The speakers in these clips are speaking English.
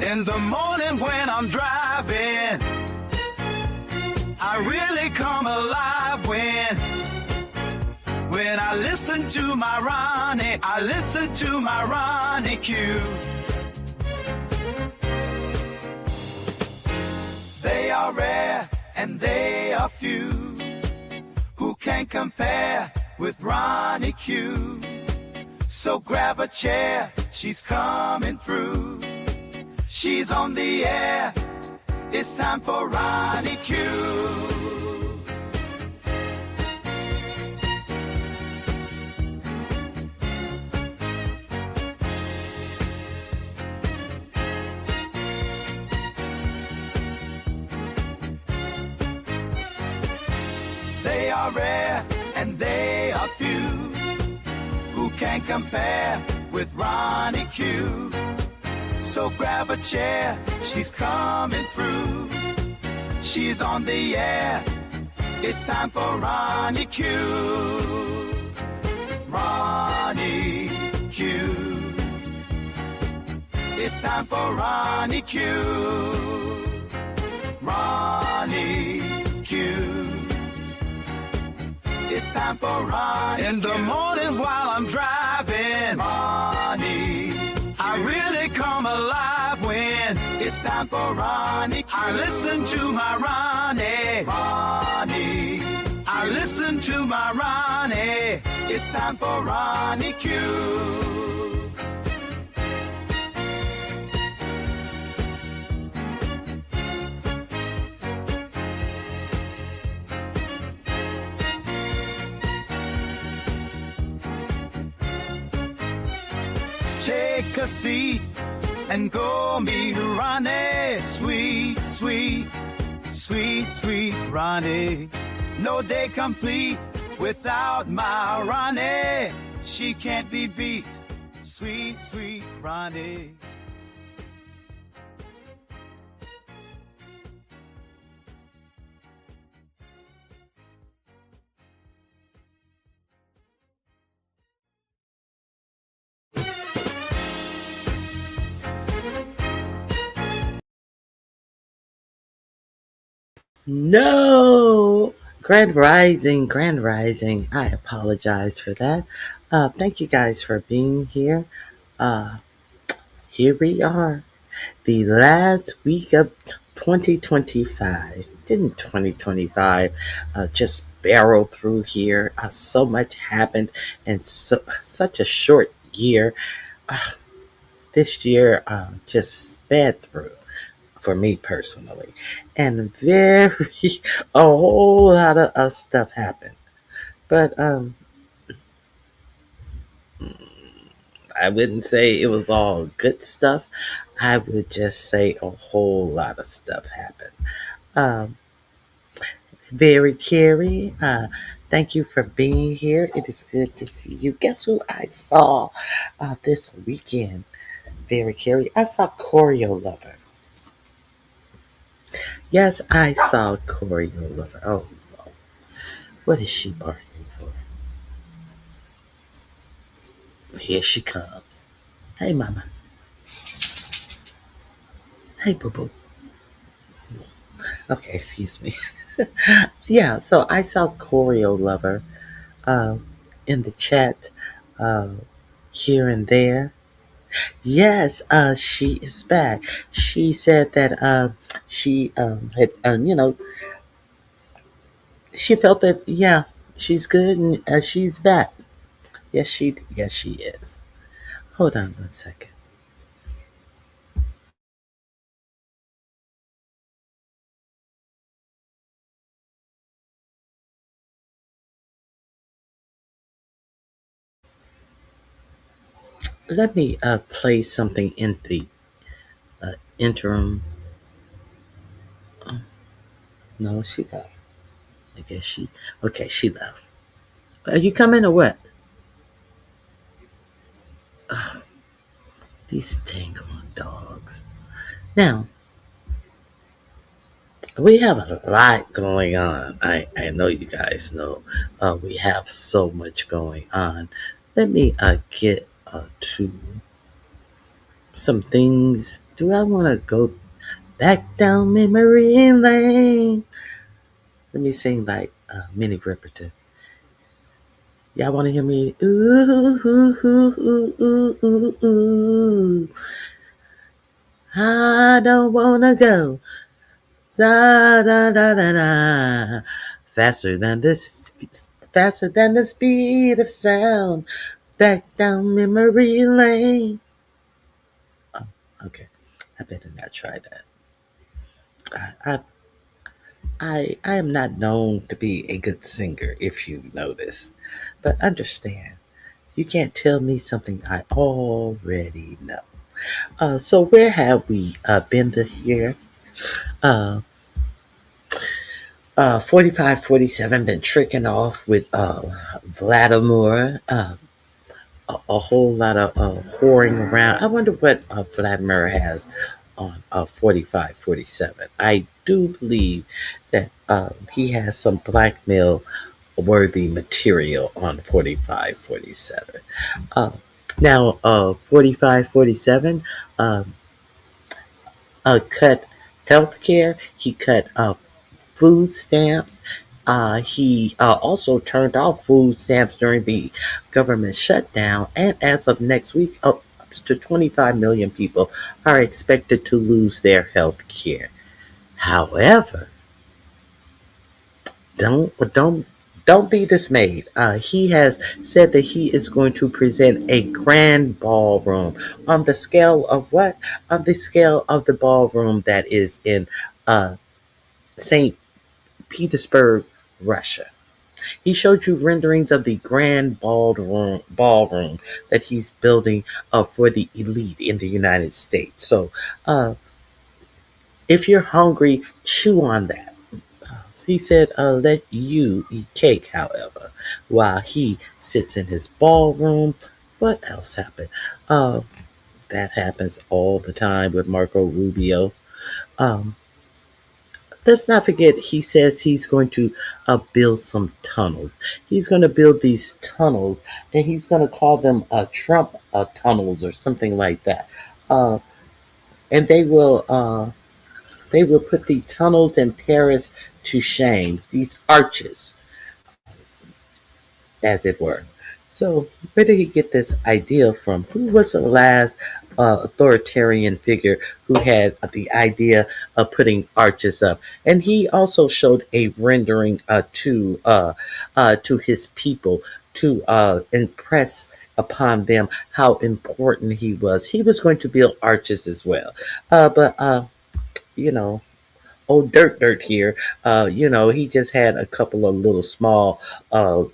In the morning when I'm driving, I really come alive when I listen to my Ronnie, I listen to my Ronnie Q. They are rare and they are few who can compare with Ronnie Q. So grab a chair, she's coming through. She's on the air, it's time for Ronnie Q. They are rare and they are few who can compare with Ronnie Q. So grab a chair, she's coming through. She's on the air, it's time for Ronnie Q. Ronnie Q. It's time for Ronnie Q. Ronnie Q. It's time for Ronnie. In the morning while I'm driving, Ronnie, I really come alive when it's time for Ronnie. I listen to my Ronnie. Ronnie. I listen to my Ronnie. It's time for Ronnie Q. Take a seat and go meet Ronnie. Sweet, sweet, sweet, sweet Ronnie. No day complete without my Ronnie. She can't be beat. Sweet, sweet Ronnie. No! Grand Rising, Grand Rising. I apologize for that. Thank you guys for being here. Here we are, the last week of 2025. Didn't 2025 just barrel through here? So much happened in such a short year. This year just sped through for me personally, and a whole lot of stuff happened. But I wouldn't say it was all good stuff. I would just say a whole lot of stuff happened. Um, Very Carrie, thank you for being here. It is good to see you. Guess who I saw this weekend? Very Carrie. I saw Choreo Lover. Yes, I saw Choreo Lover. Oh, no. What is she bargaining for? Here she comes. Hey, mama. Hey, boo boo. Okay, excuse me. Yeah, so I saw Choreo Lover uh, in the chat uh, here and there. Yes, she is back. She said that she had, she felt that, yeah, she's good and she's back. Yes, she is. Hold on 1 second. Let me play something in the interim. No, she left. I guess she left. Are you coming or what? These dang on dogs. Now, we have a lot going on. I know you guys know we have so much going on. Let me get to some things Do I want to go back down memory lane? Let me sing like Minnie Riperton. Y'all want to hear me? Ooh, ooh, ooh, ooh, ooh, ooh, ooh. I don't want to go. Da, da, da, da, da. Faster than the speed of sound. Back down memory lane. Oh, okay. I better not try that. I, I am not known to be a good singer, if you've noticed. But understand, you can't tell me something I already know. So where have we been to here? Uh, 45, 47 been tricking off with Vladimir. A whole lot of whoring around. I wonder what Vladimir has on 45, 47. I do believe that he has some blackmail worthy material on 45, 47. Uh, Now, 45, 47 cut healthcare. He cut food stamps. He also turned off food stamps during the government shutdown. And as of next week, up to 25 million people are expected to lose their health care. However, don't be dismayed. He has said that he is going to present a grand ballroom on the scale of what? On the scale of the ballroom that is in St. Petersburg, Russia. He showed you renderings of the grand ballroom that he's building for the elite in the United States. So, if you're hungry, chew on that. He said, let you eat cake, however, while he sits in his ballroom. What else happened? Uh, that happens all the time with Marco Rubio. Um, let's not forget, he says he's going to build some tunnels. He's going to build these tunnels, and he's going to call them Trump tunnels or something like that. Uh, and they will put the tunnels in Paris to shame. These arches, as it were. So, where did he get this idea from? Who was the last authoritarian figure who had the idea of putting arches up? And he also showed a rendering to his people to impress upon them how important he was. He was going to build arches as well, but you know, old Dirt here, he just had a couple of little small uh,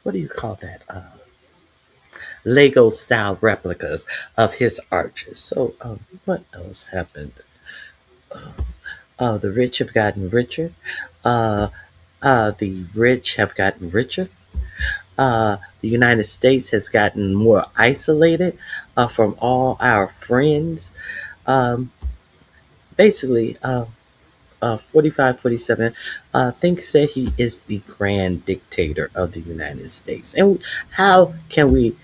what do you call that? Lego style replicas of his arches. So, what else happened? The rich have gotten richer. Uh, the rich have gotten richer. The United States has gotten more isolated from all our friends. Um, Basically, 45, 47, thinks that he is the grand dictator of the United States. And how can we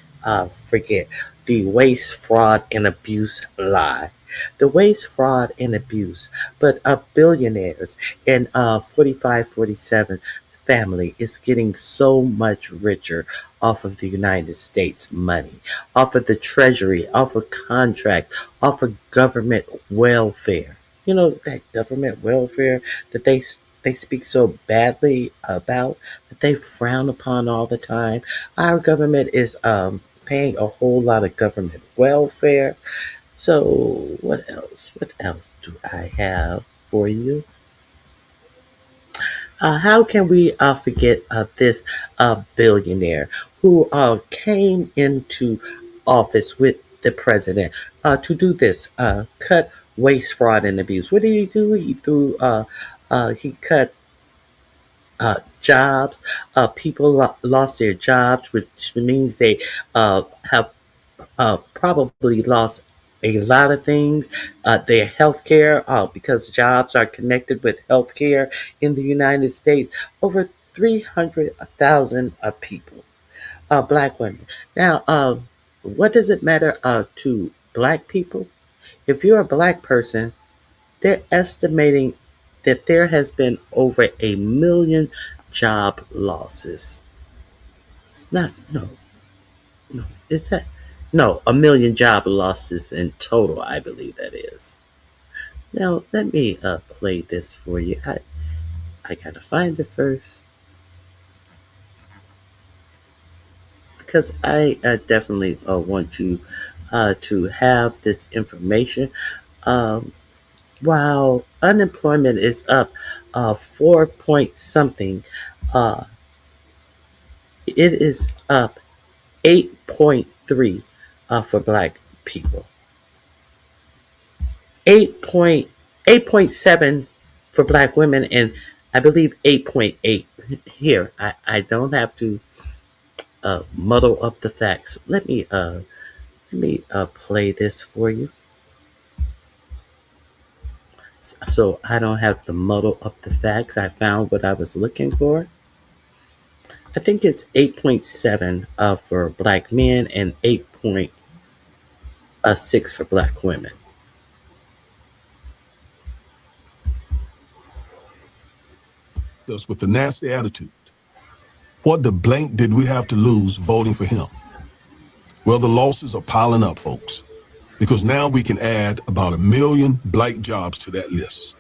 forget the waste, fraud, and abuse lie? The waste, fraud, and abuse, but billionaires in 45, 47 family is getting so much richer off of the United States money, off of the treasury, off of contracts, off of government welfare. You know, that government welfare that they speak so badly about, that they frown upon all the time. Our government is paying a whole lot of government welfare. So what else? What else do I have for you? How can we forget this billionaire who came into office with the president to do this, cut waste, fraud, and abuse? What did he do? He cut jobs. People lost their jobs, which means they have probably lost a lot of things. Their health care, because jobs are connected with health care in the United States. Over 300,000 people, black women. Now, What does it matter to black people? If you're a black person, they're estimating that there has been over 1 million job losses. Not no no is that no 1 million job losses in total. I believe that is. Now let me play this for you. I gotta find it first because I definitely want you to have this information. Um, while unemployment is up 4 point something, uh, it is up 8.3 for black people. 8.7 for black women, and I believe 8.8 here. I don't have to muddle up the facts. Let me play this for you, so I don't have to muddle up the facts. I found what I was looking for. I think it's 8.7 for black men and 8.6 for black women. Us with the nasty attitude. What the blank did we have to lose voting for him? Well, the losses are piling up, folks, because now we can add about 1 million black jobs to that list.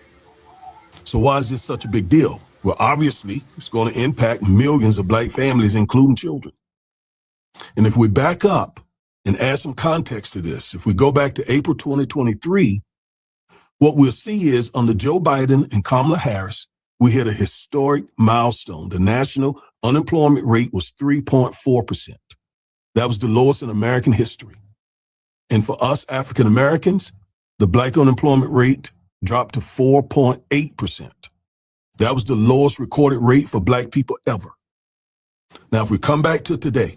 So why is this such a big deal? Well, obviously, it's going to impact millions of black families, including children. And if we back up and add some context to this, if we go back to April 2023, what we'll see is under Joe Biden and Kamala Harris, we hit a historic milestone. The national unemployment rate was 3.4%. That was the lowest in American history. And for us African Americans, the black unemployment rate dropped to 4.8%. That was the lowest recorded rate for black people ever. Now, if we come back to today,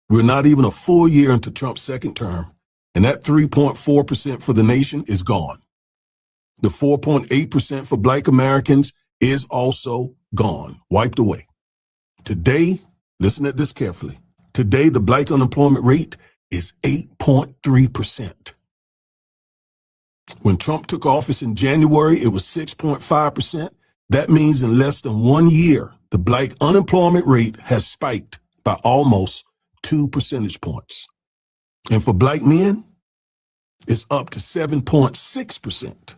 we're not even a full year into Trump's second term, and that 3.4% for the nation is gone. The 4.8% for black Americans is also gone, wiped away. Today, listen to this carefully. Today, the black unemployment rate is 8.3%. When Trump took office in January, it was 6.5%. That means in less than 1 year, the black unemployment rate has spiked by almost 2 percentage points. And for black men, it's up to 7.6%.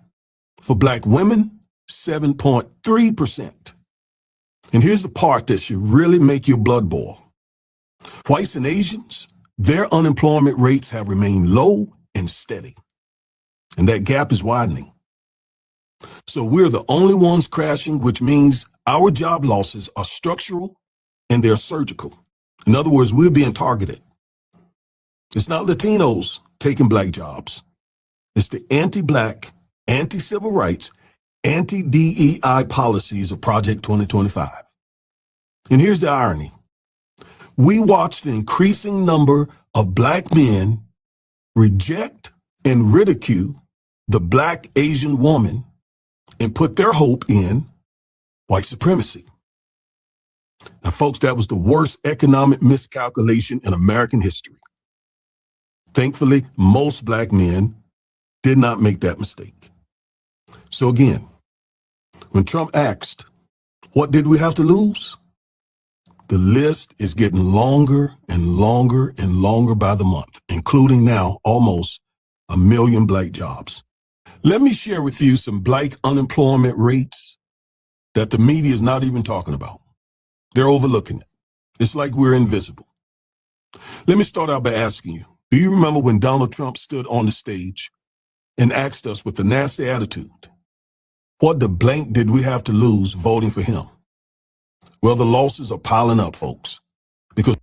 For black women, 7.3%. And here's the part that should really make your blood boil. Whites and Asians, their unemployment rates have remained low and steady. And that gap is widening. So we're the only ones crashing, which means our job losses are structural and they're surgical. In other words, we're being targeted. It's not Latinos taking black jobs. It's the anti-black, anti-civil rights, anti-DEI policies of Project 2025. And here's the irony. We watched an increasing number of black men reject and ridicule the black Asian woman and put their hope in white supremacy. Now, folks, that was the worst economic miscalculation in American history. Thankfully, most black men did not make that mistake. So again, when Trump asked, what did we have to lose? The list is getting longer and longer and longer by the month, including now almost 1 million black jobs. Let me share with you some black unemployment rates that the media is not even talking about. They're overlooking it. It's like we're invisible. Let me start out by asking you, do you remember when Donald Trump stood on the stage and asked us with a nasty attitude, what the blank did we have to lose voting for him? Well, the losses are piling up, folks, because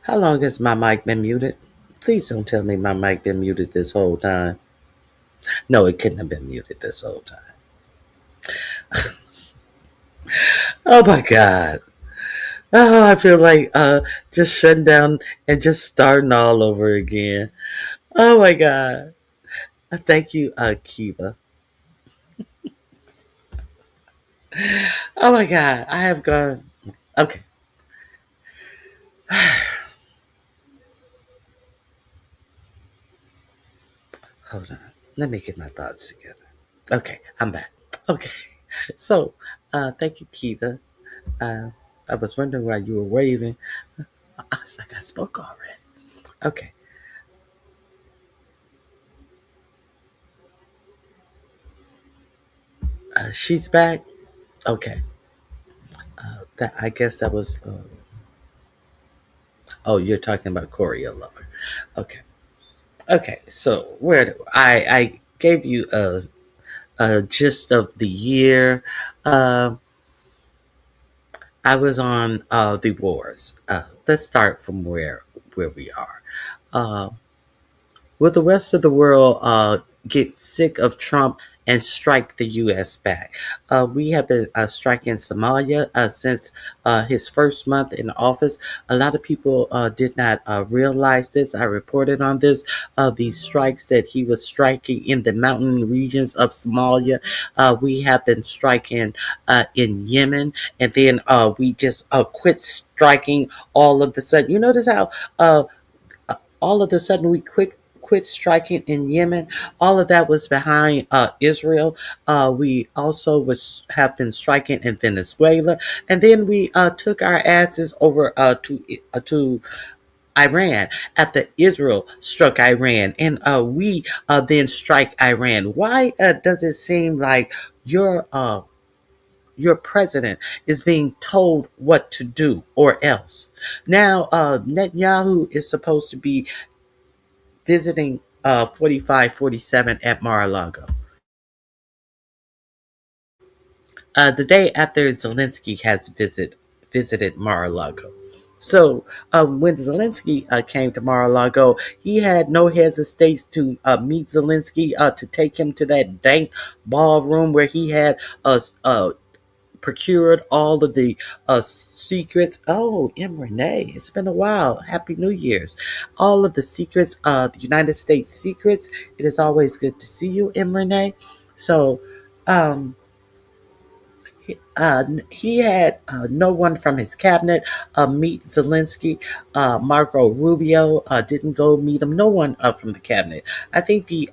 How long has my mic been muted? Please don't tell me my mic been muted this whole time. No, it couldn't have been muted this whole time. Oh my God. Oh, I feel like just shutting down and just starting all over again. Oh my God. Thank you, Kiva. Oh my God. I have gone. Okay. Hold on. Let me get my thoughts together. Okay, I'm back. Okay. So, thank you, Kiva. Uh, I was wondering why you were waving. I was like, I spoke already. Okay. She's back. Okay. That I guess that was. Oh, you're talking about Corey Lover. Okay. Okay. So where I gave you a gist of the year. I was on the wars. Let's start from where we are. Uh, Will the rest of the world get sick of Trump and strike the U.S. back? We have been striking Somalia since his first month in office. A lot of people did not realize this. I reported on this. These strikes that he was striking in the mountain regions of Somalia. We have been striking in Yemen, and then we just quit striking all of the sudden. You notice how all of a sudden we quit striking in Yemen. All of that was behind Israel. We also have been striking in Venezuela, and then we took our asses over to Iran after Israel struck Iran, and we then strike Iran. Why does it seem like your president is being told what to do or else? Now, Netanyahu is supposed to be visiting 4547 at Mar-a-Lago. The day after Zelensky has visited Mar-a-Lago. So when Zelensky came to Mar-a-Lago, he had no hesitations to meet Zelensky, to take him to that dank ballroom where he had procured all of the secrets. Oh, M. Renee, it's been a while. Happy New Year's. All of the secrets, the United States secrets. It is always good to see you, M. Renee. So, um, he had no one from his cabinet meet Zelensky. Marco Rubio didn't go meet him. No one from the cabinet. I think the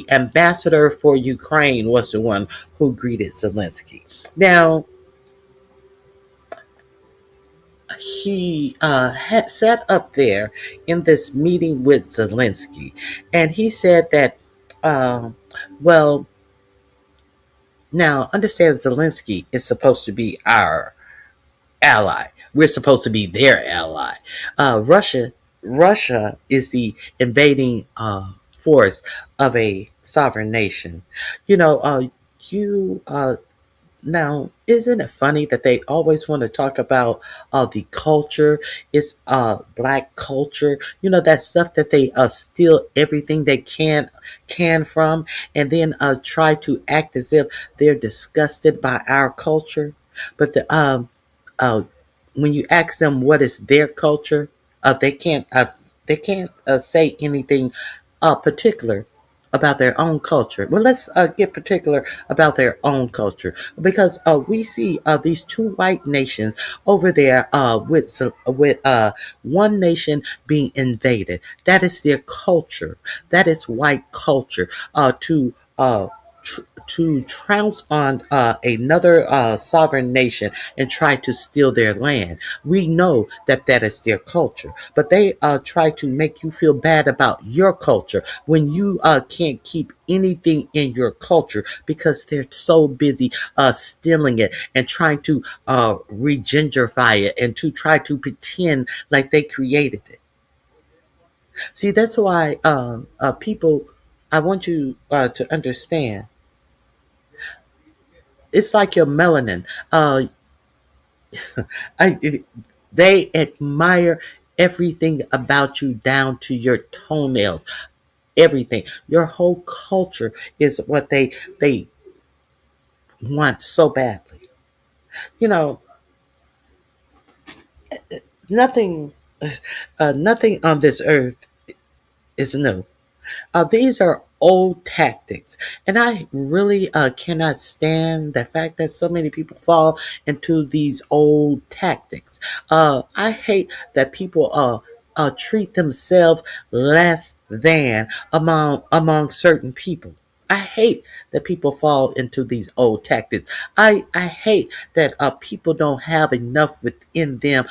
ambassador for Ukraine was the one who greeted Zelensky. Now, he had sat up there in this meeting with Zelensky, and he said that, um, well, now understand Zelensky is supposed to be our ally. We're supposed to be their ally. Russia is the invading force of a sovereign nation. You know, you Now, isn't it funny that they always want to talk about the culture? It's black culture, that stuff that they steal everything they can from, and then try to act as if they're disgusted by our culture. But uh, when you ask them what is their culture, they can't say anything particular about their own culture. Well, let's get particular about their own culture, because we see these two white nations over there with one nation being invaded. That is their culture. That is white culture. To trounce on another sovereign nation and try to steal their land. We know that that is their culture, but they try to make you feel bad about your culture when you can't keep anything in your culture because they're so busy stealing it and trying to regenderify it and to try to pretend like they created it. See, that's why people, I want you to understand, it's like your melanin. I, they admire everything about you down to your toenails, everything. Your whole culture is what they want so badly. You know, nothing nothing on this earth is new. These are old tactics, and I really cannot stand the fact that so many people fall into these old tactics. I hate that people treat themselves less than among certain people. I hate that people fall into these old tactics. I hate that people don't have enough within them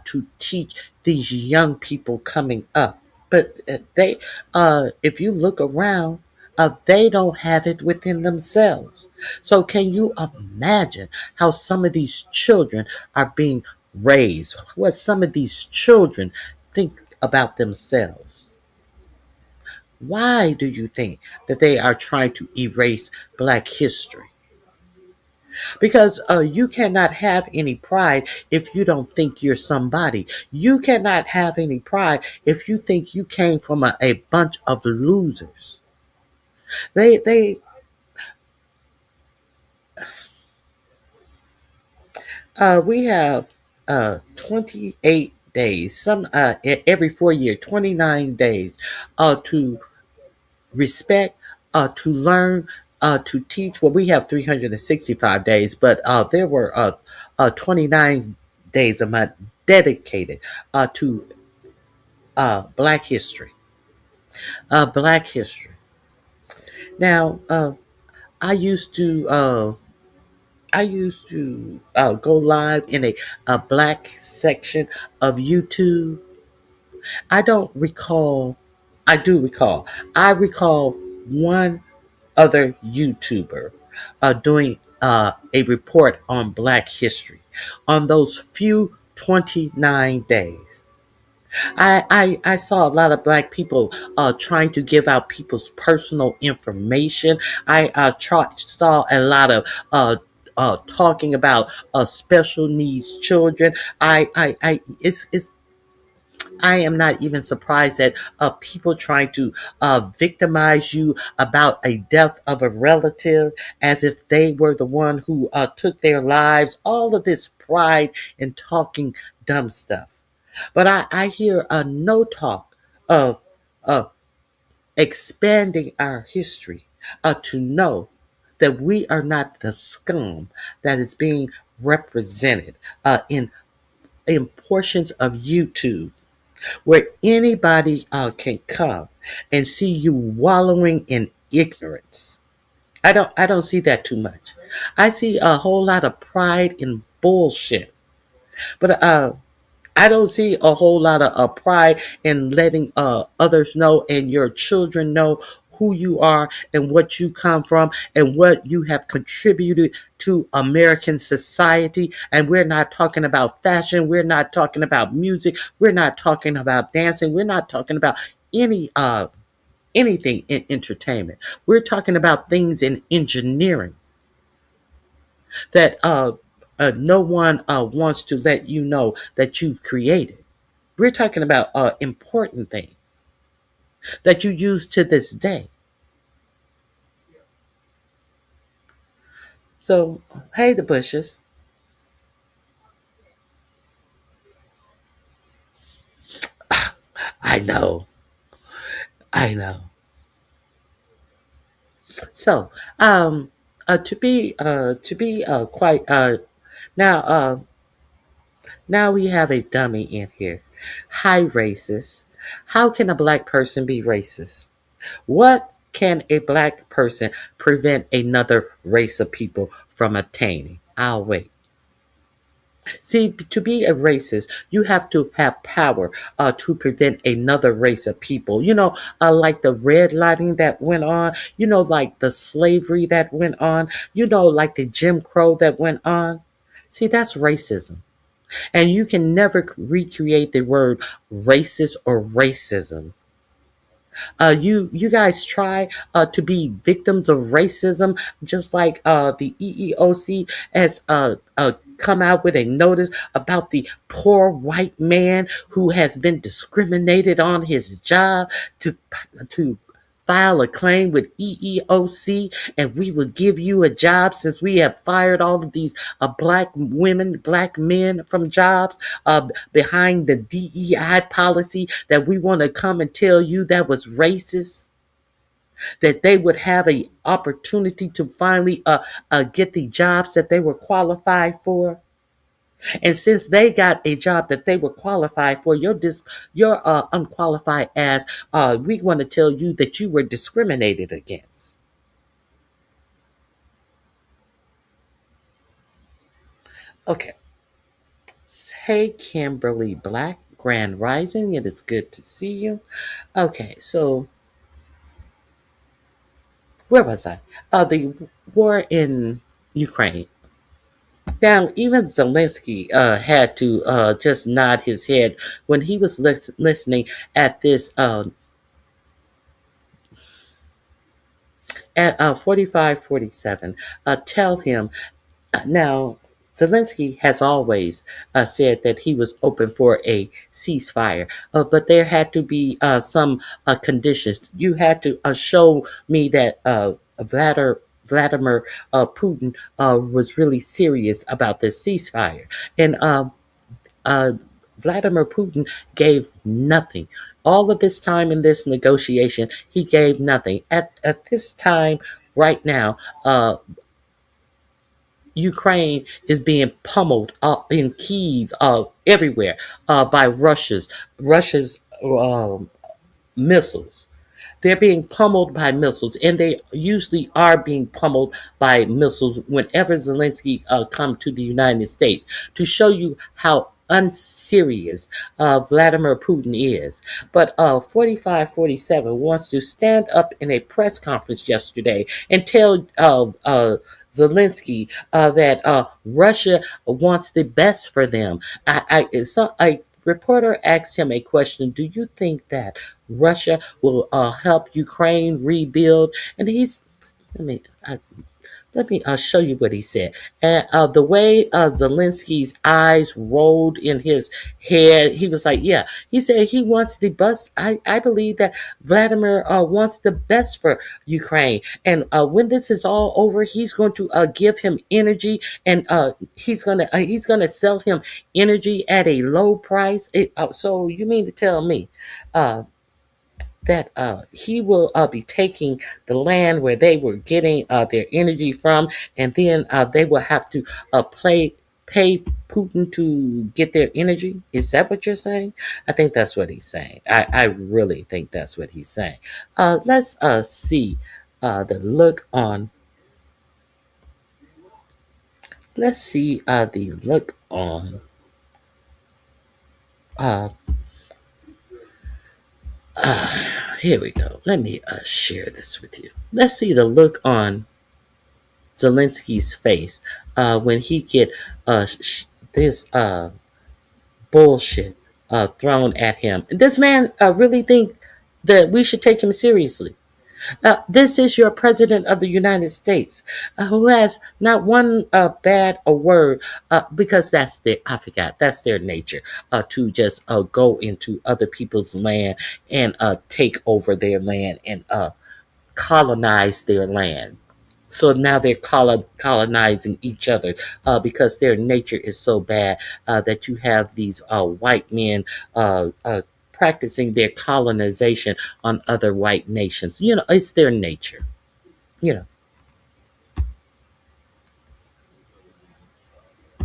to teach these young people coming up. But if you look around, they don't have it within themselves. So, can you imagine how some of these children are being raised? What some of these children think about themselves? Why do you think that they are trying to erase Black history? Because you cannot have any pride if you don't think you're somebody. You cannot have any pride if you think you came from a bunch of losers. They we have 28 days, some every 4 years, 29 days to respect, to learn, to teach. Well, we have 365 days, but there were 29 days a month dedicated to Black history. Black history. Now, I used to. Go live in a Black section of YouTube. I don't recall. I do recall. I recall one other YouTuber doing a report on Black history on those few 29 days. I saw a lot of Black people trying to give out people's personal information. I saw a lot of talking about special needs children. It's I am not even surprised at people trying to victimize you about a death of a relative as if they were the one who took their lives. All of this pride in talking dumb stuff. But I hear no talk of uh, expanding our history to know that we are not the scum that is being represented in portions of YouTube where anybody can come and see you wallowing in ignorance. I don't see that too much. I see a whole lot of pride in bullshit. But I don't see a whole lot of pride in letting others know and your children know who you are and what you come from and what you have contributed to American society. And we're not talking about fashion. We're not talking about music. We're not talking about dancing. We're not talking about any anything in entertainment. We're talking about things in engineering that no one wants to let you know that you've created. We're talking about important things that you use to this day. So, hey, the Bushes. I know, I know. So, to be quite now, now we have a dummy in here. Hi, racist. How can a Black person be racist? What can a Black person prevent another race of people from attaining? I'll wait. See, to be a racist, you have to have power to prevent another race of people. Like the redlining that went on, like the slavery that went on, like the Jim Crow that went on. See, that's racism. And you can never recreate the word racist or racism. You guys try to be victims of racism, just like the EEOC has come out with a notice about the poor white man who has been discriminated on his job to file a claim with EEOC, and we will give you a job since we have fired all of these black women, black men from jobs behind the DEI policy that we want to come and tell you that was racist, that they would have an opportunity to finally get the jobs that they were qualified for. And since they got a job that they were qualified for, you're unqualified as we want to tell you that you were discriminated against. Okay. Hey, Kimberly Black, Grand Rising. It is good to see you. Okay, so where was I? The war in Ukraine. Now, even Zelensky had to just nod his head when he was listening at this at 4547. Tell him now. Zelensky has always said that he was open for a ceasefire, but there had to be some conditions. You had to show me that Vladimir Putin was really serious about this ceasefire. And Vladimir Putin gave nothing. All of this time in this negotiation, he gave nothing. At this time, right now, Ukraine is being pummeled in Kyiv, everywhere, by Russia's missiles. They're being pummeled by missiles, and they usually are being pummeled by missiles whenever Zelensky come to the United States, to show you how unserious Vladimir Putin is. But 4547 wants to stand up in a press conference yesterday and tell Zelensky that Russia wants the best for them. A reporter asked him a question: do you think that Russia will help Ukraine rebuild? And let me show you what he said. And the way Zelensky's eyes rolled in his head, he was like, yeah. He said he wants the best. I believe that Vladimir wants the best for Ukraine. And when this is all over, he's going to give him energy, and he's gonna sell him energy at a low price. So you mean to tell me that he will be taking the land where they were getting their energy from, and then they will have to pay Putin to get their energy? Is that what you're saying? I think that's what he's saying. I really think that's what he's saying. Let's see the look on. Let's see the look on. Here we go. Let me share this with you. Let's see the look on Zelensky's face when he get this bullshit thrown at him. This man really think that we should take him seriously. This is your president of the United States, who has not one bad a word, because that's their nature, to just go into other people's land and take over their land and colonize their land. So now they're colonizing each other because their nature is so bad that you have these white men practicing their colonization on other white nations. It's their nature. You know. I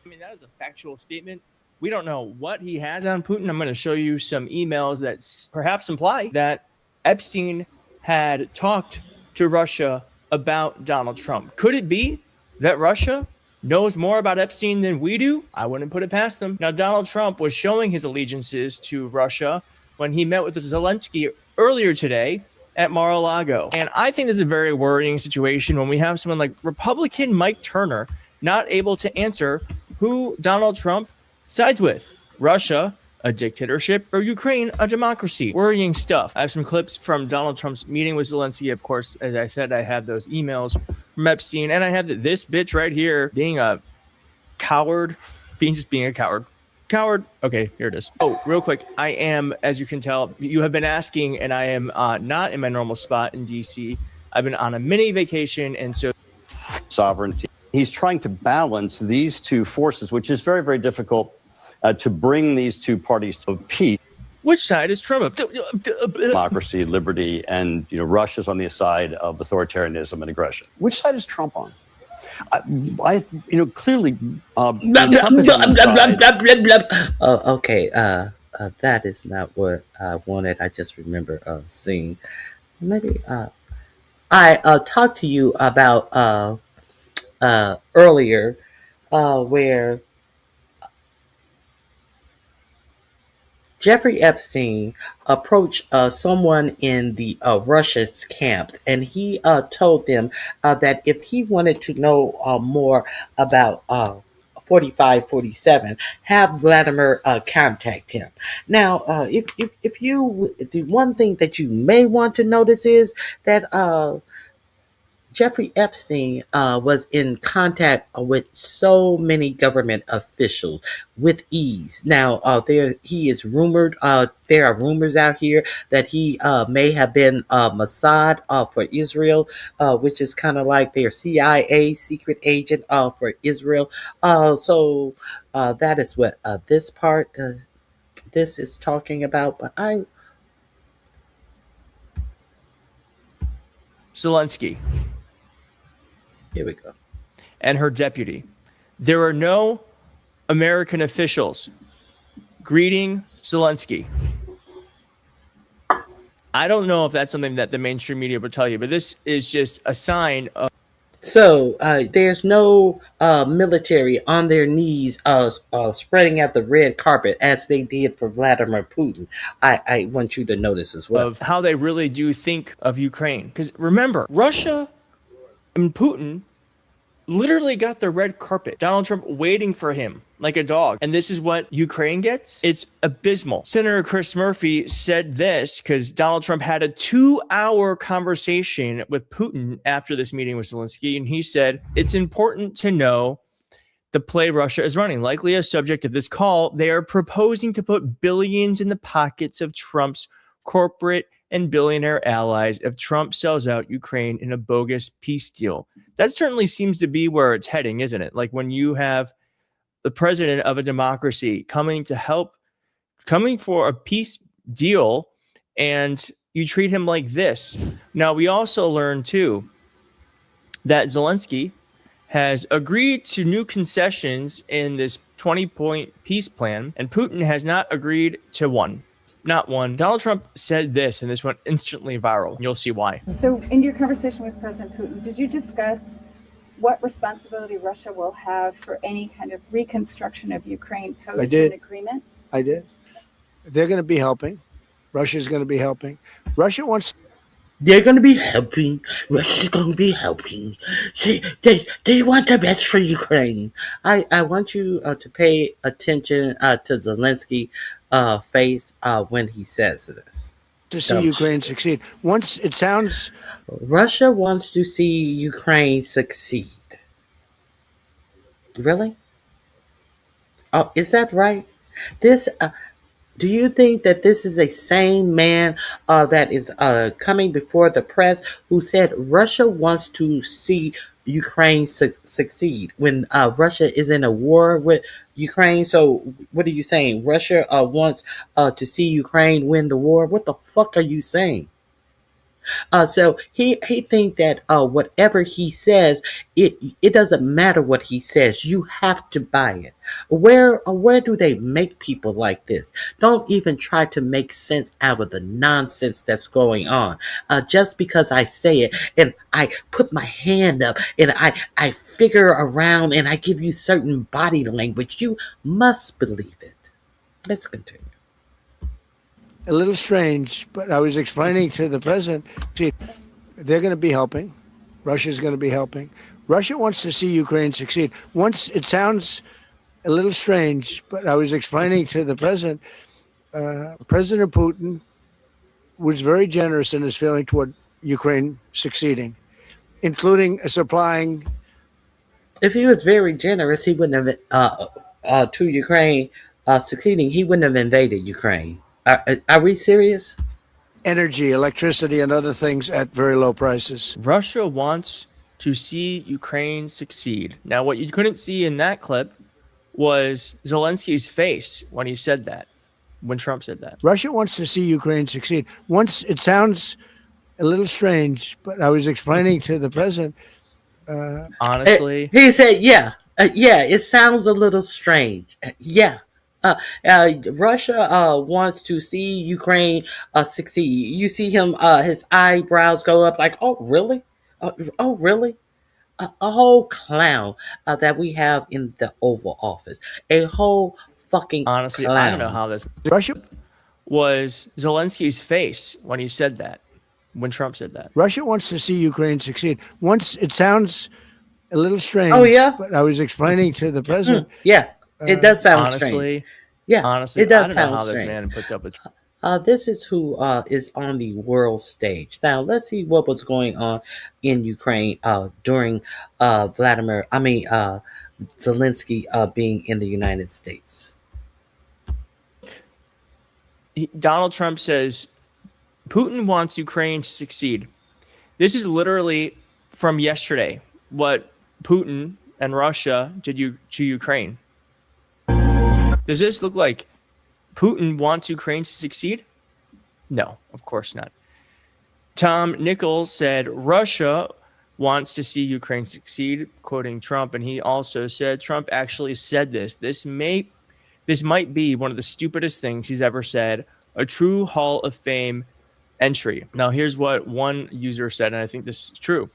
mean, that is a factual statement. We don't know what he has on Putin. I'm going to show you some emails that perhaps imply that Epstein had talked to Russia about Donald Trump. Could it be that Russia knows more about Epstein than we do? I wouldn't put it past them. Now, Donald Trump was showing his allegiances to Russia when he met with Zelensky earlier today at Mar-a-Lago. And I think this is a very worrying situation when we have someone like Republican Mike Turner not able to answer who Donald Trump sides with. Russia, a dictatorship, or Ukraine, a democracy. Worrying stuff. I have some clips from Donald Trump's meeting with Zelensky. Of course, as I said, I have those emails from Epstein, and I have this bitch right here being a coward, being a coward. Coward. Okay, here it is. Oh, real quick. I am, as you can tell, you have been asking, and I am not in my normal spot in DC. I've been on a mini vacation, and so sovereignty. He's trying to balance these two forces, which is very, very difficult to bring these two parties to peace. Which side is Trump? Democracy, liberty, and Russia's on the side of authoritarianism and aggression. Which side is Trump on? Clearly, Trump is on the side. Okay, that is not what I wanted. I just remember seeing. Maybe I talked to you about earlier, where Jeffrey Epstein approached someone in the Russia's camp, and he told them that if he wanted to know more about 4547, have Vladimir contact him. Now, if you, the one thing that you may want to notice is that Jeffrey Epstein was in contact with so many government officials with ease. Now, he is rumored. There are rumors out here that he may have been Mossad for Israel, which is kind of like their CIA secret agent for Israel. So that is what this part this is talking about. But Zelensky. Here we go. And her deputy. There are no American officials greeting Zelensky. I don't know if that's something that the mainstream media would tell you, but this is just a sign of. So there's no military on their knees spreading out the red carpet as they did for Vladimir Putin. I want you to notice as well. Of how they really do think of Ukraine. Because remember, Russia and Putin literally got the red carpet. Donald Trump waiting for him like a dog. And this is what Ukraine gets? It's abysmal. Senator Chris Murphy said this because Donald Trump had a 2-hour conversation with Putin after this meeting with Zelensky. And he said, it's important to know the play Russia is running. Likely a subject of this call, they are proposing to put billions in the pockets of Trump's corporate and billionaire allies if Trump sells out Ukraine in a bogus peace deal. That certainly seems to be where it's heading, isn't it? Like when you have the president of a democracy coming for a peace deal, and you treat him like this. Now, we also learned, too, that Zelensky has agreed to new concessions in this 20-point peace plan, and Putin has not agreed to one. Not one. Donald Trump said this, and this went instantly viral. You'll see why. So in your conversation with President Putin, did you discuss what responsibility Russia will have for any kind of reconstruction of Ukraine post an agreement? I did. They're going to be helping. Russia's going to be helping. Russia wants... They're going to be helping. Russia's going to be helping. They want the best for Ukraine. I want you to pay attention to Zelensky face when he says this. To see Ukraine succeed. Once it sounds... Russia wants to see Ukraine succeed. Really? Oh, is that right? This... do you think that this is a sane man that is coming before the press who said Russia wants to see Ukraine succeed when Russia is in a war with Ukraine? So what are you saying? Russia wants to see Ukraine win the war? What the fuck are you saying? So he think that whatever he says, it doesn't matter what he says. You have to buy it. Where do they make people like this? Don't even try to make sense out of the nonsense that's going on. Just because I say it and I put my hand up and I figure around and I give you certain body language, you must believe it. Let's continue. A little strange, but I was explaining to the president, see, they're going to be helping. Russia's going to be helping. Russia wants to see Ukraine succeed. Once it sounds a little strange, but I was explaining to the president, President Putin was very generous in his feeling toward Ukraine succeeding. including supplying. If he was very generous, he wouldn't have to Ukraine succeeding. He wouldn't have invaded Ukraine. Are we serious? Energy, electricity, and other things at very low prices. Russia wants to see Ukraine succeed. Now, what you couldn't see in that clip was Zelensky's face when he said that, when Trump said that. Russia wants to see Ukraine succeed. Once it sounds a little strange, but I was explaining to the president. Honestly, he said, "Yeah, it sounds a little strange. Yeah, Russia wants to see Ukraine succeed. You see him, his eyebrows go up like, oh, really? Oh, really? A whole clown that we have in the Oval Office. A whole fucking honestly, clown. I don't know how this Russia was Zelensky's face when he said that, when Trump said that. Russia wants to see Ukraine succeed. Once it sounds a little strange. Oh, yeah? But I was explaining to the president. Yeah, it does sound honestly, strange. Yeah, honestly, it does I don't sound know how strange. this man puts up with. This is who is on the world stage. Now, let's see what was going on in Ukraine during Zelensky being in the United States. Donald Trump says Putin wants Ukraine to succeed. This is literally from yesterday, what Putin and Russia did to Ukraine. Does this look like Putin wants Ukraine to succeed? No, of course not. Tom Nichols said Russia wants to see Ukraine succeed, quoting Trump, and he also said Trump actually said this. This might be one of the stupidest things he's ever said, a true Hall of Fame entry. Now, here's what one user said, and I think this is true.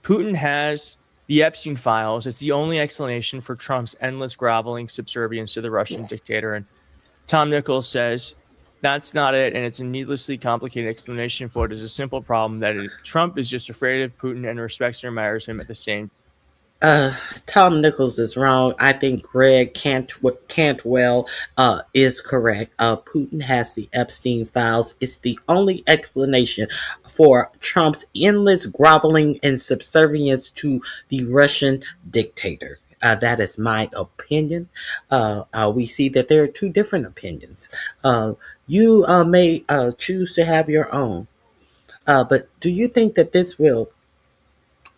Putin has the Epstein files. It's the only explanation for Trump's endless groveling subservience to the Russian dictator. And Tom Nichols says that's not it, and it's a needlessly complicated explanation for it. It's a simple problem that Trump is just afraid of Putin and respects and admires him at the same time. Tom Nichols is wrong. I think Greg Cantwell is correct. Putin has the Epstein files. It's the only explanation for Trump's endless groveling and subservience to the Russian dictator. That is my opinion. We see that there are two different opinions. You may choose to have your own. But do you think that this will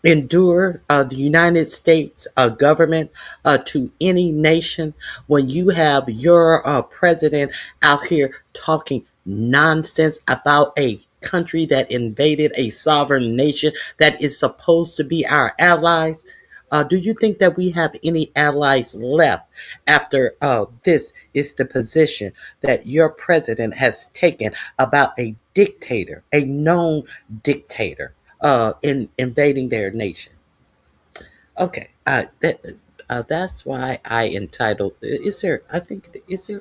endure the United States government to any nation when you have your president out here talking nonsense about a country that invaded a sovereign nation that is supposed to be our allies? Do you think that we have any allies left after this is the position that your president has taken about a dictator, a known dictator, in invading their nation? Okay, that's why I entitled. Is there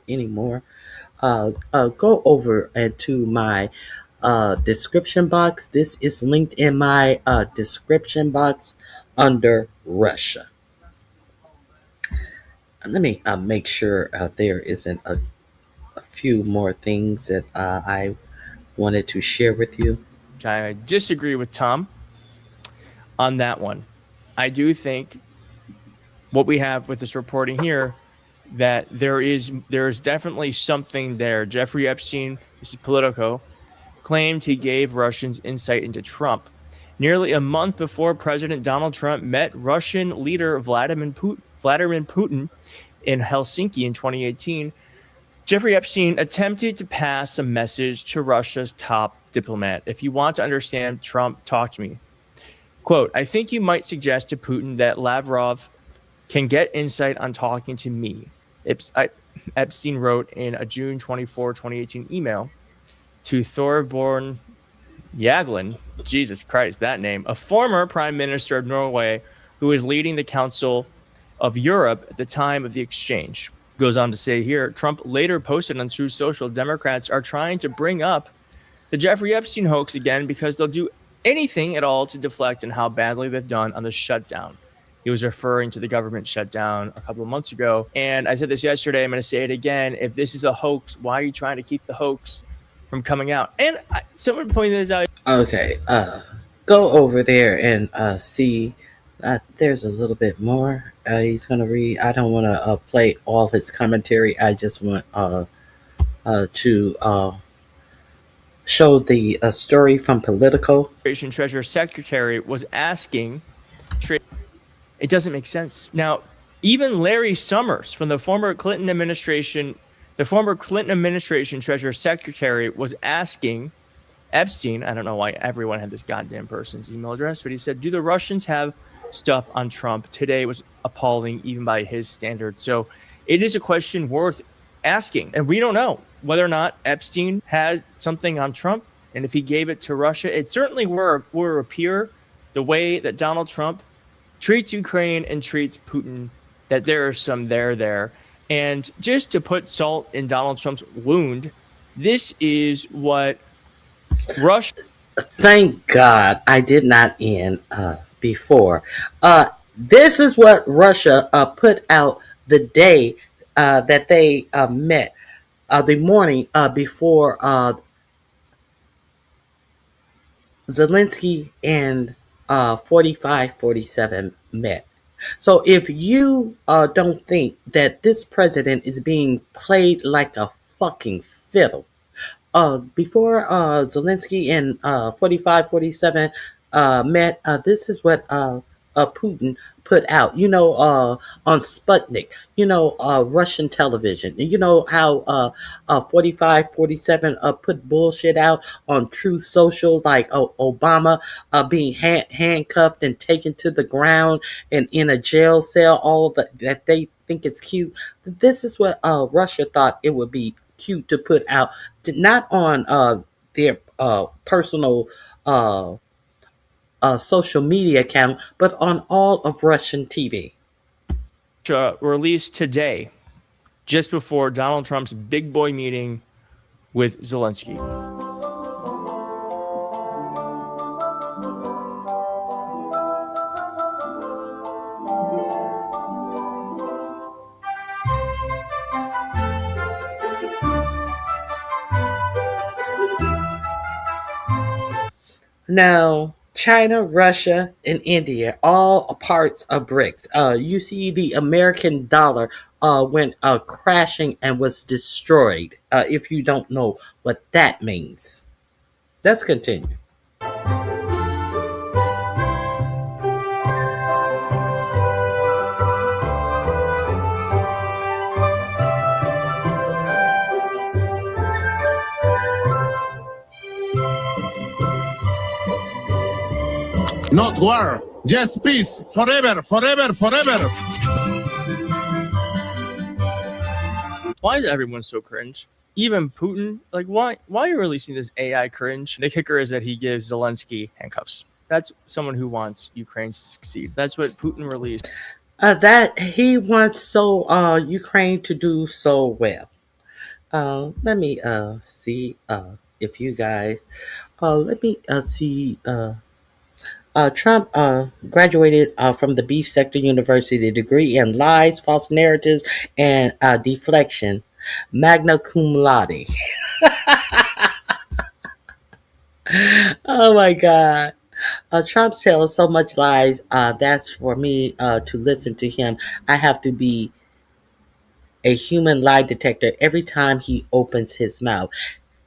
any more? Go over into my description box. This is linked in my description box under Russia. Let me make sure there isn't a few more things that I wanted to share with you. I disagree with Tom on that one. I do think what we have with this reporting here, that there is definitely something there. Jeffrey Epstein, this is Politico, claimed he gave Russians insight into Trump. Nearly a month before President Donald Trump met Russian leader Vladimir Putin in Helsinki in 2018, Jeffrey Epstein attempted to pass a message to Russia's top diplomat. If you want to understand Trump, talk to me. Quote, I think you might suggest to Putin that Lavrov can get insight on talking to me. Epstein wrote in a June 24, 2018 email to Thorbjørn Jagland, Jesus Christ, that name, a former prime minister of Norway who was leading the Council of Europe at the time of the exchange. Goes on to say here, Trump later posted on Truth Social, Democrats are trying to bring up the Jeffrey Epstein hoax again because they'll do anything at all to deflect on how badly they've done on the shutdown. He was referring to the government shutdown a couple of months ago. And I said this yesterday, I'm going to say it again. If this is a hoax, why are you trying to keep the hoax from coming out? And someone pointed this out. Okay, go over there and see. There's a little bit more. He's gonna read. I don't want to play all his commentary. I just want to show the story from Politico. Treasury Secretary was asking. It doesn't make sense. Now, even Larry Summers from the former Clinton administration Treasury Secretary was asking Epstein, I don't know why everyone had this goddamn person's email address, but he said, do the Russians have stuff on Trump? Today was appalling, even by his standards. So it is a question worth asking. And we don't know whether or not Epstein had something on Trump. And if he gave it to Russia, it certainly would appear the way that Donald Trump treats Ukraine and treats Putin, that there is some there. And just to put salt in Donald Trump's wound, this is what Russia. Thank God I did not end before. This is what Russia put out the day that they met, the morning before Zelensky and 4547 met. So if you don't think that this president is being played like a fucking fiddle, before Zelensky and 4547 met, this is what Putin put out, on Sputnik, Russian television. You know how 4547 put bullshit out on Truth Social, like Obama being handcuffed and taken to the ground and in a jail cell, all that they think is cute. This is what Russia thought it would be cute to put out, not on their personal social media account, but on all of Russian TV. Released today, just before Donald Trump's big boy meeting with Zelensky. Now, China, Russia, and India, all parts of BRICS. You see the American dollar went crashing and was destroyed, if you don't know what that means. Let's continue. Not war, just peace, forever, forever, forever. Why is everyone so cringe? Even Putin, like why are you releasing this AI cringe? The kicker is that he gives Zelensky handcuffs. That's someone who wants Ukraine to succeed. That's what Putin released. That he wants Ukraine to do so well. Let me see if you guys. Let me see. Trump graduated from the Beef Sector University, degree in lies, false narratives, and deflection, magna cum laude. Oh my God. Trump tells so much lies. That's for me to listen to him. I have to be a human lie detector every time he opens his mouth.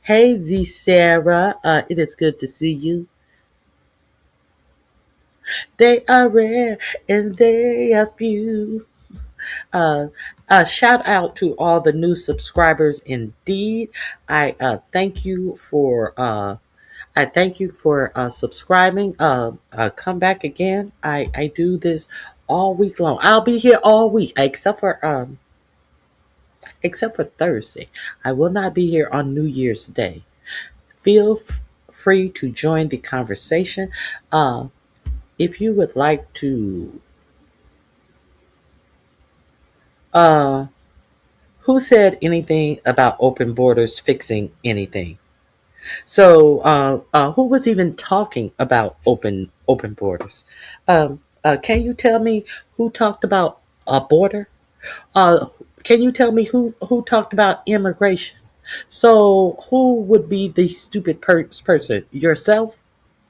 Hey, Z Sarah, it is good to see you. They are rare and they are few. Shout out to all the new subscribers. Indeed, I thank you for subscribing. Come back again. I do this all week long. I'll be here all week except for Thursday. I will not be here on New Year's Day. Feel free to join the conversation. If you would like to, who said anything about open borders fixing anything? So, who was even talking about open borders? Can you tell me who talked about a border? Can you tell me who talked about immigration? So, who would be the stupid person? Yourself?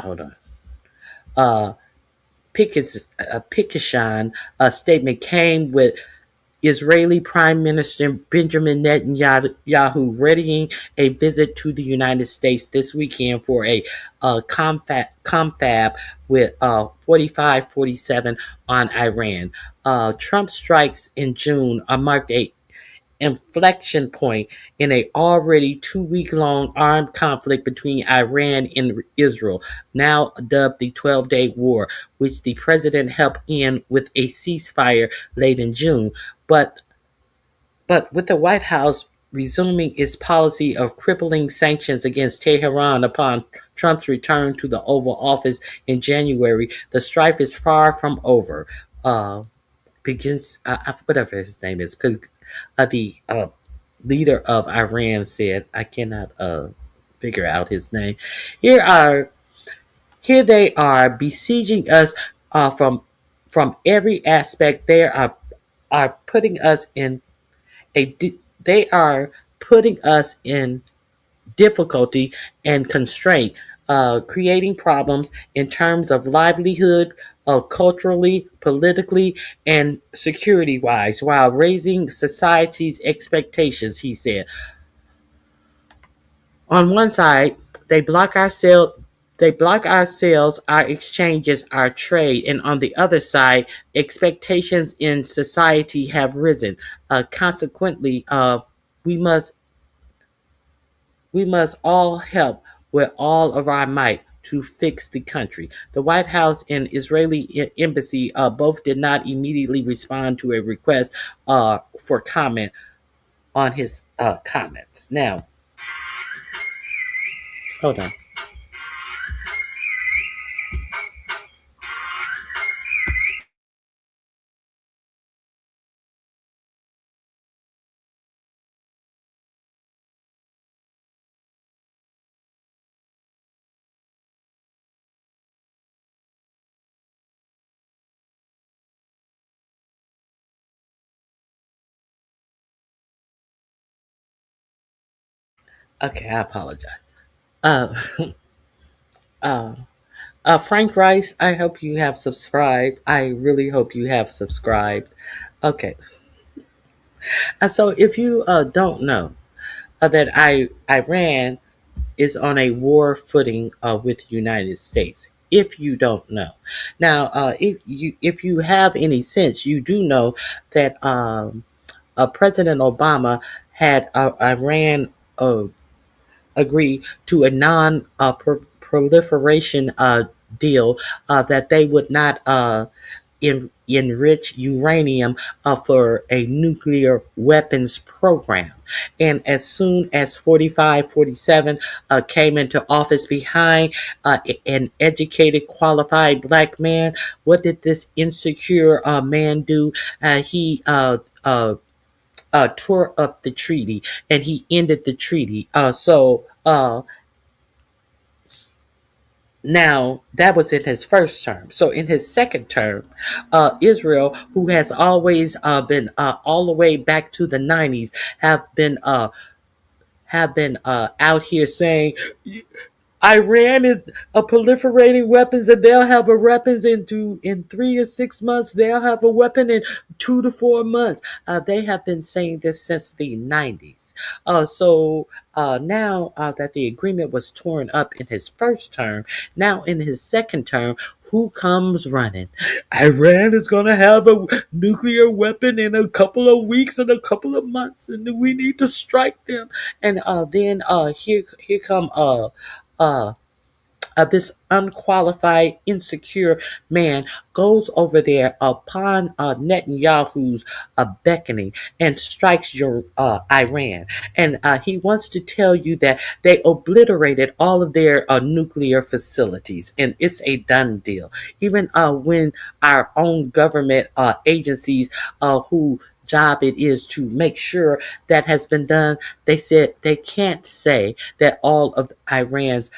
hold on. Pikishan statement came with Israeli Prime Minister Benjamin Netanyahu readying a visit to the United States this weekend for a confab with 45-47 on Iran. Trump strikes in June marked a inflection point in a already 2-week-long armed conflict between Iran and Israel, now dubbed the 12-Day War, which the president helped end with a ceasefire late in June. But with the White House resuming its policy of crippling sanctions against Tehran upon Trump's return to the Oval Office in January, the strife is far from over. Begins whatever his name is, because the leader of Iran said, I cannot figure out his name. Here they are besieging us from every aspect. They are putting us in they are putting us in difficulty and constraint, creating problems in terms of livelihood, culturally, politically, and security wise, while raising society's expectations, he said. On one side, they block our sales, our exchanges, our trade, and on the other side, expectations in society have risen. Consequently, we must all help with all of our might to fix the country. The White House and Israeli embassy both did not immediately respond to a request for comment on his comments. Now, hold on. Okay, I apologize. Uh, uh, Frank Rice, I hope you have subscribed. I really hope you have subscribed. Okay. So if you don't know that Iran is on a war footing with the United States. If you don't know, now if you have any sense, you do know that President Obama had Iran agree to a non-proliferation deal that they would not enrich uranium for a nuclear weapons program. And as soon as 45-47 came into office behind an educated, qualified black man, what did this insecure man do? He tore up the treaty and he ended the treaty. Now, that was in his first term. So in his second term, Israel, who has always been all the way back to the 90s, have been out here saying Iran is proliferating weapons, and they'll have a weapons in 3 or 6 months. They'll have a weapon in 2 to 4 months. They have been saying this since the 90s. So now that the agreement was torn up in his first term, now in his second term, who comes running? Iran is going to have a nuclear weapon in a couple of weeks and a couple of months, and we need to strike them. And then here come this unqualified, insecure man goes over there upon Netanyahu's beckoning and strikes your Iran. And he wants to tell you that they obliterated all of their nuclear facilities, and it's a done deal. Even when our own government agencies who job it is to make sure that has been done, they said they can't say that all of Iran's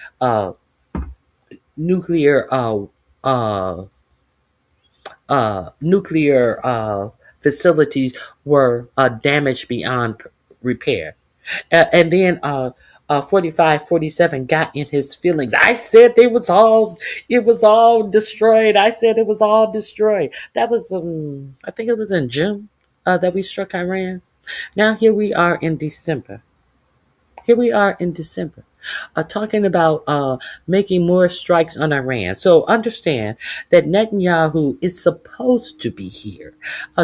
nuclear facilities were damaged beyond repair. And then 4547 got in his feelings. I said it was all destroyed. I said it was all destroyed. That was, I think it was in June that we struck Iran. Now here we are in December. Here we are in December, talking about making more strikes on Iran. So understand that Netanyahu is supposed to be here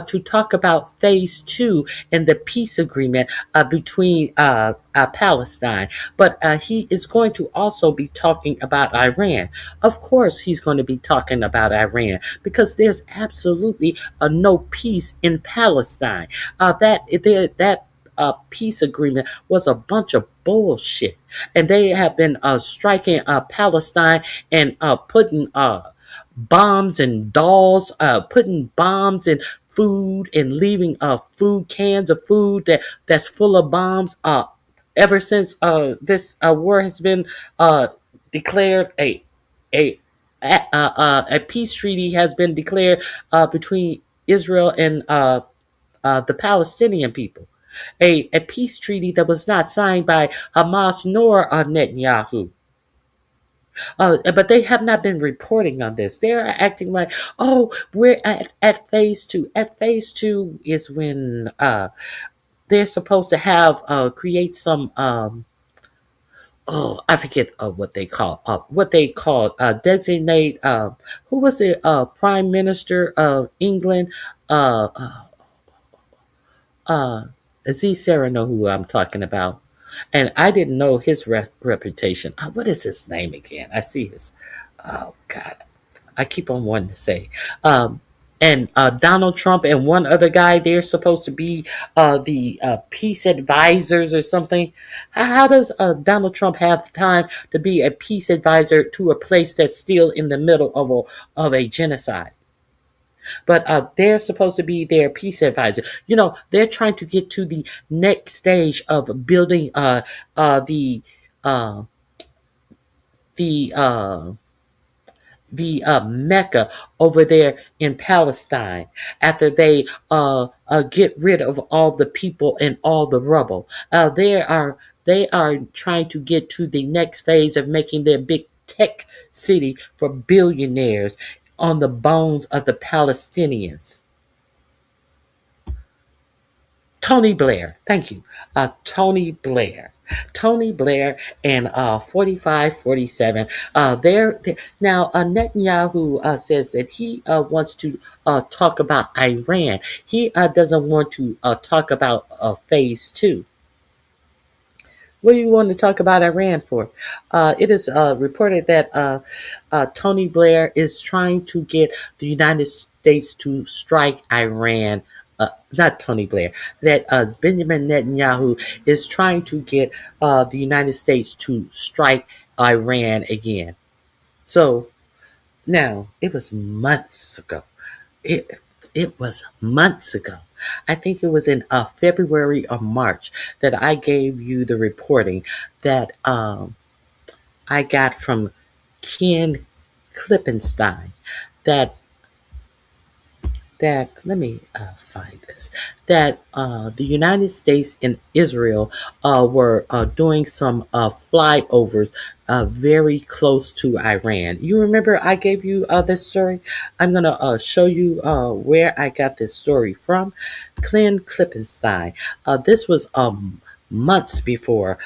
to talk about phase two and the peace agreement between Palestine. But he is going to also be talking about Iran. Of course, he's going to be talking about Iran because there's absolutely no peace in Palestine. That peace agreement was a bunch of bullshit, and they have been striking Palestine and putting bombs and dolls, putting bombs in food and leaving food cans of food that's full of bombs. Ever since this war has been declared, a a peace treaty has been declared between Israel and the Palestinian people. A peace treaty that was not signed by Hamas nor Netanyahu. But they have not been reporting on this. They are acting like, oh, we're at phase two. At phase two is when they're supposed to have create some I forget what they call designate who was it, Prime Minister of England, Aziz Sarah know who I'm talking about. And I didn't know his reputation. What is his name again? I see his. Oh, God. I keep on wanting to say. And Donald Trump and one other guy, they're supposed to be the peace advisors or something. How does Donald Trump have time to be a peace advisor to a place that's still in the middle of a genocide? But they're supposed to be their peace advisor. You know, they're trying to get to the next stage of building the uh, Mecca over there in Palestine after they get rid of all the people and all the rubble. They are trying to get to the next phase of making their big tech city for billionaires on the bones of the Palestinians. Tony Blair, thank you. Tony Blair. Tony Blair and 4547. Now, Netanyahu says that he wants to talk about Iran. He doesn't want to talk about phase two. What do you want to talk about Iran for? It is reported that Tony Blair is trying to get the United States to strike Iran. Not Tony Blair, that Benjamin Netanyahu is trying to get the United States to strike Iran again. So now it was months ago. It was months ago. I think it was in February or March that I gave you the reporting that I got from Ken Klippenstein that let me find this, that the United States and Israel were doing some flyovers very close to Iran. You remember I gave you this story? I'm going to show you where I got this story from. Ken Klippenstein. This was months before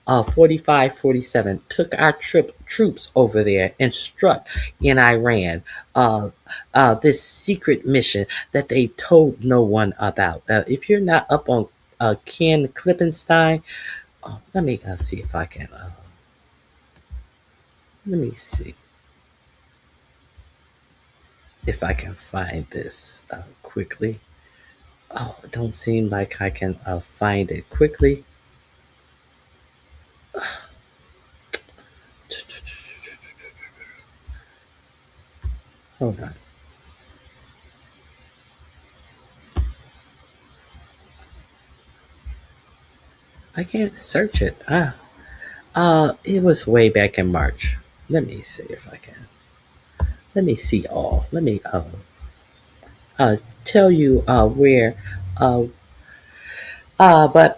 4547 took our troops over there and struck in Iran. This secret mission that they told no one about. If you're not up on Ken Klippenstein, let me see if I can. Let me see if I can find this quickly. Oh, it don't seem like I can find it quickly. Hold on. I can't search it. It was way back in March. Let me see if I can. Let me see all. Let me tell you where. But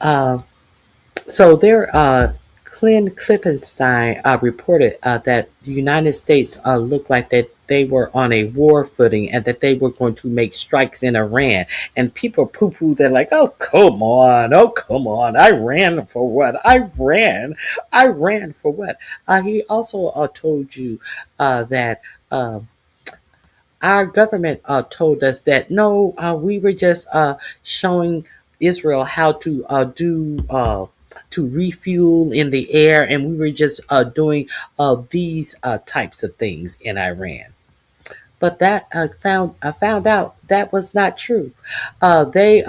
So there, Clint Klippenstein reported that the United States looked like that they were on a war footing and that they were going to make strikes in Iran. And people poo-poo. They're like, "Oh come on! Oh come on! I ran for what? I ran for what?" He also told you that. Our government told us that no, we were just showing Israel how to do to refuel in the air, and we were just doing these types of things in Iran. But that I found out that was not true. They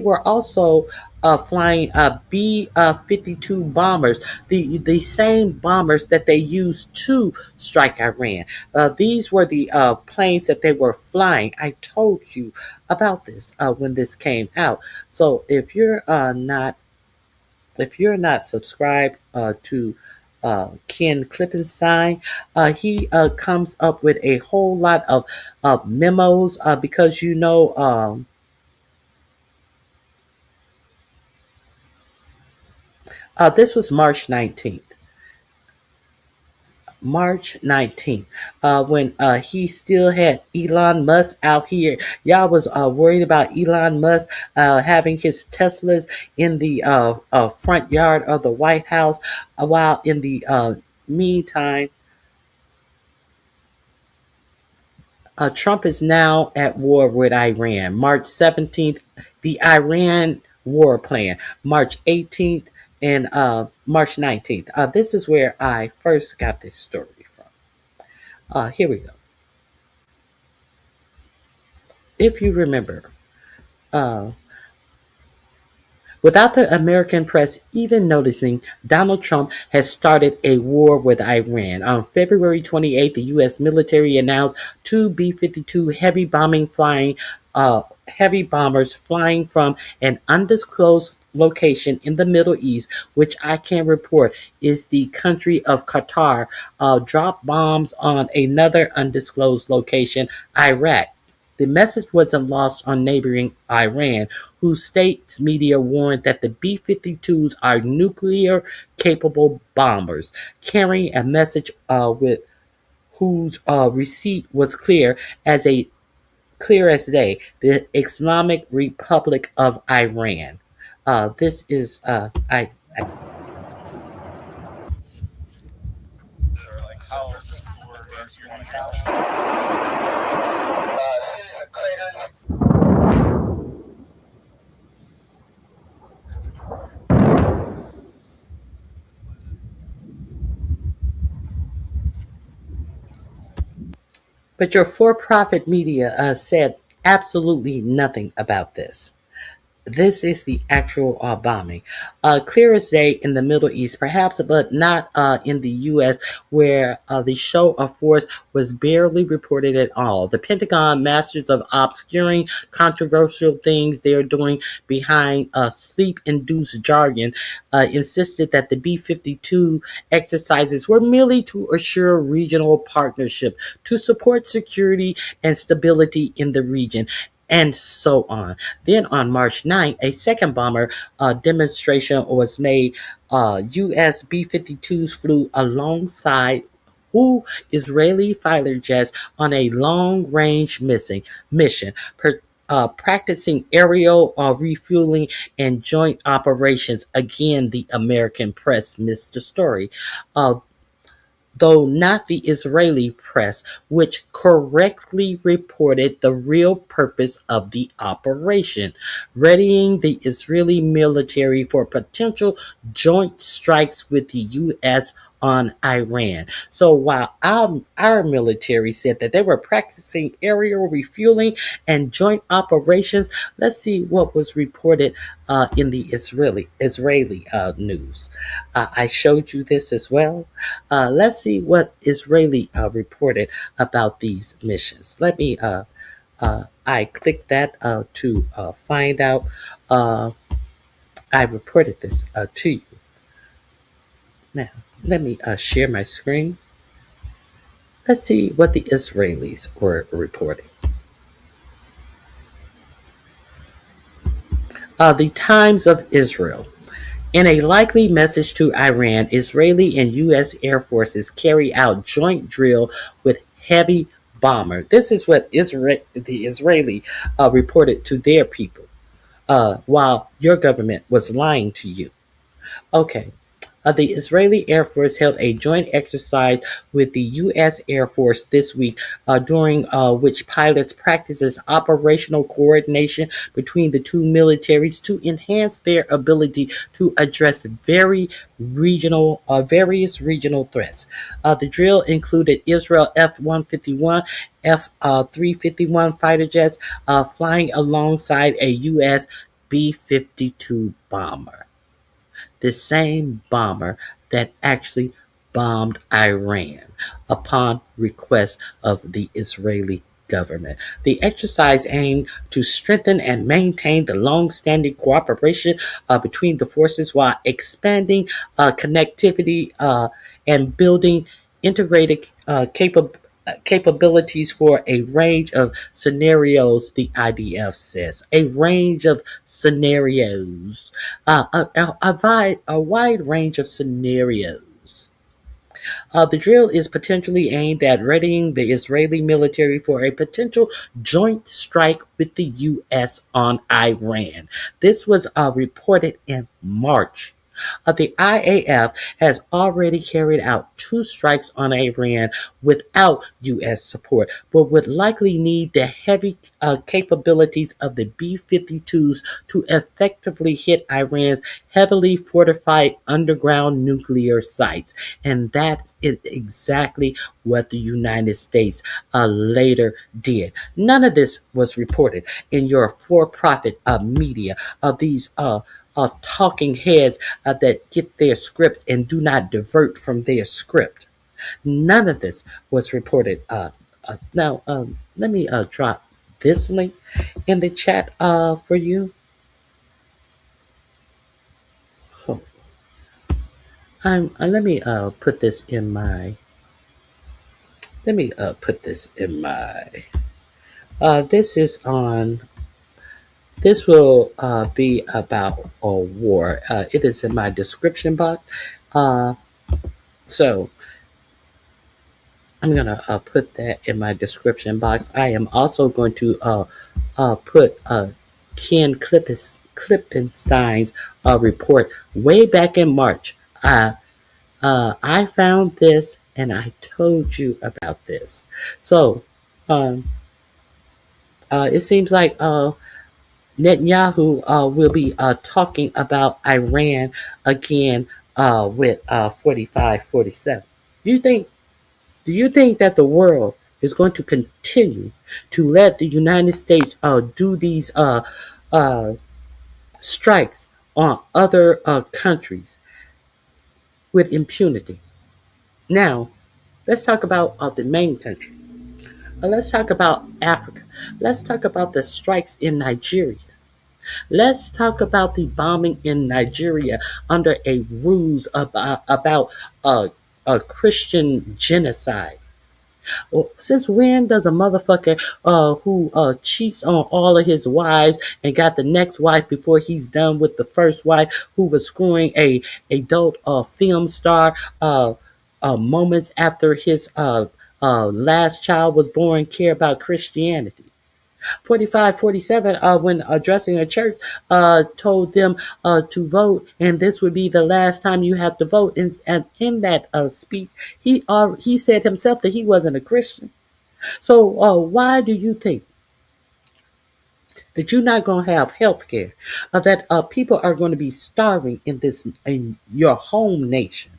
were also flying B-52 bombers, the same bombers that they used to strike Iran. These were the planes that they were flying. I told you about this when this came out. So if you're not subscribed to Ken Klippenstein, he comes up with a whole lot of memos because this was March 19th. March 19th, when he still had Elon Musk out here. Y'all was worried about Elon Musk having his Teslas in the front yard of the White House, while in the meantime, Trump is now at war with Iran. March 17th, the Iran war plan. March 18th and March 19th. This is where I first got this story from. Here we go. If you remember, uh, without the American press even noticing, Donald Trump has started a war with Iran. On February 28th, the U.S. military announced two B-52 heavy bombers flying from an undisclosed location in the Middle East, which I can report is the country of Qatar, dropped bombs on another undisclosed location, Iraq. The message wasn't lost on neighboring Iran, whose state's media warned that the B-52s are nuclear-capable bombers, carrying a message with whose receipt was clear as day: the Islamic Republic of Iran. This is I But your for-profit media said absolutely nothing about this. This is the actual bombing. Clear as day in the Middle East, perhaps, but not in the U.S., where the show of force was barely reported at all. The Pentagon, masters of obscuring controversial things they are doing behind sleep-induced jargon, insisted that the B-52 exercises were merely to assure regional partnership, to support security and stability in the region, and so on. Then on March 9th, a second bomber demonstration was made. U.S. B-52s flew alongside Israeli fighter jets on a long-range mission, practicing aerial refueling and joint operations. Again, the American press missed the story. Though not the Israeli press, which correctly reported the real purpose of the operation, readying the Israeli military for potential joint strikes with the U.S. on Iran. So while our military said that they were practicing aerial refueling and joint operations, let's see what was reported in the Israeli news. I showed you this as well. Let's see what Israeli reported about these missions. Let me. I clicked that to find out. I reported this to you. Now, let me share my screen. Let's see what the Israelis were reporting. The Times of Israel. In a likely message to Iran, Israeli and U.S. Air Forces carry out joint drill with heavy bomber. This is what the Israeli reported to their people, while your government was lying to you. Okay. The Israeli Air Force held a joint exercise with the U.S. Air Force this week, during which pilots practices operational coordination between the two militaries to enhance their ability to address various regional threats. The drill included Israel F-151, F-351 fighter jets flying alongside a U.S. B-52 bomber, the same bomber that actually bombed Iran upon request of the Israeli government. The exercise aimed to strengthen and maintain the long-standing cooperation between the forces while expanding connectivity and building integrated capabilities for a range of scenarios, the IDF says. A range of scenarios. A wide range of scenarios. The drill is potentially aimed at readying the Israeli military for a potential joint strike with the U.S. on Iran. This was reported in March. The IAF has already carried out 2 strikes on Iran without U.S. support, but would likely need the heavy capabilities of the B-52s to effectively hit Iran's heavily fortified underground nuclear sites. And that is exactly what the United States later did. None of this was reported in your for-profit media of these talking heads that get their script and do not divert from their script. None of this was reported. Now, let me drop this link in the chat for you. Oh. Let me put this in my. Let me put this in my. This is on. This will be about a war. It is in my description box. So I'm going to put that in my description box. I am also going to put Ken Klippenstein's report way back in March. I found this and I told you about this. So it seems like Netanyahu will be talking about Iran again with 45-47. Do you think that the world is going to continue to let the United States do these strikes on other countries with impunity? Now, let's talk about the main country. Let's talk about Africa. Let's talk about the strikes in Nigeria. Let's talk about the bombing in Nigeria under a ruse about a Christian genocide. Well, since when does a motherfucker who cheats on all of his wives and got the next wife before he's done with the first wife, who was screwing a adult film star moments after his last child was born, care about Christianity? 45-47, when addressing a church, told them to vote, and this would be the last time you have to vote. And in that speech, he said himself that he wasn't a Christian. So why do you think that you're not going to have health care, that people are going to be starving in your home nation?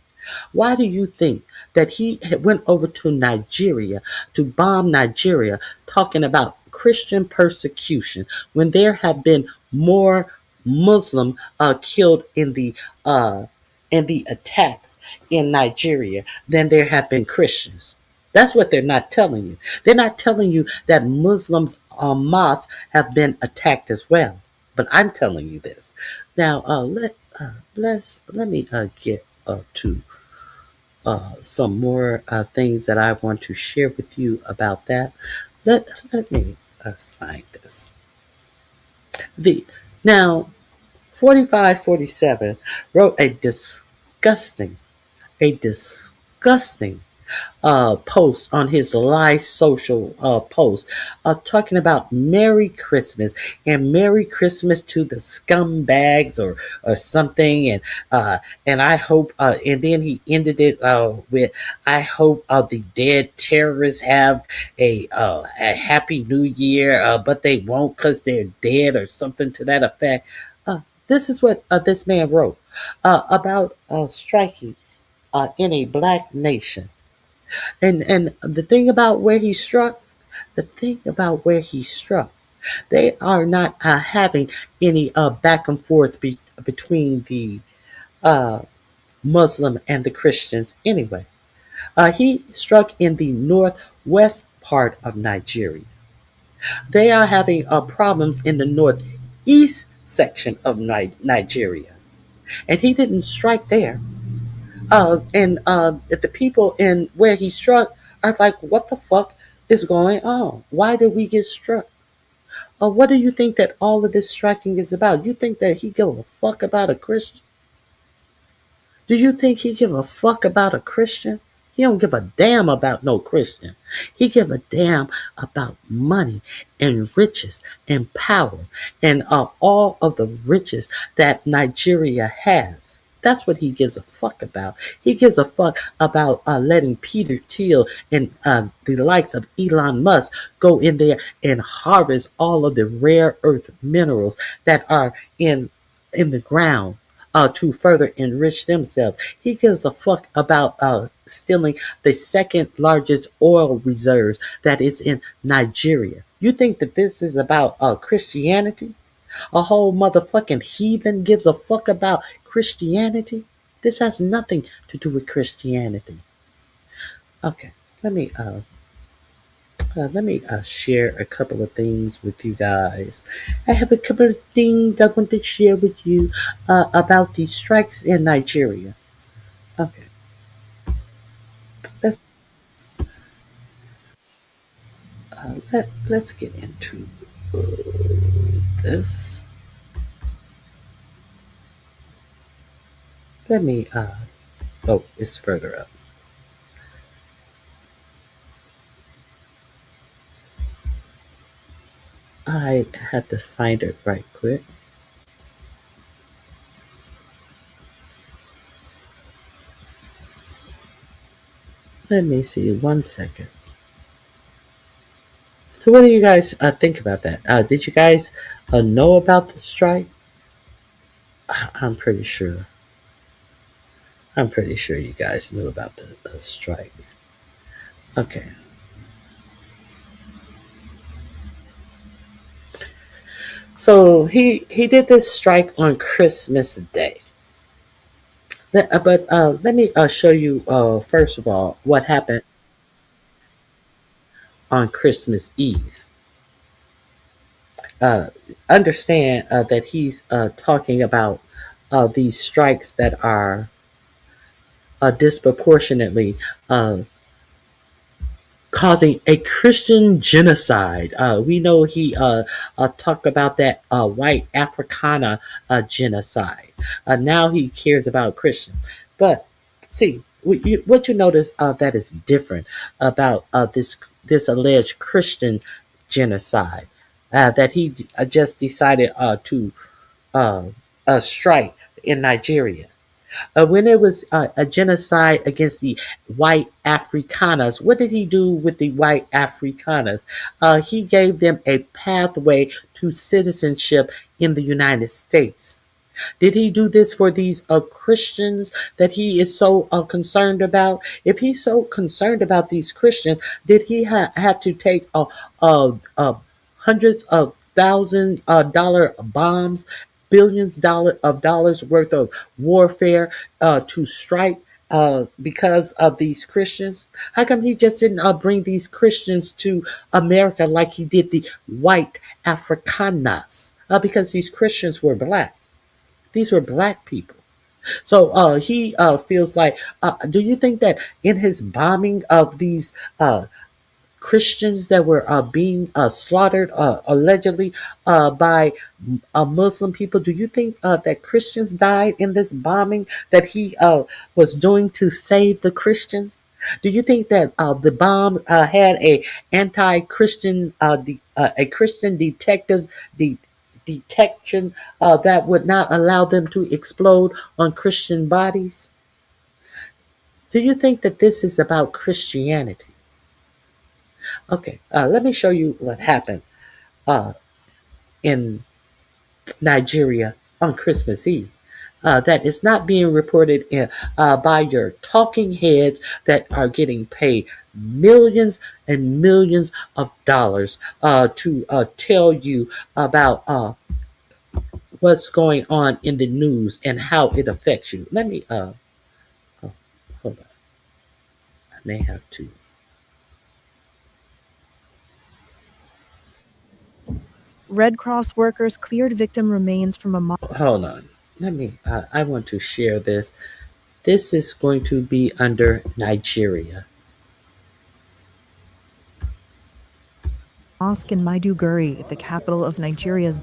Why do you think that he went over to Nigeria to bomb Nigeria, talking about Christian persecution, when there have been more Muslim killed in the attacks in Nigeria than there have been Christians? That's what they're not telling you. They're not telling you that Muslims mosques have been attacked as well. But I'm telling you this. Now, let me get to some more things that I want to share with you about that. Let me find this. Now, 4547 wrote a disgusting post on his live social post talking about Merry Christmas and Merry Christmas to the scumbags or something and I hope and then he ended it with I hope the dead terrorists have a happy new year but they won't because they're dead or something to that effect. This is what this man wrote about striking in a black nation. And the thing about where he struck, they are not having any back and forth between the uh, Muslim and the Christians anyway. He struck in the northwest part of Nigeria. They are having problems in the northeast section of Nigeria, and he didn't strike there. And the people in where he struck are like, what the fuck is going on? Why did we get struck? What do you think that all of this striking is about? You think that he give a fuck about a Christian? Do you think he give a fuck about a Christian? He don't give a damn about no Christian. He give a damn about money and riches and power and all of the riches that Nigeria has. That's what he gives a fuck about. He gives a fuck about letting Peter Thiel and the likes of Elon Musk go in there and harvest all of the rare earth minerals that are in the ground to further enrich themselves. He gives a fuck about stealing the second largest oil reserves that is in Nigeria. You think that this is about Christianity? A whole motherfucking heathen gives a fuck about Christianity? This has nothing to do with Christianity. Okay, let me share a couple of things with you guys. I have a couple of things I want to share with you about the strikes in Nigeria. Okay, let's let's get into this. Let me oh, it's further up. I had to find it right quick. Let me see, 1 second. So, what do you guys think about that? Did you guys know about the strike? I'm pretty sure. I'm pretty sure you guys knew about the strikes. Okay. So he did this strike on Christmas Day. But let me show you first of all what happened on Christmas Eve. Uh, Understand that he's talking about these strikes that are disproportionately causing a Christian genocide. We know he talked about that white Africana genocide. Now he cares about Christians. But see, what you notice that is different about this alleged Christian genocide that he just decided to strike in Nigeria. When it was a genocide against the white Afrikaners, what did he do with the white Afrikaners? He gave them a pathway to citizenship in the United States. Did he do this for these Christians that he is so concerned about? If he's so concerned about these Christians, did he have to take hundreds of thousand dollar bombs, billions of dollars worth of warfare to strike because of these Christians? How come he just didn't bring these Christians to America like he did the white Afrikaners? Because these Christians were black. These were black people. So he feels like, do you think that in his bombing of these Christians that were being slaughtered allegedly by Muslim people? Do you think that Christians died in this bombing that he was doing to save the Christians? Do you think that the bomb had a anti-Christian, a Christian detective detection that would not allow them to explode on Christian bodies? Do you think that this is about Christianity? Okay, let me show you what happened in Nigeria on Christmas Eve. That is not being reported by your talking heads that are getting paid millions and millions of dollars to tell you about what's going on in the news and how it affects you. Let me, hold on. I may have to. Red Cross workers cleared victim remains from a Hold on. Let me, I want to share this. This is going to be under Nigeria. mosque in Maiduguri, the capital of Nigeria's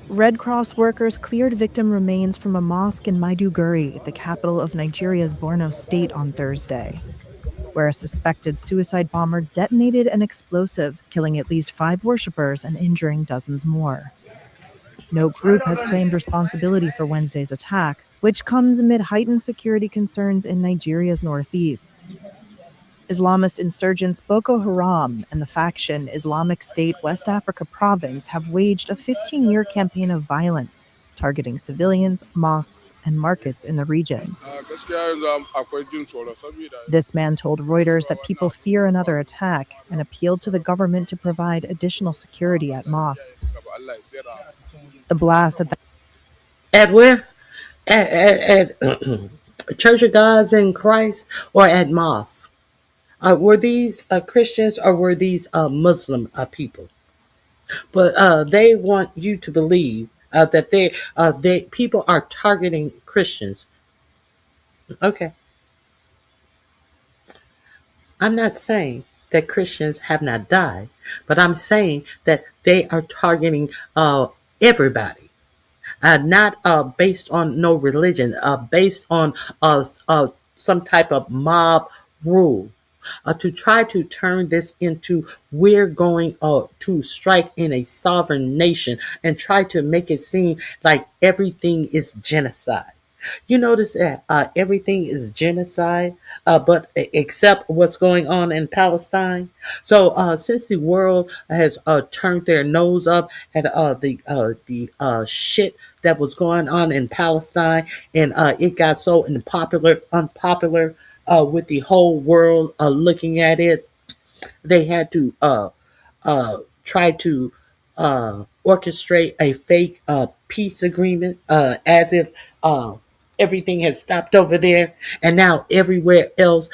Red Cross workers cleared victim remains from a mosque in Maiduguri, the capital of Nigeria's Borno state on Thursday, where a suspected suicide bomber detonated an explosive, killing at least 5 worshippers and injuring dozens more. No group has claimed responsibility for Wednesday's attack, which comes amid heightened security concerns in Nigeria's northeast. Islamist insurgents Boko Haram and the faction Islamic State West Africa Province have waged a 15-year campaign of violence, targeting civilians, mosques, and markets in the region. This man told Reuters that people fear another attack and appealed to the government to provide additional security at mosques. The blast At where? At Church of Gods in Christ or at mosque? Were these Christians or were these Muslim people? But they want you to believe that they people are targeting Christians. Okay, I'm not saying that Christians have not died, but I'm saying that they are targeting everybody. Not based on no religion, based on some type of mob rule. To try to turn this into we're going to strike in a sovereign nation and try to make it seem like everything is genocide. You notice that everything is genocide, but except what's going on in Palestine. So since the world has turned their nose up at the shit that was going on in Palestine, and it got so unpopular with the whole world looking at it, they had to try to orchestrate a fake peace agreement as if everything has stopped over there. And now everywhere else,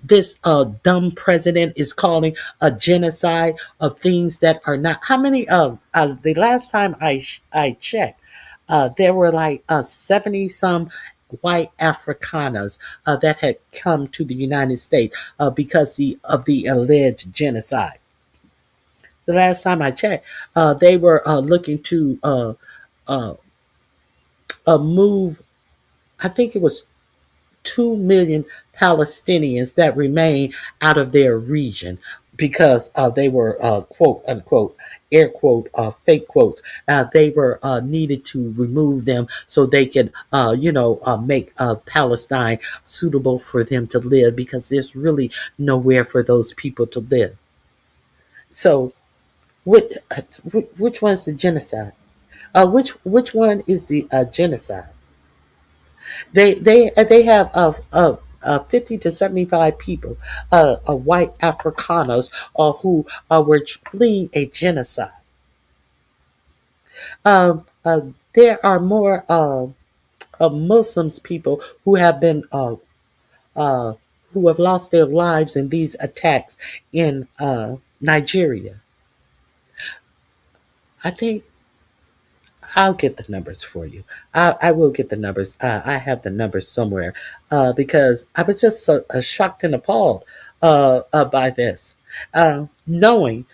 this dumb president is calling a genocide of things that are not. How many? The last time I checked, there were like 70 some white Afrikaners that had come to the United States because of the alleged genocide. The last time I checked, they were looking to move, I think it was 2 million Palestinians that remain out of their region because they were, quote unquote, air quote, fake quotes. They were needed to remove them so they could, make Palestine suitable for them to live because there's really nowhere for those people to live. So, which one's the genocide? Which one is the genocide? They have 50 to 75 people, white Afrikaners, who were fleeing a genocide. There are more Muslims people who have been who have lost their lives in these attacks in Nigeria. I think I'll get the numbers for you. I will get the numbers. I have the numbers somewhere because I was just so shocked and appalled by this, knowing.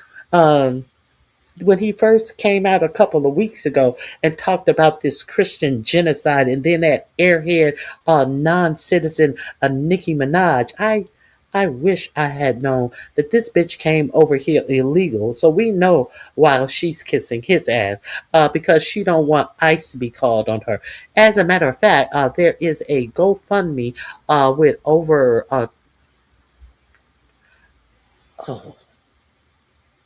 When he first came out a couple of weeks ago and talked about this Christian genocide, and then that airhead non-citizen Nicki Minaj, I wish I had known that this bitch came over here illegal. So we know while she's kissing his ass, because she don't want ICE to be called on her. As a matter of fact, there is a GoFundMe with over oh,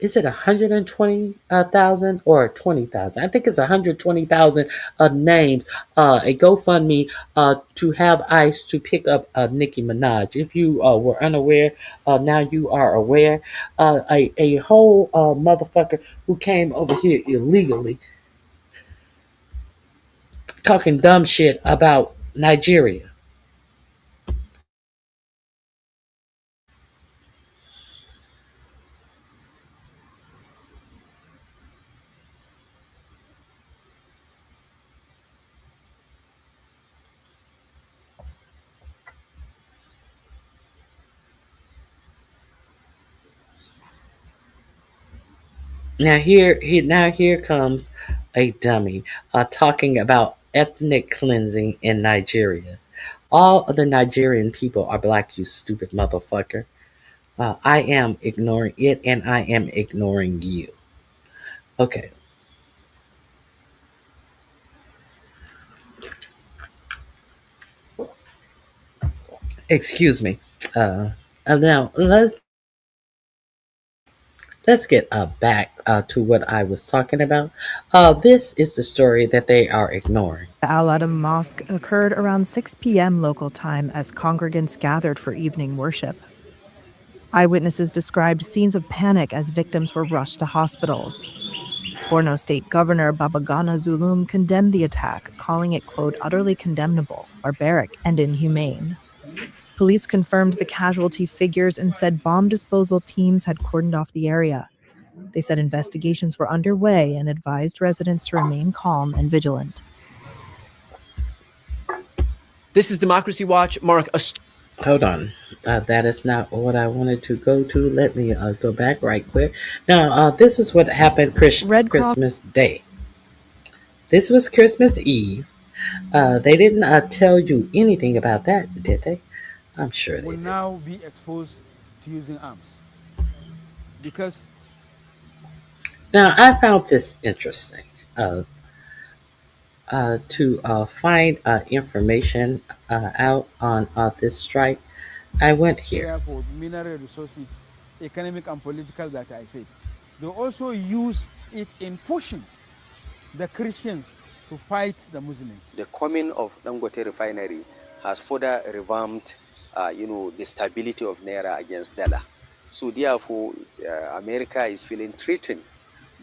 is it 120,000 or 20,000? I think it's 120,000 names. A GoFundMe to have ICE to pick up Nicki Minaj. If you were unaware, now you are aware. A whole motherfucker who came over here illegally, talking dumb shit about Nigeria. Now here comes a dummy talking about ethnic cleansing in Nigeria. All of the Nigerian people are black, you stupid motherfucker. I am ignoring it, and I am ignoring you. Okay. Excuse me. Now let's get back to what I was talking about. This is the story that they are ignoring. The Al Adam Mosque occurred around 6 p.m. local time as congregants gathered for evening worship. Eyewitnesses described scenes of panic as victims were rushed to hospitals. Borno State Governor Babagana Zulum condemned the attack, calling it, quote, utterly condemnable, barbaric, and inhumane. Police confirmed the casualty figures and said bomb disposal teams had cordoned off the area. They said investigations were underway and advised residents to remain calm and vigilant. This is Democracy Watch. Mark, Hold on. That is not what I wanted to go to. Let me go back right quick. Now, this is what happened Christmas Day. This was Christmas Eve. They didn't tell you anything about that, did they? I'm sure they will did. now be exposed to using arms. Because now, I found this interesting. To find information out on this strike, I went here. For mineral resources, economic and political, that I said. They also use it in pushing the Christians to fight the Muslims. The coming of Dangote refinery has further revamped, the stability of Naira against dollar. So therefore, America is feeling threatened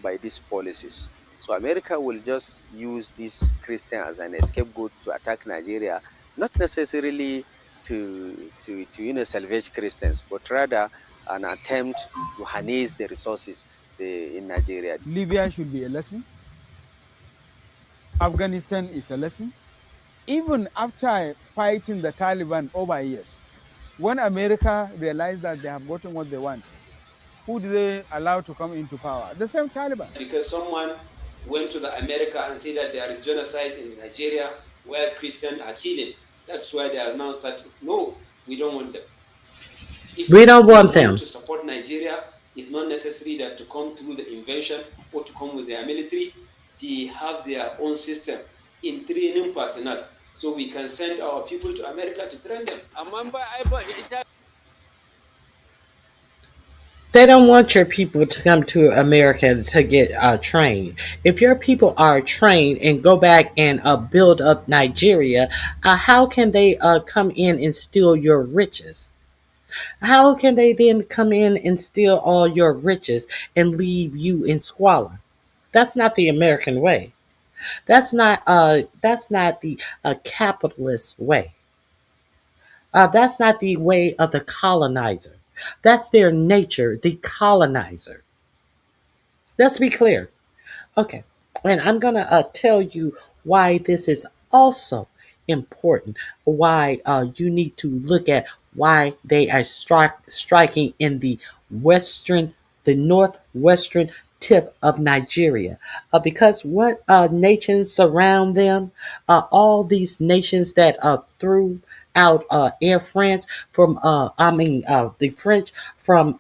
by these policies. So America will just use this Christian as an scapegoat to attack Nigeria, not necessarily to salvage Christians, but rather an attempt to harness the resources in Nigeria. Libya should be a lesson. Afghanistan is a lesson. Even after fighting the Taliban over years, when America realized that they have gotten what they want, who do they allow to come into power? The same Taliban. Because someone went to America and said that there is genocide in Nigeria where Christians are killing. That's why they are now starting. No, we don't want them. We don't want them. To support Nigeria, it's not necessary that to come through the invasion or to come with their military. They have their own system in training personnel. So we can send our people to America to train them. They don't want your people to come to America to get trained. If your people are trained and go back and build up Nigeria, how can they come in and steal your riches? How can they then come in and steal all your riches and leave you in squalor? That's not the American way. That's not the capitalist way. That's not the way of the colonizer. That's their nature, the colonizer. Let's be clear. Okay. And I'm going to tell you why this is also important. Why you need to look at why they are striking in the northwestern tip of Nigeria. Because what nations surround them? All these nations that threw out Air France from, the French from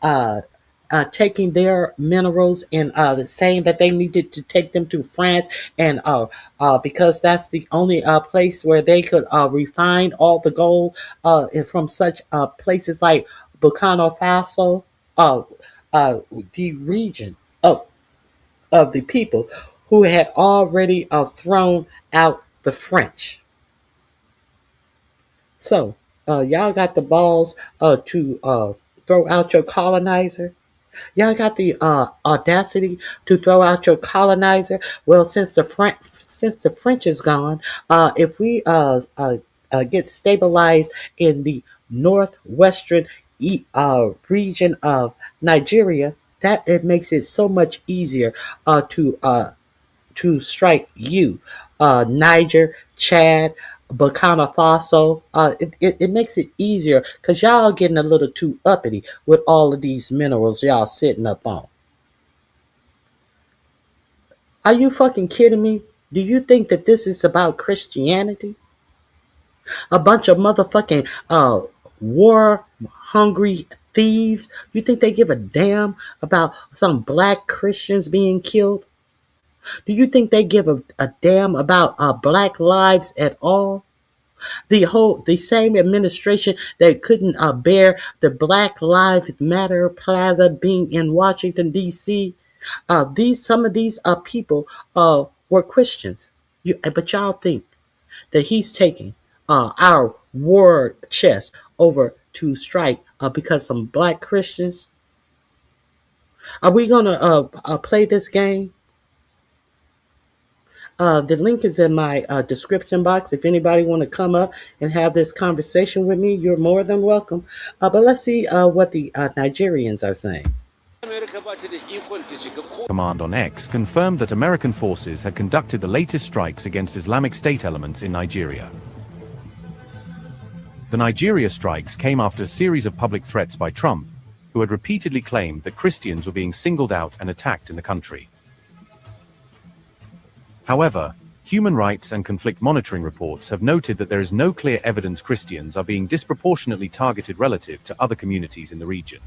taking their minerals and saying that they needed to take them to France, and because that's the only place where they could refine all the gold, and from such places like Burkina Faso, uh, the region of the people who had already thrown out the French. So, y'all got the balls to throw out your colonizer. Y'all got the audacity to throw out your colonizer. Well, since the French is gone, if we get stabilized in the northwestern region of Nigeria, that it makes it so much easier to strike you, Niger, Chad, Burkina Faso. It makes it easier because y'all getting a little too uppity with all of these minerals y'all sitting up on. Are you fucking kidding me? Do you think that this is about Christianity? A bunch of motherfucking war hungry thieves. You think they give a damn about some black Christians being killed? Do you think they give a damn about black lives at all? The same administration that couldn't bear the Black Lives Matter Plaza being in Washington D.C. Some of these people were Christians. But y'all think that he's taking our war chest over to strike because some black Christians. Are we gonna play this game? The link is in my description box. If anybody want to come up and have this conversation with me, you're more than welcome. But let's see what the Nigerians are saying. Command on X confirmed that American forces had conducted the latest strikes against Islamic State elements in Nigeria. The Nigeria strikes came after a series of public threats by Trump, who had repeatedly claimed that Christians were being singled out and attacked in the country. However, human rights and conflict monitoring reports have noted that there is no clear evidence Christians are being disproportionately targeted relative to other communities in the region.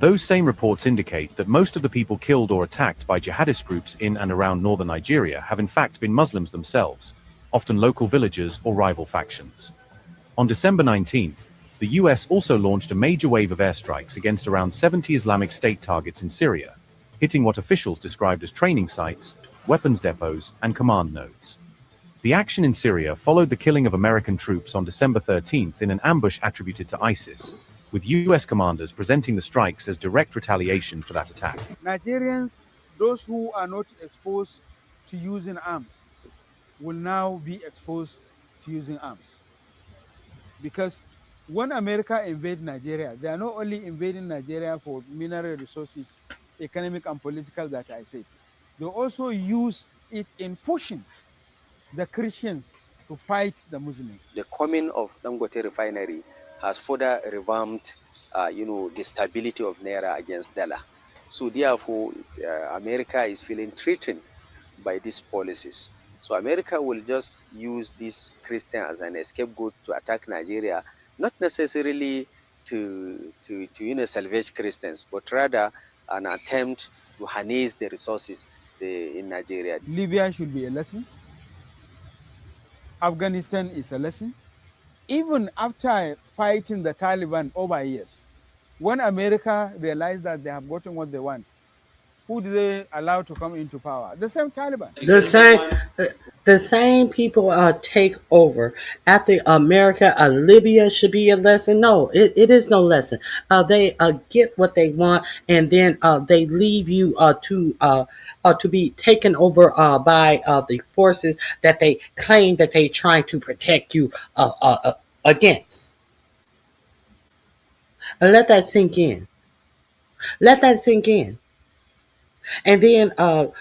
Those same reports indicate that most of the people killed or attacked by jihadist groups in and around northern Nigeria have in fact been Muslims themselves, often local villagers or rival factions. On December 19th, the US also launched a major wave of airstrikes against around 70 Islamic State targets in Syria, hitting what officials described as training sites, weapons depots, and command nodes. The action in Syria followed the killing of American troops on December 13th in an ambush attributed to ISIS, with US commanders presenting the strikes as direct retaliation for that attack. Nigerians, those who are not exposed to using arms, will now be exposed to using arms. Because when America invaded Nigeria, they are not only invading Nigeria for mineral resources, economic and political that I said. They also use it in pushing the Christians to fight the Muslims. The coming of Dangote refinery has further revamped, the stability of Naira against dollar. So therefore, America is feeling threatened by these policies. So America will just use these Christians as an scapegoat to attack Nigeria, not necessarily to salvage Christians, but rather an attempt to harness the resources in Nigeria. Libya should be a lesson. Afghanistan is a lesson. Even after fighting the Taliban over years, when America realized that they have gotten what they want, who do they allow to come into power? The same Taliban. The same people take over after America. Libya should be a lesson. No, it is no lesson. They get what they want, and then they leave you to be taken over by the forces that they claim that they trying to protect you against. Let that sink in. Let that sink in. And then one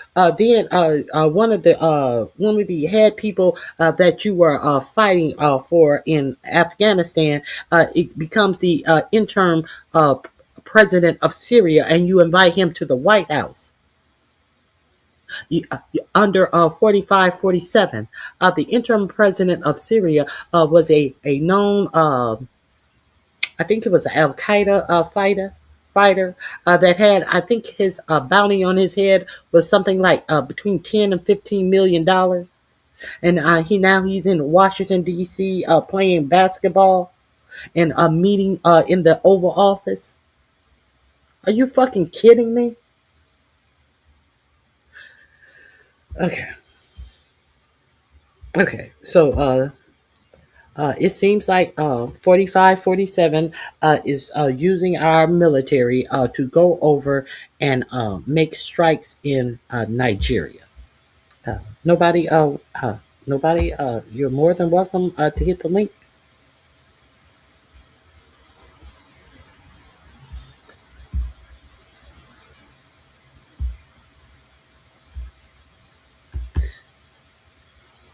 of the head people that you were fighting for in Afghanistan, it becomes the interim president of Syria, and you invite him to the White House. Under 45-47, the interim president of Syria was a known, I think it was an Al Qaeda fighter that had, I think his bounty on his head was something like between $10 and $15 million, and he's in Washington D.C. Playing basketball and meeting in the Oval Office. Are you fucking kidding me? Okay, so it seems like 45-47 is using our military to go over and make strikes in Nigeria. Nobody, you're more than welcome to hit the link.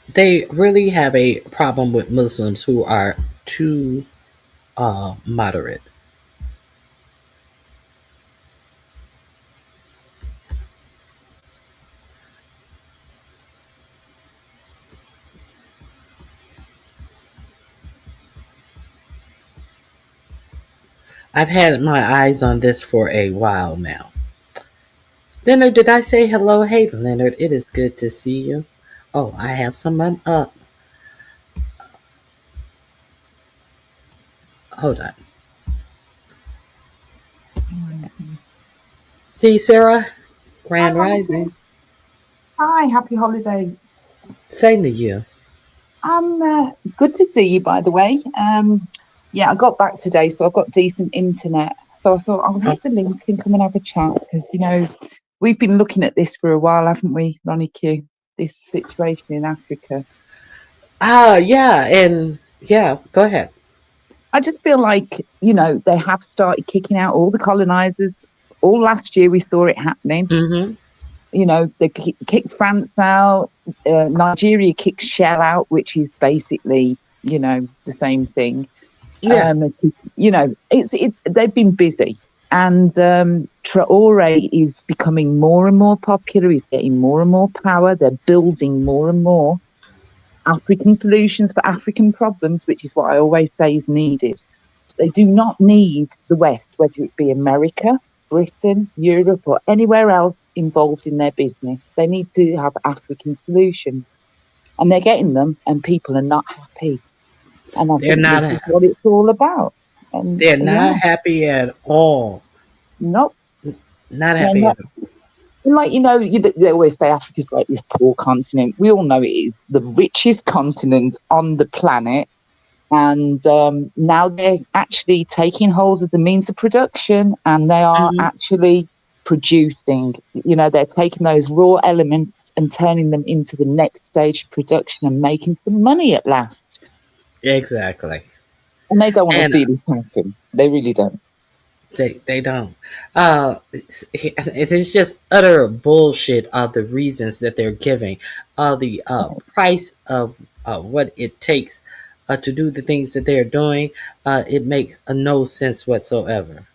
They really have a problem with Muslims who are too moderate. I've had my eyes on this for a while now. Leonard, did I say hello? Hey, Leonard, it is good to see you. Oh, I have someone up. Hold on. See, Sarah, Grand Rising. Hi, happy holiday. Same to you. Good to see you, by the way. Yeah, I got back today, so I've got decent internet. So I thought I'll hit the link and come and have a chat because, you know, we've been looking at this for a while, haven't we, Ronnie Q? This situation in Africa. Yeah, and yeah, go ahead. I just feel like, you know, they have started kicking out all the colonizers. All last year we saw it happening. Mm-hmm. You know, they kicked France out. Nigeria kicked Shell out, which is basically, you know, the same thing. Yeah. You know, they've been busy. And Traore is becoming more and more popular. He's getting more and more power. They're building more and more African solutions for African problems, which is what I always say is needed. They do not need the West, whether it be America, Britain, Europe, or anywhere else involved in their business. They need to have African solutions. And they're getting them, and people are not happy. And I think this is what it's all about. And they're not happy at all. Nope. Not happy at all. Like, you know, they always say Africa's like this poor continent. We all know it is the richest continent on the planet. And now they're actually taking hold of the means of production, and they are actually producing. You know, they're taking those raw elements and turning them into the next stage of production and making some money at last. Exactly. And they don't want to see this happen. They really don't. They don't. It's just utter bullshit. The reasons that they're giving, the price of what it takes to do the things that they're doing, it makes no sense whatsoever.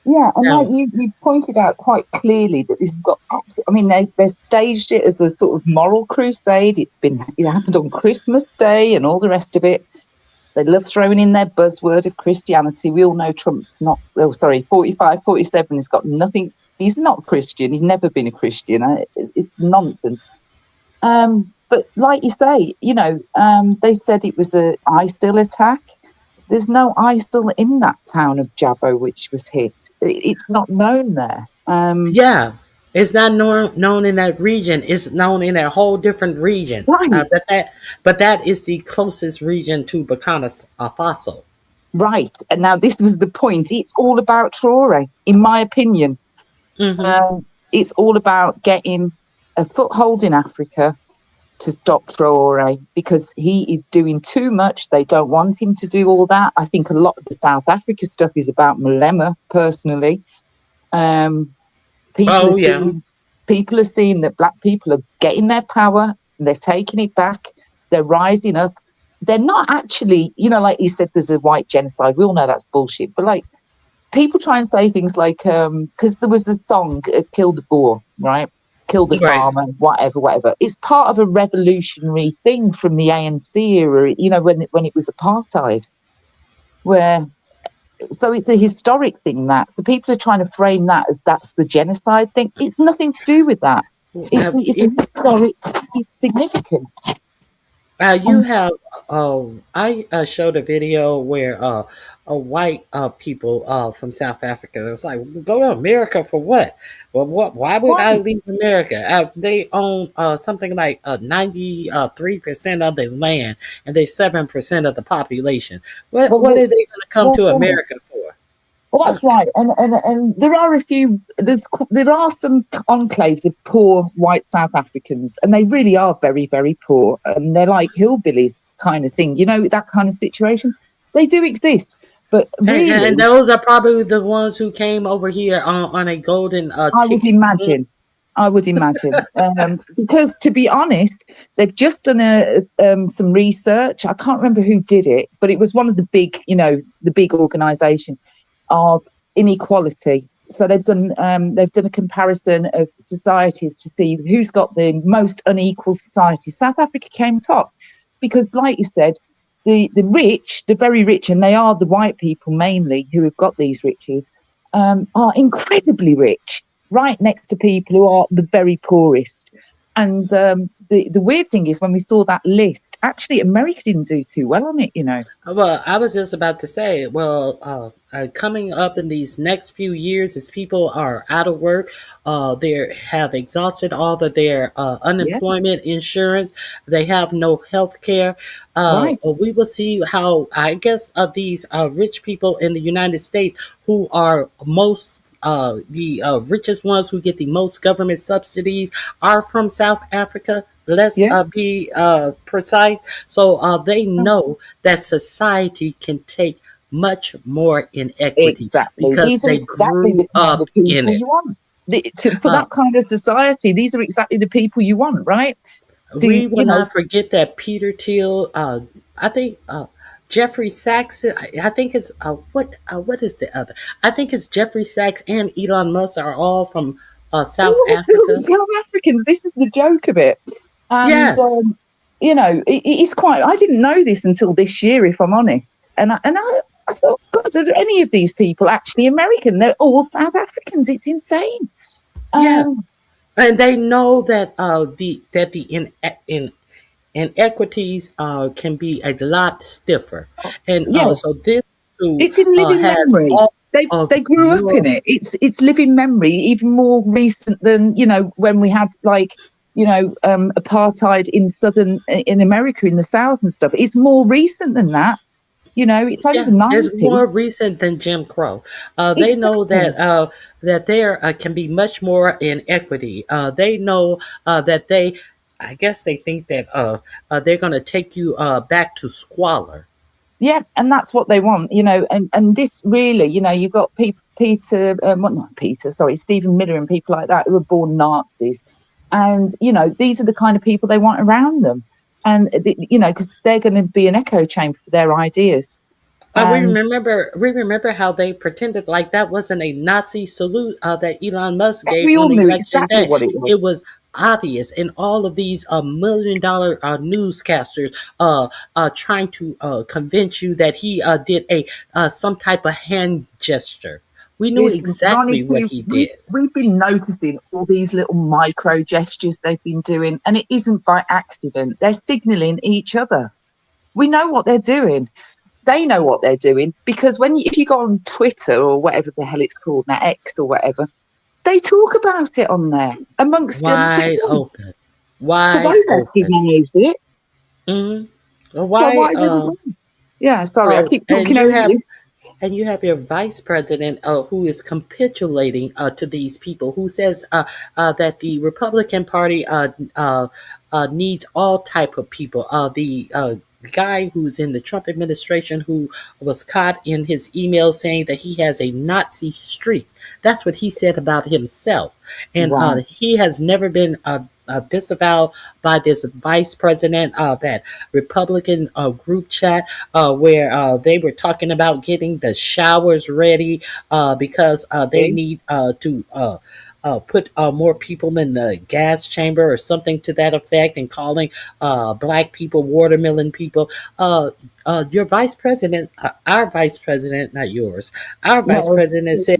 Yeah, and like you pointed out quite clearly that this has got. I mean, they staged it as a sort of moral crusade. It happened on Christmas Day and all the rest of it. They love throwing in their buzzword of Christianity. We all know Trump's not. 45, 47 has got nothing. He's not Christian. He's never been a Christian. It's nonsense. But like you say, you know, they said it was an ISIL attack. There's no ISIL in that town of Jabbo, which was hit. It's not known there. Yeah, it's not known in that region. It's known in a whole different region. Right. But that is the closest region to Burkina Faso. Right. And now this was the point. It's all about Traore, in my opinion. Mm-hmm. It's all about getting a foothold in Africa to stop Traore because he is doing too much. They don't want him to do all that. I think a lot of the South Africa stuff is about Malema, personally. People are seeing, People are seeing that black people are getting their power, and they're taking it back, they're rising up. They're not actually, like you said, there's a white genocide. We all know that's bullshit. But like, people try and say things like, because there was a song, Kill the Boer, right? Kill the farmer, whatever. It's part of a revolutionary thing from the ANC era, when it was apartheid. So it's a historic thing that the people are trying to frame that as that's the genocide thing. It's nothing to do with that. It's historic, it's significant. You have, I showed a video where white people from South Africa, it's like, go to America for what? Well, why would I leave America? They own something like 93% of the land, and they 7% of the population. What are they going to come to America for? Well, that's right, and there are there are some enclaves of poor white South Africans, and they really are very, very poor, and they're like hillbillies kind of thing, that kind of situation. They do exist, but really, and those are probably the ones who came over here on a golden ticket. I would imagine, because to be honest, they've just done some research. I can't remember who did it, but it was one of the big, the big organisation of inequality. So they've done a comparison of societies to see who's got the most unequal society. South Africa came top because, like you said, the rich, the very rich, and they are the white people mainly who have got these riches, are incredibly rich, right next to people who are the very poorest. And the weird thing is, when we saw that list, actually America didn't do too well on it, Well, I was just about to say, coming up in these next few years, as people are out of work, they have exhausted all of their unemployment insurance, they have no health care. We will see how, I guess, these rich people in the United States who are the richest ones who get the most government subsidies are from South Africa. Let's be precise. So they know that society can take much more in equity because they grew up in it. For that kind of society, these are exactly the people you want, right? We will not forget that Peter Thiel, I think Jeffrey Sachs, I think it's what is the other? I think it's Jeffrey Sachs and Elon Musk are all from South Africa. South Africans, this is the joke of it. And, yes. It's quite, I didn't know this until this year, if I'm honest. And I thought, God, are any of these people actually American? They're all South Africans. It's insane. And they know that the inequities can be a lot stiffer. And so this it's in living memory. They grew up in it. It's living memory, even more recent than when we had apartheid in America in the South and stuff. It's more recent than that. It's over the 90s. It's more recent than Jim Crow. They know that there can be much more inequity. They know that I guess they think that they're going to take you back to squalor. Yeah, and that's what they want, and this really, you've got Stephen Miller and people like that who were born Nazis. And, these are the kind of people they want around them. And, because they're going to be an echo chamber for their ideas. We remember how they pretended like that wasn't a Nazi salute that Elon Musk gave we all on knew election exactly day. what it was. It was obvious, and all of these $1 million newscasters trying to convince you that he did some type of hand gesture. We knew exactly what he did. We've been noticing all these little micro gestures they've been doing, and it isn't by accident. They're signaling each other. We know what they're doing. They know what they're doing, because if you go on Twitter or whatever the hell it's called now, X or whatever, they talk about it on there amongst wide open. Wide open. It. Mm-hmm. Why? Yeah, sorry, I keep talking over you. And you have your vice president who is capitulating to these people, who says that the Republican Party needs all type of people. guy who's in the Trump administration who was caught in his email saying that he has a Nazi streak. That's what he said about himself. And Wow. he has never been disavowed by this vice president, that Republican group chat where they were talking about getting the showers ready because they need to put more people in the gas chamber or something to that effect, and calling black people watermelon people. Your vice president, our vice president, not yours, our vice president said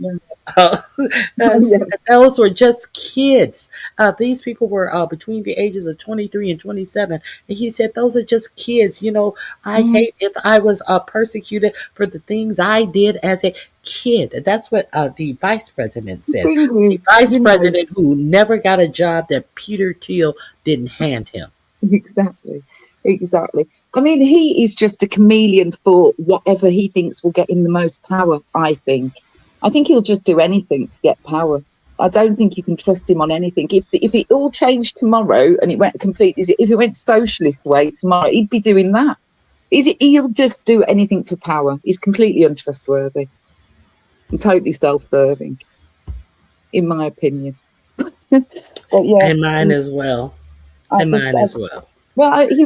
said that those were just kids. These people were between the ages of 23 and 27. And he said, those are just kids. You know, I hate if I was persecuted for the things I did as a kid. That's what the vice president says. The vice president who never got a job that Peter Thiel didn't hand him. Exactly. I mean, he is just a chameleon for whatever he thinks will get him the most power, I think. I think he'll just do anything to get power. I don't think you can trust him on anything. If it all changed tomorrow and it went completely, if it went socialist way tomorrow, he'd be doing that. He'll just do anything for power. He's completely untrustworthy and totally self-serving, in my opinion. But yeah, and mine as well. And mine as well. Well, he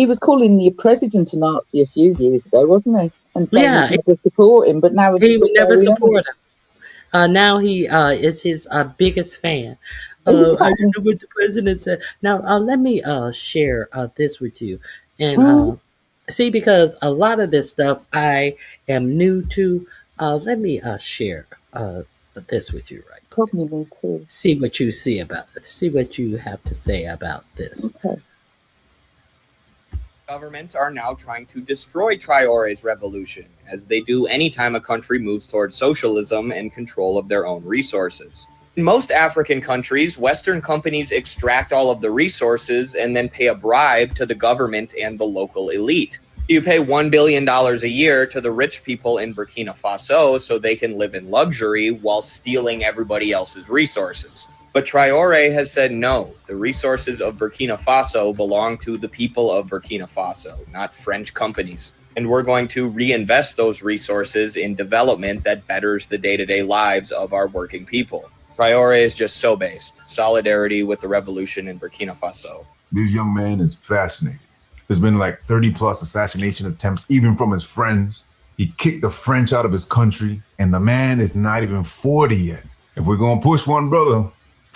was calling the president a Nazi a few years ago, wasn't he? And saying he would support him, but now he would never support him. Now he is his biggest fan. I don't know what the president said. Now let me share this with you, and see, because a lot of this stuff I am new to. Let me share this with you right quick. Probably me too. See what you see about it. See what you have to say about this. Okay. Governments are now trying to destroy Traore's revolution, as they do anytime a country moves towards socialism and control of their own resources. In most African countries, Western companies extract all of the resources and then pay a bribe to the government and the local elite. You pay $1 billion a year to the rich people in Burkina Faso so they can live in luxury while stealing everybody else's resources. But Traore has said no, the resources of Burkina Faso belong to the people of Burkina Faso, not French companies. And we're going to reinvest those resources in development that betters the day-to-day lives of our working people. Traore is just so based. Solidarity with the revolution in Burkina Faso. This young man is fascinating. There's been like 30 plus assassination attempts, even from his friends. He kicked the French out of his country, and the man is not even 40 yet. If we're gonna push one brother,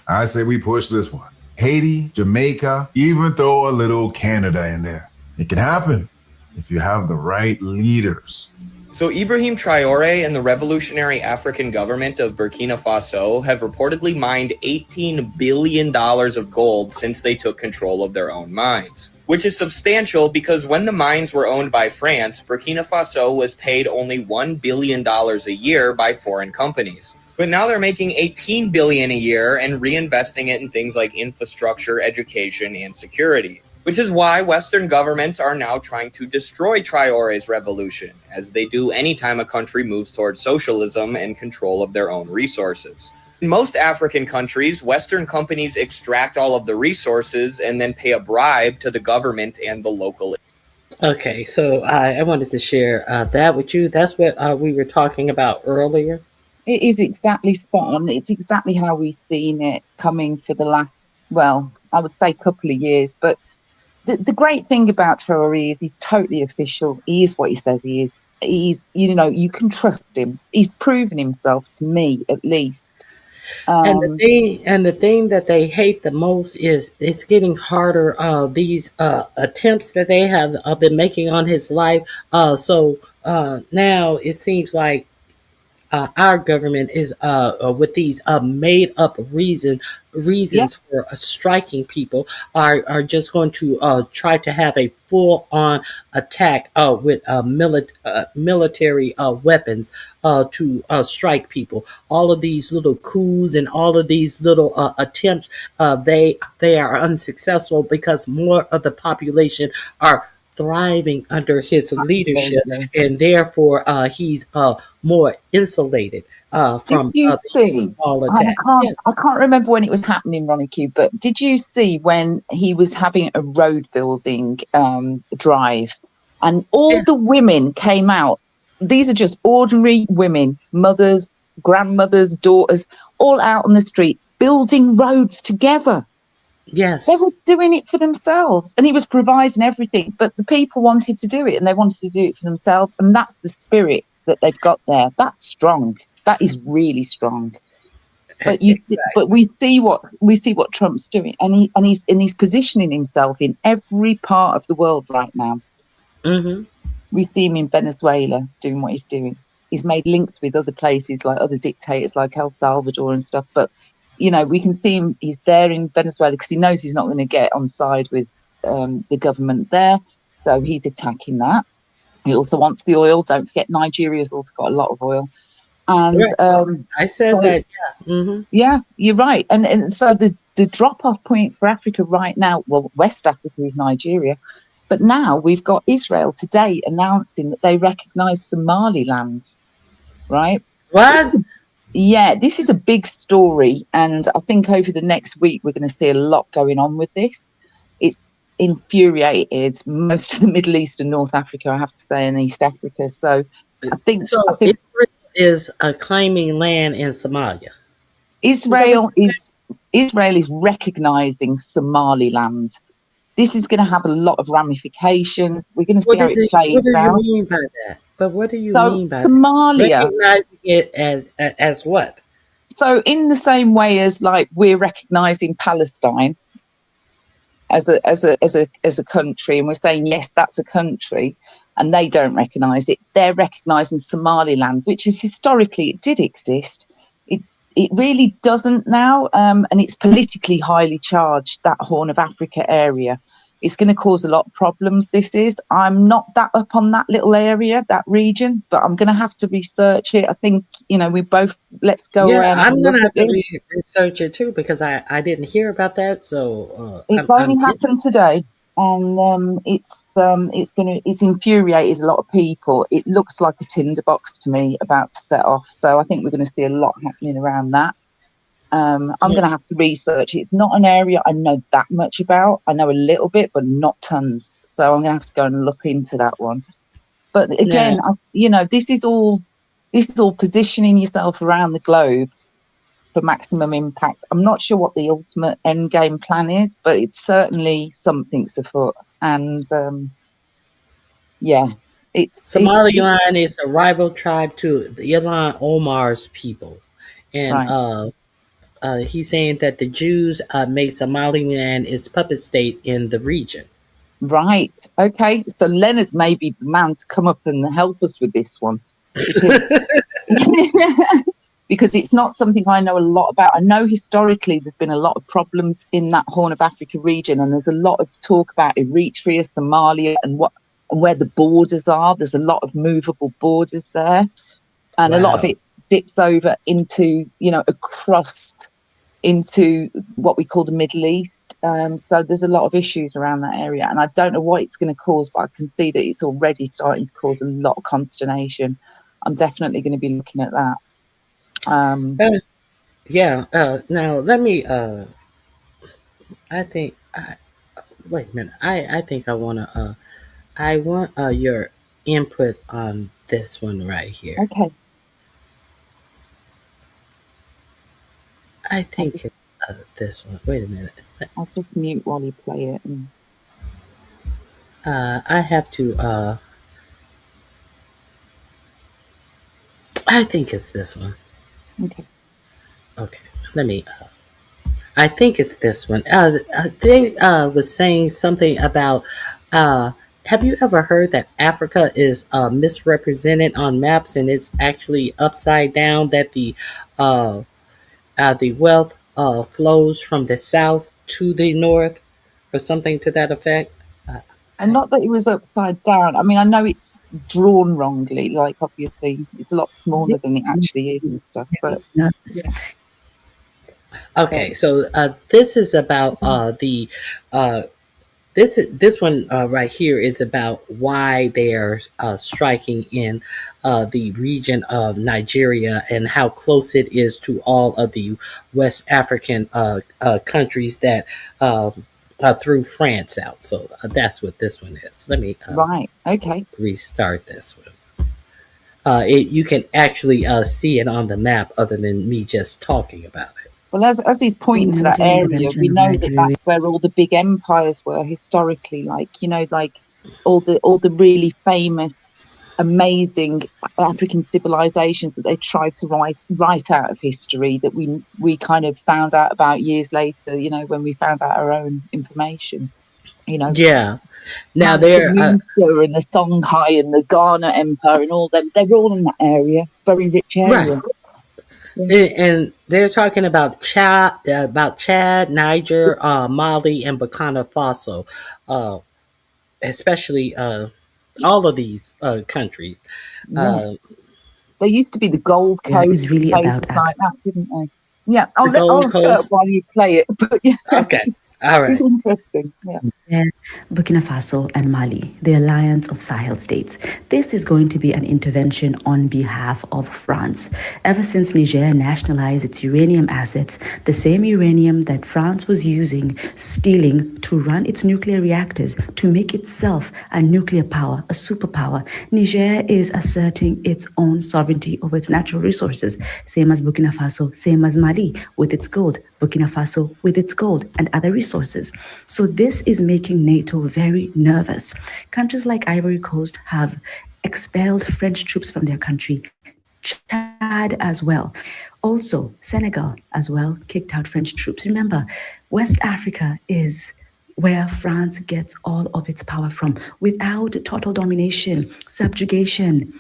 I say we push this one. Haiti, Jamaica, even throw a little Canada in there. It can happen if you have the right leaders. So Ibrahim Traore and the revolutionary African government of Burkina Faso have reportedly mined $18 billion of gold since they took control of their own mines, which is substantial because when the mines were owned by France, Burkina Faso was paid only $1 billion a year by foreign companies. But now they're making $18 billion a year and reinvesting it in things like infrastructure, education, and security. Which is why Western governments are now trying to destroy Traore's revolution, as they do anytime a country moves towards socialism and control of their own resources. In most African countries, Western companies extract all of the resources and then pay a bribe to the government and the local. Okay, so I wanted to share that with you. That's what we were talking about earlier. It is exactly spot on. It's exactly how we've seen it coming for the last, well, I would say couple of years. But the great thing about Traore is he's totally official. He is what he says he is. He's, you know, you can trust him. He's proven himself to me, at least. And the thing that they hate the most is it's getting harder. These attempts that they have been making on his life. So now it seems like our government is with these made up reasons for striking people are just going to try to have a full on attack with military weapons to strike people. All of these little coups and all of these little attempts, they are unsuccessful because more of the population are thriving under his leadership, and therefore he's more insulated from you these see? small And attacks. I can't remember when it was happening, Ronnie Q. But did you see when he was having a road building drive, and all the women came out? These are just ordinary women, mothers, grandmothers, daughters, all out on the street building roads together. Yes. They were doing it for themselves, and he was providing everything, but the people wanted to do it, and they wanted to do it for themselves, and that's the spirit that they've got there. That's strong. That is really strong. But we see what Trump's doing, and he's positioning himself in every part of the world right now. Mm-hmm. We see him in Venezuela doing what he's doing. He's made links with other places, like other dictators, like El Salvador and stuff. But we can see him. He's there in Venezuela because he knows he's not going to get on side with the government there, so he's attacking that. He also wants the oil. Don't forget, Nigeria's also got a lot of oil. And I said that, yeah. Mm-hmm. Yeah, you're right. And so the drop-off point for Africa right now, well, West Africa is Nigeria, but now we've got Israel today announcing that they recognise Somaliland, right? What? This is a big story, and I think over the next week we're going to see a lot going on with this. It's infuriated most of the Middle East and North Africa, I have to say, and East Africa. So I think Israel is claiming land in Somalia. Israel is recognizing Somaliland. This is going to have a lot of ramifications. We're going to see how it plays out. What do you mean by that? But what do you mean by Somalia? Recognizing it as what? So in the same way as like we're recognizing Palestine as a country, and we're saying yes, that's a country, and they don't recognize it. They're recognizing Somaliland, which is historically it did exist. It really doesn't now, and it's politically highly charged, that Horn of Africa area. It's going to cause a lot of problems, I'm not that up on that little area, that region, but I'm going to have to research it. I think, we both, let's go around. I'm going to have to research it too, because I didn't hear about that. So it's only happened today, and it's infuriated a lot of people. It looks like a tinderbox to me about to set off. So I think we're going to see a lot happening around that. I'm going to have to research. It's not an area I know that much about. I know a little bit, but not tons. So I'm going to have to go and look into that one. But again, this is all positioning yourself around the globe for maximum impact. I'm not sure what the ultimate end game plan is, but it's certainly something's afoot. And Somaliland is a rival tribe to the Ilhan Omar's people, and he's saying that the Jews made Somaliland its puppet state in the region. Right. Okay. So Leonard may be the man to come up and help us with this one. Because it's not something I know a lot about. I know historically there's been a lot of problems in that Horn of Africa region, and there's a lot of talk about Eritrea, Somalia, and where the borders are. There's a lot of movable borders there, and a lot of it dips over into, across into what we call the Middle East. So there's a lot of issues around that area, and I don't know what it's going to cause, but I can see that it's already starting to cause a lot of consternation. I'm definitely going to be looking at that. Now let me wait a minute. I think I want your input on this one right here. Okay. I think it's this one. Wait a minute. I'll just mute while you play it. I have to I think it's this one. Okay. Let me I think it's this one. They was saying something about have you ever heard that Africa is misrepresented on maps, and it's actually upside down, that the wealth flows from the south to the north, or something to that effect? And not that it was upside down. I mean, I know it's drawn wrongly, like obviously it's a lot smaller than it actually is and stuff, but Okay, so this is about the This one right here is about why they are striking in the region of Nigeria and how close it is to all of the West African countries that threw France out. So that's what this one is. Let me Right. Okay. restart this one. You can actually see it on the map other than me just talking about it. Well, as he's pointing to that area, we know that that's where all the big empires were historically. Like, you know, like all the really famous, amazing African civilizations that they tried to write out of history that we kind of found out about years later. You know, when we found out our own information. You know. Yeah. Now they're and the Songhai and the Ghana Empire and all them. They're all in that area, very rich area. Right. And they're talking about Chad, Niger, Mali, and Burkina Faso, especially all of these countries. There used to be the Gold Coast. It's really about like that, didn't they? Yeah, I'll Gold Coast. While you play it. But yeah. Okay. All right. It's interesting. Yeah. Burkina Faso and Mali, the alliance of Sahel states. This is going to be an intervention on behalf of France. Ever since Niger nationalized its uranium assets, the same uranium that France was stealing to run its nuclear reactors to make itself a nuclear power, a superpower, Niger is asserting its own sovereignty over its natural resources, same as Burkina Faso, same as Mali with its gold, Burkina Faso with its gold and other resources. So this is making NATO very nervous. Countries like Ivory Coast have expelled French troops from their country. Chad as well. Also, Senegal as well kicked out French troops. Remember, West Africa is where France gets all of its power from. Without total domination, subjugation,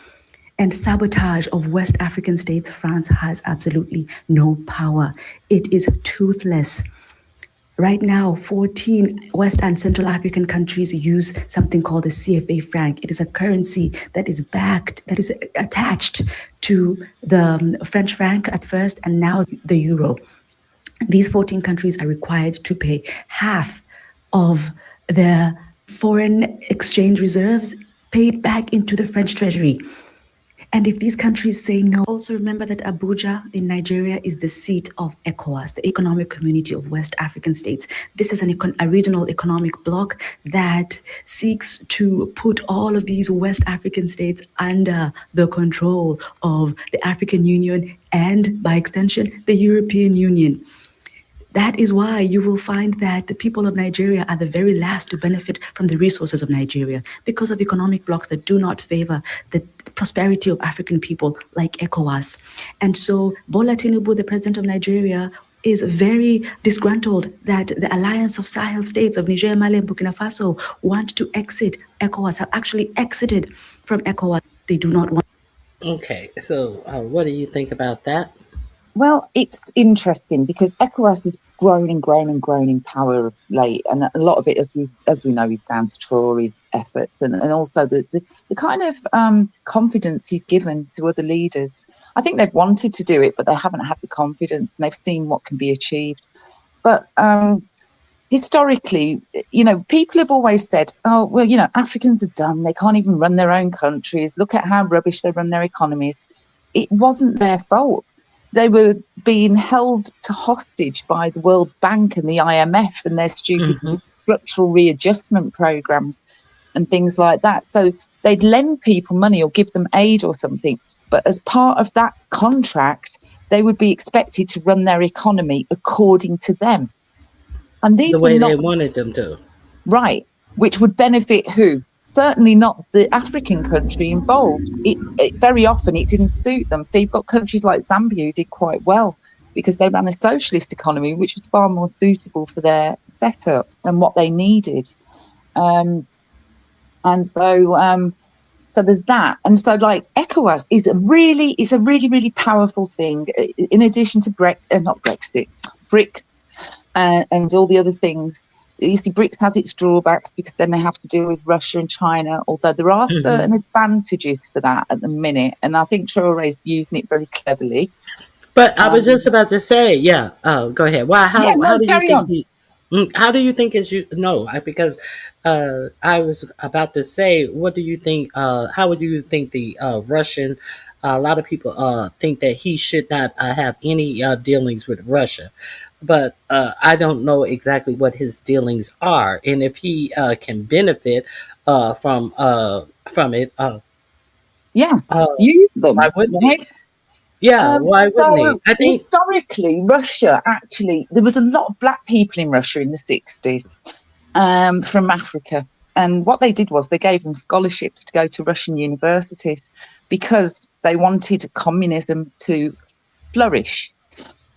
and sabotage of West African states, France has absolutely no power. It is toothless. Right now, 14 West and Central African countries use something called the CFA franc. It is a currency that is attached to the French franc at first and now the euro. These 14 countries are required to pay half of their foreign exchange reserves paid back into the French treasury. And if these countries say no, also remember that Abuja in Nigeria is the seat of ECOWAS, the Economic Community of West African States. This is a regional economic bloc that seeks to put all of these West African states under the control of the African Union and, by extension, the European Union. That is why you will find that the people of Nigeria are the very last to benefit from the resources of Nigeria because of economic blocs that do not favor the prosperity of African people like ECOWAS. And so Bola Tinubu, the president of Nigeria, is very disgruntled that the alliance of Sahel states of Niger, Mali, and Burkina Faso want to exit ECOWAS, have actually exited from ECOWAS. They do not want. Okay, so what do you think about that? Well, it's interesting because ECOWAS has grown and grown and grown in power of late, and a lot of it, as we know, is down to Traore's efforts and also the kind of confidence he's given to other leaders. I think they've wanted to do it, but they haven't had the confidence, and they've seen what can be achieved. But historically, you know, people have always said, "Oh, well, you know, Africans are dumb; they can't even run their own countries. Look at how rubbish they run their economies." It wasn't their fault. They were being held to hostage by the World Bank and the IMF and their stupid structural readjustment programs and things like that. So they'd lend people money or give them aid or something. But as part of that contract, they would be expected to run their economy according to them. And these the way they wanted them to. Right. Which would benefit who? Certainly not the African country involved. It very often it didn't suit them. So you've got countries like Zambia who did quite well because they ran a socialist economy, which was far more suitable for their setup and what they needed. And so there's that. And so like ECOWAS is a really, really powerful thing. In addition to BRICS and all the other things. You see, BRICS has its drawbacks because then they have to deal with Russia and China, although there are certain advantages for that at the minute. And I think Traore is using it very cleverly. But I was just about to say, go ahead. How do you think How do you think is you no? Because I was about to say, what do you think? How would you think the Russian? A lot of people think that he should not have any dealings with Russia, but I don't know exactly what his dealings are, and if he can benefit from it. Yeah, Uh, use them, why wouldn't he? right? Yeah, why wouldn't he? So I think historically, Russia actually, there was a lot of black people in Russia in the 60s from Africa. And what they did was they gave them scholarships to go to Russian universities because they wanted communism to flourish.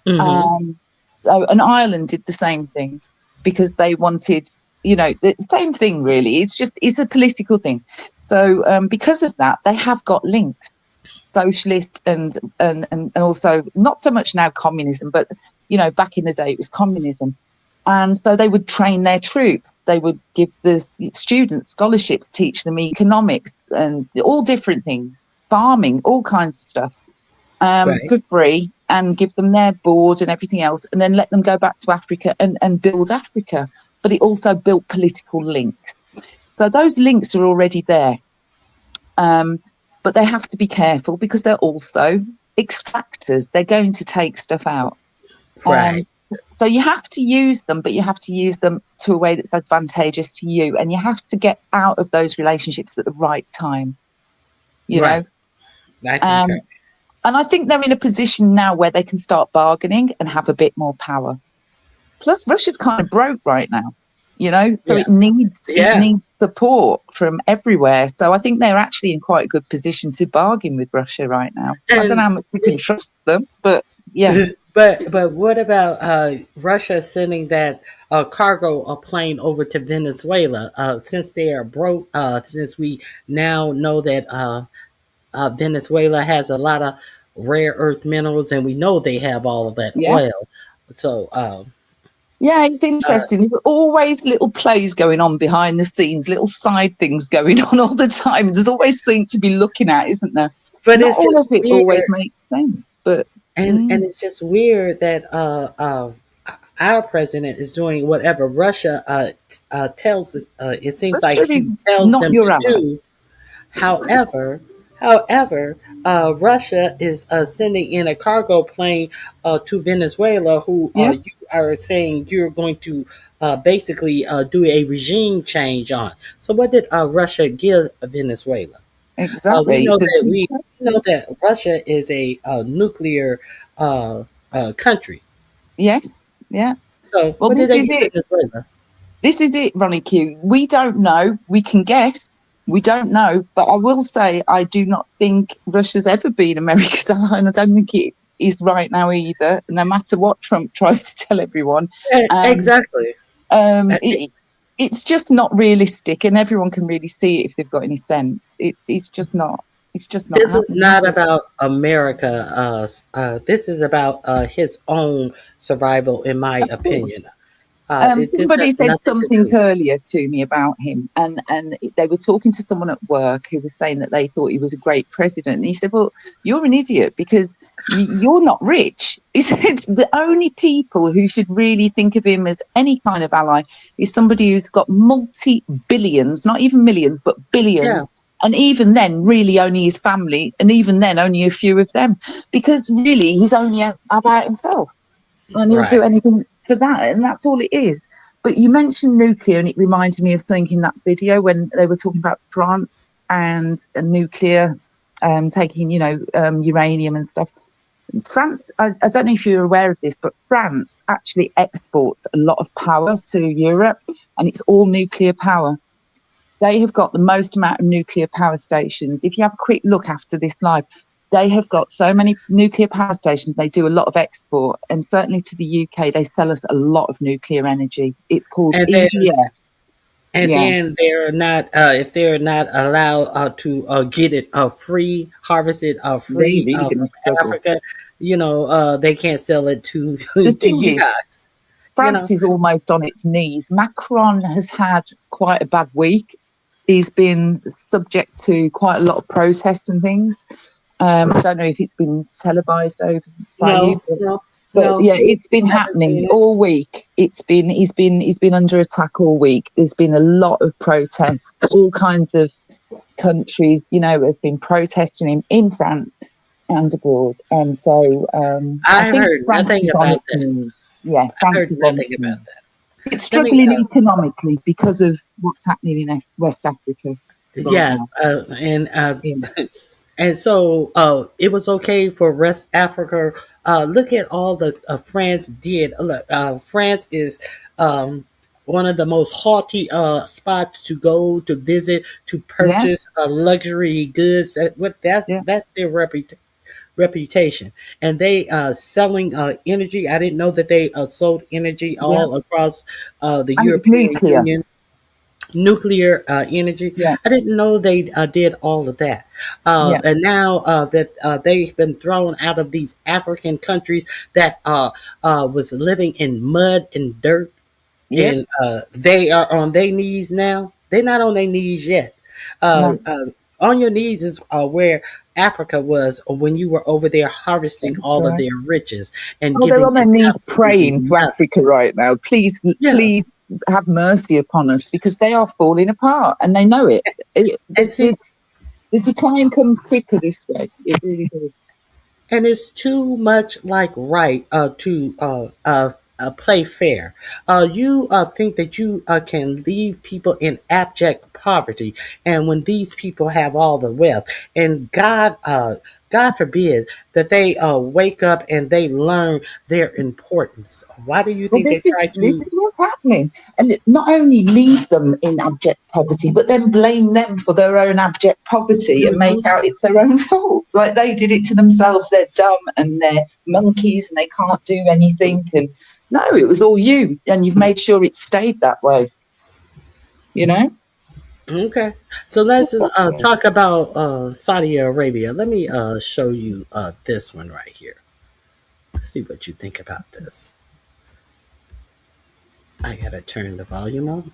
So, and Ireland did the same thing because they wanted, the same thing really. It's a political thing. So because of that, they have got links, socialist and also not so much now communism, but back in the day it was communism. And so they would train their troops. They would give the students scholarships, teach them economics and all different things, farming, all kinds of stuff for free, and give them their board and everything else, and then let them go back to Africa and build Africa. But it also built political links. So those links are already there. But they have to be careful because they're also extractors. They're going to take stuff out. Right. So you have to use them, but you have to use them to a way that's advantageous to you. And you have to get out of those relationships at the right time. You know? And I think they're in a position now where they can start bargaining and have a bit more power. Plus, Russia's kind of broke right now, so it needs support from everywhere. So I think they're actually in quite a good position to bargain with Russia right now. I don't know how much we can trust them, but yeah. But what about Russia sending that cargo plane over to Venezuela? Since they are broke, since we now know that Venezuela has a lot of rare earth minerals, and we know they have all of that oil. So yeah, it's interesting. There's always little plays going on behind the scenes, little side things going on all the time. There's always things to be looking at, isn't there? But not it's all just of it weird. always makes sense. But and it's just weird that our president is doing whatever Russia tells. It seems Russia like he tells them to do. However, Russia is sending in a cargo plane to Venezuela, who you are saying you're going to basically do a regime change on. So, what did Russia give Venezuela? Exactly. We know that Russia is a nuclear country. Yes. Yeah. So, what did they give Venezuela? This is it, Ronnie Q. We don't know. We can guess. We don't know. But I will say I do not think Russia's ever been America's ally, and I don't think it is right now either, no matter what Trump tries to tell everyone. Exactly. It's just not realistic, and everyone can really see it if they've got any sense. It's just not. It's just not. This is not about America. This is about his own survival, in my opinion. Somebody said something earlier to me about him, and they were talking to someone at work who was saying that they thought he was a great president. And he said, "Well, you're an idiot because you're not rich." He said the only people who should really think of him as any kind of ally is somebody who's got multi-billions, not even millions, but billions. Yeah. And even then, really only his family, and even then, only a few of them, because really he's only about himself, and he'll do anything for that, and that's all it is. But you mentioned nuclear, and it reminded me of thinking that video when they were talking about France and nuclear, taking uranium and stuff. France, I don't know if you're aware of this, but France actually exports a lot of power to Europe, and it's all nuclear power. They have got the most amount of nuclear power stations. If you have a quick look after this live, they have got so many nuclear power stations. They do a lot of export, and certainly to the UK, they sell us a lot of nuclear energy. It's called EPSTEIN. Then they're not, if they're not allowed to get it free, harvested free from Africa, they can't sell it to you guys. France is almost on its knees. Macron has had quite a bad week. He's been subject to quite a lot of protests and things. I don't know if it's been televised over by you. But yeah, it's been happening all week. He's been under attack all week. There's been a lot of protests. All kinds of countries, have been protesting him in France and abroad. And so I think heard France nothing is on about its that. knees. Yeah, I France heard is on nothing its about knees. that. It's struggling economically because of what's happening in West Africa. Yes, and so it was okay for West Africa. Look at all the France did. Look, France is one of the most haughty spots to go to visit to purchase luxury goods. That's their reputation, and they selling energy. I didn't know that they sold energy all across the And European nuclear. Union. Nuclear energy. I didn't know they did all of that. And now that they've been thrown out of these African countries that was living in mud and dirt, and they are on their knees now. They're not on their knees yet. On your knees is where Africa was when you were over there harvesting all of their riches and giving. They're on their them knees absolutely praying to nothing. Africa right now. Please have mercy upon us, because they are falling apart and they know it. The decline comes quicker this way. It really does. And it's too much like right to play fair. You think that you can leave people in abject poverty, and when these people have all the wealth, and God forbid that they wake up and they learn their importance. Why do you think they try to? This is what's happening. And not only leave them in abject poverty, but then blame them for their own abject poverty and make out it's their own fault. Like they did it to themselves. They're dumb and they're monkeys and they can't do anything. And no, it was all you. And you've made sure it stayed that way. Okay, so let's talk about Saudi Arabia. Let me show you this one right here. Let's see what you think about this. I gotta turn the volume on.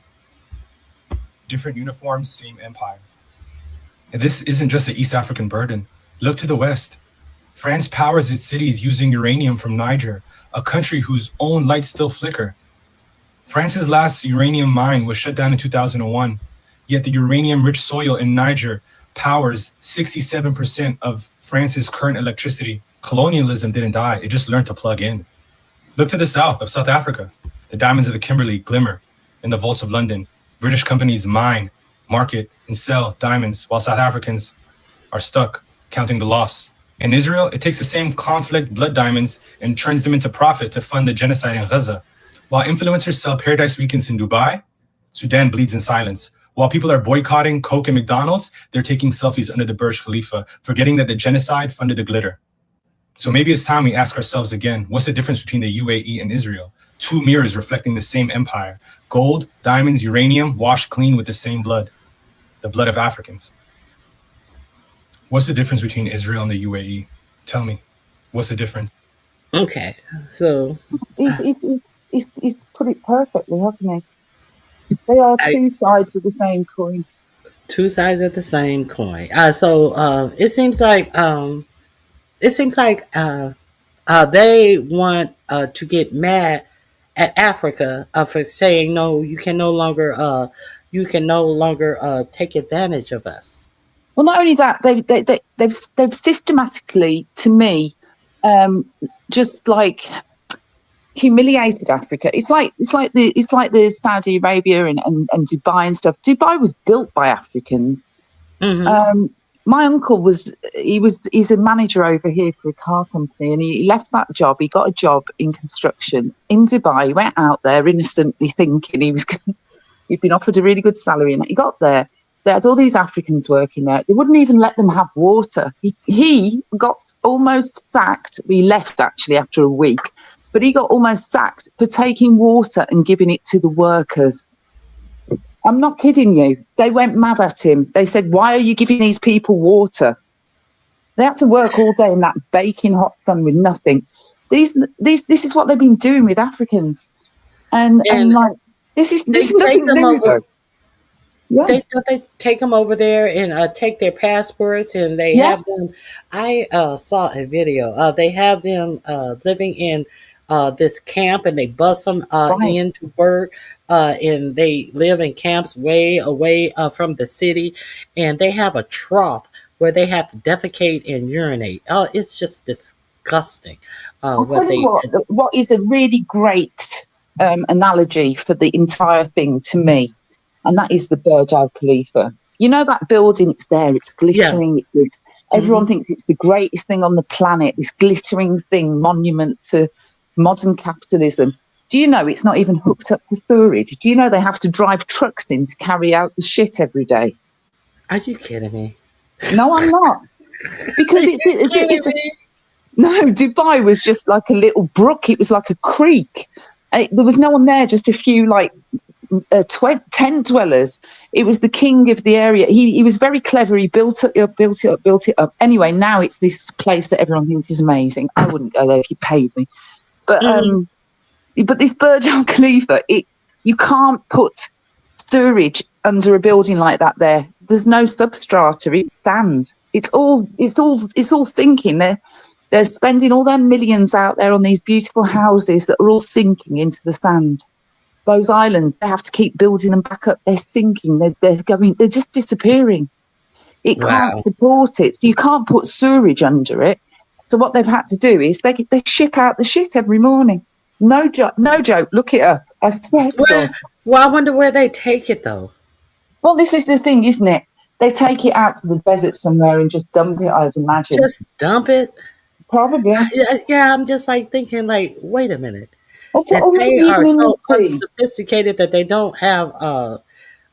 Different uniforms, same empire. And this isn't just an East African burden. Look to the West. France powers its cities using uranium from Niger, a country whose own lights still flicker. France's last uranium mine was shut down in 2001. Yet the uranium-rich soil in Niger powers 67% of France's current electricity. Colonialism didn't die, it just learned to plug in. Look to the south of South Africa. The diamonds of the Kimberley glimmer in the vaults of London. British companies mine, market, and sell diamonds, while South Africans are stuck counting the loss. In Israel, it takes the same conflict blood diamonds and turns them into profit to fund the genocide in Gaza. While influencers sell paradise weekends in Dubai, Sudan bleeds in silence. While people are boycotting Coke and McDonald's, they're taking selfies under the Burj Khalifa, forgetting that the genocide funded the glitter. So maybe it's time we ask ourselves again, what's the difference between the UAE and Israel? Two mirrors reflecting the same empire. Gold, diamonds, uranium, washed clean with the same blood, the blood of Africans. What's the difference between Israel and the UAE? Tell me, what's the difference? Okay, so He's put it perfectly, hasn't he? They are two sides of the same coin. Two sides of the same coin. So it seems like they want to get mad at Africa for saying no. You can no longer take advantage of us. Well, not only that, they've systematically, to me, just like humiliated Africa. It's like the Saudi Arabia and Dubai and stuff. Dubai was built by Africans. Mm-hmm. My uncle he's a manager over here for a car company, and he left that job. He got a job in construction in Dubai. He went out there innocently thinking he'd been offered a really good salary, and he got there. They had all these Africans working there. They wouldn't even let them have water. He got almost sacked. He left actually after a week, but he got almost sacked for taking water and giving it to the workers. I'm not kidding you. They went mad at him. They said, "Why are you giving these people water?" They had to work all day in that baking hot sun with nothing. This is what they've been doing with Africans, and like this is nothing new. They take them over there and take their passports, and they have them. I saw a video. They have them living in this camp, and they bus them into work, and they live in camps way away from the city, and they have a trough where they have to defecate and urinate. Oh, it's just disgusting. I'll tell you what is a really great analogy for the entire thing to me, and that is the Burj Al Khalifa. You know that building, it's there, it's glittering, everyone thinks it's the greatest thing on the planet, this glittering thing, monument to modern capitalism. Do you know it's not even hooked up to storage? Do you know they have to drive trucks in to carry out the shit every day? Are you kidding me? No, I'm not. Because no, Dubai was just like a little brook. It was like a creek. There was no one there, just a few like tent dwellers. It was the king of the area. He was very clever. He built it up. Anyway, now it's this place that everyone thinks is amazing. I wouldn't go there if you paid me. But this Burj Al Khalifa, you can't put storage under a building like that there. There's no substrata, it's sand. It's all sinking. They're spending all their millions out there on these beautiful houses that are all sinking into the sand. Those islands, they have to keep building them back up. They're sinking. They're just disappearing. It can't support it. So you can't put storage under it. So what they've had to do is they ship out the shit every morning. No joke. Look it up. I swear to God. Well, I wonder where they take it though. Well, this is the thing, isn't it? They take it out to the desert somewhere and just dump it, I'd imagine. Just dump it? Probably. Yeah, I'm just like thinking like, wait a minute. Or They maybe are even in so the sea. unsophisticated that they don't have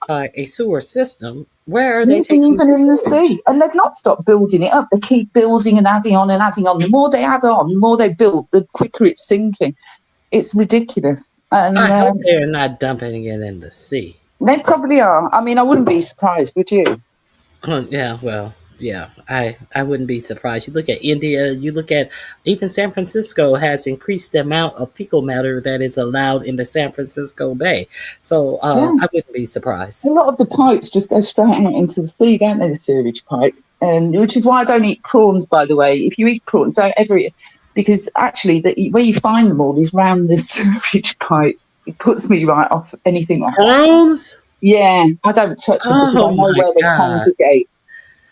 a sewer system. Where are they Maybe taking even in the sea. And they've not stopped building it up. They keep building and adding on and adding on. The more they add on, the more they build, the quicker it's sinking. It's ridiculous. And I hope they're not dumping it in the sea. they probably are. I mean, I wouldn't be surprised, would you? Yeah, well, yeah, I wouldn't be surprised. You look at India, you look at even San Francisco has increased the amount of fecal matter that is allowed in the San Francisco Bay. So I wouldn't be surprised. A lot of the pipes just go straight out into the sea, don't they, the sewage pipe? Which is why I don't eat prawns, by the way. If you eat prawns, don't ever eat, because actually where you find them all is round the sewage pipe. It puts me right off anything like prawns. Yeah, I don't touch them because I know where they congregate.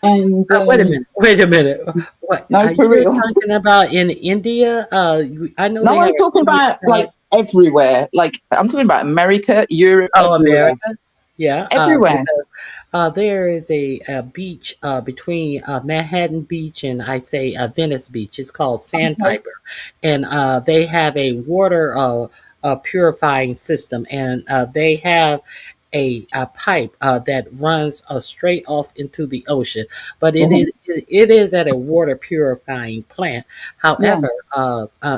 And wait a minute. What no, are for you real. talking about in India? I know. No, I'm talking about like everywhere. Like I'm talking about America, Europe. Oh, everywhere. America. Yeah, everywhere. There is a beach between Manhattan Beach and I say Venice Beach. It's called Sandpiper, and they have a water purifying system, and they have a pipe that runs straight off into the ocean, but it is at a water purifying plant. However,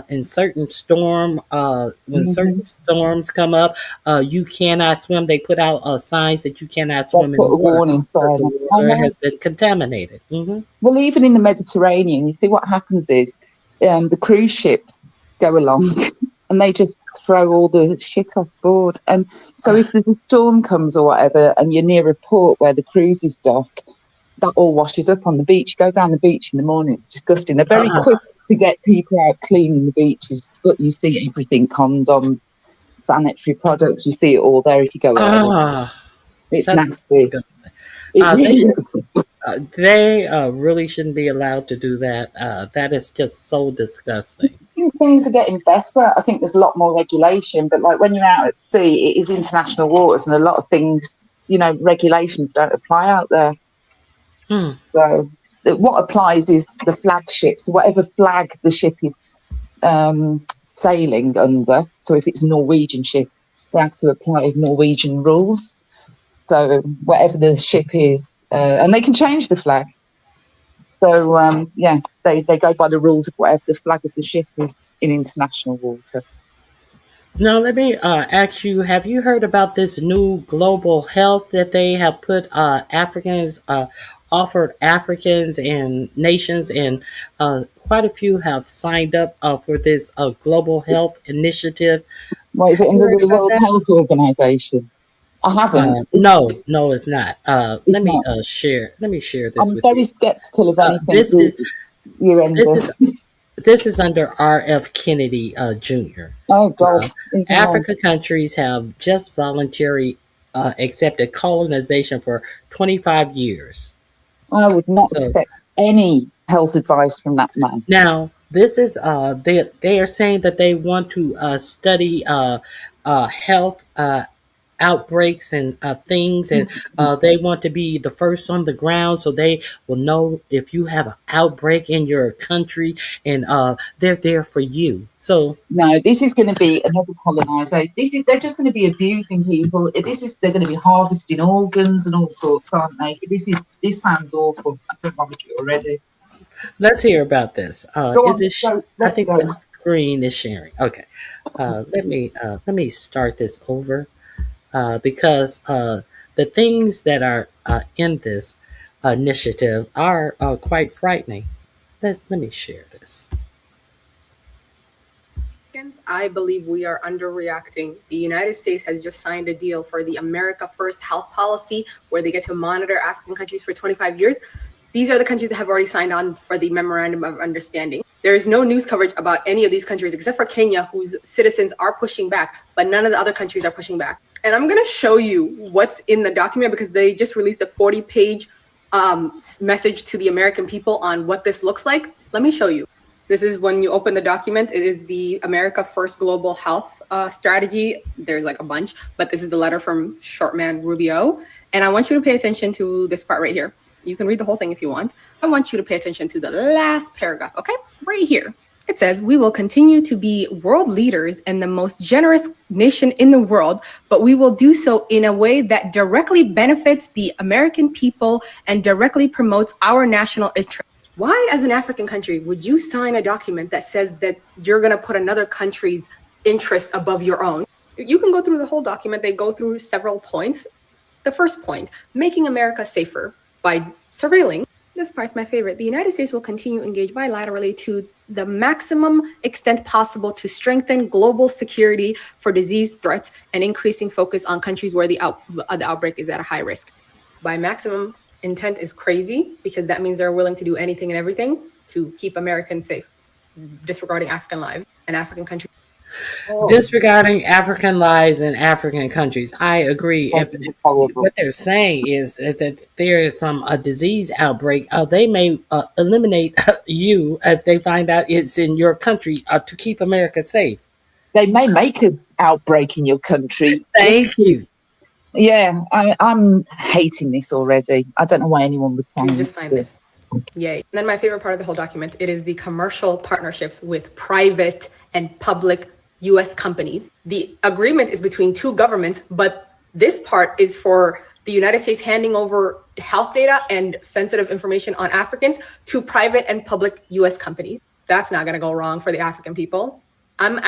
in certain when certain storms come up, you cannot swim. They put out signs that you cannot swim in the water because the water has been contaminated. Well, even in the Mediterranean, you see what happens is the cruise ships go along and they just throw all the shit off board. And so if there's a storm comes or whatever and you're near a port where the cruises dock, that all washes up on the beach. You go down the beach in the morning, it's disgusting. They're very quick to get people out cleaning the beaches, but you see everything, condoms, sanitary products, you see it all there if you go out. It's nasty. They really shouldn't be allowed to do that. That is just so disgusting. I think things are getting better. I think there's a lot more regulation, but like when you're out at sea, it is international waters, and a lot of things, regulations don't apply out there. So what applies is the flagships, whatever flag the ship is sailing under. So if it's a Norwegian ship, they have to apply Norwegian rules. So whatever the ship is, and they can change the flag. So, they go by the rules of whatever the flag of the ship is in international water. Now, let me ask you, have you heard about this new global health that they have put offered Africans and nations, and quite a few have signed up for this global health initiative? What is it, under the World Health Organization? I haven't. No, it's not. Let me share. Let me share this I'm with very you. skeptical of anything This is horrendous. this is under R.F. Kennedy Jr. Oh God! African countries have just voluntarily accepted colonization for 25 years. I would not So accept any health advice from that man. now this is they are saying that they want to study health outbreaks and things, and they want to be the first on the ground, so they will know if you have an outbreak in your country, and they're there for you. So No, this is going to be another colonisation. They're just going to be abusing people. They're going to be harvesting organs and all sorts, aren't they? This sounds awful. I don't like it already. let's hear about this. Go on, I think the screen is sharing. Okay, let me start this over because the things that are in this initiative are quite frightening. Let me share this. I believe we are underreacting. The United States has just signed a deal for the America First health policy where they get to monitor African countries for 25 years. These are the countries that have already signed on for the Memorandum of Understanding. There is no news coverage about any of these countries except for Kenya, whose citizens are pushing back, but none of the other countries are pushing back. And I'm going to show you what's in the document because they just released a 40-page message to the American people on what this looks like. Let me show you. This is when you open the document. It is the America First Global Health Strategy. There's like a bunch, but this is the letter from Shortman Rubio. And I want you to pay attention to this part right here. You can read the whole thing if you want. I want you to pay attention to the last paragraph, okay? Right here. It says, we will continue to be world leaders and the most generous nation in the world, but we will do so in a way that directly benefits the American people and directly promotes our national interest. Why, as an African country, would you sign a document that says that you're going to put another country's interests above your own? You can go through the whole document. They go through several points. The first point, making America safer by surveilling. This part's my favorite. The United States will continue to engage bilaterally to the maximum extent possible to strengthen global security for disease threats and increasing focus on countries where the outbreak is at a high risk. By maximum intent is crazy because that means they're willing to do anything and everything to keep Americans safe, disregarding African lives and African countries. Disregarding African lives in African countries. I agree. What they're saying is that there is some disease outbreak. They may eliminate you if they find out it's in your country to keep America safe. They may make an outbreak in your country. Thank you. Yeah, I'm hating this already. I don't know why anyone would sign just sign this. Yay. And then my favorite part of the whole document, it is the commercial partnerships with private and public U.S. companies. The agreement is between two governments, but this part is for the United States handing over health data and sensitive information on Africans to private and public U.S. companies. That's not going to go wrong for the African people. I'm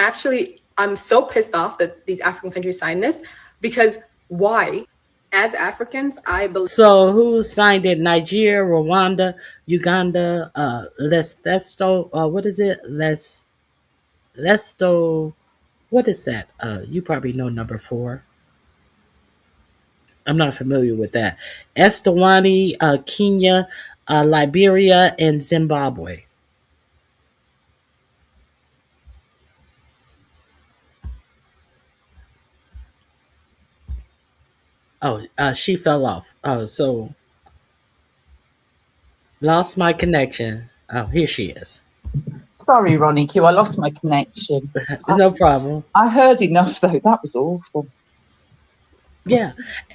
so pissed off that these African countries signed this because why? As Africans, I believe. So who signed it? Nigeria, Rwanda, Uganda, Lesotho. What is it? Lesotho. What is that? You probably know number 4. I'm not familiar with that. Eswatini, Kenya, Liberia, and Zimbabwe. Oh, she fell off. So lost my connection. Oh, here she is. Sorry, Ronnie Q, I lost my connection. No problem. I heard enough though. That was awful. Yeah,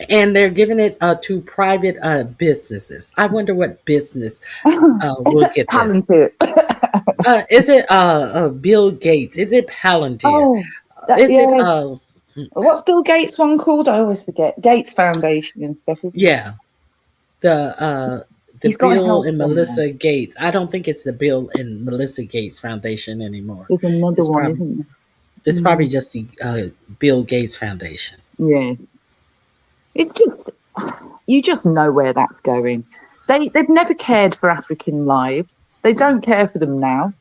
and they're giving it to private businesses. I wonder what business will get Palantir. this. Is it Bill Gates? Is it Palantir? Oh, it? What's Bill Gates one called? I always forget. Gates Foundation and stuff. Yeah, the Bill and Melinda Gates. I don't think it's the Bill and Melinda Gates Foundation anymore. There's another one, isn't there? It's probably just the Bill Gates Foundation. Yes. It's just, you just know where that's going. They've never cared for African lives. They don't care for them now.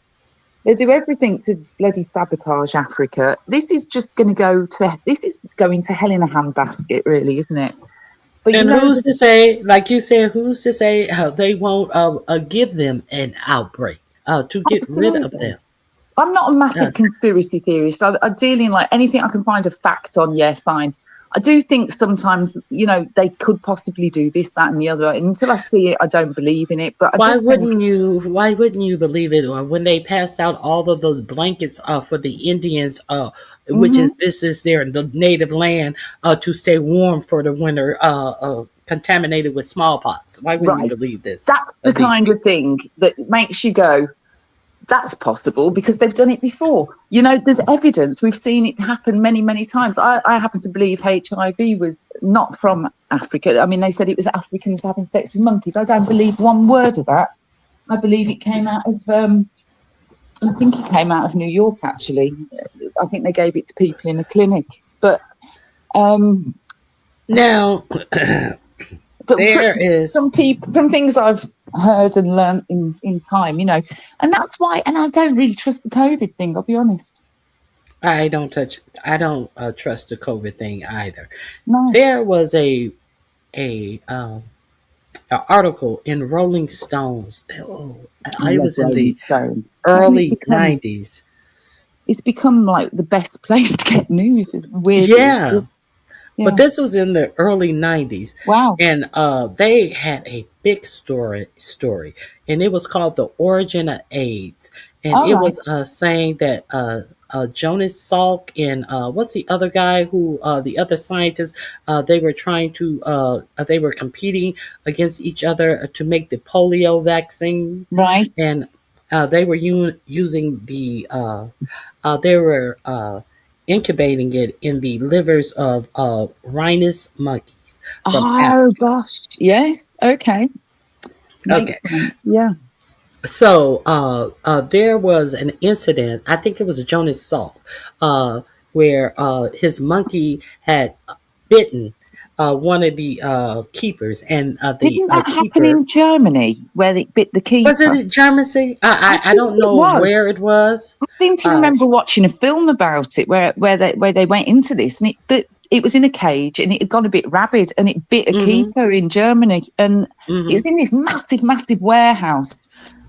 They do everything to bloody sabotage Africa. This is going to hell in a handbasket, really, isn't it? But and who's to say, like you said, who's to say how they won't give them an outbreak to get rid of them? I'm not a massive conspiracy theorist. I deal in like anything I can find a fact on. Yeah, fine. I do think sometimes, they could possibly do this, that, and the other. And until I see it, I don't believe in it. But why wouldn't you believe it? Or when they passed out all of those blankets for the Indians, which is their native land, to stay warm for the winter, contaminated with smallpox. Why wouldn't you believe this? That's the kind of thing that makes you go, that's possible, because they've done it before. There's evidence. We've seen it happen many, many times. I happen to believe HIV was not from Africa. I mean, they said it was Africans having sex with monkeys. I don't believe one word of that. I believe it came out of, I think it came out of New York, actually. I think they gave it to people in a clinic. But now, there is some people, from things I've heard and learned in time, and that's why. And I don't really trust the COVID thing. I'll be honest. I don't trust the COVID thing either. No. There was a article in Rolling Stones. I was in the early 90s. It's become like the best place to get news. Weird. Yeah. But this was in the early 90s. Wow. And they had a big story, and it was called The Origin of AIDS. And it was saying that Jonas Salk and what's the other guy who, the other scientists, they were they were competing against each other to make the polio vaccine. Right. And they were using they were incubating it in the livers of rhinus monkeys from Africa. Gosh. Yes. Okay. Okay. Yeah. So there was an incident, I think it was Jonas Salk, where his monkey had bitten one of the keepers, and didn't that happen in Germany where they bit the keeper? Was it in Germany? I don't know where it was. I seem to remember watching a film about it where they went into this, and it was in a cage, and it had gone a bit rabid, and it bit a keeper in Germany, and it was in this massive warehouse,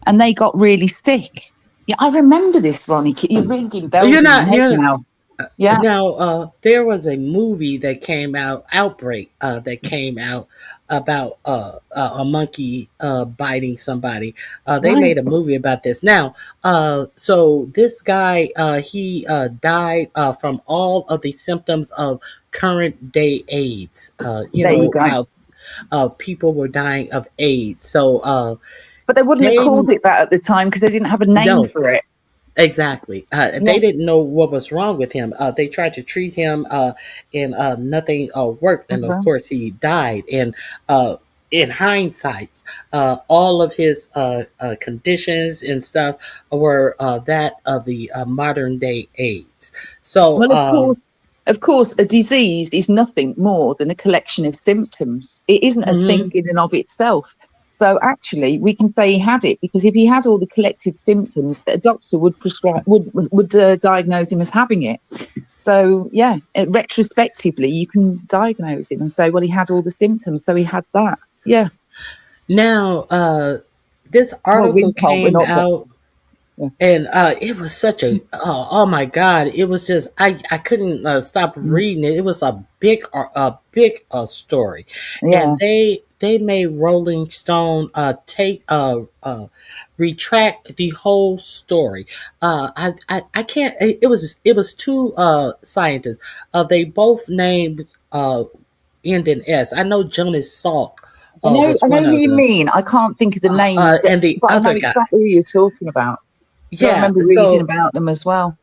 and they got really sick. Yeah, I remember this, Ronnie. You're ringing bells in my head now. Yeah. Now, there was a movie that came out, Outbreak, that came out about a monkey biting somebody. They made a movie about this. Now, so this guy, he died from all of the symptoms of current day AIDS. How people were dying of AIDS. So, but they wouldn't have called it that at the time because they didn't have a name for it. Exactly. They didn't know what was wrong with him. They tried to treat him, and nothing worked. And of course, he died. And in hindsight, all of his conditions and stuff were that of the modern day AIDS. So, well, of course, a disease is nothing more than a collection of symptoms. It isn't a thing in and of itself. So actually, we can say he had it because if he had all the collected symptoms, a doctor would diagnose him as having it. So yeah, retrospectively, you can diagnose him and say, well, he had all the symptoms, so he had that. Yeah. Now, this article came out, and it was such a oh my God! It was just I couldn't stop reading it. It was a big story, and they made Rolling Stone retract the whole story. I can't. It was two scientists. They both named end in S. I know Jonas Salk. I know who you mean. I can't think of the name. And the other guy. Exactly who you're talking about. Yeah, I remember reading about them as well.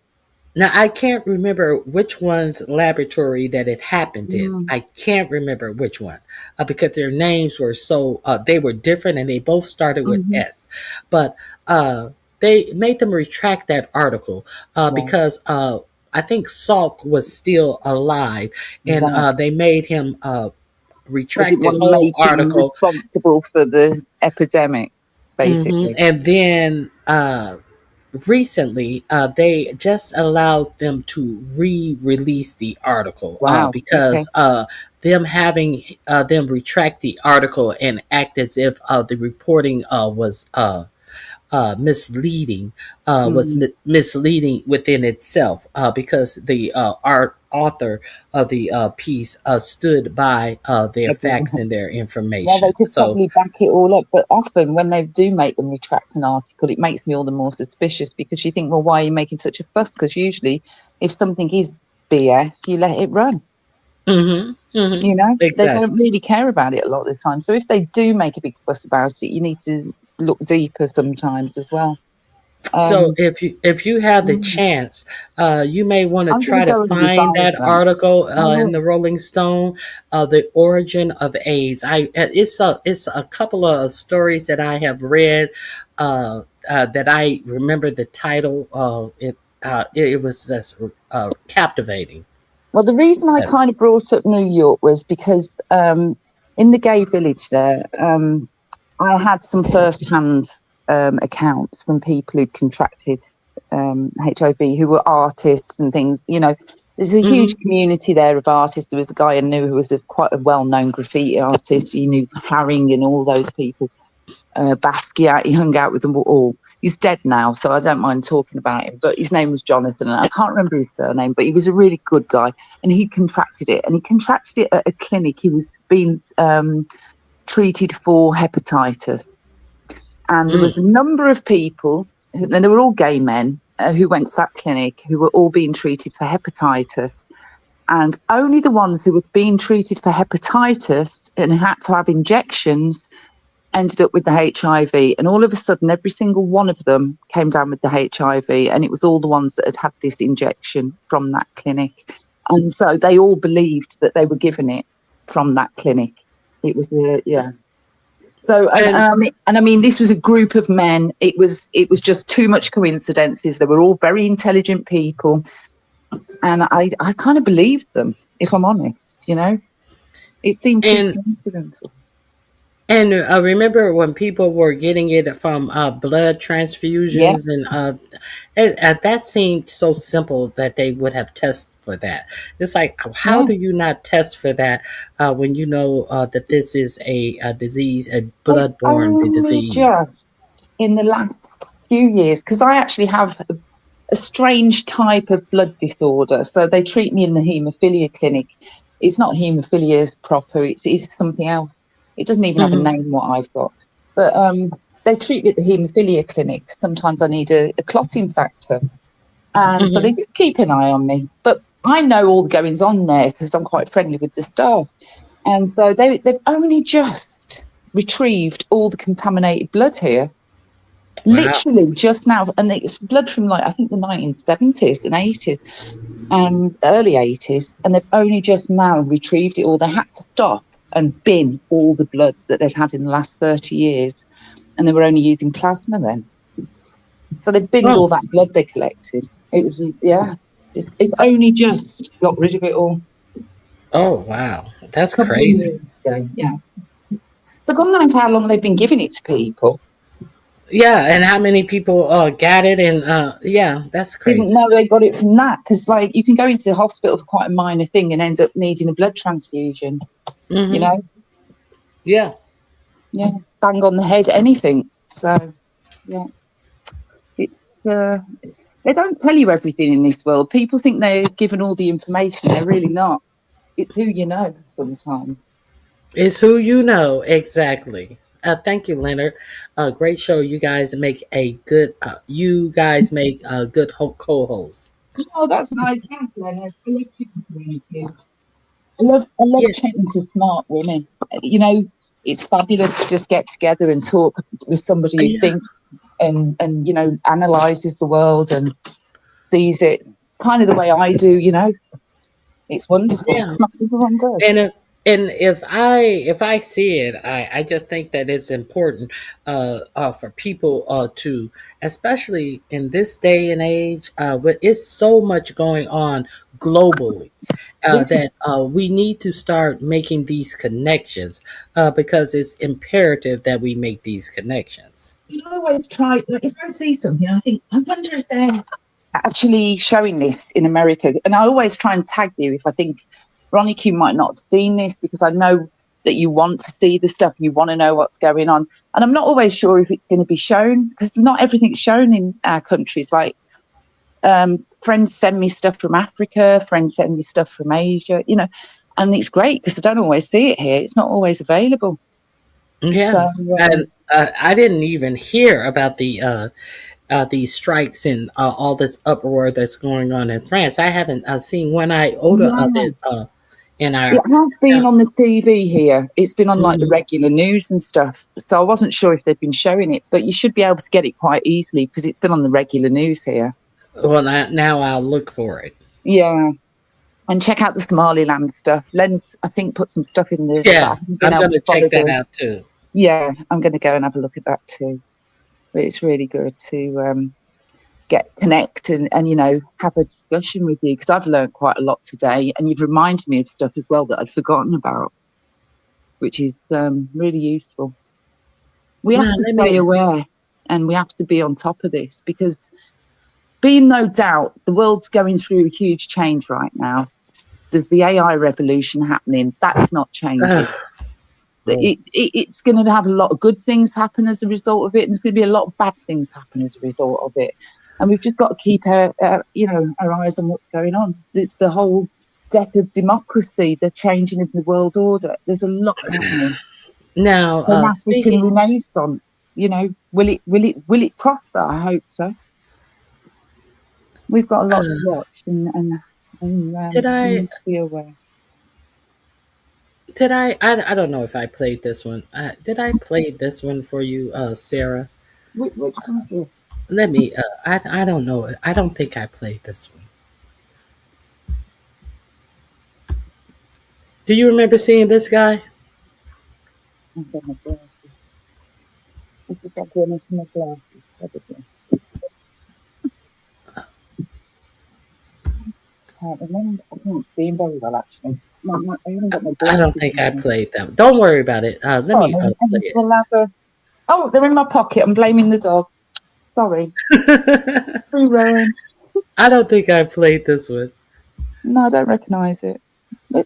Now, I can't remember which one's laboratory that it happened in. I can't remember which one because their names were so, they were different and they both started with S. But they made them retract that article because I think Salk was still alive, and they made him retract the whole article. Responsible for the epidemic, basically. And then recently, they just allowed them to re-release the article Wow. because them having them retract the article and act as if the reporting was misleading, misleading within itself, because the author of the piece stood by their facts and their Yeah, information. they could So, probably back it all up, but often when they do make them retract an article, it makes me all the more suspicious because you think, well, why are you making such a fuss? Because usually, if something is BS, you let it run. You know, they exactly. don't really care about it a lot of the time. So if they do make a big fuss about it, you need to look deeper sometimes as well. So if you have the chance, you may want to I'm going try to to go and find revise that that. article I will. in the Rolling Stone, the origin of AIDS. It's a couple of stories that I have read that I remember the title. It was just captivating. Well, the reason I kind of brought up New York was because in the gay village there, I had some first-hand accounts from people who'd contracted HIV, who were artists and things. You know, there's a huge community there of artists. There was a guy I knew who was quite a well-known graffiti artist. He knew Haring and all those people. Basquiat, he hung out with them all. He's dead now, so I don't mind talking about him. But his name was Jonathan, and I can't remember his surname, but he was a really good guy. And he contracted it, and he contracted it at a clinic. He was being treated for hepatitis. And there was a number of people, and they were all gay men, who went to that clinic, who were all being treated for hepatitis. And only the ones who were being treated for hepatitis and had to have injections ended up with the HIV. And all of a sudden, every single one of them came down with the HIV. And it was all the ones that had had this injection from that clinic. And so they all believed that they were given it from that clinic. It was, yeah. So, and I mean, this was a group of men. It was just too much coincidences. They were all very intelligent people. And I kind of believed them, if I'm honest, you know. It seemed too coincidental. And I remember when people were getting it from blood transfusions, and that seemed so simple that they would have tested for that. It's like, how do you not test for that when you know that this is a disease, a blood-borne disease? Just in the last few years, because I actually have a strange type of blood disorder. So they treat me in the haemophilia clinic. It's not haemophilia proper, it's something else. It doesn't even have a name, what I've got. But they treat me at the haemophilia clinic. Sometimes I need a clotting factor. And so they just keep an eye on me. But I know all the goings on there because I'm quite friendly with the staff. And so they've only just retrieved all the contaminated blood here. Wow. Literally just now. And it's blood from, like, I think the 1970s and 80s and early 80s. And they've only just now retrieved it all. They had to stop and bin all the blood that they'd had in the last 30 years. And they were only using plasma then. So they've binned all that blood they collected. It was, it's only just got rid of it all. Oh, wow. That's crazy. Yeah. So God knows how long they've been giving it to people. Yeah, and how many people got it, and that's crazy. Didn't know they got it from that, because like you can go into the hospital for quite a minor thing and end up needing a blood transfusion. You know? Yeah, bang on the head, anything. So yeah, it's they don't tell you everything in this world. People think they're given all the information. They're really not. It's who you know sometimes. It's who you know, exactly. Thank you, Leonard. Great show. You guys make a good. Good co-hosts. Oh, that's nice. Thanks, Leonard. I love chatting to smart women. You know, it's fabulous to just get together and talk with somebody who thinks and you know, analyzes the world and sees it kind of the way I do. You know, it's wonderful. Yeah. It's not everyone does. And if I see it, I just think that it's important for people to, especially in this day and age, with it's so much going on globally, that we need to start making these connections, because it's imperative that we make these connections. You always try, like, if I see something, I think, I wonder if they're actually showing this in America. And I always try and tag you if I think, Veronica, you might not have seen this, because I know that you want to see the stuff, you want to know what's going on. And I'm not always sure if it's going to be shown, because not everything's shown in our countries. Like, friends send me stuff from Africa, friends send me stuff from Asia, you know, and it's great because I don't always see it here. It's not always available. Yeah, So, and I didn't even hear about these strikes and all this uproar that's going on in France. I haven't seen one iota of it in our. It has been on the TV here. It's been on like the Mhm. regular news and stuff. So I wasn't sure if they'd been showing it, but you should be able to get it quite easily because it's been on the regular news here. Well, now I'll look for it. Yeah. And check out the Somaliland stuff. Len's, I think, put some stuff in there. Yeah, I'm going to check that out too. Yeah, I'm going to go and have a look at that too. But it's really good to connect and you know, have a discussion with you, because I've learned quite a lot today, and you've reminded me of stuff as well that I'd forgotten about, which is really useful. We have to stay aware, and we have to be on top of this, because being no doubt, the world's going through a huge change right now. There's the AI revolution happening. That's not changing. It's going to have a lot of good things happen as a result of it, and there's going to be a lot of bad things happen as a result of it. And we've just got to keep our eyes on what's going on. It's the whole death of democracy, the changing of the world order. There's a lot happening. Now, an African Renaissance. You know, will it prosper? I hope so. We've got a lot to watch, and did I be aware. Did I don't know if I played this one. Did I play this one for you, Sarah? Which one's this? Let me. I don't know. I don't think I played this one. Do you remember seeing this guy? I can't see him very well, actually. I don't think I played them. Don't worry about it. Let me play it. Oh, they're in my pocket. I'm blaming the dog. Sorry. Free Rowan. I don't think I played this one. No, I don't recognise it.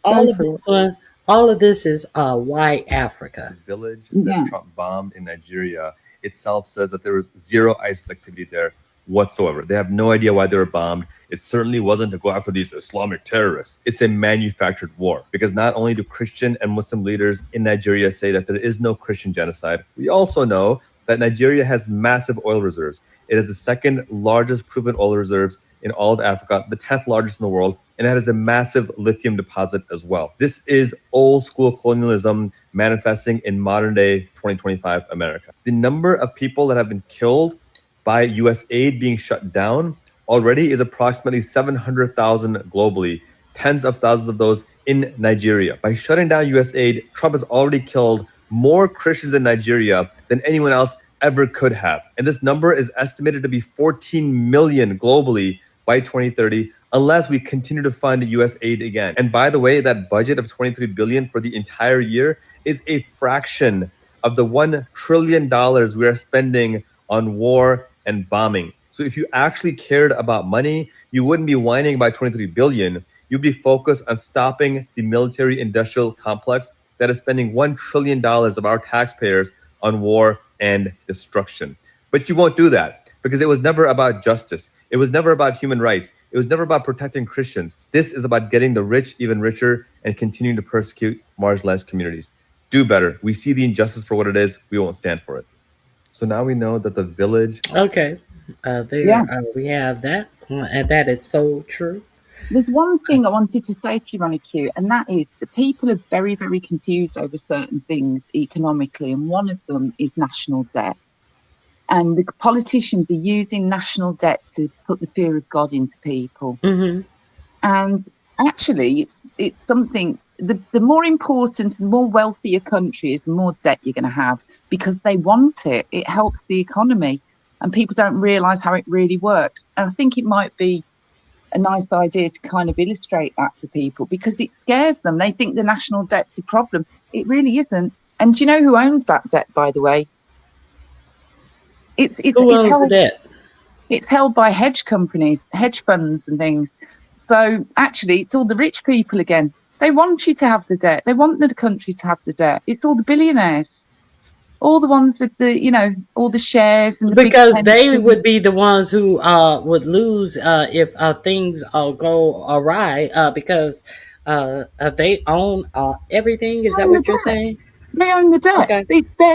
All of this is Why Africa. Village that Trump bombed in Nigeria itself says that there was zero ISIS activity there whatsoever. They have no idea why they were bombed. It certainly wasn't to go after these Islamic terrorists. It's a manufactured war, because not only do Christian and Muslim leaders in Nigeria say that there is no Christian genocide, we also know that Nigeria has massive oil reserves. It is the second largest proven oil reserves in all of Africa, the 10th largest in the world, and it has a massive lithium deposit as well. This is old school colonialism manifesting in modern day 2025 America. The number of people that have been killed by US aid being shut down already is approximately 700,000 globally, tens of thousands of those in Nigeria. By shutting down US aid, Trump has already killed more Christians in Nigeria than anyone else ever could have. And this number is estimated to be 14 million globally by 2030, unless we continue to fund US aid again. And by the way, that budget of 23 billion for the entire year is a fraction of the $1 trillion we are spending on war and bombing. So if you actually cared about money, you wouldn't be whining about 23 billion. You'd be focused on stopping the military industrial complex that is spending $1 trillion of our taxpayers on war and destruction. But you won't do that, because it was never about justice. It was never about human rights. It was never about protecting Christians. This is about getting the rich even richer and continuing to persecute marginalized communities. Do better. We see the injustice for what it is. We won't stand for it. So now we know that the village. Okay. We have that. And that is so true. There's one thing I wanted to say to you, Monica, and that is that people are very, very confused over certain things economically, and one of them is national debt. And the politicians are using national debt to put the fear of God into people. Mm-hmm. And actually, it's something the more important, the more wealthier countries, the more debt you're going to have because they want it. It helps the economy, and people don't realise how it really works. And I think it might be a nice idea to kind of illustrate that to people because it scares them. They think the national debt's the problem. It really isn't. And do you know who owns that debt, by the way? It's the debt? It's held by hedge companies, hedge funds and things. So actually, it's all the rich people again. They want you to have the debt. They want the country to have the debt. It's all the billionaires, all the ones with all the shares and because they would be the ones who would lose if things go awry because they own everything. Is that what you're saying? They own the debt. Okay.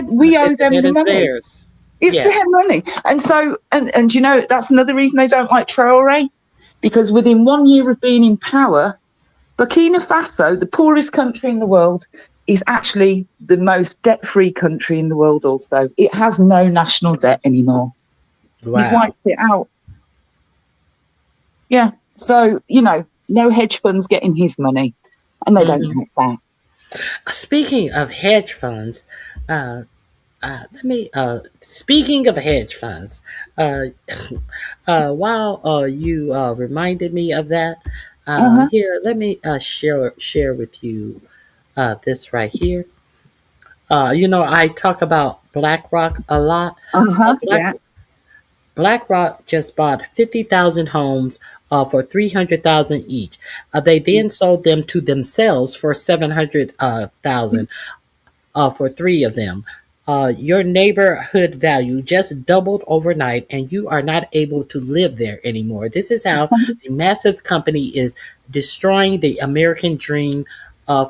We owe them the money. Theirs. It's their money. And so, and you know, that's another reason they don't like Traoré, because within 1 year of being in power, Burkina Faso, the poorest country in the world, is actually the most debt-free country in the world also. It has no national debt anymore. Wow. He's wiped it out. Yeah. So, no hedge funds getting his money, and they don't like that. Speaking of hedge funds, speaking of hedge funds, while you reminded me of that, here, let me share with you this right here. I talk about BlackRock a lot. BlackRock just bought 50,000 homes for $300,000 each. They then sold them to themselves for $700,000 for 3 of them. Your neighborhood value just doubled overnight, and you are not able to live there anymore. This is how the massive company is destroying the American dream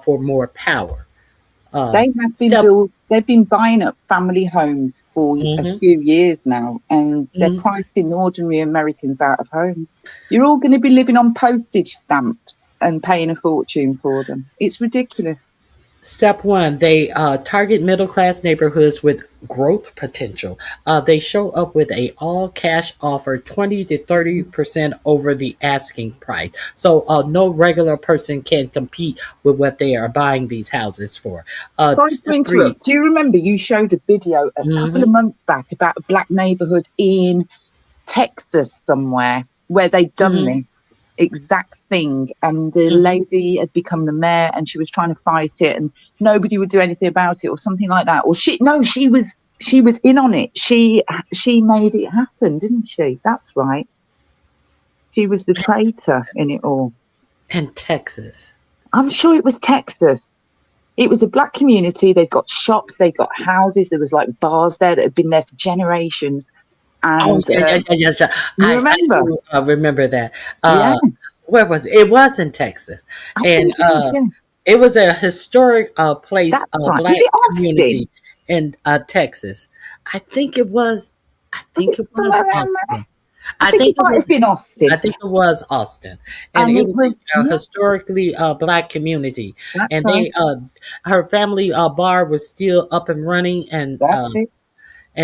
for more power. They've been buying up family homes for a few years now, and they're pricing ordinary Americans out of homes. You're all going to be living on postage stamps and paying a fortune for them. It's ridiculous. Step 1, they target middle-class neighborhoods with growth potential. They show up with a all-cash offer 20 to 30% over the asking price. So no regular person can compete with what they are buying these houses for. Sorry to interrupt. Do you remember you showed a video a couple of months back about a black neighborhood in Texas somewhere where they'd done this exact thing, and the lady had become the mayor and she was trying to fight it and nobody would do anything about it or something like that, or she was in on it. She made it happen, didn't she? That's right. She was the traitor in it all. And Texas, I'm sure it was Texas. It was a black community. They've got shops, they've got houses, there was like bars there that had been there for generations. And yes. You remember? I remember that. Where was it? It was in Texas, and it was a historic place, black community in Texas. I think it was. I think it was Austin. I think it might have been Austin. I think it was Austin, and it was a historically black community. And they, her family bar was still up and running, and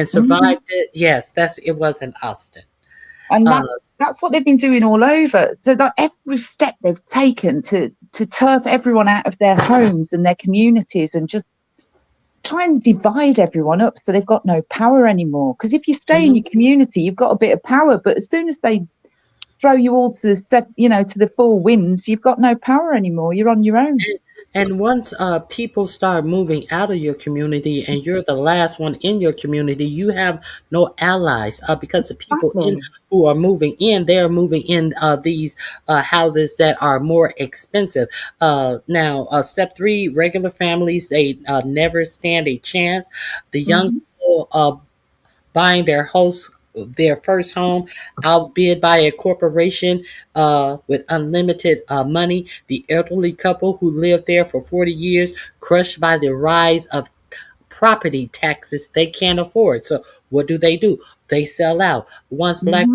survived it. Yes, it was in Austin. And that's what they've been doing all over. So that every step they've taken to turf everyone out of their homes and their communities and just try and divide everyone up so they've got no power anymore. Because if you stay in your community, you've got a bit of power. But as soon as they throw you all to the 4 winds, you've got no power anymore. You're on your own. And once people start moving out of your community and you're the last one in your community, you have no allies because the people who are moving in, they're moving in these houses that are more expensive. Now, step 3, regular families, they never stand a chance. The young people buying their first home outbid by a corporation with unlimited money. The elderly couple who lived there for 40 years, crushed by the rise of property taxes they can't afford. So what do? They sell out. Once black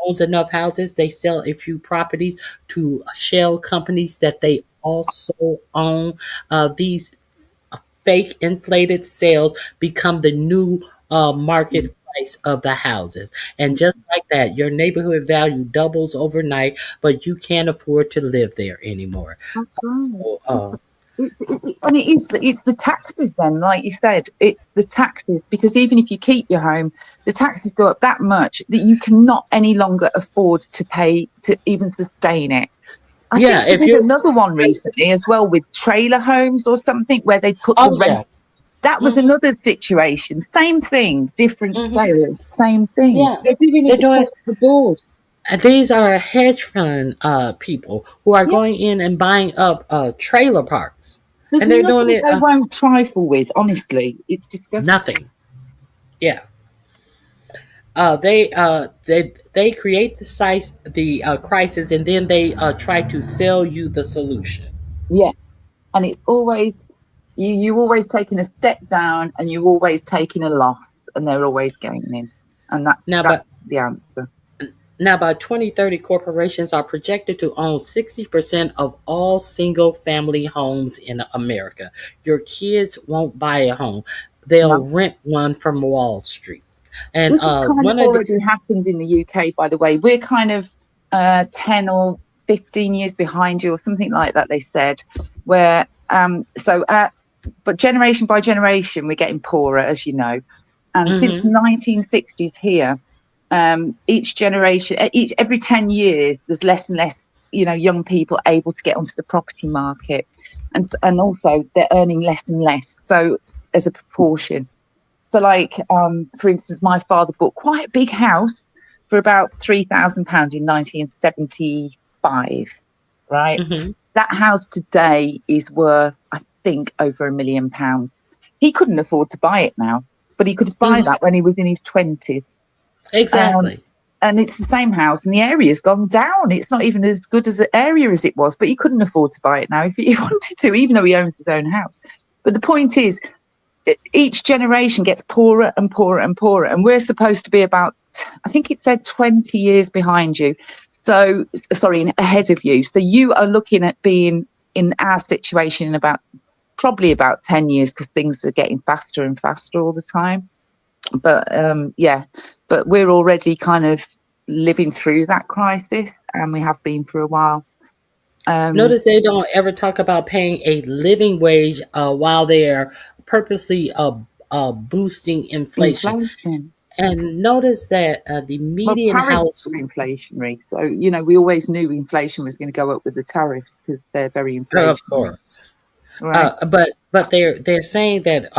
owns enough houses, they sell a few properties to shell companies that they also own. These fake inflated sales become the new market price of the houses, and just like that, your neighborhood value doubles overnight, but you can't afford to live there anymore. And it's the taxes then, like you said, it's the taxes, because even if you keep your home, the taxes go up that much that you cannot any longer afford to pay to even sustain it. I think if there's you another one recently as well with trailer homes or something where they put the rent. That was another situation. Same thing, different scales, same thing. Yeah. They're doing They're it doing across the board. These are hedge fund people who are going in and buying up trailer parks, There's and they're doing nothing it they won't trifle with. Honestly, it's disgusting. nothing. Yeah. They create the crisis, and then they try to sell you the solution. Yeah, and it's always you always taking a step down, and you always taking a loss, and they're always gaining, and that's the answer. Now, by 2030, corporations are projected to own 60% of all single-family homes in America. Your kids won't buy a home; they'll rent one from Wall Street. And This kind of already happens in the UK, by the way. We're kind of 10 or 15 years behind you, or something like that. They said, where but generation by generation, we're getting poorer, as you know. And since the 1960s here, each generation, every 10 years, there's less and less, young people able to get onto the property market, and also they're earning less and less. So as a proportion. So, like, for instance, my father bought quite a big house for about £3,000 in 1975, right? That house today is worth, I think, over £1 million. He couldn't afford to buy it now, but he could buy that when he was in his 20s. Exactly. And it's the same house, and the area's gone down. It's not even as good as an area as it was, but he couldn't afford to buy it now if he wanted to, even though he owns his own house. But the point is, each generation gets poorer and poorer and poorer, and we're supposed to be about, I think it said 20 years behind you. So, sorry, ahead of you. So you are looking at being in our situation in probably about 10 years, because things are getting faster and faster all the time. But but we're already kind of living through that crisis, and we have been for a while. Notice they don't ever talk about paying a living wage while they're purposely boosting inflation. And notice that the median house inflationary. So we always knew inflation was going to go up with the tariffs because they're very inflationary. Of course. Right. But they're saying that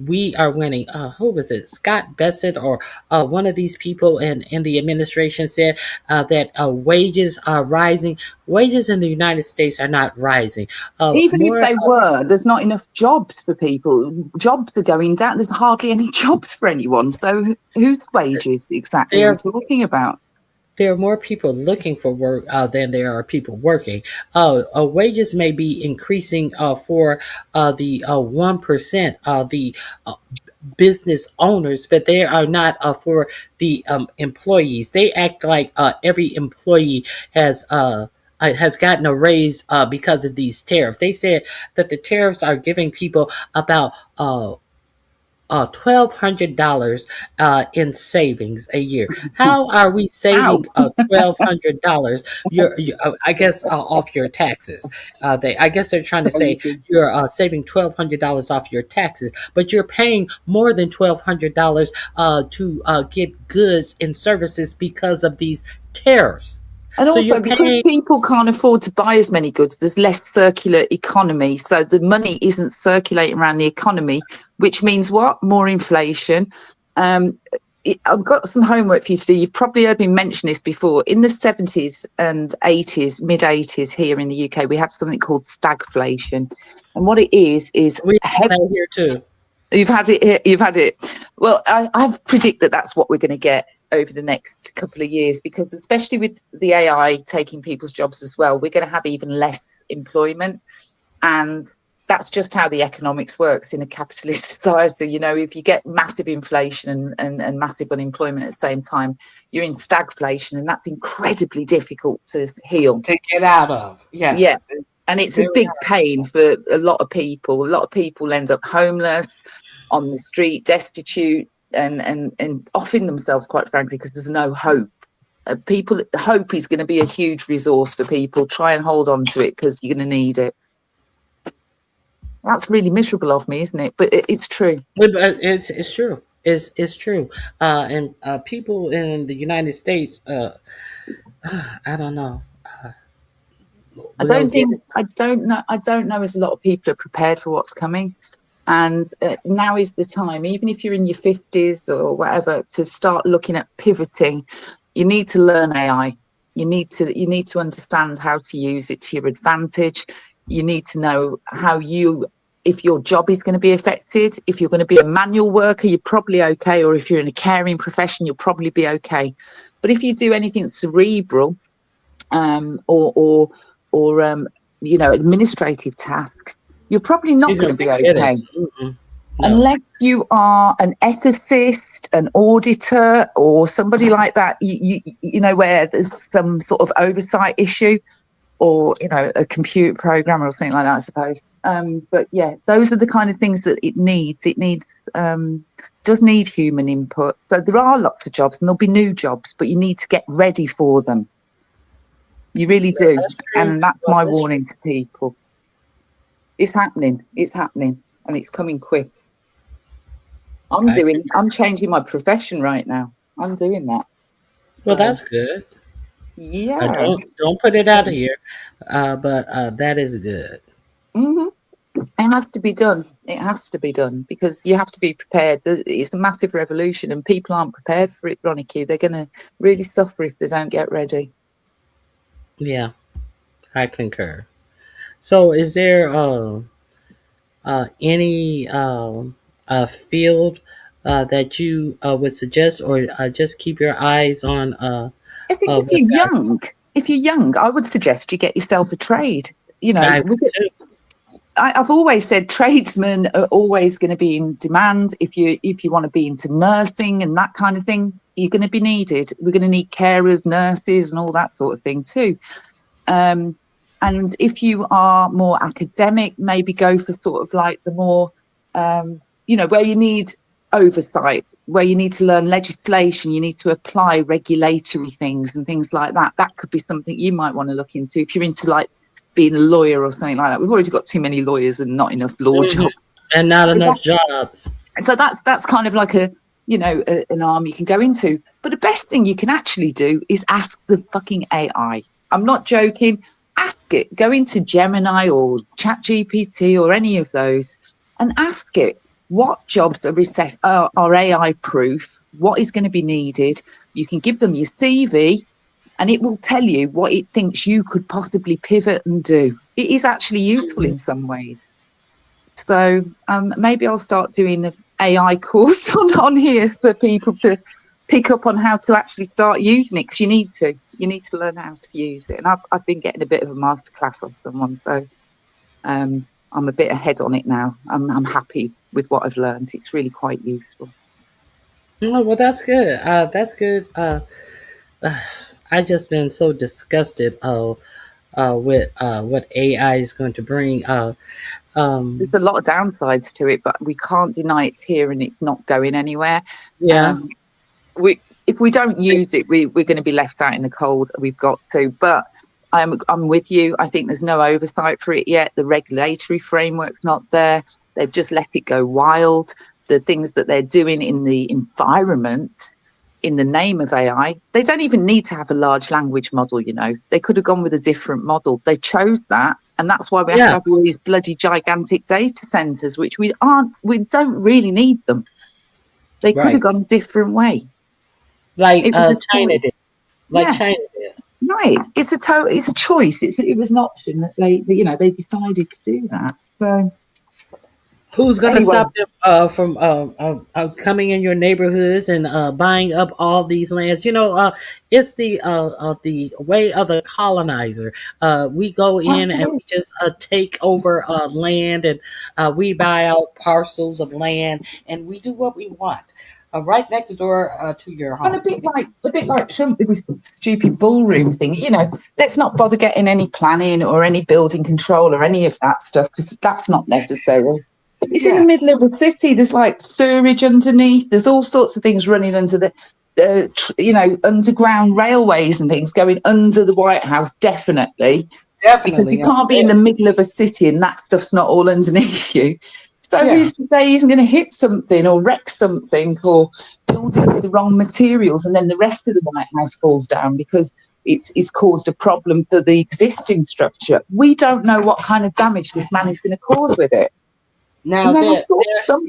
we are winning. Who was it? Scott Bessent or one of these people in the administration said that wages are rising. Wages in the United States are not rising. Even if they were, there's not enough jobs for people. Jobs are going down. There's hardly any jobs for anyone. So whose wages exactly are we talking about? There are more people looking for work than there are people working. Wages may be increasing for the 1%, the business owners, but they are not for the employees. They act like every employee has gotten a raise because of these tariffs. They said that the tariffs are giving people about $1,200 in savings a year. How are we saving $1,200? I guess off your taxes. I guess they're trying to say you're saving $1,200 off your taxes, but you're paying more than $1,200 to get goods and services because of these tariffs. And also, because people can't afford to buy as many goods, there's less circular economy. So the money isn't circulating around the economy, which means what? More inflation. I've got some homework for you to do. You've probably heard me mention this before. In the 70s and 80s, mid-80s here in the UK, we had something called stagflation. And what it is we have it here too. You've had it here. You've had it. Well, I predict that that's what we're going to get over the next couple of years, because especially with the AI taking people's jobs as well, we're going to have even less employment. And that's just how the economics works in a capitalist society. If you get massive inflation and massive unemployment at the same time, you're in stagflation, and that's incredibly difficult to heal. To get out of. Yes. Yeah. And it's a big pain for a lot of people. A lot of people end up homeless, on the street, destitute, and offing themselves, quite frankly, because there's no hope. Hope is going to be a huge resource for people. Try and hold on to it, because you're going to need it. That's really miserable of me, isn't it? But it's true. But it's true. It's true. And people in the United States, I don't know. I don't know. I don't know if a lot of people are prepared for what's coming. And now is the time, even if you're in your 50s or whatever, to start looking at pivoting. You need to learn AI. You need to understand how to use it to your advantage. You need to know if your job is going to be affected. If you're going to be a manual worker, you're probably okay. Or if you're in a caring profession, you'll probably be okay. But if you do anything cerebral, or administrative task, you're probably not going to be okay. No. Unless you are an ethicist, an auditor, or somebody like that, you know, where there's some sort of oversight issue, or, you know, a computer programmer or something like that, I suppose. But yeah, those are the kind of things that it needs. Does need human input. So there are lots of jobs, and there'll be new jobs, but you need to get ready for them. You really do. And that's my warning to people. It's happening, and it's coming quick. I'm changing my profession right now. I'm doing that. Well, that's good. Yeah. Don't put it out of here. But that is good. Mm-hmm. It has to be done. It has to be done because you have to be prepared. It's a massive revolution, and people aren't prepared for it, Ronicky. They're going to really suffer if they don't get ready. Yeah, I concur. So, is there any field that you would suggest, or just keep your eyes on? I think if you're young, I would suggest you get yourself a trade. You know, I've always said tradesmen are always going to be in demand. If you want to be into nursing and that kind of thing, you're going to be needed. We're going to need carers, nurses, and all that sort of thing too. And if you are more academic, maybe go for sort of like the more, where you need oversight, where you need to learn legislation, you need to apply regulatory things and things like that. That could be something you might want to look into if you're into like being a lawyer or something like that. We've already got too many lawyers and not enough law jobs. And not enough jobs. So that's kind of like an arm you can go into. But the best thing you can actually do is ask the fucking AI. I'm not joking. Ask it. Go into Gemini or ChatGPT or any of those and ask it what jobs are AI proof, what is going to be needed. You can give them your CV and it will tell you what it thinks you could possibly pivot and do. It is actually useful in some ways. So maybe I'll start doing an AI course on here for people to pick up on how to actually start using it, because you need to learn how to use it. And I've been getting a bit of a masterclass off someone, so I'm a bit ahead on it now. I'm happy with what I've learned. It's really quite useful. Oh, well, that's good. That's good. I just been so disgusted with what AI is going to bring. There's a lot of downsides to it, but we can't deny it's here and it's not going anywhere. Yeah. If we don't use it, we're going to be left out in the cold. We've got to. But I'm with you. I think there's no oversight for it yet. The regulatory framework's not there. They've just let it go wild. The things that they're doing in the environment, in the name of AI, they don't even need to have a large language model, you know. They could have gone with a different model. They chose that, and that's why we have to have all these bloody gigantic data centers, which we don't really need them. They could have gone a different way. Like China did. China did. Right. It's a choice. It was an option that they decided to do that. So who's going to stop them from coming in your neighborhoods and buying up all these lands? You know, it's the way of the colonizer. We go in and we just take over land, and we buy out parcels of land, and we do what we want. Right next door to your home. And a bit like Trump with this stupid ballroom thing. You know, let's not bother getting any planning or any building control or any of that stuff, because that's not necessary. It's in the middle of a city. There's like sewerage underneath. There's all sorts of things running under the, underground railways and things going under the White House. Definitely. Because you can't be in the middle of a city and that stuff's not all underneath you. So who's to say he isn't going to hit something or wreck something or build it with the wrong materials, and then the rest of the White House falls down because it's caused a problem for the existing structure? We don't know what kind of damage this man is going to cause with it. Now they're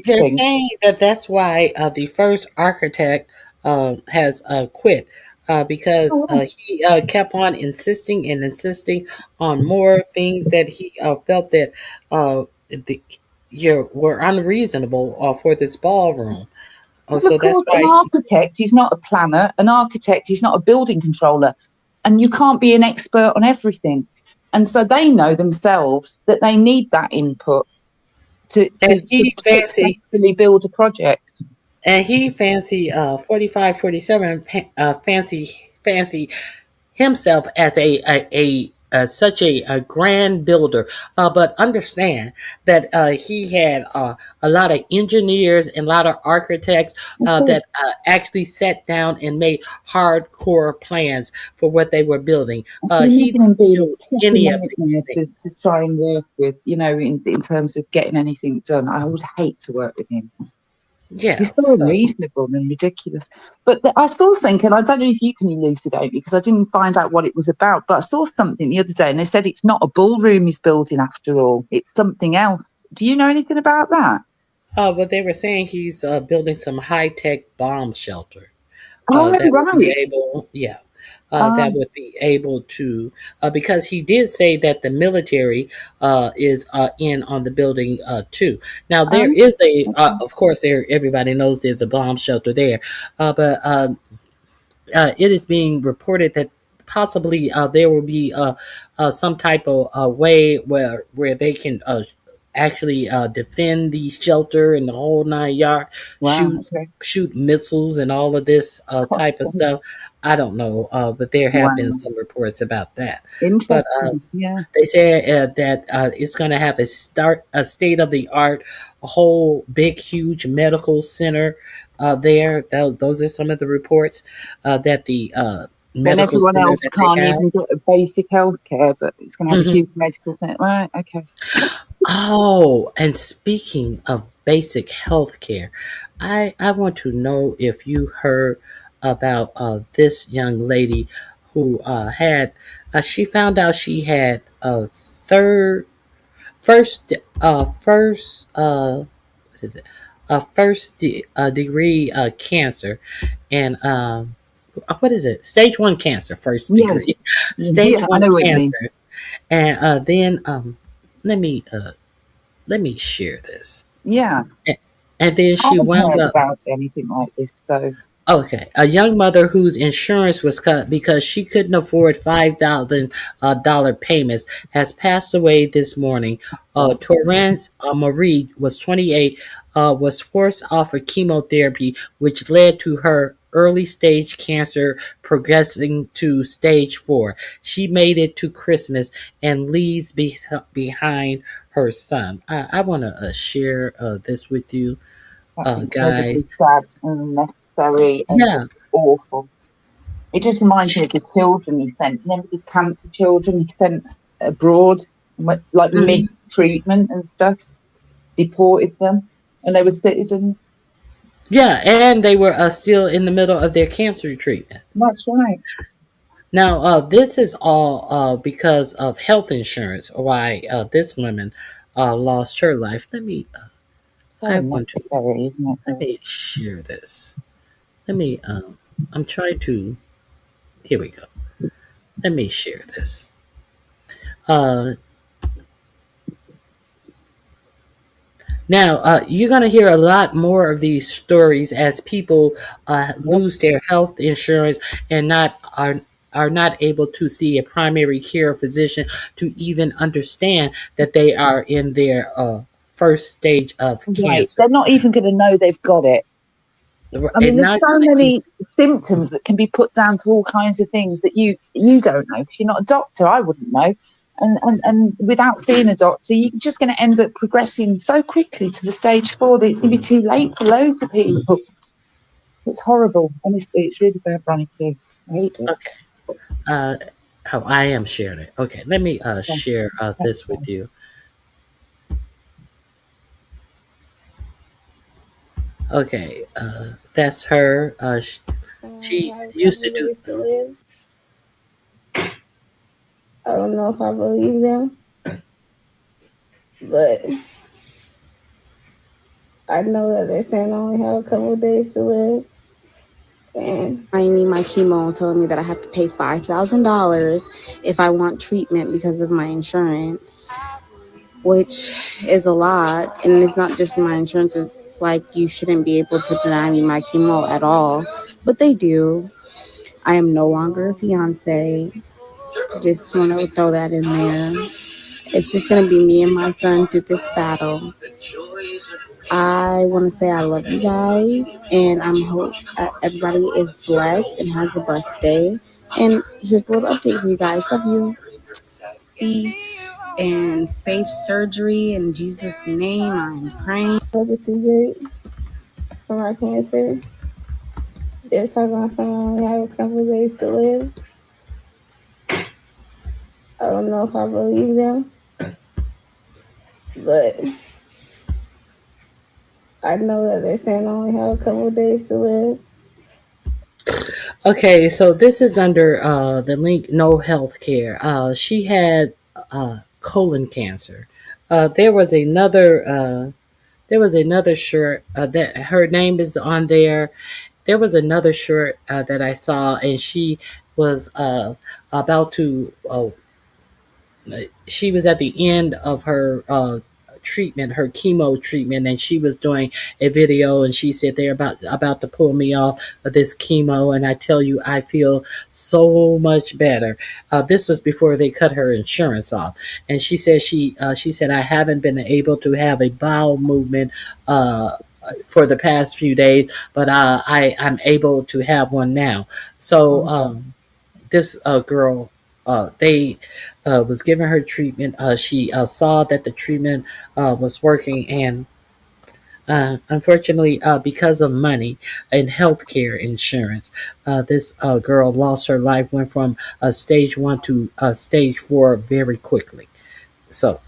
saying that that's why the first architect has quit because he kept on insisting and insisting on more things that he felt that were unreasonable for this ballroom. So that's why an architect, he's not a planner. An architect, he's not a building controller. And you can't be an expert on everything. And so they know themselves that they need that input to successfully build a project. And he fancy 45, 47 fancy himself as a such a grand builder, but understand that he had a lot of engineers and a lot of architects that actually sat down and made hardcore plans for what they were building. He didn't do any of these things to try and work with, in terms of getting anything done. I would hate to work with him. Yeah, it's so unreasonable and ridiculous. But I saw something, and I don't know if you can elucidate because I didn't find out what it was about. But I saw something the other day, and they said it's not a ballroom he's building after all; it's something else. Do you know anything about that? But they were saying he's building some high-tech bomb shelter. That would be able, that would be able to, because he did say that the military is in on the building too. Now there is of course, everybody knows there's a bomb shelter there, but it is being reported that possibly there will be some type of way where they can actually defend the shelter and the whole 9 yards, shoot missiles and all of this type of stuff. I don't know, but there have been some reports about that. But they said that it's going to have a state of the art, a whole big, huge medical center there. Those are some of the reports that the medical everyone center else that can't they have. even get a basic health care, but it's going to have a huge medical center. Right, okay. Oh, and speaking of basic health care, I want to know if you heard about this young lady who had she found out she had first degree cancer, and what is it? Stage 1 cancer, first degree. Stage 1 cancer. And then let me share this. Yeah. And then she wound up about anything like this, so. Okay, a young mother whose insurance was cut because she couldn't afford $5,000 payments has passed away this morning. Torrance Marie was 28, was forced off of chemotherapy, which led to her early stage cancer progressing to stage 4. She made it to Christmas and leaves behind her son. I want to share this with you, guys. Sad and necessary and awful. It just reminds me of the children he sent. Remember the cancer children he sent abroad, like mid-treatment and stuff? Deported them, and they were citizens. Yeah, and they were still in the middle of their cancer treatment. That's right. Now, this is all because of health insurance, why this woman lost her life. Let me, let me share this. Let me, I'm trying to, here we go. Let me share this. Now, you're going to hear a lot more of these stories as people lose their health insurance and are not able to see a primary care physician to even understand that they are in their first stage of cancer. They're not even going to know they've got it. I mean, there's so many symptoms that can be put down to all kinds of things that you don't know because you're not a doctor. I wouldn't know. And without seeing a doctor, you're just going to end up progressing so quickly to the stage 4 that it's going to be too late for loads of people. It's horrible. Honestly, it's really bad, Ronnie, too. I hate it. Okay. Oh, I am sharing it. Okay, let me share this with you. Okay, that's her. She Have a used couple to do. days to live. I don't know if I believe them, but I know that they're saying I only have a couple days to live. And I need my chemo telling me that I have to pay $5,000 if I want treatment because of my insurance, which is a lot. And it's not just my insurance. It's like you shouldn't be able to deny me my chemo at all, but they do. I am no longer a fiance. Just want to throw that in there. It's just going to be me and my son through this battle. I want to say I love you guys, and I'm hope everybody is blessed and has a blessed day. And here's a little update for you guys. Love you. And safe surgery in Jesus' name. I'm praying. Love too great for my cancer. They're talking about someone only have a couple of days to live. I don't know if I believe them, but I know that they're saying I only have a couple of days to live. Okay, so this is under the link No Healthcare. She had colon cancer. There was another shirt that her name is on there. There was another shirt that I saw, and she was about to. She was at the end of her treatment, her chemo treatment, and she was doing a video, and she said they're about to pull me off of this chemo, and I tell you, I feel so much better. This was before they cut her insurance off, and she said she said I haven't been able to have a bowel movement for the past few days, but I'm able to have one now. So this girl, they was giving her treatment. She saw that the treatment was working, and unfortunately, because of money and healthcare insurance, this girl lost her life. Went from stage 1 to stage 4 very quickly. So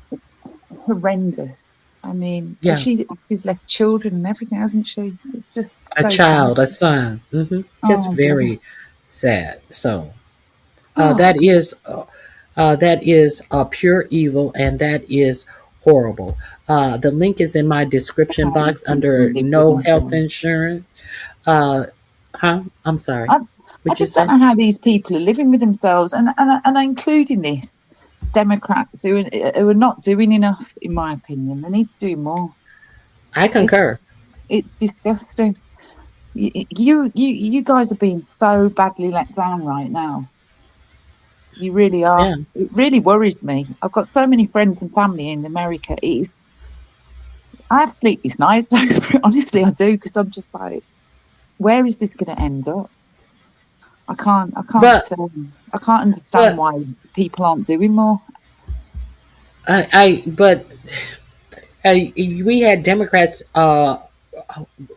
Horrendous. I mean, yeah, she's left children and everything, hasn't she? It's just a so sad. child, a son. Just Oh, bless. very sad. So Oh, that is pure evil, and that is horrible. The link is in my description how these box people under live with no health themselves. insurance. I'm sorry. I Would you just don't say? know how these people are living with themselves, and including this Democrats who are not doing enough, in my opinion. They need to do more. I concur. It's disgusting. You guys are being so badly let down right now. You really are. Yeah. It really worries me. I've got so many friends and family in America. I have sleepless nights over it. Honestly, I do, because I'm just like, where is this going to end up? I can't But understand why people aren't doing more. We had Democrats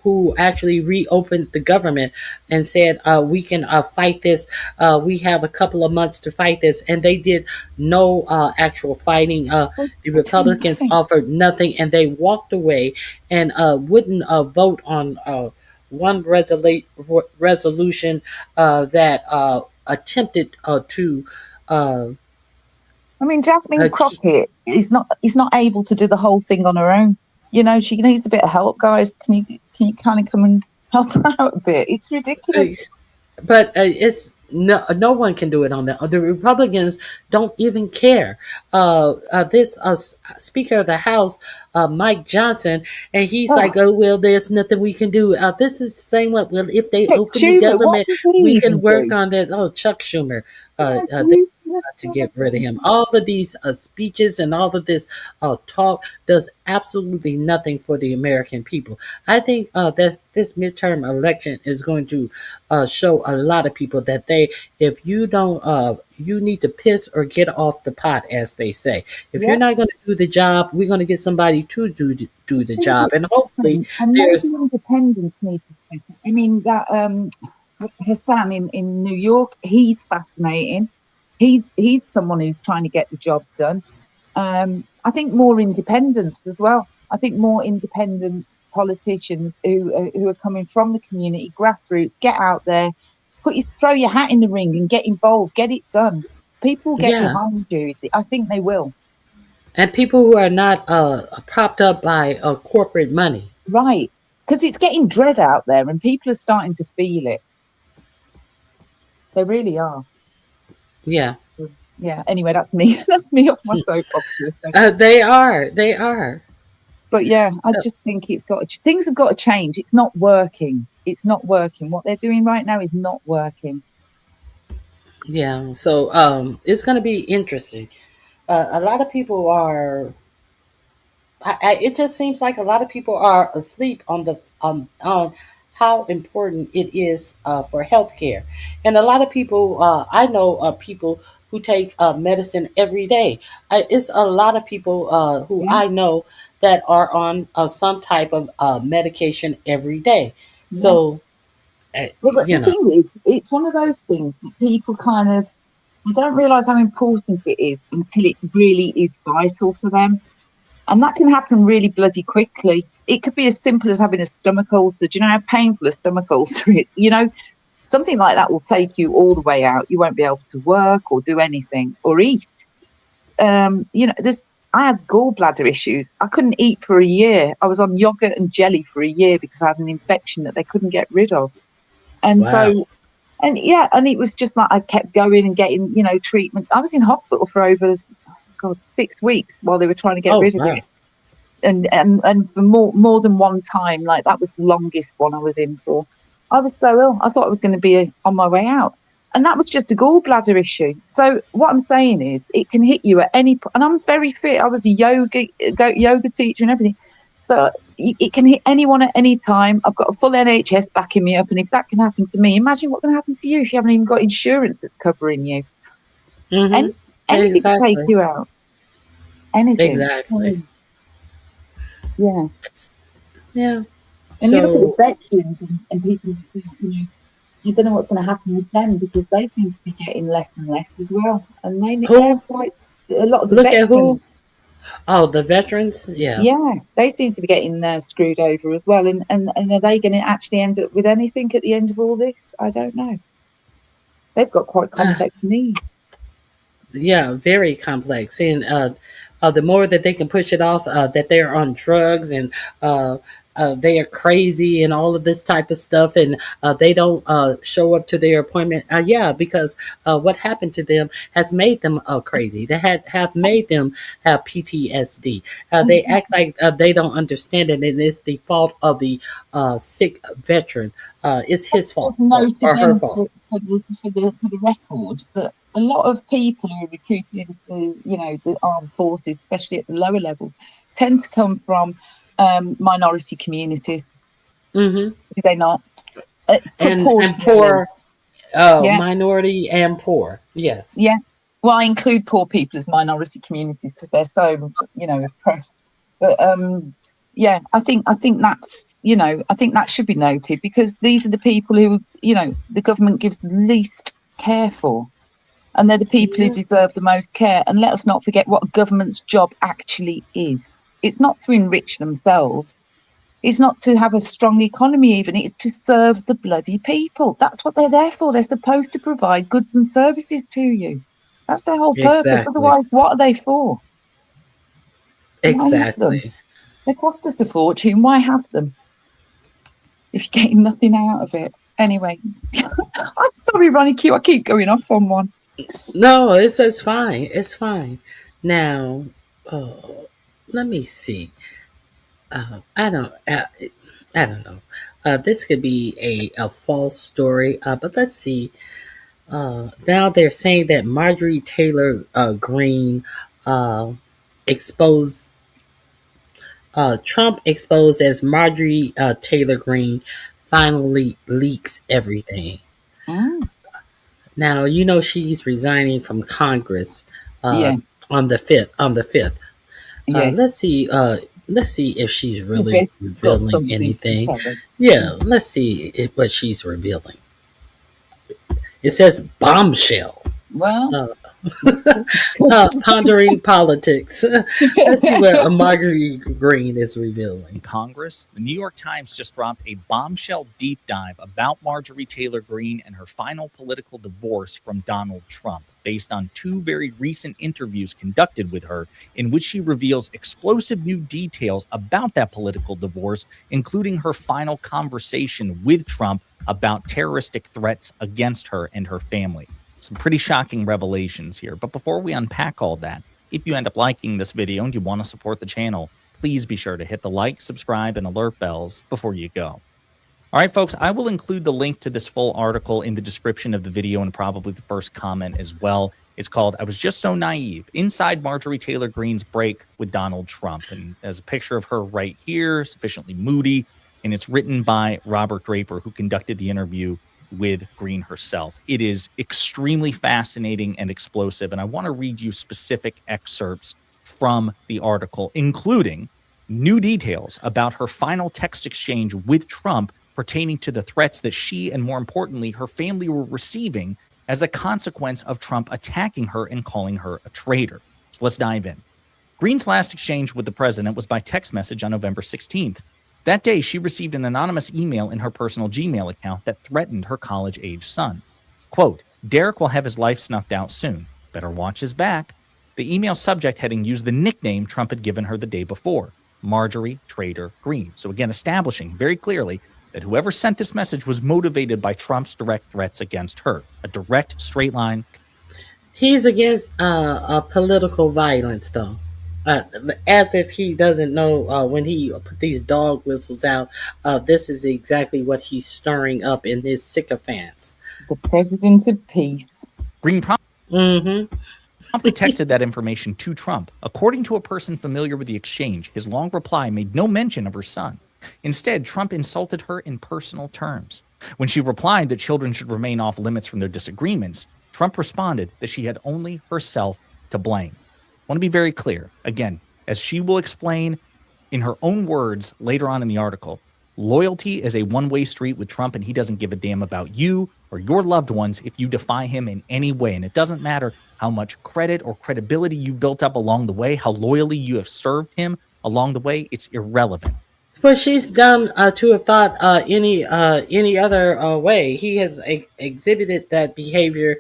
who actually reopened the government and said we can fight this. We have a couple of months to fight this, and they did no actual fighting. The Republicans offered nothing, and they walked away and wouldn't vote on one resolution that attempted to. I mean, Jasmine Crockett is not able to do the whole thing on her own. You know, she needs a bit of help, guys. Can you kind of come and help her out a bit? It's ridiculous. But it's no one can do it on the Republicans don't even care. This Speaker of the House, Mike Johnson, and he's like, oh well, there's nothing we can do. This is the same way. Well, if they open the government, we can work on this. Oh, Chuck Schumer, they to get rid of him. All of these speeches and all of this talk does absolutely nothing for the American people. I think that this midterm election is going to show a lot of people that if you don't, you need to piss or get off the pot, as they say. If you're not going to do the job, we're going to get somebody to do the job, and hopefully there's independents need to step up. I mean, that Hassan in New York, he's fascinating. he's someone who's trying to get the job done. I think more independence as well. I think more independent politicians who are coming from the community, grassroots, get out there, throw your hat in the ring and get involved, get it done. People get Yeah. behind you. I think they will. And people who are not propped up by corporate money. Right. Because it's getting dread out there and people are starting to feel it. They really are. Yeah. Yeah. Anyway, that's me. That's me off my soapbox. They are. But yeah, I just think things have got to change. It's not working. It's not working. What they're doing right now is not working. Yeah. So it's going to be interesting. A lot of people are. It just seems like a lot of people are asleep on how important it is for healthcare, and a lot of people I know people who take medicine every day. It's a lot of people who I know that are on some type of medication every day. So, Well, you the know, thing is, it's one of those things that people they don't realise how important it is until it really is vital for them. And that can happen really bloody quickly. It could be as simple as having a stomach ulcer. Do you know how painful a stomach ulcer is? Something like that will take you all the way out. You won't be able to work or do anything or eat. I had gallbladder issues. I couldn't eat for a year. I was on yogurt and jelly for a year because I had an infection that they couldn't get rid of. And so, and it was just like I kept going and getting, treatment. I was in hospital for over 6 weeks while they were trying to get rid of it. And for more than one time, like that was the longest one I was in for. I was so ill. I thought I was going to be on my way out. And that was just a gallbladder issue. So what I'm saying is it can hit you at any point. And I'm very fit. I was a yoga teacher and everything. So it can hit anyone at any time. I've got a full NHS backing me up. And if that can happen to me, imagine what can happen to you if you haven't even got insurance that's covering you. Mm-hmm. Anything exactly. To take you out. Anything. Exactly. Yeah. Yeah. And you look at the veterans and people, I don't know what's going to happen with them because they seem to be getting less and less as well. And they're quite a lot of the veterans. At who? Oh, the veterans? Yeah. Yeah. They seem to be getting screwed over as well. And are they going to actually end up with anything at the end of all this? I don't know. They've got quite complex needs. Yeah, very complex. And the more that they can push it off, that they're on drugs and they are crazy and all of this type of stuff, and they don't show up to their appointment. Because what happened to them has made them crazy. They have made them have PTSD. They act like they don't understand it, and it's the fault of the sick veteran. It's his fault or her fault. For the record, that a lot of people who are recruited into, the armed forces, especially at the lower levels, tend to come from minority communities. Mm-hmm. Do they not? And poor, minority and poor. Yes. Yeah. Well, I include poor people as minority communities because they're so, oppressed. But I think that's, I think that should be noted because these are the people who, the government gives the least care for. And they're the people who deserve the most care. And let us not forget what a government's job actually is. It's not to enrich themselves. It's not to have a strong economy even. It's to serve the bloody people. That's what they're there for. They're supposed to provide goods and services to you. That's their whole purpose. Exactly. Otherwise, what are they for? Exactly. They cost us a fortune. Why have them if you're getting nothing out of it? Anyway, I'm sorry, Ronnie Q. I keep going off on one. No, it's fine. It's fine. Now, let me see. I don't know. This could be a false story, but let's see. Now they're saying that Marjorie Taylor Greene exposed. Trump exposed as Marjorie Taylor Greene finally leaks everything. Mm. Now she's resigning from Congress on the 5th. Let's see if she's really revealing anything. Yeah, let's see what she's revealing. It says bombshell. Well, Pondering politics. Let's see what Marjorie Green is revealing. In Congress, the New York Times just dropped a bombshell deep dive about Marjorie Taylor Greene and her final political divorce from Donald Trump, based on 2 very recent interviews conducted with her, in which she reveals explosive new details about that political divorce, including her final conversation with Trump about terroristic threats against her and her family. Some pretty shocking revelations here. But before we unpack all that, if you end up liking this video and you want to support the channel, please be sure to hit the like, subscribe, and alert bells before you go. All right, folks, I will include the link to this full article in the description of the video and probably the first comment as well. It's called "I Was Just So Naive: Inside Marjorie Taylor Greene's Break with Donald Trump." And there's a picture of her right here, sufficiently moody, and it's written by Robert Draper, who conducted the interview with Greene herself. It is extremely fascinating and explosive, and I want to read you specific excerpts from the article, including new details about her final text exchange with Trump pertaining to the threats that she, and more importantly, her family, were receiving as a consequence of Trump attacking her and calling her a traitor. So let's dive in. Greene's last exchange with the president was by text message on November 16th. That day, she received an anonymous email in her personal Gmail account that threatened her college-age son. Quote, "Derek will have his life snuffed out soon. Better watch his back." The email subject heading used the nickname Trump had given her the day before, Marjorie Trader Greene. So again, establishing very clearly that whoever sent this message was motivated by Trump's direct threats against her. A direct, straight line. He's against political violence, though. As if he doesn't know when he put these dog whistles out, this is exactly what he's stirring up in his sycophants. The president of peace. Greene promptly texted that information to Trump. According to a person familiar with the exchange, his long reply made no mention of her son. Instead, Trump insulted her in personal terms. When she replied that children should remain off limits from their disagreements, Trump responded that she had only herself to blame. I want to be very clear. Again, as she will explain in her own words later on in the article, loyalty is a one-way street with Trump, and he doesn't give a damn about you or your loved ones if you defy him in any way. And it doesn't matter how much credit or credibility you built up along the way, how loyally you have served him along the way, it's irrelevant. But she's dumb to have thought any other way. He has exhibited that behavior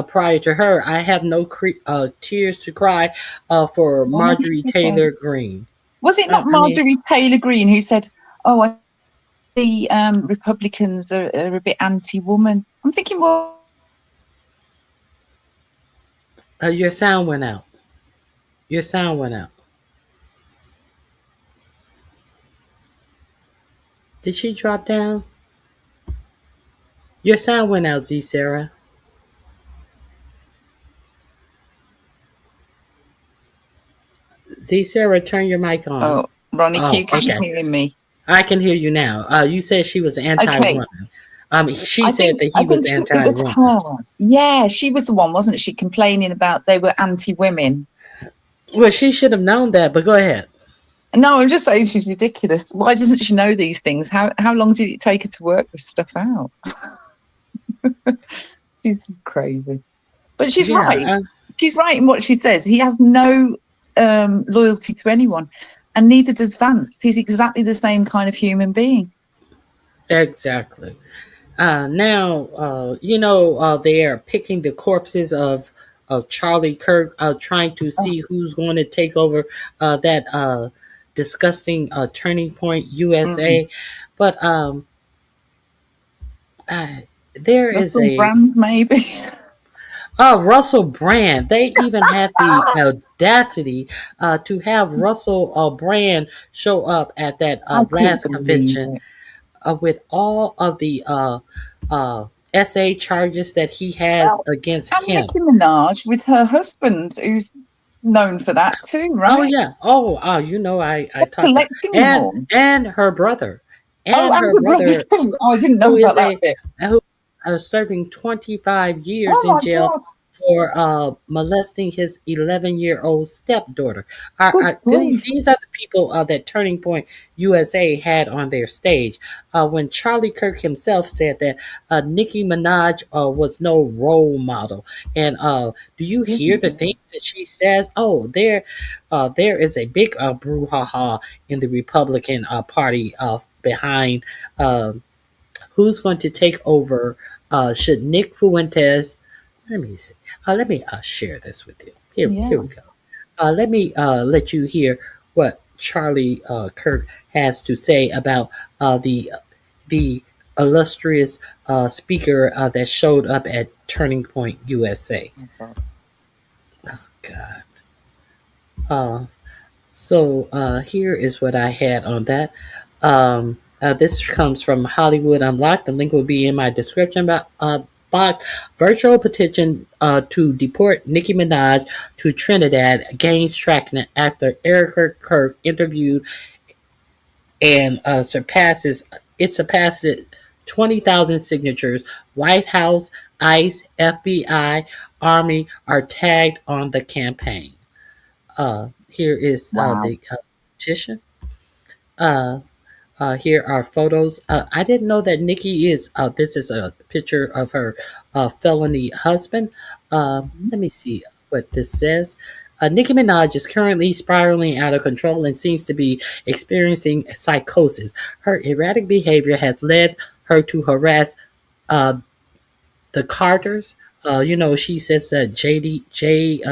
prior to her. I have no tears to cry for Marjorie Taylor Greene. Was it not Marjorie Taylor Greene who said, "Oh, the Republicans are a bit anti-woman"? I'm thinking, well, your sound went out. Your sound went out. Did she drop down? Your sound went out, Z Sarah. Z Sarah, turn your mic on. Oh, Ronnie Q, can you hear me? I can hear you now. You said she was anti-woman. She said that he was anti-woman. Yeah, she was the one, wasn't she, complaining about they were anti-women. Well, she should have known that, but go ahead. No, I'm just saying she's ridiculous. Why doesn't she know these things? How long did it take her to work this stuff out? She's crazy. But she's right. She's right in what she says. He has no loyalty to anyone, and neither does Vance. He's exactly the same kind of human being. Exactly. Now, they are picking the corpses of Charlie Kirk, trying to see who's going to take over that disgusting Turning Point USA. But there is Russell Brand, maybe. Russell Brand. They even had the audacity to have Russell Brand show up at that last convention with all of the SA charges that he has against him. Nicki Minaj with her husband, who's known for that too, right? Oh yeah. I talked to and her brother. And her brother. Oh, I didn't know about that bit. Who are serving 25 years in jail for molesting his 11-year-old stepdaughter. Good grief. These are the people that Turning Point USA had on their stage when Charlie Kirk himself said that Nicki Minaj was no role model. And do you hear the things that she says? Oh, there is a big brouhaha in the Republican Party behind who's going to take over. Should Nick Fuentes? Let me see. Let me share this with you. Here we go. Let me let you hear what Charlie Kirk has to say about the illustrious speaker that showed up at Turning Point USA. Oh God. So here is what I had on that. This comes from Hollywood Unlocked. The link will be in my description box. Virtual petition to deport Nicki Minaj to Trinidad gains traction after Erica Kirk interviewed and surpasses 20,000 signatures. White House, ICE, FBI, Army are tagged on the campaign. Here is the petition. Here are photos. I didn't know that Nikki is. This is a picture of her felony husband. Let me see what this says. Nicki Minaj is currently spiraling out of control and seems to be experiencing psychosis. Her erratic behavior has led her to harass the Carters. She says that Jay-Z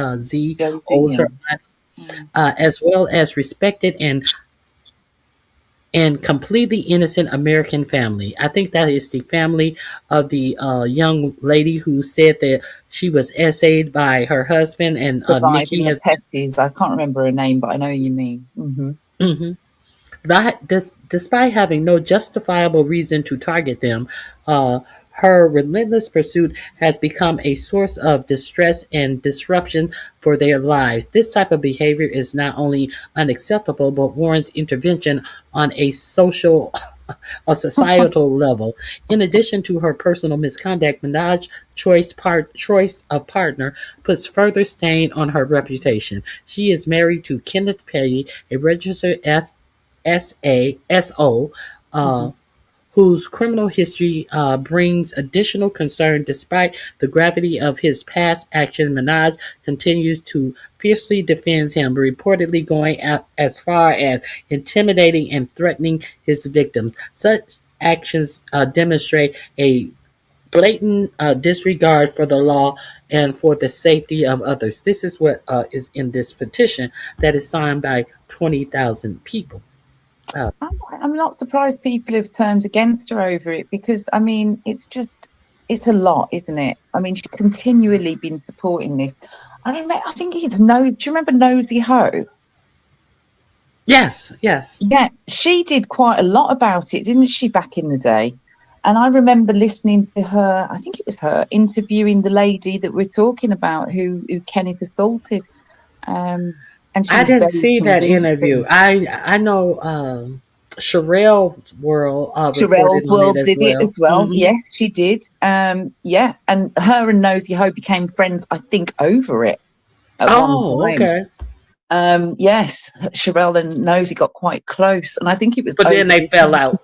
owes her money, as well as respected and completely innocent American family. I think that is the family of the young lady who said that she was essayed by her husband, and Nikki has. I can't remember her name, but I know what you mean. But despite having no justifiable reason to target them, her relentless pursuit has become a source of distress and disruption for their lives. This type of behavior is not only unacceptable, but warrants intervention on a societal level. In addition to her personal misconduct, Minaj's choice of partner puts further stain on her reputation. She is married to Kenneth Petty, a registered SO, whose criminal history brings additional concern. Despite the gravity of his past actions, Minaj continues to fiercely defend him, reportedly going out as far as intimidating and threatening his victims. Such actions demonstrate a blatant disregard for the law and for the safety of others. This is what is in this petition that is signed by 20,000 people. I'm not surprised people have turned against her over it, because I mean it's a lot, isn't it? I mean, she's continually been supporting this. I think it's Nosy. Do you remember Nosy Ho? Yes. Yeah, she did quite a lot about it, didn't she, back in the day? And I remember listening to her. I think it was her interviewing the lady that we're talking about, who Kenneth assaulted. And I didn't see that interview. I know Sherelle World reported on it as well. Yes, she did. And her and Nosy Ho became friends, I think, over it. At one time. Okay. Yes, Sherelle and Nosy got quite close, and I think it was. But then they fell out.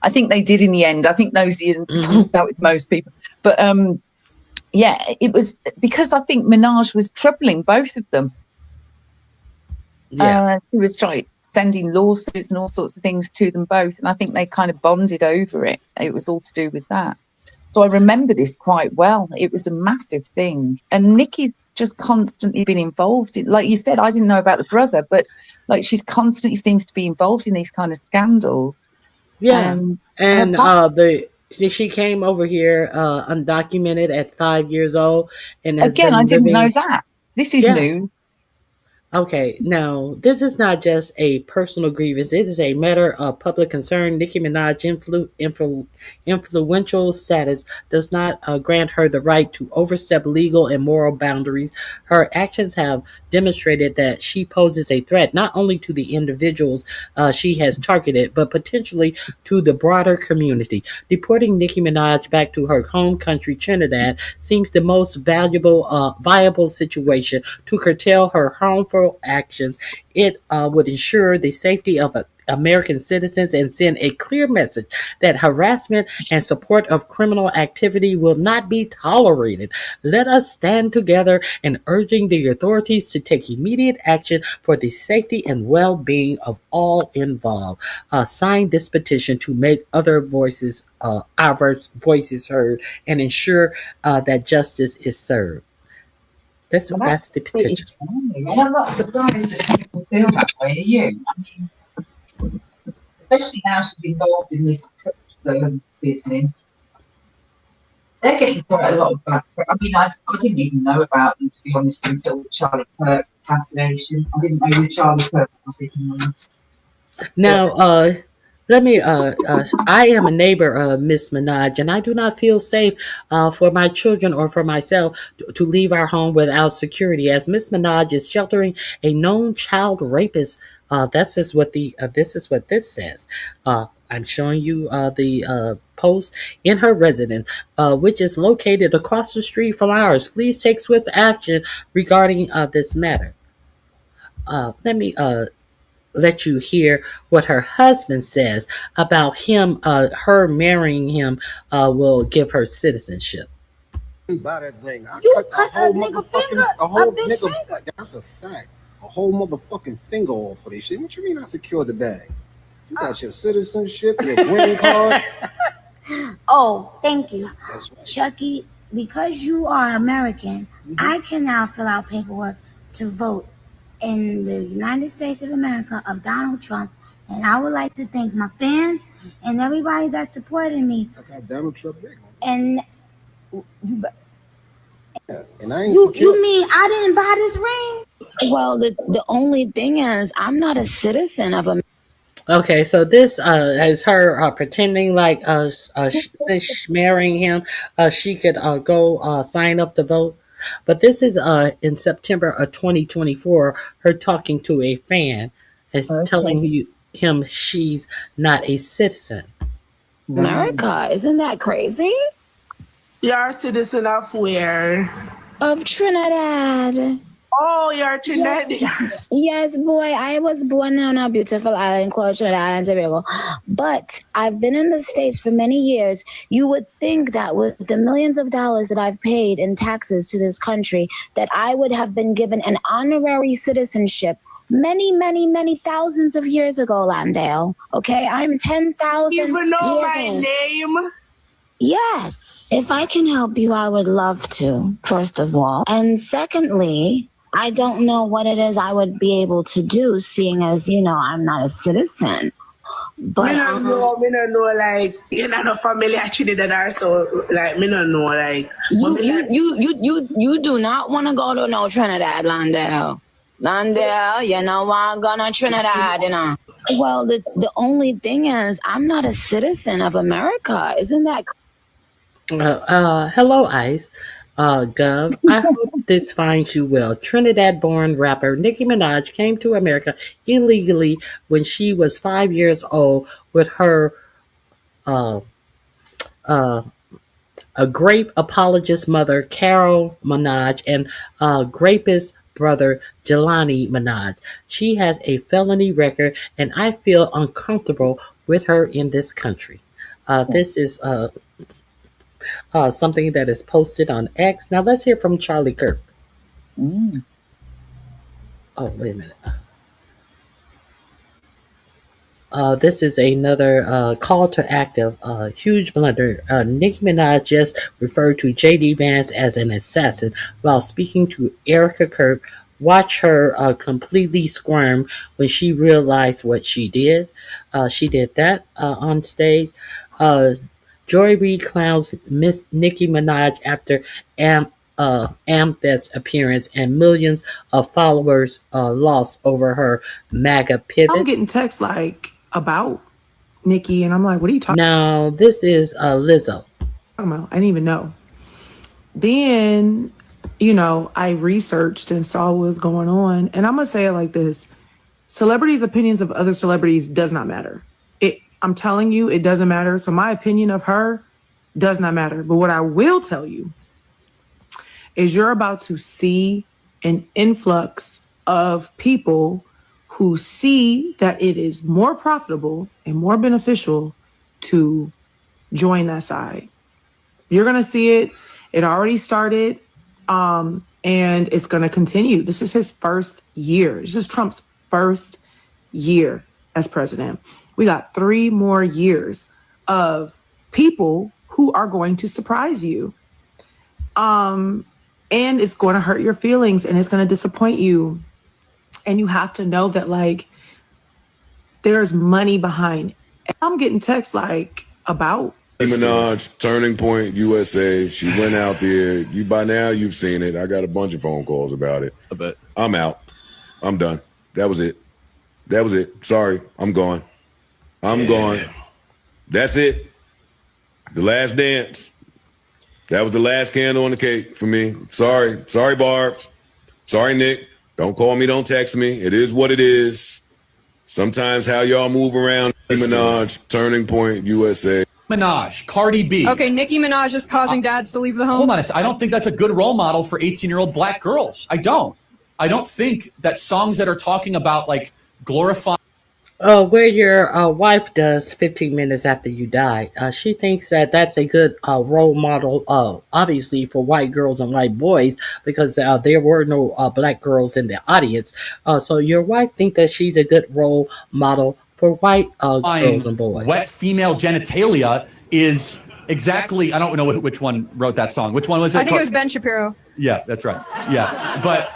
I think they did in the end. I think Nosy falls out with most people, but it was because I think Minaj was troubling both of them. He was like sending lawsuits and all sorts of things to them both, and I think they kind of bonded over it. It was all to do with that. So I remember this quite well. It was a massive thing, and Nikki's just constantly been involved in, like you said, I didn't know about the brother, but like she's constantly seems to be involved in these kind of scandals. Yeah, and she came over here undocumented at 5 years old, and again, I didn't know that. This is news. Okay, now this is not just a personal grievance. It is a matter of public concern. Nicki Minaj's influential status does not grant her the right to overstep legal and moral boundaries. Her actions have demonstrated that she poses a threat not only to the individuals she has targeted, but potentially to the broader community. Deporting Nicki Minaj back to her home country, Trinidad, seems the most viable situation to curtail her harmful actions. It would ensure the safety of American citizens and send a clear message that harassment and support of criminal activity will not be tolerated. Let us stand together in urging the authorities to take immediate action for the safety and well-being of all involved. Sign this petition to make other voices, our voices heard, and ensure that justice is served. That's the petition. And I'm not surprised that people feel that way, are you? I mean, especially now she's involved in this business. They're getting quite a lot of bad press. I mean, I didn't even know about them, to be honest, until Charlie Kirk assassination. I didn't know who Charlie Kirk was even. Now, let me. I am a neighbor of Miss Minaj, and I do not feel safe for my children or for myself to leave our home without security, as Miss Minaj is sheltering a known child rapist. This is what this says. I'm showing you the post in her residence, which is located across the street from ours. Please take swift action regarding this matter. Let me let you hear what her husband says about him. Her marrying him will give her citizenship. Buy that ring. I You cut cut a whole a nigga motherfucking, finger, a whole a bitch nigga. finger. That's a fact. A whole motherfucking finger off for this shit. What you mean I secured the bag? You got your citizenship, your green card. Oh, thank you. That's right. Chucky, because you are American, I can now fill out paperwork to vote in the United States of America of Donald Trump. And I would like to thank my fans and everybody that supported me. I got Donald Trump big. And And I ain't you mean I didn't buy this ring? Well, the only thing is I'm not a citizen of America. Okay, so this is her pretending like since she's marrying him, she could go sign up to vote. But this is in September of 2024, her talking to a fan and telling him she's not a citizen. America, isn't that crazy? You're a citizen of where? Of Trinidad. Oh, you're Trinidad. Yes, boy. I was born on a beautiful island called Trinidad and Tobago. But I've been in the States for many years. You would think that with the millions of dollars that I've paid in taxes to this country, that I would have been given an honorary citizenship many, many, many thousands of years ago, Landale. Okay, I'm 10,000 You even know years my old. name? Yes. If I can help you, I would love to, first of all. And secondly, I don't know what it is I would be able to do, seeing as, I'm not a citizen. But me don't know, like, you're not a family actually that are so, like, me don't know, like. You do not want to go to no Trinidad, Landale. Landale, I'm gonna Trinidad, Well, the only thing is, I'm not a citizen of America. Isn't that Hello, Ice. Gov, I hope this finds you well. Trinidad-born rapper Nicki Minaj came to America illegally when she was 5 years old with her a grape apologist mother, Carol Minaj, and grapist brother, Jelani Minaj. She has a felony record, and I feel uncomfortable with her in this country. This is something that is posted on X. Now let's hear from Charlie Kirk. Oh, wait a minute. This is another call to active, huge blunder. Nicki Minaj just referred to J.D. Vance as an assassin while speaking to Erica Kirk. Watch her completely squirm when she realized what she did. She did that on stage. Joy Reid clowns Miss Nicki Minaj after Amfest appearance and millions of followers lost over her MAGA pivot. I'm getting texts like about Nikki, and I'm like, what are you talking Now, this is Lizzo. about? I didn't even know. Then, I researched and saw what was going on. And I'm going to say it like this. Celebrities' opinions of other celebrities does not matter. I'm telling you, it doesn't matter. So my opinion of her does not matter. But what I will tell you is you're about to see an influx of people who see that it is more profitable and more beneficial to join that side. You're going to see it. It already started, and it's going to continue. This is his first year. This is Trump's first year as president. We got 3 more years of people who are going to surprise you. And it's going to hurt your feelings and it's going to disappoint you. And you have to know that, like, there's money behind it. I'm getting texts like about Minaj, Turning Point USA. She went out there. By now you've seen it. I got a bunch of phone calls about it. I bet. I'm out. I'm done. That was it. Sorry, I'm gone. I'm gone. That's it. The last dance. That was the last candle on the cake for me. Sorry, Barbs. Sorry, Nick. Don't call me. Don't text me. It is what it is. Sometimes how y'all move around. Minaj, Turning Point USA. Minaj, Cardi B. Okay, Nicki Minaj is causing dads to leave the home. Hold on a second. I don't think that's a good role model for 18-year-old black girls. I don't think that songs that are talking about, like, glorifying Where your wife does 15 minutes after you die. She thinks that that's a good role model, obviously, for white girls and white boys, because there were no black girls in the audience. So your wife thinks that she's a good role model for white girls and boys. wet female genitalia is exactly, I don't know which one wrote that song. Which one was it? I think it was Ben Shapiro. Yeah, that's right. Yeah, but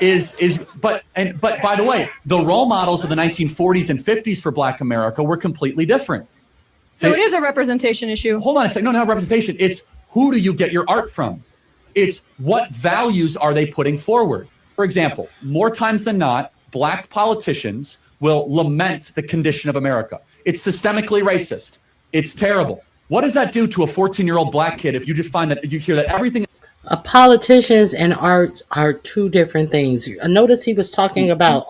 by the way, the role models of the 1940s and 50s for Black America were completely different. So it is a representation issue. Hold on a second. No, not representation. It's who do you get your art from? It's what values are they putting forward? For example, more times than not, Black politicians will lament the condition of America. It's systemically racist. It's terrible. What does that do to a 14-year-old Black kid if you just find that you hear that everything... Politicians and art are 2 different things. Notice he was talking about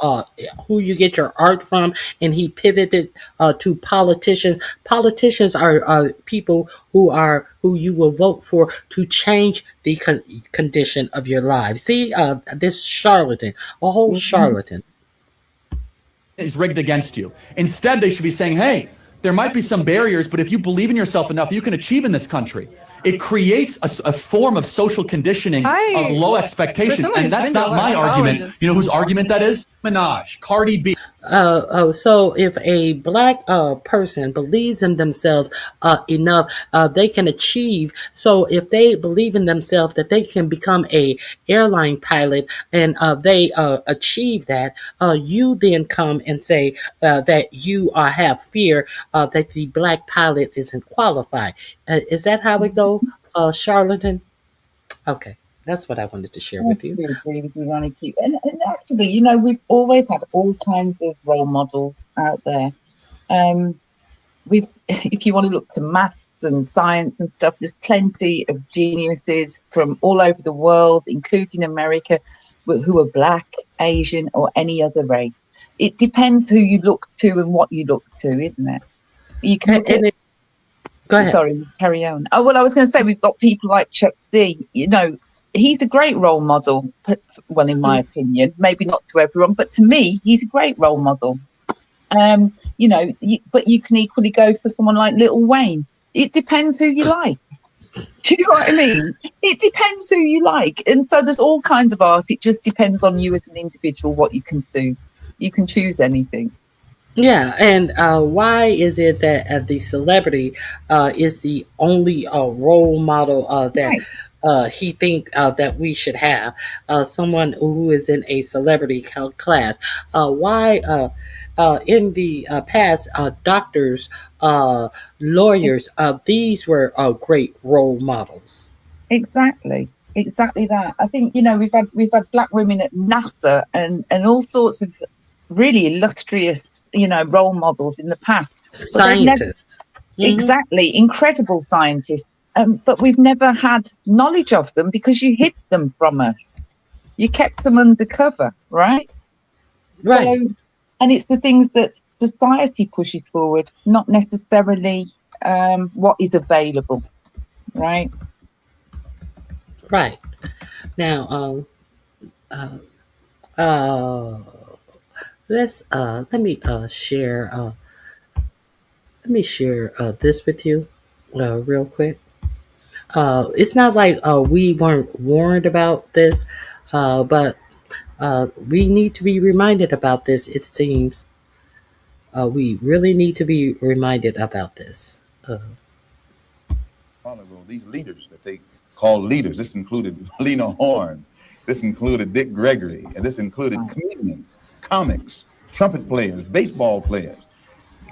who you get your art from, and he pivoted to politicians. Politicians are people who you will vote for to change the condition of your life. See, this charlatan, a whole charlatan. Is rigged against you. Instead, they should be saying, hey, there might be some barriers, but if you believe in yourself enough, you can achieve in this country. It creates a form of social conditioning of low expectations, and that's not my argument. You know whose argument that is? Minaj, Cardi B. So if a Black person believes in themselves enough, they can achieve. So if they believe in themselves that they can become a airline pilot and they achieve that, you then come and say that you have fear that the Black pilot isn't qualified. Is that how it goes, charlatan? Okay. That's what I wanted to share with you. I agree with you, Ronnie. And actually, we've always had all kinds of role models out there. If you want to look to maths and science and stuff, there's plenty of geniuses from all over the world, including America, who are Black, Asian, or any other race. It depends who you look to and what you look to, isn't it? You can look at... Go ahead. Sorry, carry on. Oh, well, I was going to say we've got people like Chuck D. He's a great role model. Well, in my opinion, maybe not to everyone, but to me, he's a great role model. But you can equally go for someone like Lil Wayne. It depends who you like. Do you know what I mean? It depends who you like. And so there's all kinds of art. It just depends on you as an individual, what you can do. You can choose anything. Yeah, and why is it that the celebrity is the only role model that he thinks that we should have? Someone who is in a celebrity class. Why in the past, doctors, lawyers, these were great role models. Exactly. exactly that. I think, you know, we've had black women at NASA and all sorts of really illustrious, you know, role models in the past. But they've never, Scientists. exactly, incredible scientists. But we've never had knowledge of them because you hid them from us. You kept them undercover, right? Right. So, and it's the things that society pushes forward, not necessarily what is available, right? Right. Now, let me share this with you real quick. It's not like we weren't warned about this, but we need to be reminded about this. It seems we really need to be reminded about this. These leaders that they call leaders, this included Lena Horne, this included Dick Gregory, and this included comedians, comics, trumpet players, baseball players.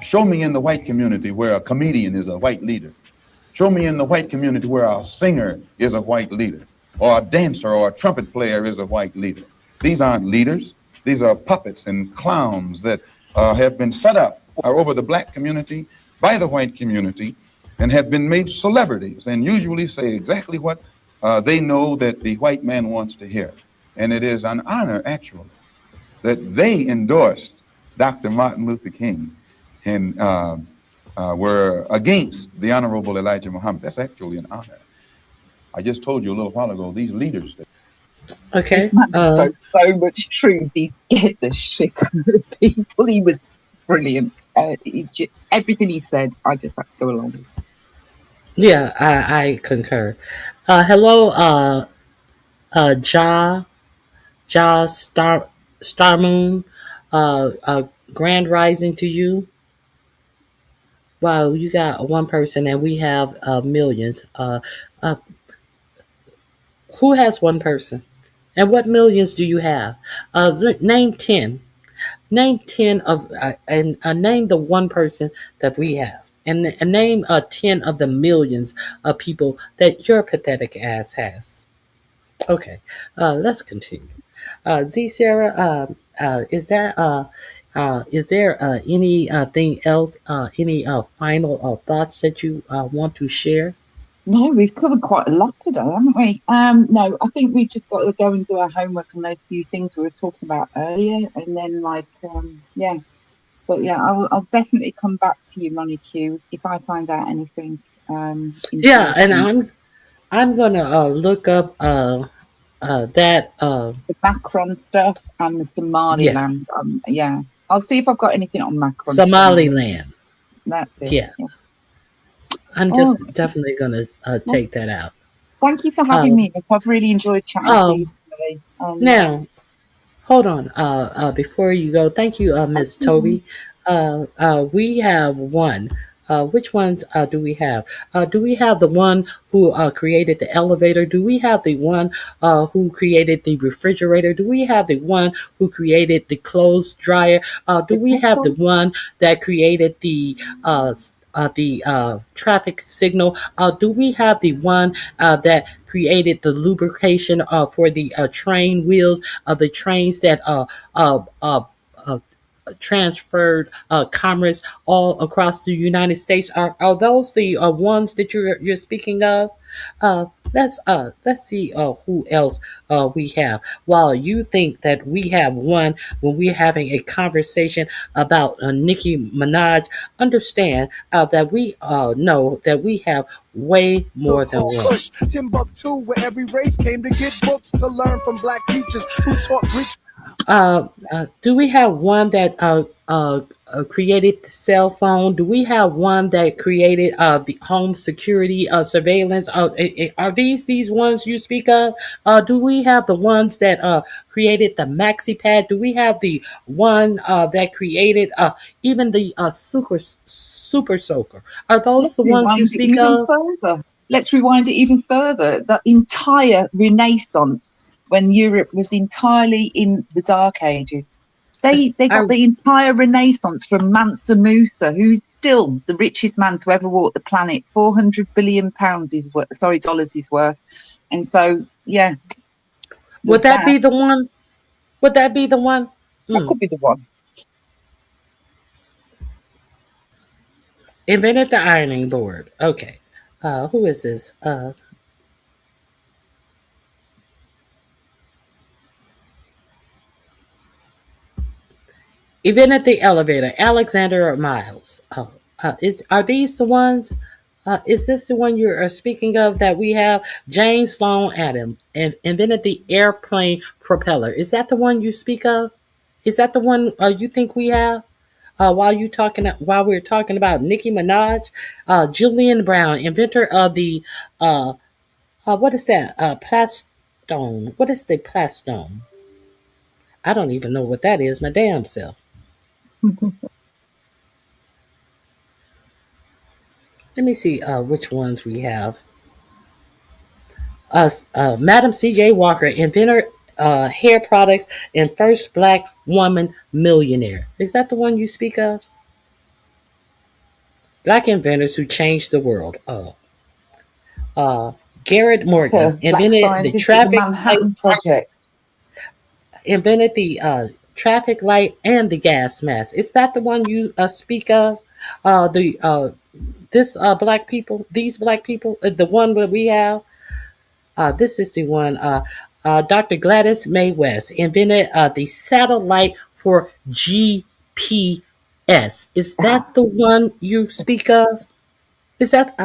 Show me in the white community where a comedian is a white leader. Show me in the white community where a singer is a white leader, or a dancer or a trumpet player is a white leader. These aren't leaders. These are puppets and clowns that have been set up over the black community by the white community and have been made celebrities and usually say exactly what they know that the white man wants to hear. And it is an honor, actually, that they endorsed Dr. Martin Luther King and were against the Honorable Elijah Muhammad. That's actually an honor. I just told you a little while ago, these leaders. Okay. So much truth. He get the shit out of people. He was brilliant. Everything he said, I just had to go along with. Yeah, I concur. Hello, Star Moon. Grand rising to you. Wow, you got one person and we have millions. Who has one person? And what millions do you have? Name 10. Name 10 of and name the one person that we have. And name 10 of the millions of people that your pathetic ass has. Okay, let's continue. Z Sarah, is there anything else? Any final thoughts that you want to share? No, we've covered quite a lot today, haven't we? No, I think we've just got to go and do our homework on those few things we were talking about earlier, and then yeah. But yeah, I'll definitely come back to you, Ronnie Q, if I find out anything. Yeah, and I'm gonna look up that the Macron stuff and the Somaliland. Yeah, I'll see if I've got anything on Macron. Somaliland. That's it. Yeah. I'm just definitely gonna take that out. Thank you for having me. I've really enjoyed chatting to you today. Now, hold on. Before you go, thank you, Miss Toby. We have one. Which ones do we have? Do we have the one who created the elevator? Do we have the one who created the refrigerator? Do we have the one who created the clothes dryer? Do we have the one that created the traffic signal? Do we have the one that created the lubrication for the train wheels of the trains that transferred commerce all across the United States? Are those the ones that you're speaking of? Let's see who else we have. While you think that we have one when we're having a conversation about Nicki Minaj, understand that we know that we have way more than one. Timbuktu, where every race came to get books to learn from black teachers who taught Greeks. Do we have one that created the cell phone? Do we have one that created the home security surveillance? Are these ones you speak of? Do we have the ones that created the maxi pad? Do we have the one that created even the super soaker? Are those the ones you speak of? Let's rewind it even further. The entire Renaissance, when Europe was entirely in the Dark Ages, they got the entire Renaissance from Mansa Musa, who's still the richest man to ever walk the planet. $400 billion dollars is worth. And so, yeah. Would that be the one? Would that be the one? That could be the one. Invented the ironing board. Okay. Who is this? Invented the elevator. Alexander Miles. Oh, are these the ones? Is this the one you're speaking of that we have? James Sloan Adam and invented the airplane propeller. Is that the one you speak of? Is that the one you think we have? While we're talking about Nicki Minaj, Julian Brown, inventor of the what is that? Plastone. What is the plastone? I don't even know what that is. My damn self. Let me see which ones we have. Madam C.J. Walker, inventor hair products and first black woman millionaire. Is that the one you speak of? Black inventors who changed the world. Garrett Morgan Black invented the scientist at the Manhattan Project. Invented the traffic light and the gas mask. Is that the one you speak of? These black people, the one that we have. This is the one. Dr. Gladys May West invented the satellite for GPS. Is that the one you speak of? Is that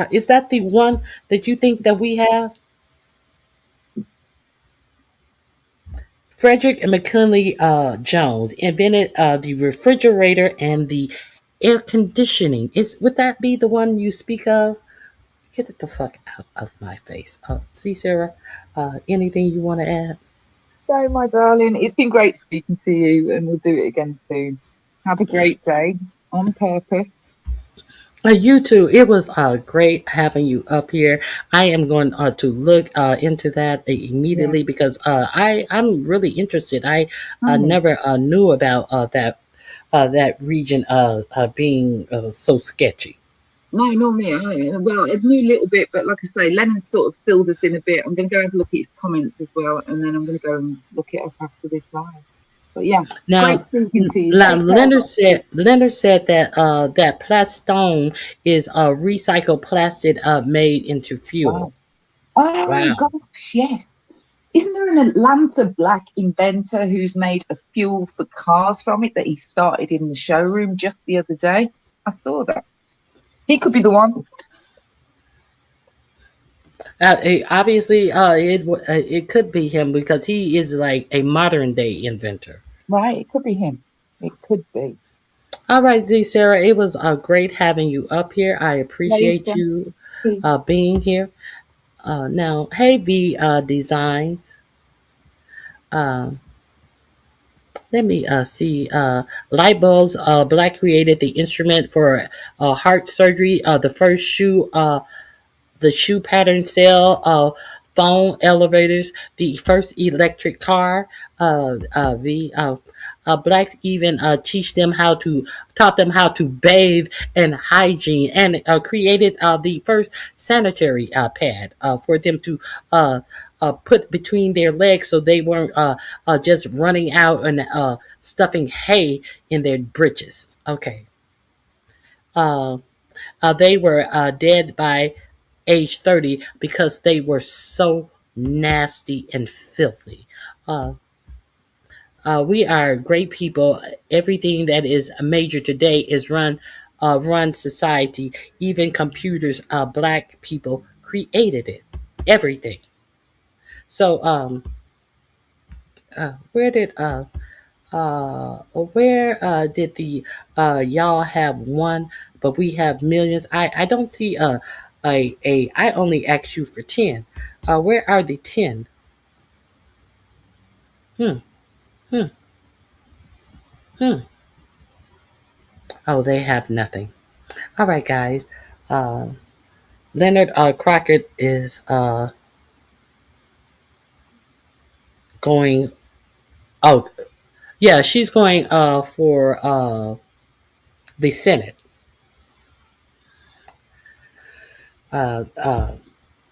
the one that you think that we have? Frederick McKinley Jones invented the refrigerator and the air conditioning. Would that be the one you speak of? Get it the fuck out of my face. See, Sarah, anything you want to add? So, my darling, it's been great speaking to you, and we'll do it again soon. Have a great day on purpose. You too. It was great having you up here. I am going to look into that immediately because I'm really interested. I never knew about that region being so sketchy. No, not me. Well, I knew a little bit, but like I say, Lennon sort of filled us in a bit. I'm going to go have a look at his comments as well, and then I'm going to go and look it up after this live. But yeah, Now, great speaking to you. Leonard said that that plastone is recycled plastic made into fuel. Oh, Wow. gosh, yes. Isn't there an Atlanta black inventor who's made a fuel for cars from it that he started in the showroom just the other day? I saw that. He could be the one. Obviously, it could be him because he is like a modern day inventor. Right, it could be him. It could be. All right, Z Sarah, it was great having you up here. I appreciate you being here. Now, hey V Designs. Let me see. Light bulbs. Black created the instrument for heart surgery. The first shoe. The shoe pattern cell. Phone elevators. The first electric car. Blacks even taught them how to bathe and hygiene, and created the first sanitary pad for them to put between their legs so they weren't just running out and stuffing hay in their britches. Okay. They were dead by age 30 because they were so nasty and filthy. We are great people. Everything that is major today is run society. Even computers, black people created it. Everything. So, where did the y'all have one, but we have millions? I don't see I only asked you for 10. Where are the 10? Hmm. Oh, they have nothing. All right, guys. Leonard Crockett is going. Oh, yeah, she's going for the Senate.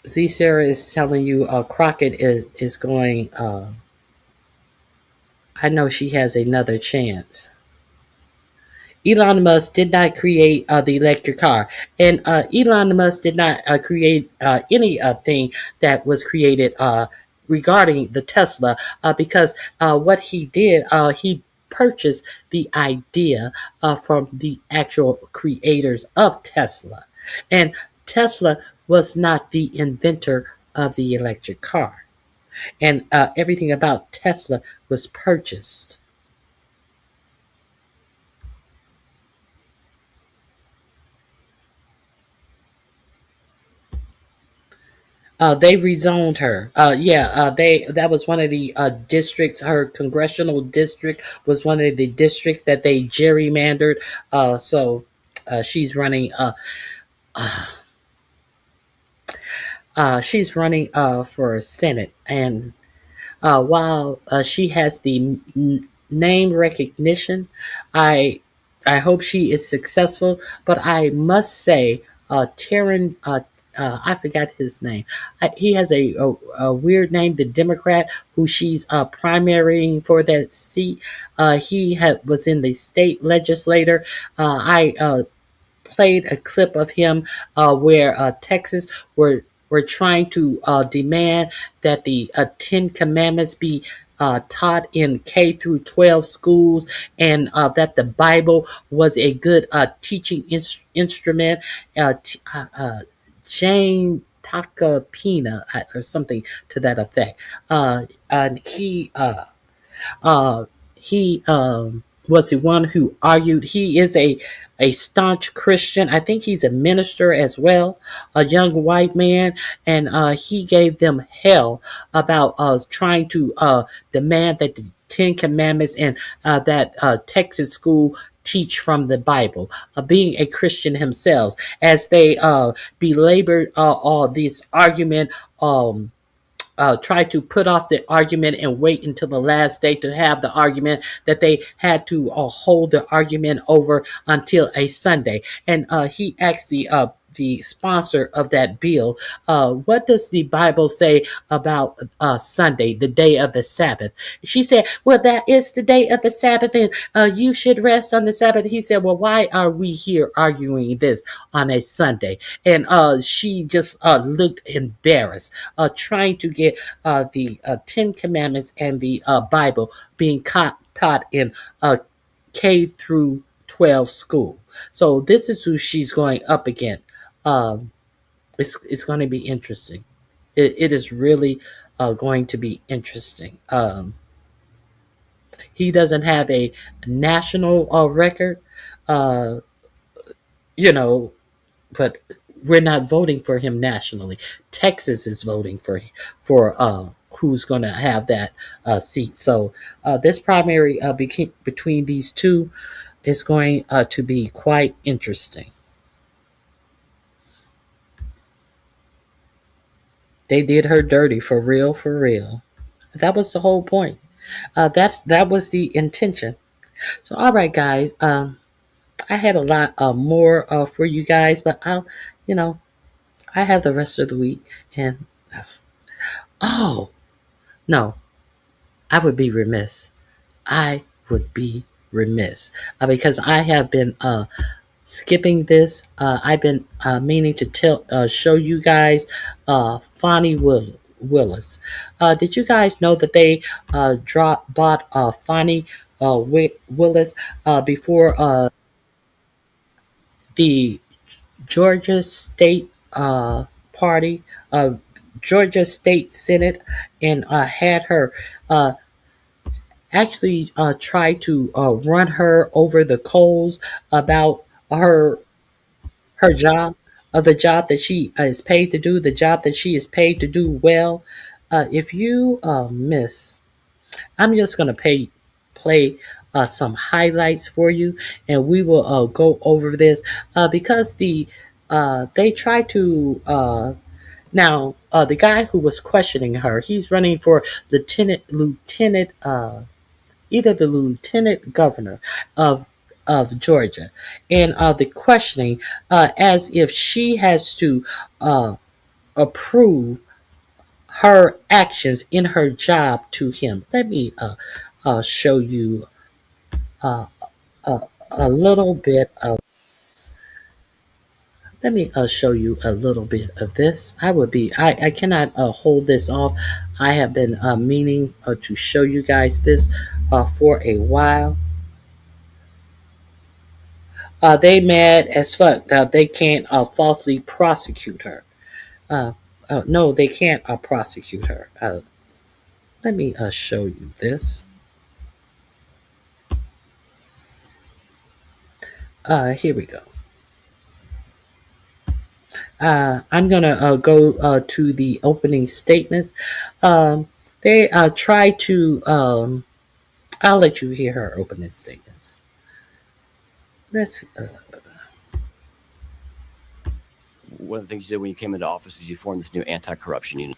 Z Sarah is telling you Crockett is going. I know she has another chance. Elon Musk did not create the electric car, and Elon Musk did not create anything that was created regarding the Tesla because what he did, he purchased the idea from the actual creators of Tesla, and Tesla was not the inventor of the electric car, and everything about Tesla was purchased. They rezoned her. They that was one of the districts. Her congressional district was one of the districts that they gerrymandered. She's running. She's running for Senate, and while she has the name recognition, I I hope she is successful. But I must say, Taryn, I forgot his name. He has a weird name. The Democrat who she's primarying for that seat. Was in the state legislature. I played a clip of him where Texas were trying to demand that the Ten Commandments be taught in K through 12 schools, and that the Bible was a good teaching instrument. Jane Takapina or something to that effect. And uh, he was the one who argued. He is a staunch Christian. I think he's a minister as well, a young white man, and he gave them hell about trying to demand that the Ten Commandments and that Texas school teach from the Bible, being a Christian himself, as they belabored all this argument. Try to put off the argument and wait until the last day to have the argument, that they had to hold the argument over until a Sunday. And he asked the sponsor of that bill, what does the Bible say about Sunday, the day of the Sabbath? She said, well, that is the day of the Sabbath, and you should rest on the Sabbath. He said, well, why are we here arguing this on a Sunday? And she just looked embarrassed, trying to get the Ten Commandments and the Bible being taught in K through 12 school. So this is who she's going up against. It's going to be interesting. It is really going to be interesting. He doesn't have a national record, you know, but we're not voting for him nationally. Texas is voting for who's going to have that seat. So this primary between these two is going to be quite interesting. They did her dirty for real, for real. That was the whole point. That was the intention. So all right, guys. I had a lot more for you guys, but you know, I have the rest of the week, and oh no, I would be remiss. I would be remiss because I have been skipping this. I've been meaning to show you guys Fonnie Willis. Did you guys know that they bought Fonnie Willis before the Georgia State Party, Georgia State Senate, and had her actually try to run her over the coals about her job, the job that she is paid to do, the job that she is paid to do well. If you miss, I'm just going to play some highlights for you, and we will go over this because they try to now the guy who was questioning her, he's running for lieutenant either the lieutenant governor of Georgia, and the questioning as if she has to approve her actions in her job to him. Let me show you a little bit of. Let me show you a little bit of this. I cannot hold this off. I have been meaning to show you guys this for a while. They mad as fuck that they can't falsely prosecute her. No, they can't prosecute her. Let me show you this. Here we go. I'm going to go to the opening statements. They try to, I'll let you hear her opening statements. Let's. One of the things you did when you came into office was you formed this new anti-corruption unit.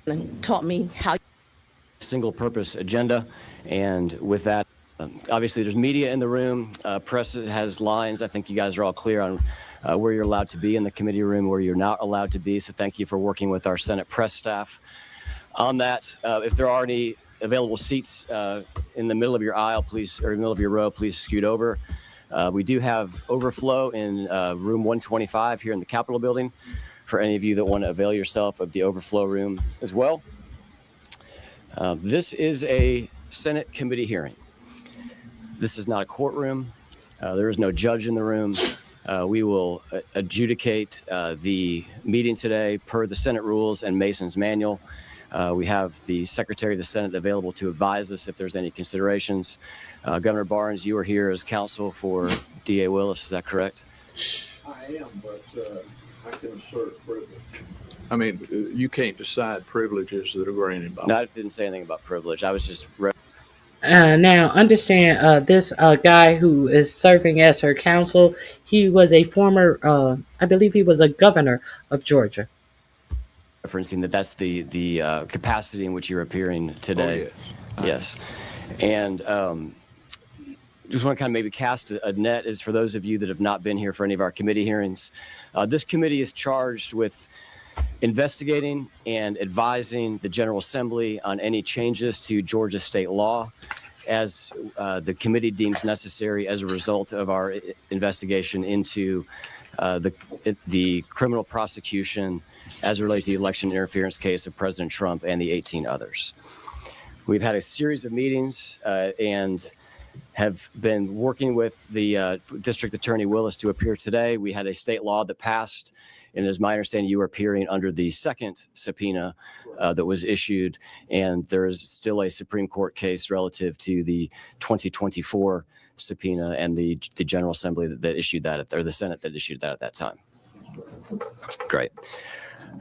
And taught me how. Single purpose agenda. And with that, obviously there's media in the room. Press has lines. I think you guys are all clear on where you're allowed to be in the committee room, where you're not allowed to be. So thank you for working with our Senate press staff on that. If there are any available seats in the middle of your aisle, please, or in the middle of your row, please scoot over. We do have overflow in room 125 here in the Capitol building for any of you that want to avail yourself of the overflow room as well. This is a Senate committee hearing. This is not a courtroom. There is no judge in the room. We will adjudicate the meeting today per the Senate rules and Mason's manual. We have the Secretary of the Senate available to advise us if there's any considerations. Governor Barnes, you are here as counsel for DA Willis, is that correct? I am, but I can assert privilege. I mean, you can't decide privileges that are granted by. No, I didn't say anything about privilege. I was just. Now, understand this guy who is serving as her counsel, he was a former, I believe he was a governor of Georgia. Referencing that's the capacity in which you're appearing today. Oh, yes. And just want to kind of maybe cast a net is for those of you that have not been here for any of our committee hearings. This committee is charged with investigating and advising the General Assembly on any changes to Georgia state law as the committee deems necessary as a result of our investigation into the criminal prosecution as it relates to the election interference case of President Trump and the 18 others. We've had a series of meetings and have been working with the District Attorney Willis to appear today. We had a state law that passed, and as my understanding, you are appearing under the second subpoena that was issued, and there is still a Supreme Court case relative to the 2024 subpoena and the General Assembly that issued that, or the Senate that issued that at that time. Great.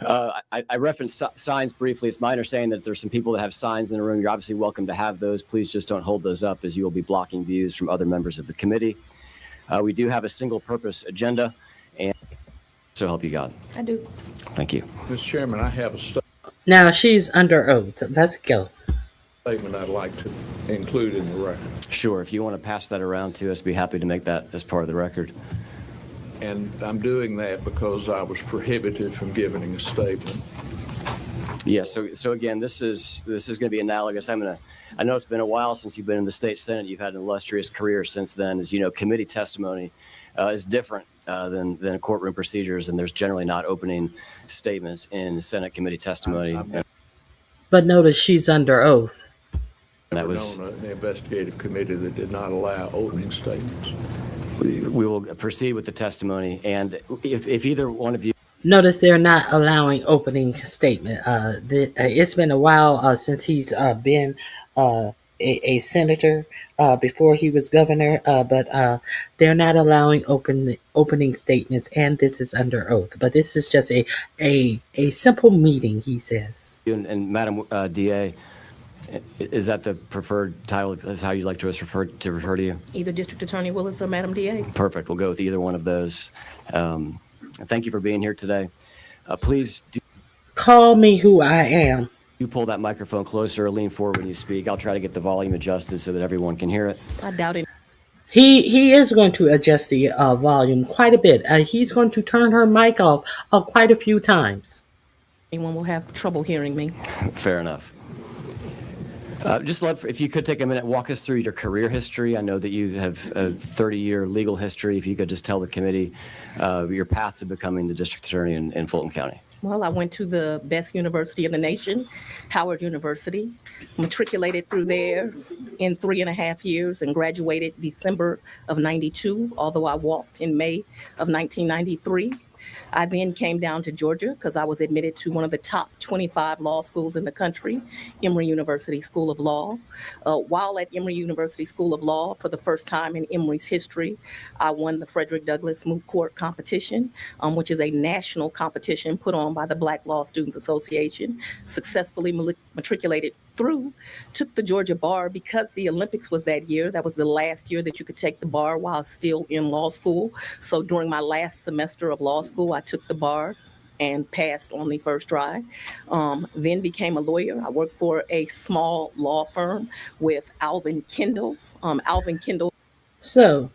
I referenced signs briefly. It's my understanding that there's some people that have signs in the room. You're obviously welcome to have those. Please just don't hold those up, as you will be blocking views from other members of the committee. We do have a single purpose agenda, and so help you God. I do. Thank you. Mr. Chairman, I have a statement Now she's under oath. Let's go. I'd like to include in the record. Sure. If you want to pass that around to us, be happy to make that as part of the record. And I'm doing that because I was prohibited from giving a statement. Yeah. So again, this is going to be analogous. I know it's been a while since you've been in the state Senate. You've had an illustrious career since then. As you know, committee testimony is different than courtroom procedures, and there's generally not opening statements in Senate committee testimony. But notice she's under oath. That was an investigative committee that did not allow opening statements. We will proceed with the testimony, and if either one of you. Notice they're not allowing opening statement. It's been a while since he's been a senator before he was governor, but they're not allowing opening statements, and this is under oath. But this is just a simple meeting, he says. And Madam DA, is that the preferred title? Is how you'd like to refer to you? Either District Attorney Willis or Madam DA. Perfect. We'll go with either one of those. Thank you for being here today. Please call me who I am. You pull that microphone closer or lean forward when you speak. I'll try to get the volume adjusted so that everyone can hear it. I doubt it. He is going to adjust the volume quite a bit. He's going to turn her mic off quite a few times. Anyone will have trouble hearing me. Fair enough. Just love if you could take a minute, walk us through your career history. I know that you have a 30-year legal history. If you could just tell the committee your path to becoming the district attorney in Fulton County. Well, I went to the best university in the nation, Howard University, matriculated through there in 3.5 years and graduated December of '92, although I walked in May of 1993. I then came down to Georgia because I was admitted to one of the top 25 law schools in the country, Emory University School of Law. While at Emory University School of Law, for the first time in Emory's history, I won the Frederick Douglass Moot Court Competition, which is a national competition put on by the Black Law Students Association, successfully matriculated through, took the Georgia bar because the Olympics was that year. That was the last year that you could take the bar while still in law school. So during my last semester of law school, I took the bar and passed on the first try. Then became a lawyer. I worked for a small law firm with Alvin Kendall. Alvin Kendall. So,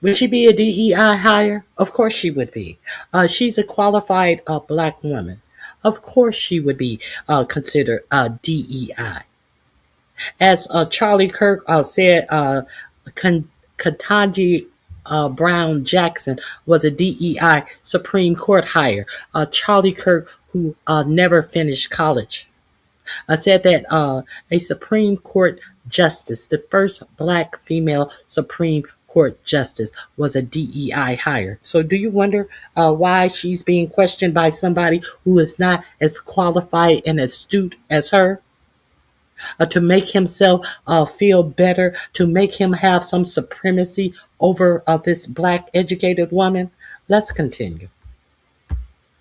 would she be a DEI hire? Of course she would be. She's a qualified Black woman. Of course she would be considered a DEI. As Charlie Kirk said, Ketanji Brown Jackson was a DEI Supreme Court hire. Charlie Kirk, who never finished college, said that a Supreme Court justice, the first Black female Supreme Court justice, was a DEI hire. So do you wonder why she's being questioned by somebody who is not as qualified and astute as her? To make himself feel better, to make him have some supremacy over this Black educated woman? Let's continue.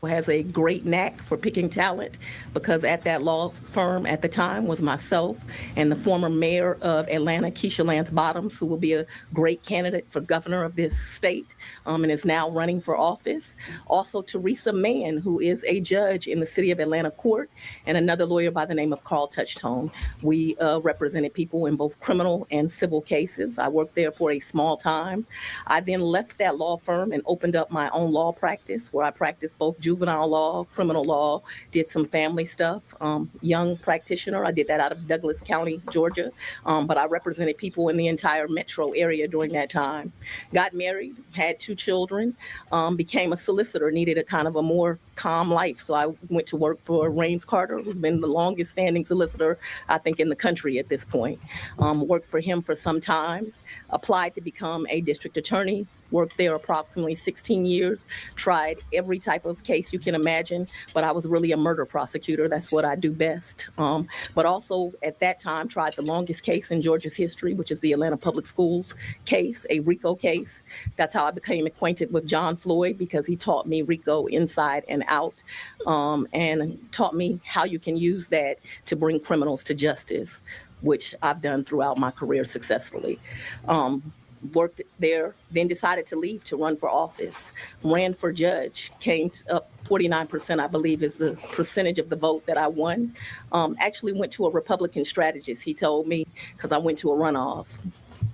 Has a great knack for picking talent, because at that law firm at the time was myself and the former mayor of Atlanta, Keisha Lance Bottoms, who will be a great candidate for governor of this state and is now running for office. Also Teresa Mann, who is a judge in the city of Atlanta court, and another lawyer by the name of Carl Touchtone. We represented people in both criminal and civil cases. I worked there for a small time. I then left that law firm and opened up my own law practice, where I practiced both juvenile law, criminal law, did some family stuff. Young practitioner, I did that out of Douglas County, Georgia, but I represented people in the entire metro area during that time. Got married, had 2 children, became a solicitor, needed a kind of a more calm life. So I went to work for Raines Carter, who's been the longest standing solicitor, I think, in the country at this point. Worked for him for some time, applied to become a district attorney, worked there approximately 16 years, tried every type of case you can imagine, but I was really a murder prosecutor. That's what I do best. But also at that time tried the longest case in Georgia's history, which is the Atlanta Public Schools case, a RICO case. That's how I became acquainted with John Floyd, because he taught me RICO inside and out, and taught me how you can use that to bring criminals to justice, which I've done throughout my career successfully. Worked there, then decided to leave to run for office, ran for judge, came up 49%, I believe, is the percentage of the vote that I won. Actually went to a Republican strategist. He told me, because I went to a runoff,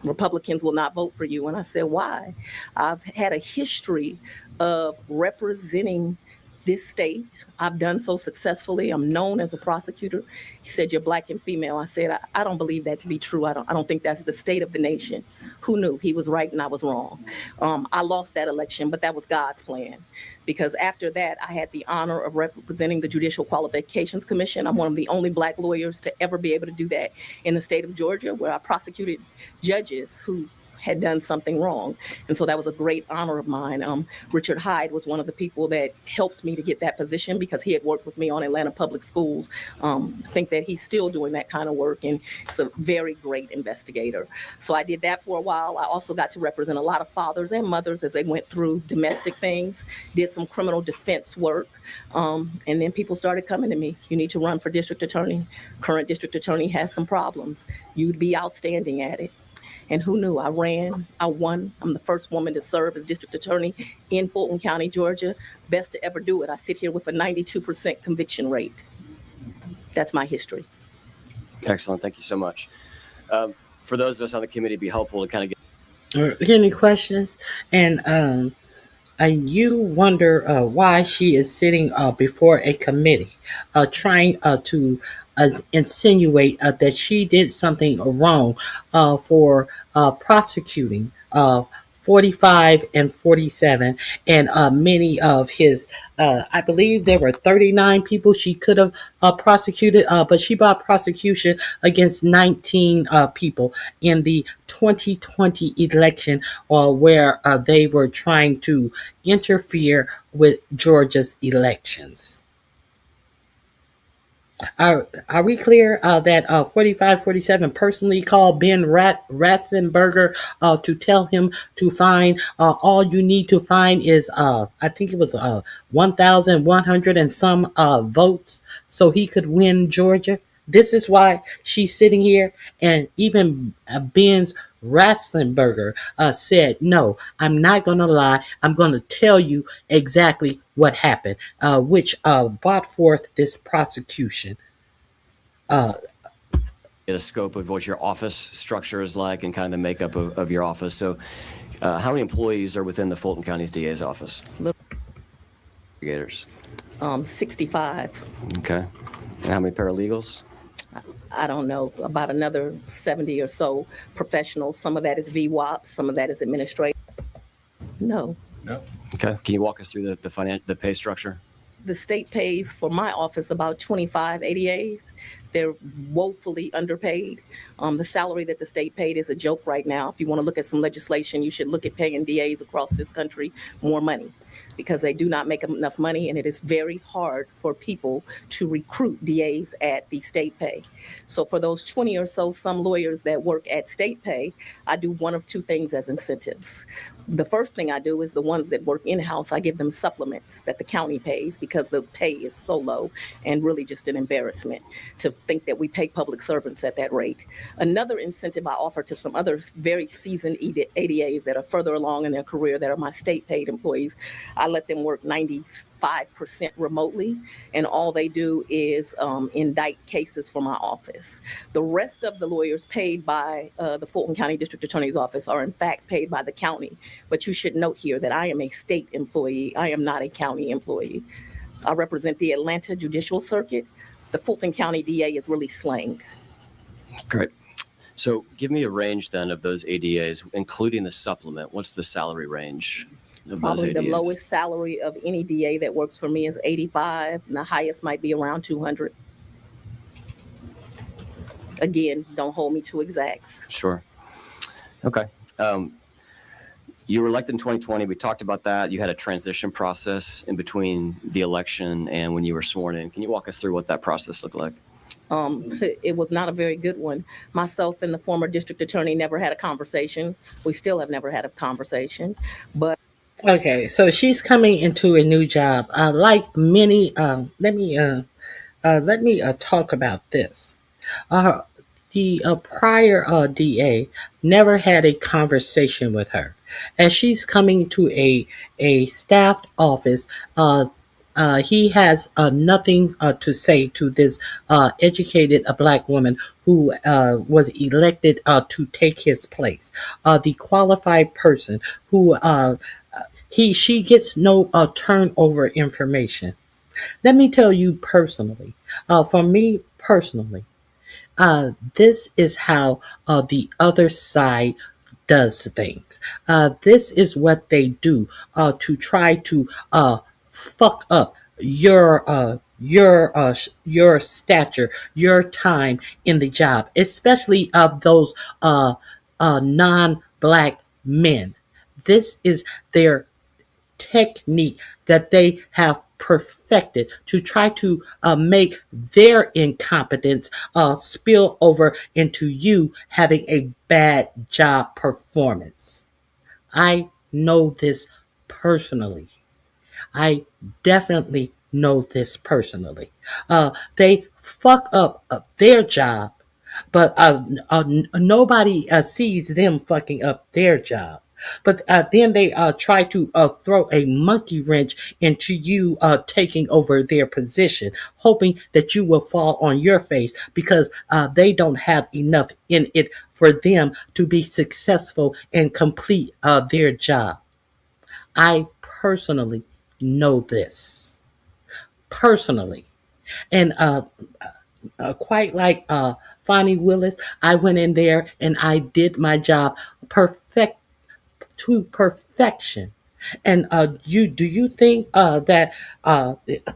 Republicans will not vote for you. And I said, why? I've had a history of representing this state. I've done so successfully. I'm known as a prosecutor. He said, you're Black and female. I said, I don't believe that to be true. I don't think that's the state of the nation. Who knew? He was right and I was wrong. I lost that election, but that was God's plan, because after that, I had the honor of representing the Judicial Qualifications Commission. I'm one of the only Black lawyers to ever be able to do that in the state of Georgia, where I prosecuted judges who had done something wrong. And so that was a great honor of mine. Richard Hyde was one of the people that helped me to get that position, because he had worked with me on Atlanta Public Schools. I think that he's still doing that kind of work, and he's a very great investigator. So I did that for a while. I also got to represent a lot of fathers and mothers as they went through domestic things, did some criminal defense work. And then people started coming to me, you need to run for district attorney. Current district attorney has some problems. You'd be outstanding at it. And who knew? I ran, I won. I'm the first woman to serve as district attorney in Fulton County, Georgia. Best to ever do it. I sit here with a 92% conviction rate. That's my history. Excellent. Thank you so much. For those of us on the committee, it'd be helpful to kind of get any questions. And And you wonder why she is sitting before a committee, trying to insinuate that she did something wrong for prosecuting 45 and 47, and many of his, I believe there were 39 people she could have prosecuted, but she brought prosecution against 19 people in the 2020 election, where they were trying to interfere with Georgia's elections. Are we clear that 4547 personally called Ben Ratzenberger to tell him to find, all you need to find is, I think it was 1,100 and some votes so he could win Georgia? This is why she's sitting here. And even Ben's Ratzenberger said, no, I'm not going to lie. I'm going to tell you exactly what happened, which brought forth this prosecution. Get a scope of what your office structure is like and kind of the makeup of your office. So how many employees are within the Fulton County's DA's office? 65. Okay. And how many paralegals? I don't know, about another 70 or so professionals. Some of that is VWAP, some of that is administrative. No. No. Okay. Can you walk us through the pay structure? The state pays for my office about 25 ADAs. They're woefully underpaid. The salary that the state paid is a joke right now. If you want to look at some legislation, you should look at paying DAs across this country more money, because they do not make enough money, and it is very hard for people to recruit DAs at the state pay. So for those 20 or so some lawyers that work at state pay, I do one of two things as incentives. The first thing I do is the ones that work in-house, I give them supplements that the county pays, because the pay is so low and really just an embarrassment to think that we pay public servants at that rate. Another incentive I offer to some other very seasoned ADAs that are further along in their career that are my state paid employees, I let them work 95% remotely, and all they do is indict cases for my office. The rest of the lawyers paid by the Fulton County District Attorney's Office are in fact paid by the county. But you should note here that I am a state employee. I am not a county employee. I represent the Atlanta Judicial Circuit. The Fulton County DA is really slang. Great. So give me a range then of those ADAs, including the supplement. What's the salary range of Probably those ADAs? the lowest salary of any DA that works for me is 85, and the highest might be around 200. Again, don't hold me to exacts. Sure. Okay. You were elected in 2020. We talked about that. You had a transition process in between the election and when you were sworn in. Can you walk us through what that process looked like? It was not a very good one. Myself and the former district attorney never had a conversation. We still have never had a conversation. But okay, so she's coming into a new job. Like many, let me talk about this. The prior DA never had a conversation with her. As she's coming to a staffed office, he has nothing to say to this educated black woman who was elected to take his place. The qualified person who she gets no turnover information. Let me tell you personally, for me personally, this is how the other side does things. This is what they do to try to fuck up your stature, your time in the job, especially of those non-black men. This is their technique that they have perfected to try to make their incompetence spill over into you having a bad job performance. I know this personally. I definitely know this personally. They fuck up their job, but nobody sees them fucking up their job. But then they try to throw a monkey wrench into you taking over their position, hoping that you will fall on your face because they don't have enough in it for them to be successful and complete their job. I personally know this. Personally. And quite like Fonnie Willis, I went in there and I did my job to perfection. And do you think that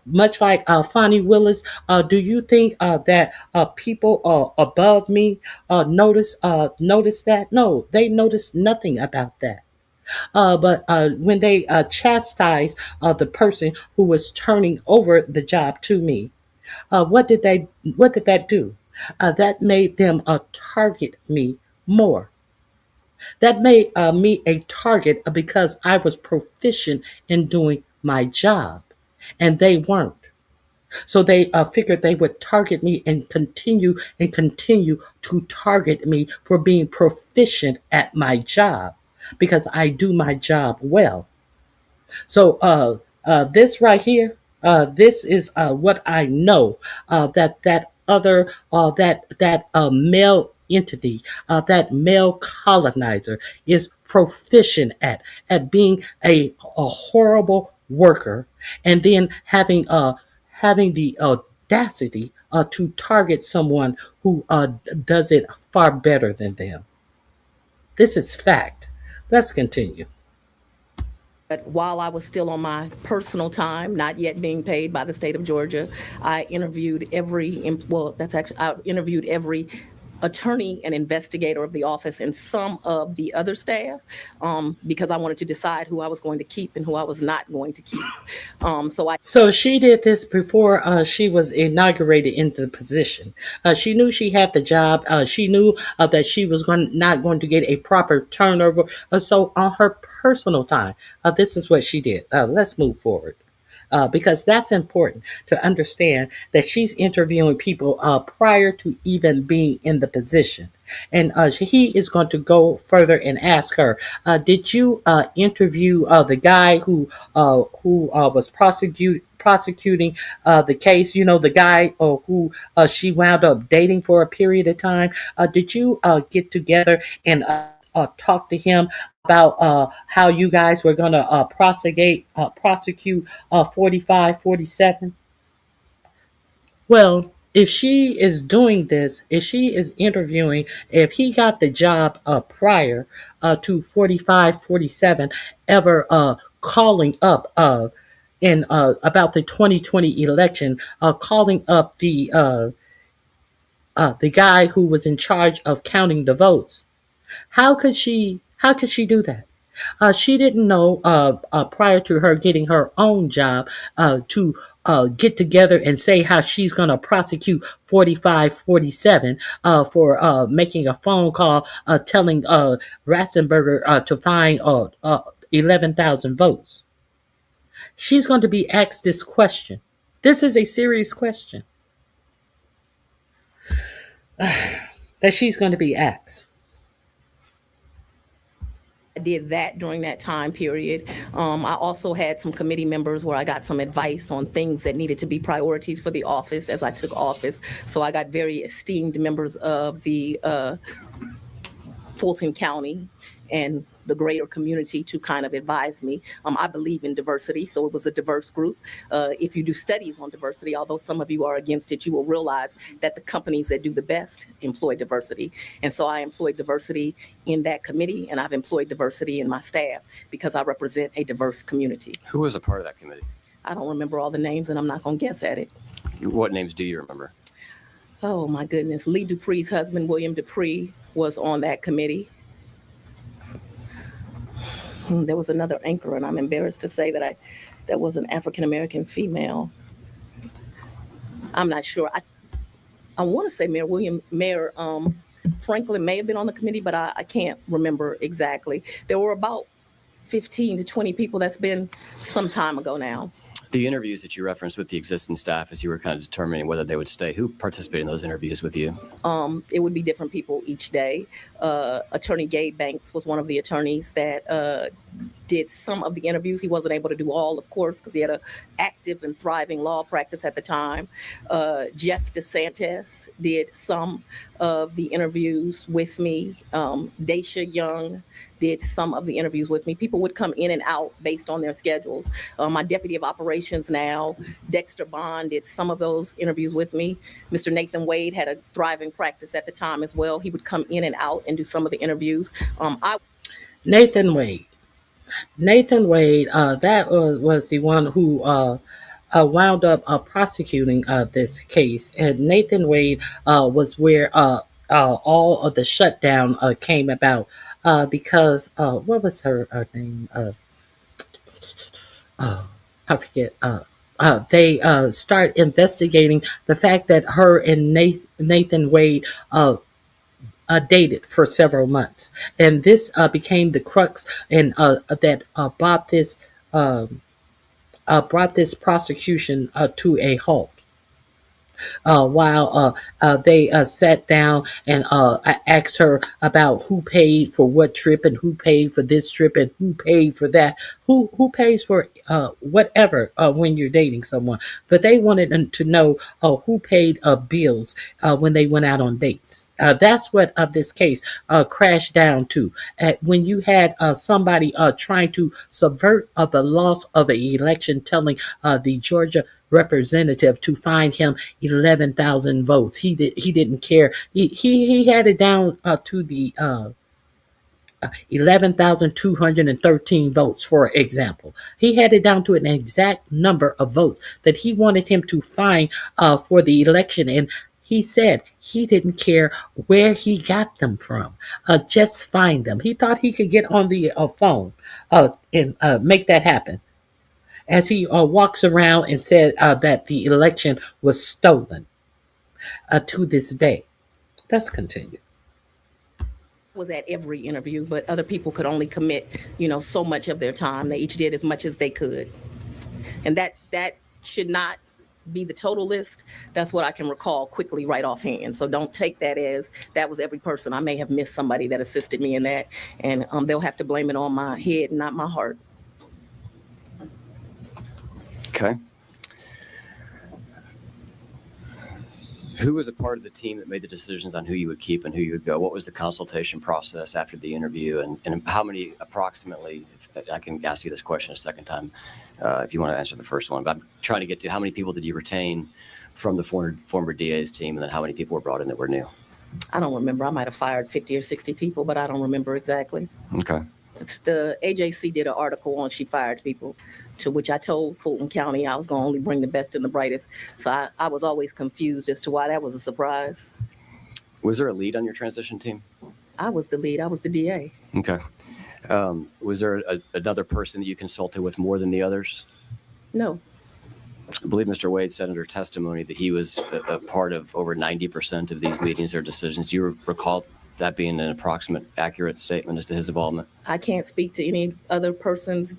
much like Fonnie Willis, do you think that people above me notice that? No, they notice nothing about that. But when they chastised the person who was turning over the job to me, what did that do? That made them target me more. That made me a target because I was proficient in doing my job, and they weren't. So they figured they would target me and continue to target me for being proficient at my job because I do my job well. So this right here, this is what I know that other that male entity, that male colonizer is proficient at being a horrible worker, and then having the audacity to target someone who does it far better than them. This is fact. Let's continue. But while I was still on my personal time, not yet being paid by the state of Georgia, I interviewed every attorney and investigator of the office and some of the other staff because I wanted to decide who I was going to keep and who I was not going to keep. So she did this before she was inaugurated into the position. She knew she had the job. She knew that she was not going to get a proper turnover. So on her personal time, this is what she did. Let's move forward. Because that's important to understand that she's interviewing people prior to even being in the position. And he is going to go further and ask her, did you interview the guy who was prosecuting the case? You know, the guy who she wound up dating for a period of time. Did you get together and talk to him about how you guys were going to prosecute 45, 47? Well, if she is doing this, if she is interviewing, if he got the job prior to 45, 47, ever calling up in about the 2020 election, calling up the guy who was in charge of counting the votes, how could she do that? She didn't know prior to her getting her own job to get together and say how she's going to prosecute 45, 47 for making a phone call telling Ratzenberger to find 11,000 votes. She's going to be asked this question. This is a serious question that she's going to be asked. I did that during that time period. I also had some committee members where I got some advice on things that needed to be priorities for the office as I took office. So I got very esteemed members of the Fulton County and the greater community to kind of advise me. I believe in diversity, so it was a diverse group. If you do studies on diversity, although some of you are against it, you will realize that the companies that do the best employ diversity. And so I employed diversity in that committee, and I've employed diversity in my staff because I represent a diverse community. Who was a part of that committee? I don't remember all the names, and I'm not going to guess at it. What names do you remember? Oh, my goodness. Lee Dupree's husband, William Dupree, was on that committee. There was another anchor, and I'm embarrassed to say that was an African-American female. I'm not sure. I want to say Mayor Franklin may have been on the committee, but I can't remember exactly. There were about 15 to 20 people. That's been some time ago now. The interviews that you referenced with the existing staff as you were kind of determining whether they would stay, who participated in those interviews with you? It would be different people each day. Attorney Gabe Banks was one of the attorneys that did some of the interviews. He wasn't able to do all, of course, because he had an active and thriving law practice at the time. Jeff DeSantis did some of the interviews with me. Daisha Young did some of the interviews with me. People would come in and out based on their schedules. My deputy of operations now, Dexter Bond, did some of those interviews with me. Mr. Nathan Wade had a thriving practice at the time as well. He would come in and out and do some of the interviews. Nathan Wade. That was the one who wound up prosecuting this case. And Nathan Wade was where all of the shutdown came about because, what was her name? I forget. They start investigating the fact that her and Nathan Wade dated for several months, and this became the crux and that brought this prosecution to a halt. While they sat down and asked her about who paid for what trip and who paid for this trip and who paid for that, who pays for whatever when you're dating someone. But they wanted to know who paid bills when they went out on dates. That's what this case crashed down to. When you had somebody trying to subvert the loss of an election, telling the Georgia representative to find him 11,000 votes. He didn't care. He had it down to the 11,213 votes, for example. He had it down to an exact number of votes that he wanted him to find for the election, and he said he didn't care where he got them from. Just find them. He thought he could get on the phone and make that happen. As he walks around and said that the election was stolen to this day. Let's continue. Was at every interview, but other people could only commit, so much of their time. They each did as much as they could. And that should not be the total list. That's what I can recall quickly right offhand. So don't take that as that was every person. I may have missed somebody that assisted me in that, and they'll have to blame it on my head, not my heart. Okay. Who was a part of the team that made the decisions on who you would keep and who you would go? What was the consultation process after the interview? And how many approximately, if I can ask you this question a second time, if you want to answer the first one, but I'm trying to get to how many people did you retain from the former DA's team, and then how many people were brought in that were new? I don't remember. I might have fired 50 or 60 people, but I don't remember exactly. Okay. It's the AJC did an article on she fired people, to which I told Fulton County I was going to only bring the best and the brightest. So I was always confused as to why that was a surprise. Was there a lead on your transition team? I was the lead. I was the DA. Okay. Was there another person that you consulted with more than the others? No. I believe Mr. Wade said under testimony that he was a part of over 90% of these meetings or decisions. Do you recall that being an approximate accurate statement as to his involvement? I can't speak to any other person's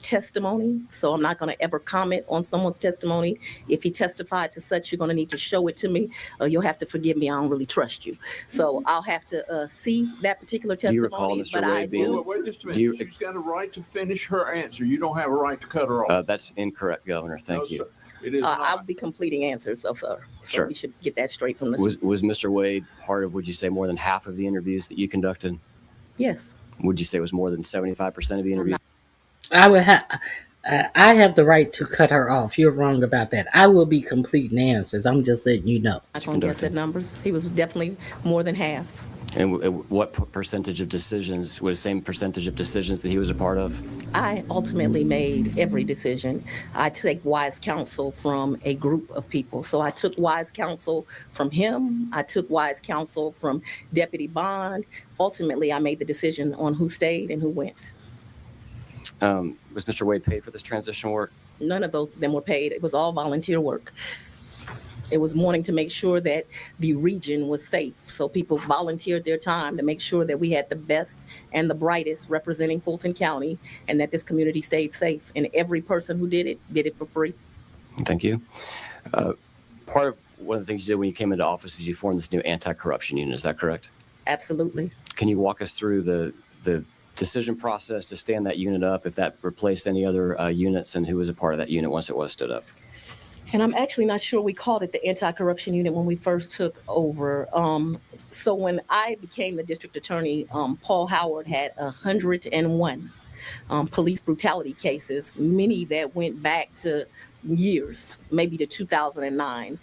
testimony, so I'm not going to ever comment on someone's testimony. If he testified to such, you're going to need to show it to me. You'll have to forgive me. I don't really trust you. So I'll have to see that particular testimony. Do you recall Mr. Wade being... Wait just a minute. She's got a right to finish her answer. You don't have a right to cut her off. That's incorrect, Governor. Thank you. Sir. It is I'll be completing answers, so sure. We should get that straight from the... Was Mr. Wade part of, would you say, more than half of the interviews that you conducted? Yes. Would you say it was more than 75% of the interviews? I have the right to cut her off. You're wrong about that. I will be completing answers. I'm just letting you know. I don't guess at numbers. He was definitely more than half. And what percentage of decisions, was the same percentage of decisions that he was a part of? I ultimately made every decision. I take wise counsel from a group of people. So I took wise counsel from him. I took wise counsel from Deputy Bond. Ultimately, I made the decision on who stayed and who went. Was Mr. Wade paid for this transition work? None of them were paid. It was all volunteer work. It was wanting to make sure that the region was safe. So people volunteered their time to make sure that we had the best and the brightest representing Fulton County and that this community stayed safe. And every person who did it for free. Thank you. Part of one of the things you did when you came into office was you formed this new anti-corruption unit. Is that correct? Absolutely. Can you walk us through the decision process to stand that unit up, if that replaced any other units, and who was a part of that unit once it was stood up? And I'm actually not sure we called it the anti-corruption unit when we first took over. So when I became the district attorney, Paul Howard had 101 police brutality cases, many that went back to years, maybe to 2009.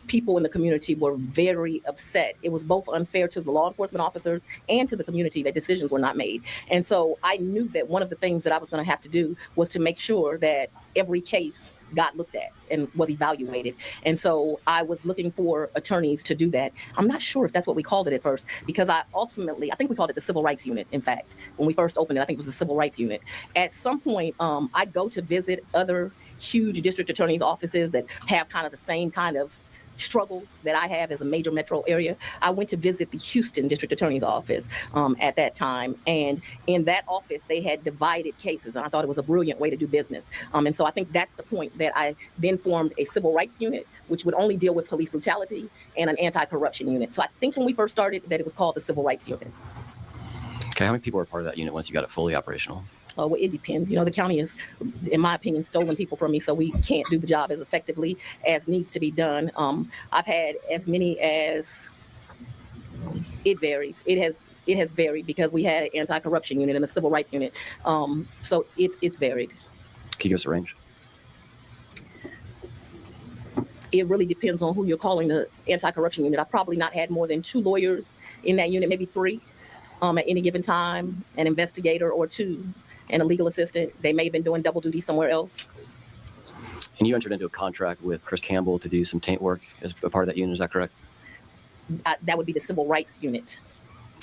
People in the community were very upset. It was both unfair to the law enforcement officers and to the community that decisions were not made. And so I knew that one of the things that I was going to have to do was to make sure that every case got looked at and was evaluated. And so I was looking for attorneys to do that. I'm not sure if that's what we called it at first, because I think we called it the Civil Rights Unit. In fact, when we first opened it, I think it was the Civil Rights Unit. At some point, I go to visit other huge district attorneys' offices that have kind of the same kind of struggles that I have as a major metro area. I went to visit the Houston District Attorney's office at that time. And in that office, they had divided cases. And I thought it was a brilliant way to do business. And so I think that's the point that I then formed a civil rights unit, which would only deal with police brutality, and an anti-corruption unit. So I think when we first started that it was called the Civil Rights Unit. Okay, how many people were part of that unit once you got it fully operational? Well, it depends. The county has, in my opinion, stolen people from me, so we can't do the job as effectively as needs to be done. I've had as many as, it varies. It has varied because we had an anti-corruption unit and a civil rights unit. So it's varied. Can you give us a range? It really depends on who you're calling the anti-corruption unit. I've probably not had more than 2 lawyers in that unit, maybe 3 at any given time, an investigator or 2. And a legal assistant. They may have been doing double duty somewhere else. And you entered into a contract with Chris Campbell to do some taint work as a part of that unit, is that correct? That would be the Civil Rights Unit.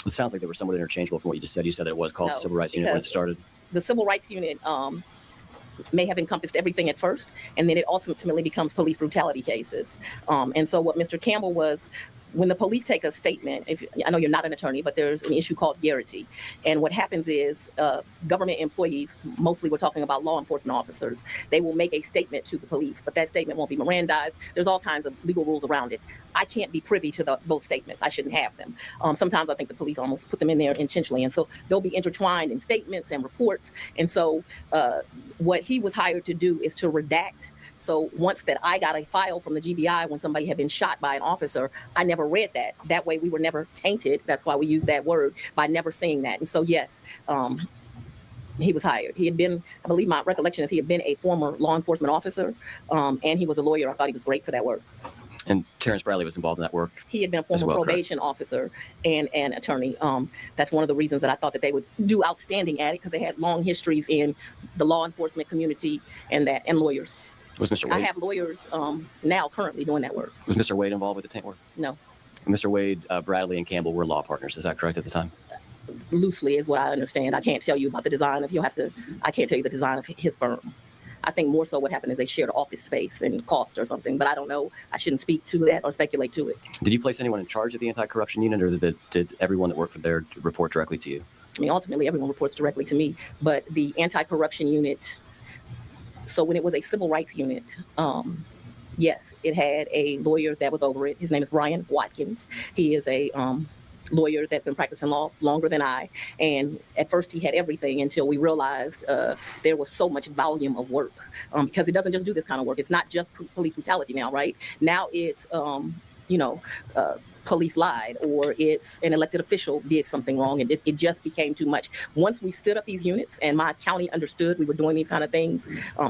It sounds like they were somewhat interchangeable from what you just said. You said that it was called No, the Civil Rights Unit when it started. The Civil Rights Unit may have encompassed everything at first, and then it ultimately becomes police brutality cases. And so what Mr. Campbell was, when the police take a statement, I know you're not an attorney, but there's an issue called garrity. And what happens is government employees, mostly we're talking about law enforcement officers, they will make a statement to the police, but that statement won't be Mirandized. There's all kinds of legal rules around it. I can't be privy to those statements. I shouldn't have them. Sometimes I think the police almost put them in there intentionally. And so they'll be intertwined in statements and reports. And so what he was hired to do is to redact. So once that I got a file from the GBI when somebody had been shot by an officer, I never read that. That way we were never tainted. That's why we use that word, by never seeing that. And so, yes, he was hired. He had been, I believe my recollection is he had been a former law enforcement officer, and he was a lawyer. I thought he was great for that work. And Terrence Bradley was involved in that work. He had been a former probation officer and an attorney. That's one of the reasons that I thought that they would do outstanding at it, because they had long histories in the law enforcement community and lawyers. Was Mr. Wade? I have lawyers now currently doing that work. Was Mr. Wade involved with the taint work? No. Mr. Wade, Bradley, and Campbell were law partners. Is that correct at the time? Loosely is what I understand. I can't tell you about the design of, I can't tell you the design of his firm. I think more so what happened is they shared office space and cost or something, but I don't know. I shouldn't speak to that or speculate to it. Did you place anyone in charge of the anti-corruption unit, or did everyone that worked there report directly to you? I mean, ultimately everyone reports directly to me, but the anti-corruption unit, so when it was a civil rights unit, yes, it had a lawyer that was over it. His name is Brian Watkins. He is a lawyer that's been practicing law longer than I. And at first he had everything until we realized there was so much volume of work, because it doesn't just do this kind of work. It's not just police brutality now, right? Now it's, police lied, or it's an elected official did something wrong, and it just became too much. Once we stood up these units and my county understood we were doing these kind of things,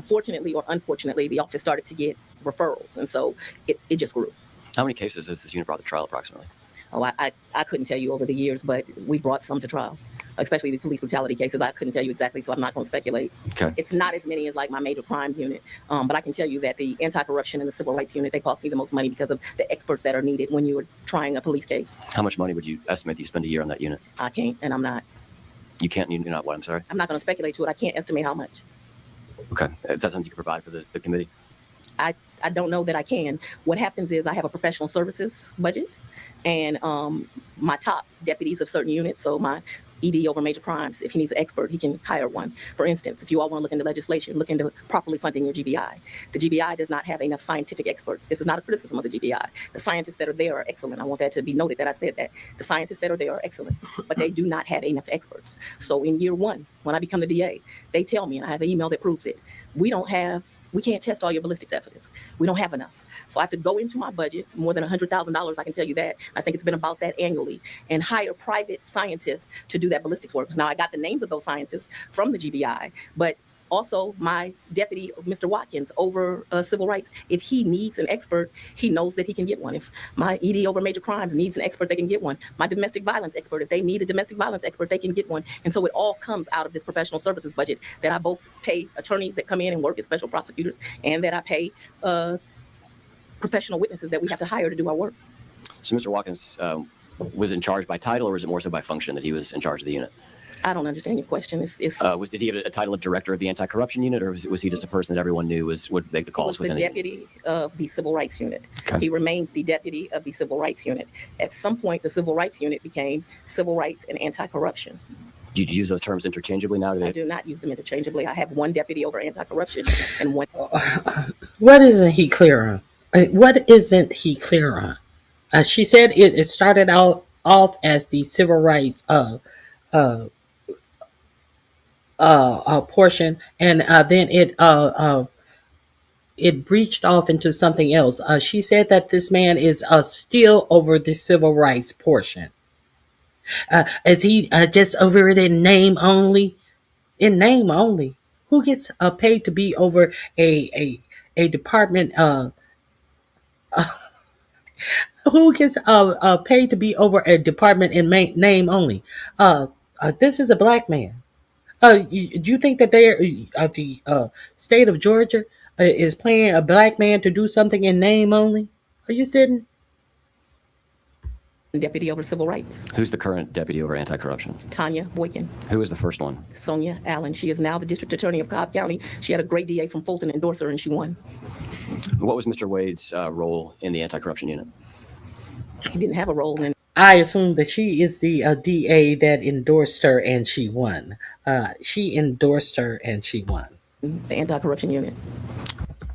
fortunately or unfortunately, the office started to get referrals, and so it just grew. How many cases has this unit brought to trial approximately? Oh, I couldn't tell you over the years, but we brought some to trial, especially these police brutality cases. I couldn't tell you exactly, so I'm not going to speculate. Okay. It's not as many as like my major crimes unit, but I can tell you that the anti-corruption and the civil rights unit, they cost me the most money because of the experts that are needed when you are trying a police case. How much money would you estimate that you spend a year on that unit? I can't, and I'm not. You can't? You're not what? I'm sorry? I'm not going to speculate to it. I can't estimate how much. Okay. Is that something you can provide for the committee? I don't know that I can. What happens is I have a professional services budget, and my top deputies of certain units, so my ED over major crimes. If he needs an expert, he can hire one. For instance, if you all want to look into legislation, look into properly funding your GBI. The GBI does not have enough scientific experts. This is not a criticism of the GBI. The scientists that are there are excellent. I want that to be noted that I said that. The scientists that are there are excellent, but they do not have enough experts. So in year one, when I become the DA, they tell me, and I have an email that proves it, we can't test all your ballistics evidence. We don't have enough. So I have to go into my budget, more than $100,000, I can tell you that. I think it's been about that annually, and hire private scientists to do that ballistics work. Now, I got the names of those scientists from the GBI, but also my deputy, Mr. Watkins, over civil rights. If he needs an expert, he knows that he can get one. If my ED over major crimes needs an expert, they can get one. My domestic violence expert, if they need a domestic violence expert, they can get one. And so it all comes out of this professional services budget that I both pay attorneys that come in and work as special prosecutors, and that I pay professional witnesses that we have to hire to do our work. So Mr. Watkins was in charge by title, or was it more so by function that he was in charge of the unit? I don't understand your question. Did he have a title of director of the anti-corruption unit, or was he just a person that everyone knew would make the calls within the deputy of the civil rights unit? Okay. He remains the deputy of the civil rights unit. At some point, the civil rights unit became civil rights and anti-corruption. Do you use those terms interchangeably now? I do not use them interchangeably. I have one deputy over anti-corruption and one. What isn't he clear on? What isn't he clear on? She said it started out off as the civil rights portion, and then it breached off into something else. She said that this man is still over the civil rights portion. Is he just over it in name only? In name only. Who gets paid to be over a department? Who gets paid to be over a department in name only? This is a black man. Do you think that the state of Georgia is paying a black man to do something in name only? Are you sitting? Deputy over civil rights. Who's the current deputy over anti-corruption? Tanya Boykin. Who is the first one? Sonia Allen. She is now the district attorney of Cobb County. She had a great DA from Fulton endorse her, and she won. What was Mr. Wade's role in the anti-corruption unit? He didn't have a role in. I assume that she is the DA that endorsed her and she won. She endorsed her and she won. The anti-corruption unit.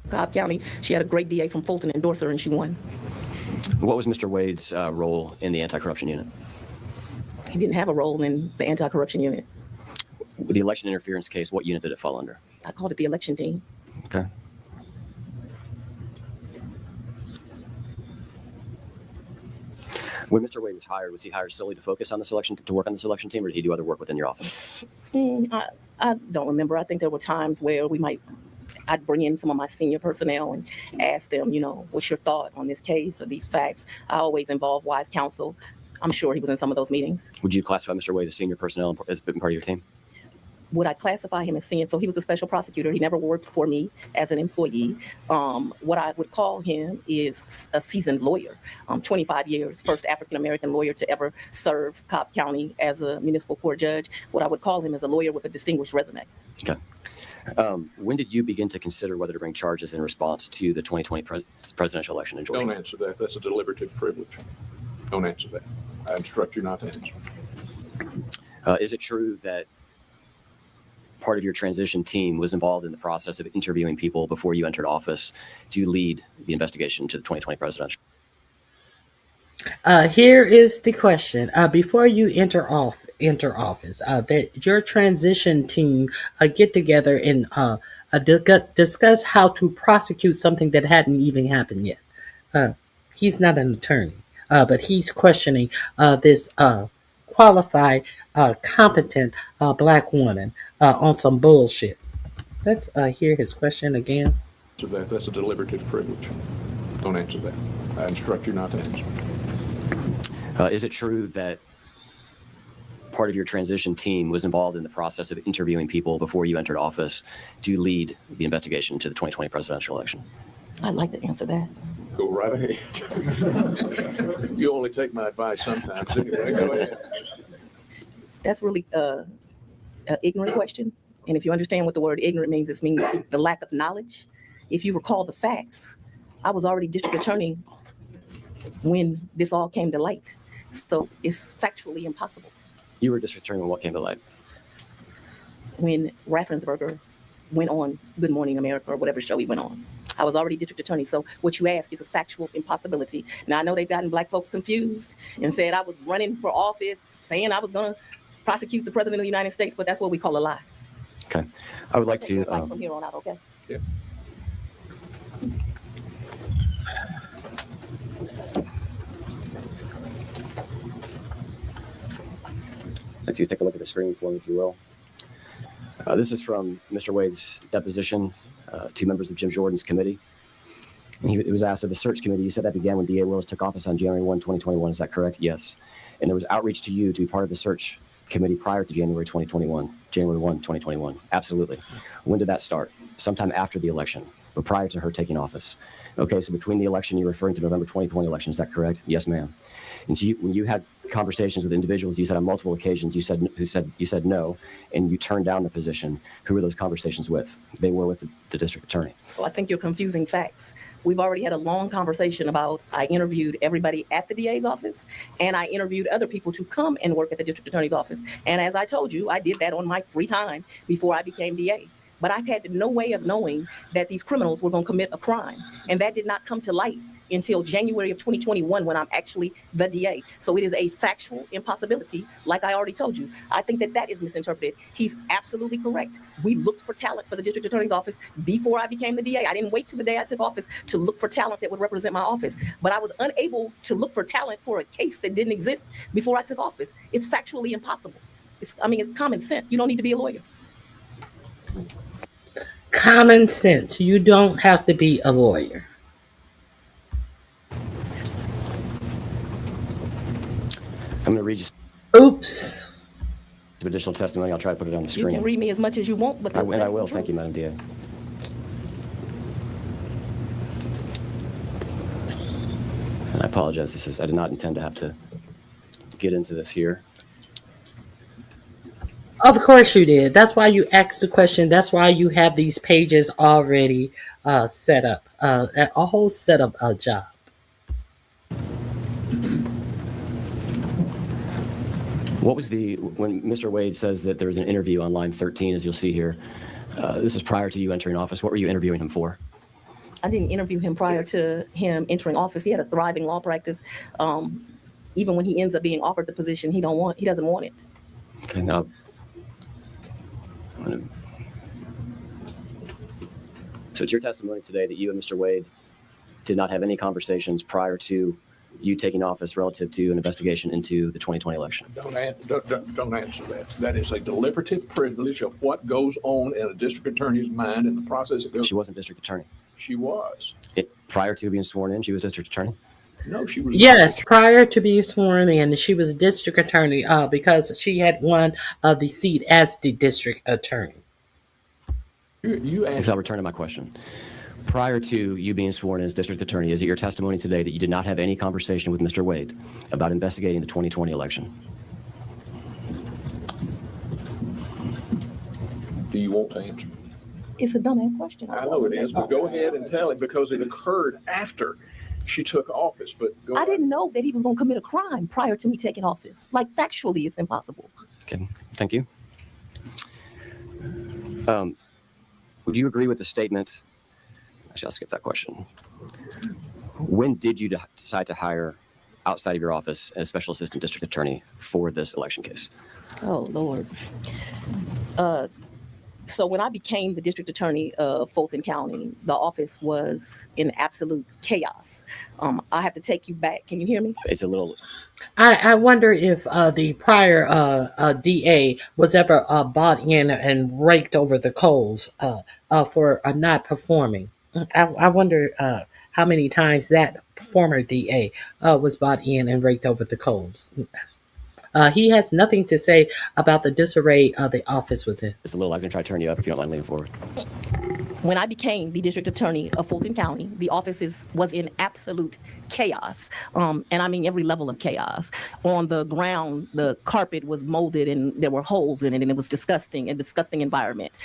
Cobb County. She had a great DA from Fulton endorse her, and she won. What was Mr. Wade's role in the anti-corruption unit? He didn't have a role in the anti-corruption unit. The election interference case, what unit did it fall under? I called it the election team. Okay. When Mr. Wade was hired, was he hired solely to focus on this election, to work on this election team, or did he do other work within your office? I don't remember. I think there were times where I'd bring in some of my senior personnel and ask them, what's your thought on this case or these facts? I always involve wise counsel. I'm sure he was in some of those meetings. Would you classify Mr. Wade as senior personnel as being part of your team? Would I classify him as senior? So he was a special prosecutor. He never worked for me as an employee. What I would call him is a seasoned lawyer, 25 years, first African-American lawyer to ever serve Cobb County as a municipal court judge. What I would call him is a lawyer with a distinguished resume. Okay. When did you begin to consider whether to bring charges in response to the 2020 presidential election in Georgia? Don't answer that. That's a deliberative privilege. Don't answer that. I instruct you not to answer. Is it true that part of your transition team was involved in the process of interviewing people before you entered office to lead the investigation to the 2020 presidential? Here is the question. Before you enter office, that your transition team get together and discuss how to prosecute something that hadn't even happened yet. He's not an attorney, but he's questioning this qualified, competent black woman on some bullshit. Let's hear his question again. That's a deliberative privilege. Don't answer that. I instruct you not to answer. Is it true that part of your transition team was involved in the process of interviewing people before you entered office to lead the investigation to the 2020 presidential election? I'd like to answer that. Go right ahead. You only take my advice sometimes. Anyway, go ahead. That's really an ignorant question. And if you understand what the word ignorant means, it means the lack of knowledge. If you recall the facts, I was already district attorney when this all came to light. So it's factually impossible. You were district attorney when what came to light? When Raffensperger went on Good Morning America or whatever show he went on. I was already district attorney, so what you ask is a factual impossibility. Now, I know they've gotten black folks confused and said I was running for office, saying I was going to prosecute the president of the United States, but that's what we call a lie. Okay. I would like to... from here on out, okay? Yeah. I'd like you to take a look at the screen for me, if you will. This is from Mr. Wade's deposition to members of Jim Jordan's committee. And he was asked of the search committee. You said that began when D.A. Willis took office on January 1, 2021. Is that correct? Yes. And there was outreach to you to be part of the search committee prior to January 2021, January 1, 2021. Absolutely. When did that start? Sometime after the election, but prior to her taking office. Okay, so between the election, you're referring to November 2020 election. Is that correct? Yes, ma'am. And so when you had conversations with individuals, you said on multiple occasions, you said no, and you turned down the position. Who were those conversations with? They were with the district attorney. So I think you're confusing facts. We've already had a long conversation about I interviewed everybody at the DA's office, and I interviewed other people to come and work at the district attorney's office. And as I told you, I did that on my free time before I became DA. But I had no way of knowing that these criminals were going to commit a crime. And that did not come to light until January of 2021 when I'm actually the DA. So it is a factual impossibility, like I already told you. I think that that is misinterpreted. He's absolutely correct. We looked for talent for the district attorney's office before I became the DA. I didn't wait till the day I took office to look for talent that would represent my office. But I was unable to look for talent for a case that didn't exist before I took office. It's factually impossible. It's common sense. You don't need to be a lawyer. Common sense. You don't have to be a lawyer. I'm going to read you Oops. some additional testimony. I'll try to put it on the You screen. can read me as much as you want, but I will. Thank you, Madam DA. And I apologize. I did not intend to have to get into this here. Of course you did. That's why you asked the question. That's why you have these pages already set up. A whole setup job. What was when Mr. Wade says that there was an interview on line 13, as you'll see here, this is prior to you entering office. What were you interviewing him for? I didn't interview him prior to him entering office. He had a thriving law practice. Even when he ends up being offered the position, he doesn't want it. Okay, now. So it's your testimony today that you and Mr. Wade did not have any conversations prior to you taking office relative to an investigation into the 2020 election. Don't answer that. That is a deliberative privilege of what goes on in a district attorney's mind and the process it goes. She wasn't district attorney. She was. Prior to being sworn in, she was district attorney? No, she was. Yes, prior to being sworn in, she was district attorney because she had won the seat as the district attorney. I'll return to my question. Prior to you being sworn in as district attorney, is it your testimony today that you did not have any conversation with Mr. Wade about investigating the 2020 election? Do you want to answer? It's a dumbass question. I know it is, but go ahead and tell it because it occurred after she took office. But I didn't know that he was going to commit a crime prior to me taking office. Like, factually, it's impossible. Okay, thank you. Would you agree with the statement? Actually, I'll skip that question. When did you decide to hire outside of your office a special assistant district attorney for this election case? Oh, Lord. So when I became the district attorney of Fulton County, the office was in absolute chaos. I have to take you back. Can you hear me? It's a little... I wonder if the prior DA was ever bought in and raked over the coals for not performing. I wonder how many times that former DA was bought in and raked over the coals. He has nothing to say about the disarray the office was in. Just a little. I was going to try to turn you up if you don't mind leaning forward. when I became the district attorney of Fulton County, the office was in absolute chaos. And I mean every level of chaos. On the ground, the carpet was molded and there were holes in it, and it was disgusting, a disgusting environment.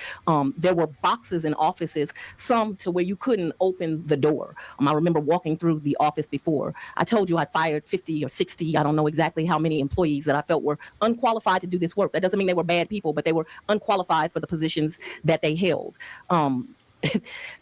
There were boxes in offices, some to where you couldn't open the door. I remember walking through the office before. I told you I fired 50 or 60, I don't know exactly how many employees that I felt were unqualified to do this work. That doesn't mean they were bad people, but they were unqualified for the positions that they held.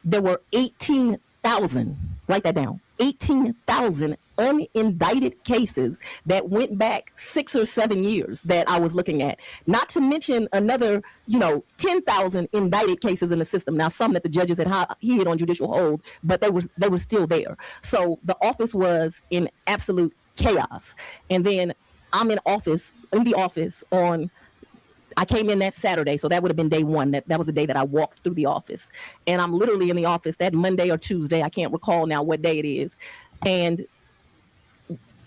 There were 18,000, write that down, 18,000 unindicted cases that went back 6 or 7 years that I was looking at. Not to mention another, 10,000 indicted cases in the system. Now, some that the judges had hid on judicial hold, but they were still there. So the office was in absolute chaos. And then I'm in the office on, I came in that Saturday, so that would have been day one. That was the day that I walked through the office. And I'm literally in the office that Monday or Tuesday. I can't recall now what day it is. And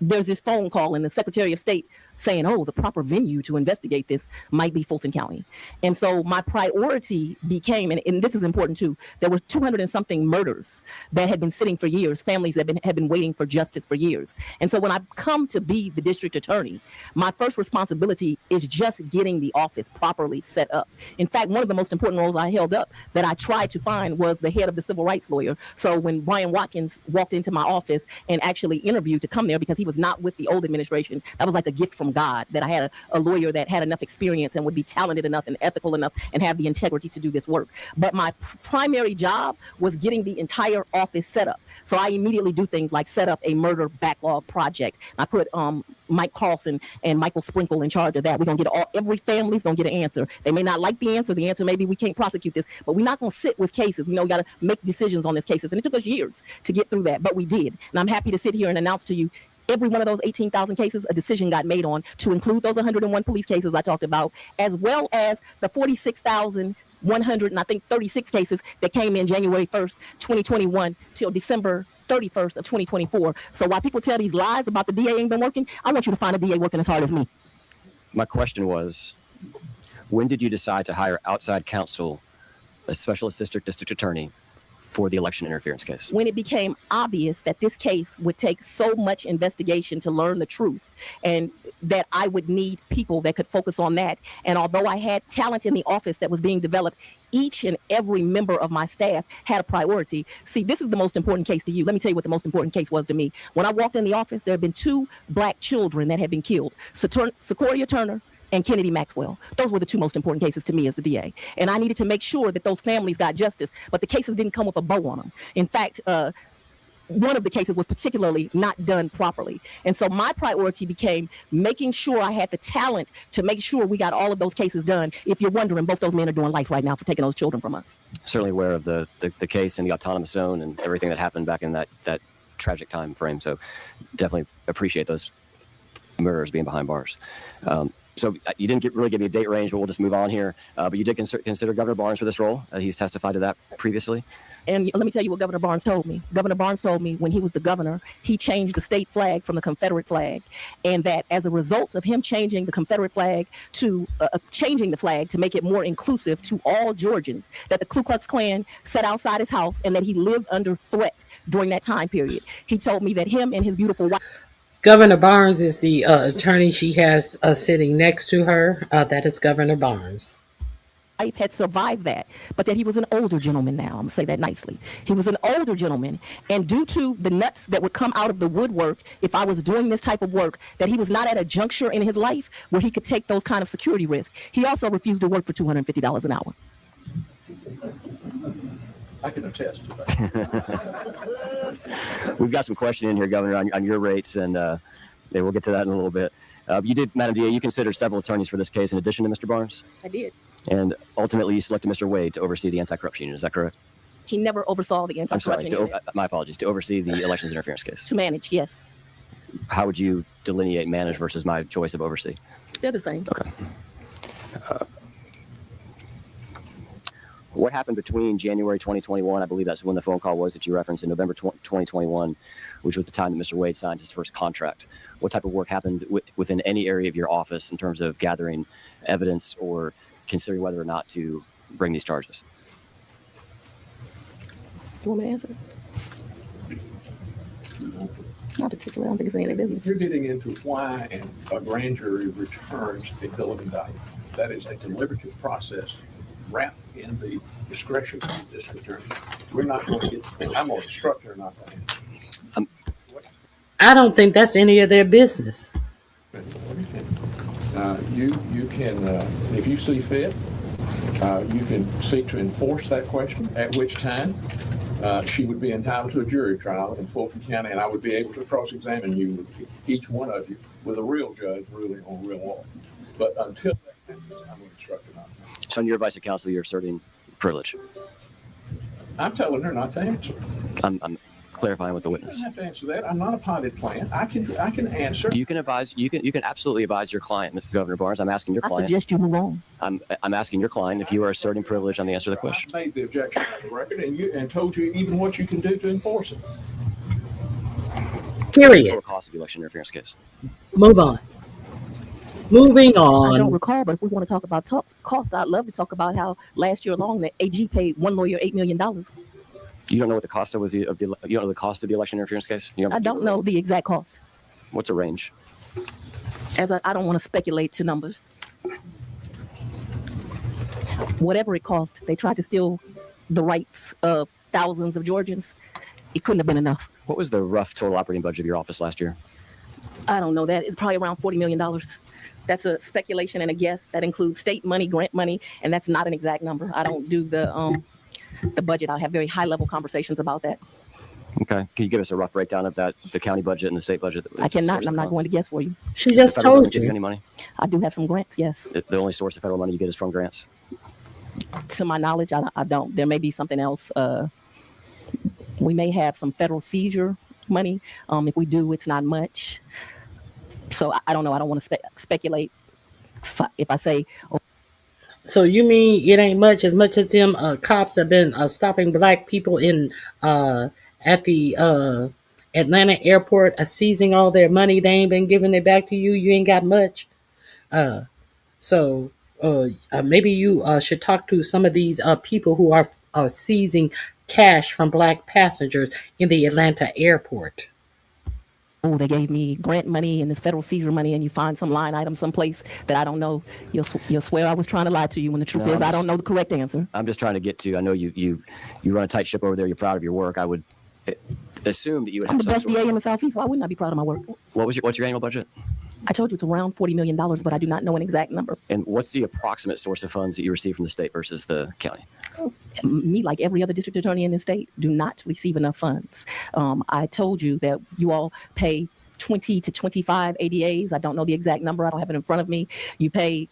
there's this phone call, and the Secretary of State saying, oh, the proper venue to investigate this might be Fulton County. And so my priority became, and this is important too, there were 200 and something murders that had been sitting for years, families that had been waiting for justice for years. And so when I come to be the district attorney, my first responsibility is just getting the office properly set up. In fact, one of the most important roles I held up that I tried to find was the head of the civil rights lawyer. So when Brian Watkins walked into my office and actually interviewed to come there, because he was not with the old administration, that was like a gift from God, that I had a lawyer that had enough experience and would be talented enough and ethical enough and have the integrity to do this work. But my primary job was getting the entire office set up. So I immediately do things like set up a murder backlog project. I put Mike Carlson and Michael Sprinkle in charge of that. We're going to get every family's going to get an answer. They may not like the answer. The answer maybe we can't prosecute this, but we're not going to sit with cases. We got to make decisions on these cases. And it took us years to get through that, but we did. And I'm happy to sit here and announce to you, every one of those 18,000 cases, a decision got made on, to include those 101 police cases I talked about, as well as the 46,100 and I think 36 cases that came in January 1st, 2021 till December 31st of 2024. So while people tell these lies about the DA ain't been working, I want you to find a DA working as hard as me. My question was, when did you decide to hire outside counsel, a special assistant district attorney, for the election interference case? When it became obvious that this case would take so much investigation to learn the truth, and that I would need people that could focus on that. And although I had talent in the office that was being developed, each and every member of my staff had a priority. See, this is the most important case to you. Let me tell you what the most important case was to me. When I walked in the office, there had been 2 black children that had been killed, Sequoia Turner and Kennedy Maxwell. Those were the 2 most important cases to me as the DA. And I needed to make sure that those families got justice, but the cases didn't come with a bow on them. In fact, one of the cases was particularly not done properly. And so my priority became making sure I had the talent to make sure we got all of those cases done. If you're wondering, both those men are doing life right now for taking those children from us. Certainly aware of the case and the autonomous zone and everything that happened back in that tragic time frame. So definitely appreciate those murderers being behind bars. So you didn't really give me a date range, but we'll just move on here. But you did consider Governor Barnes for this role. He's testified to that previously. And let me tell you what Governor Barnes told me. Governor Barnes told me when he was the governor, he changed the state flag from the Confederate flag. And that as a result of him changing the Confederate flag to changing the flag to make it more inclusive to all Georgians, that the Ku Klux Klan sat outside his house and that he lived under threat during that time period. He told me that him and his beautiful wife. Governor Barnes is the attorney she has sitting next to her. That is Governor Barnes. Had survived that, but that he was an older gentleman now. I'm going to say that nicely. He was an older gentleman, and due to the nuts that would come out of the woodwork if I was doing this type of work, that he was not at a juncture in his life where he could take those kind of security risks. He also refused to work for $250 an hour. I can attest to that. We've got some questioning in here, Governor, on your rates, and we'll get to that in a little bit. You did, Madam DA, you considered several attorneys for this case in addition to Mr. Barnes? I did. And ultimately, you selected Mr. Wade to oversee the anti-corruption unit. Is that correct? He never oversaw the anti-corruption unit. My apologies. To oversee the elections interference case. To manage, yes. How would you delineate manage versus my choice of oversee? They're the same. Okay. What happened between January 2021, I believe that's when the phone call was that you referenced, in November 2021, which was the time that Mr. Wade signed his first contract? What type of work happened within any area of your office in terms of gathering evidence or considering whether or not to bring these charges? You want me to answer? Not particularly. I don't think it's any of their business. You're getting into why a grand jury returns a bill of indictment. That is a deliberative process wrapped in the discretion of the district attorney. We're not going to get, I'm going to instruct her not to answer. I don't think that's any of their business. You can, if you see fit, you can seek to enforce that question, at which time she would be entitled to a jury trial in Fulton County, and I would be able to cross-examine you, each one of you, with a real judge ruling on real law. But until that happens, I'm going to instruct her not to. So in your advice of counsel, you're asserting privilege. I'm telling her not to answer. I'm clarifying with the I witness. don't have to answer that. I'm not a potted plant. I can answer. You can advise. You can absolutely advise your client, Governor Barnes. I'm asking your I client. suggest you move on. I'm asking your client if you are asserting privilege on the answer to the question. I made the objection on the record and told you even what you can do to enforce it. Period. Total cost of the election interference case. Move on. Moving on. I don't recall, but if we want to talk about cost, I'd love to talk about how last year alone the AG paid one lawyer $8 million. You don't know what the cost was you don't know the cost of the election interference case? I don't know the exact cost. What's a range? As I don't want to speculate to numbers. Whatever it cost, they tried to steal the rights of thousands of Georgians. It couldn't have been enough. What was the rough total operating budget of your office last year? I don't know that. It's probably around $40 million. That's a speculation and a guess. That includes state money, grant money, and that's not an exact number. I don't do the budget. I have very high level conversations about that. Okay. Can you give us a rough breakdown of that, the county budget and the state budget? I cannot, and I'm not going to guess for you. She just told you. Any money? I do have some grants, yes. The only source of federal money you get is from grants? To my knowledge, I don't. There may be something else. We may have some federal seizure money. If we do, it's not much. So I don't know. I don't want to speculate if I say. Oh. So you mean it ain't much as them cops have been stopping black people in at the Atlanta airport, seizing all their money. They ain't been giving it back to you. You ain't got much. So maybe you should talk to some of these people who are seizing cash from black passengers in the Atlanta airport. Oh, they gave me grant money and this federal seizure money, and you find some line item someplace that I don't know. You'll swear I was trying to lie to you when the truth is I don't know the correct answer. I'm just trying to get to. I know you run a tight ship over there. You're proud of your work. I would assume that you would. I'm the best DA in the Southeast, so I would not be proud of my work. What's your annual budget? I told you it's around $40 million, but I do not know an exact number. And what's the approximate source of funds that you receive from the state versus the county? Me, like every other district attorney in the state, do not receive enough funds. I told you that you all pay 20 to 25 ADAs. I don't know the exact number. I don't have it in front of me. You pay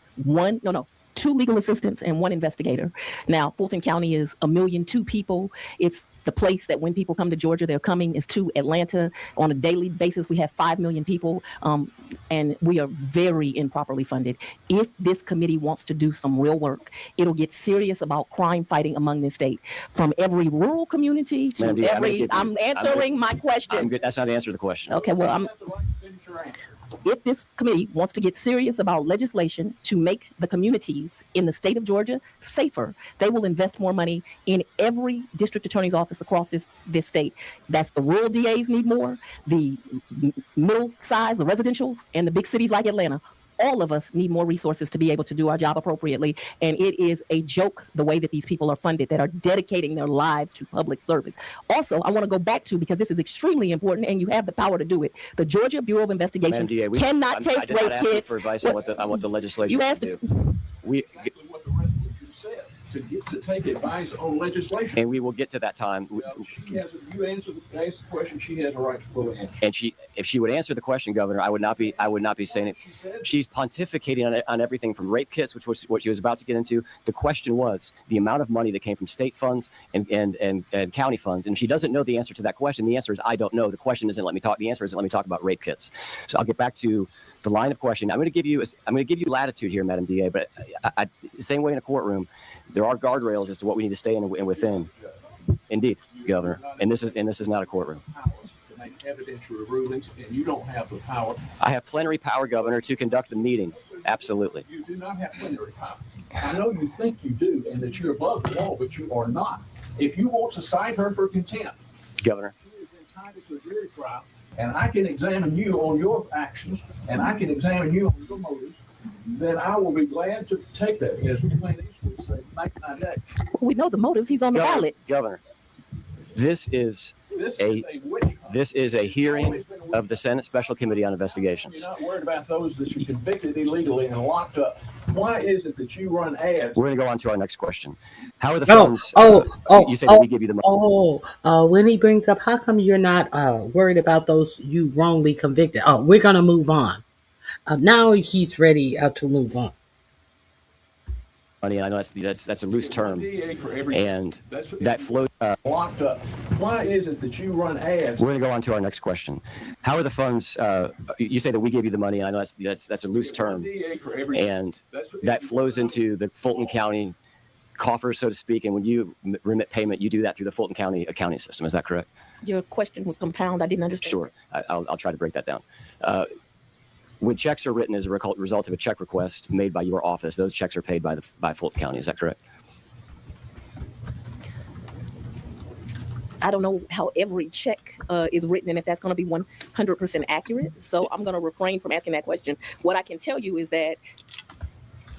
two legal assistants and one investigator. Now, Fulton County is 1,000,002 people. It's the place that when people come to Georgia, they're coming is to Atlanta. On a daily basis, we have 5 million people, and we are very improperly funded. If this committee wants to do some real work, it'll get serious about crime fighting among this state. From every rural community to I'm answering my question. That's not the answer to the question. Okay, well, if this committee wants to get serious about legislation to make the communities in the state of Georgia safer, they will invest more money in every district attorney's office across this state. That's the rural DAs need more, the middle size, the residentials, and the big cities like Atlanta. All of us need more resources to be able to do our job appropriately. And it is a joke the way that these people are funded that are dedicating their lives to public service. Also, I want to go back to, because this is extremely important and you have the power to do it. The Georgia Bureau of Investigation cannot take rape kids. For advice on what the legislation you asked do. To take advice on legislation. And we will get to that time. You answer the question, she has a right to fully answer. And if she would answer the question, Governor, I would not be saying it. She's pontificating on everything from rape kits, which was what she was about to get into. The question was the amount of money that came from state funds and county funds. And if she doesn't know the answer to that question, the answer is I don't know. The question isn't let me talk. The answer isn't let me talk about rape kits. So I'll get back to the line of questioning. I'm going to give you latitude here, Madam DA, but same way in a courtroom, there are guardrails as to what we need to stay in and within. Indeed, Governor, and this is not a courtroom. To make evidentiary rulings, and you don't have the power. I have plenary power, Governor, to conduct the meeting. Absolutely. You do not have plenary power. I know you think you do and that you're above the law, but you are not. If you want to cite her for contempt, Governor, she is entitled to a jury trial, and I can examine you on your actions, and I can examine you on your motives, then I will be glad to take that. As Clint Eastwood said, make my day. We know the motives. He's on the ballot. Governor, this is a hearing of the Senate Special Committee on Investigations. You're not worried about those that you convicted illegally and locked up. Why is it that you run ads? We're going to go on to our next question. How are the funds? You say that we give you the money. When he brings up, how come you're not worried about those you wrongly convicted? We're going to move on. Now he's ready to move on. Money, I know that's a loose term, and that flows. Locked up. Why is it that you run ads? We're going to go on to our next question. How are the funds? You say that we gave you the money. I know that's a loose term, and that flows into the Fulton County coffers, so to speak. And when you remit payment, you do that through the Fulton County accounting system. Is that correct? Your question was compound. I didn't understand. Sure, I'll try to break that down. When checks are written as a result of a check request made by your office, those checks are paid by Fulton County. Is that correct? I don't know how every check is written and if that's going to be 100% accurate. So I'm going to refrain from asking that question. What I can tell you is that,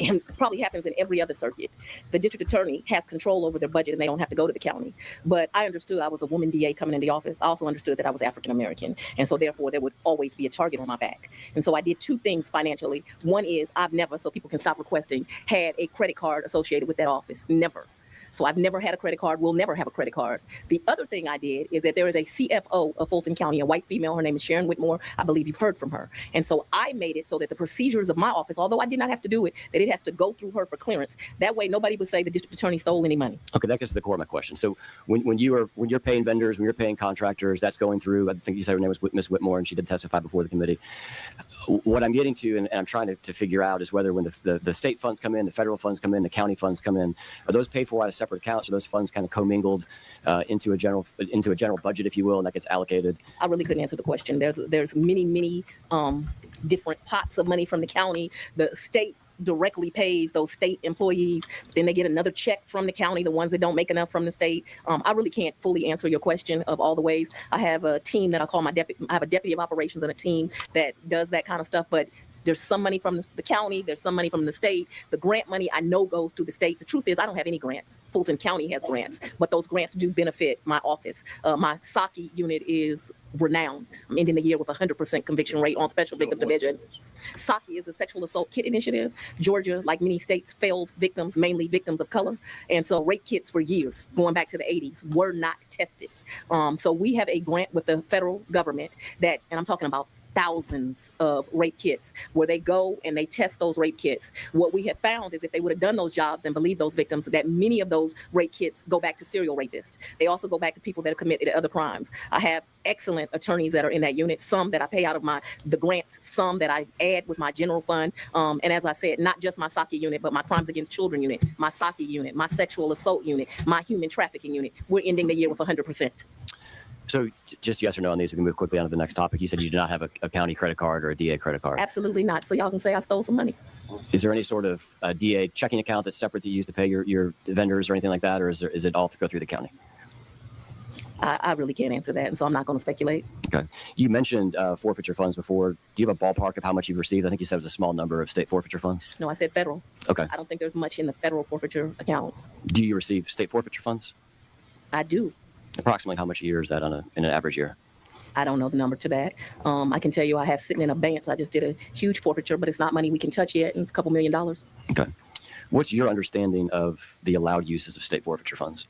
and probably happens in every other circuit, the district attorney has control over their budget and they don't have to go to the county. But I understood I was a woman DA coming into the office. I also understood that I was African American. And so therefore there would always be a target on my back. And so I did two things financially. One is I've never, so people can stop requesting, had a credit card associated with that office. Never. So I've never had a credit card, will never have a credit card. The other thing I did is that there is a CFO of Fulton County, a white female. Her name is Sharon Whitmore. I believe you've heard from her. And so I made it so that the procedures of my office, although I did not have to do it, that it has to go through her for clearance. That way nobody would say the district attorney stole any money. Okay, that gets to the core of my question. So when you're paying vendors, when you're paying contractors, that's going through, I think you said her name was Ms. Whitmore, and she did testify before the committee. What I'm getting to, and I'm trying to figure out, is whether when the state funds come in, the federal funds come in, the county funds come in, are those paid for out of separate accounts, or those funds kind of commingled into a general budget, if you will, and that gets allocated? I really couldn't answer the question. There's many different pots of money from the county. The state directly pays those state employees. Then they get another check from the county, the ones that don't make enough from the state. I really can't fully answer your question of all the ways. I have a team that I call my deputy. I have a deputy of operations and a team that does that kind of stuff. But there's some money from the county. There's some money from the state. The grant money I know goes to the state. The truth is I don't have any grants. Fulton County has grants, but those grants do benefit my office. My SACI unit is renowned. I'm ending the year with 100% conviction rate on special victim division. SACI is a sexual assault kit initiative. Georgia, like many states, failed victims, mainly victims of color. And so rape kits for years, going back to the 80s, were not tested. So we have a grant with the federal government that, and I'm talking about thousands of rape kits where they go and they test those rape kits. What we have found is if they would have done those jobs and believed those victims, that many of those rape kits go back to serial rapists. They also go back to people that have committed other crimes. I have excellent attorneys that are in that unit, some that I pay out of the grant, some that I add with my general fund. And as I said, not just my SACI unit, but my crimes against children unit, my SACI unit, my sexual assault unit, my human trafficking unit. We're ending the year with 100%. So just yes or no on these. We can move quickly on to the next topic. You said you do not have a county credit card or a DA credit card. Absolutely not. So y'all can say I stole some money. Is there any sort of DA checking account that's separate that you use to pay your vendors or anything like that? Or is it all to go through the county? I really can't answer that. And so I'm not going to speculate. Okay. You mentioned forfeiture funds before. Do you have a ballpark of how much you've received? I think you said it was a small number of state forfeiture funds. No, I said federal. Okay. I don't think there's much in the federal forfeiture account. Do you receive state forfeiture funds? I do. Approximately how much a year is that in an average year? I don't know the number to that. I can tell you I have sitting in abeyance. I just did a huge forfeiture, but it's not money we can touch yet, and it's a couple $1 million. Okay. What's your understanding of the allowed uses of state forfeiture funds?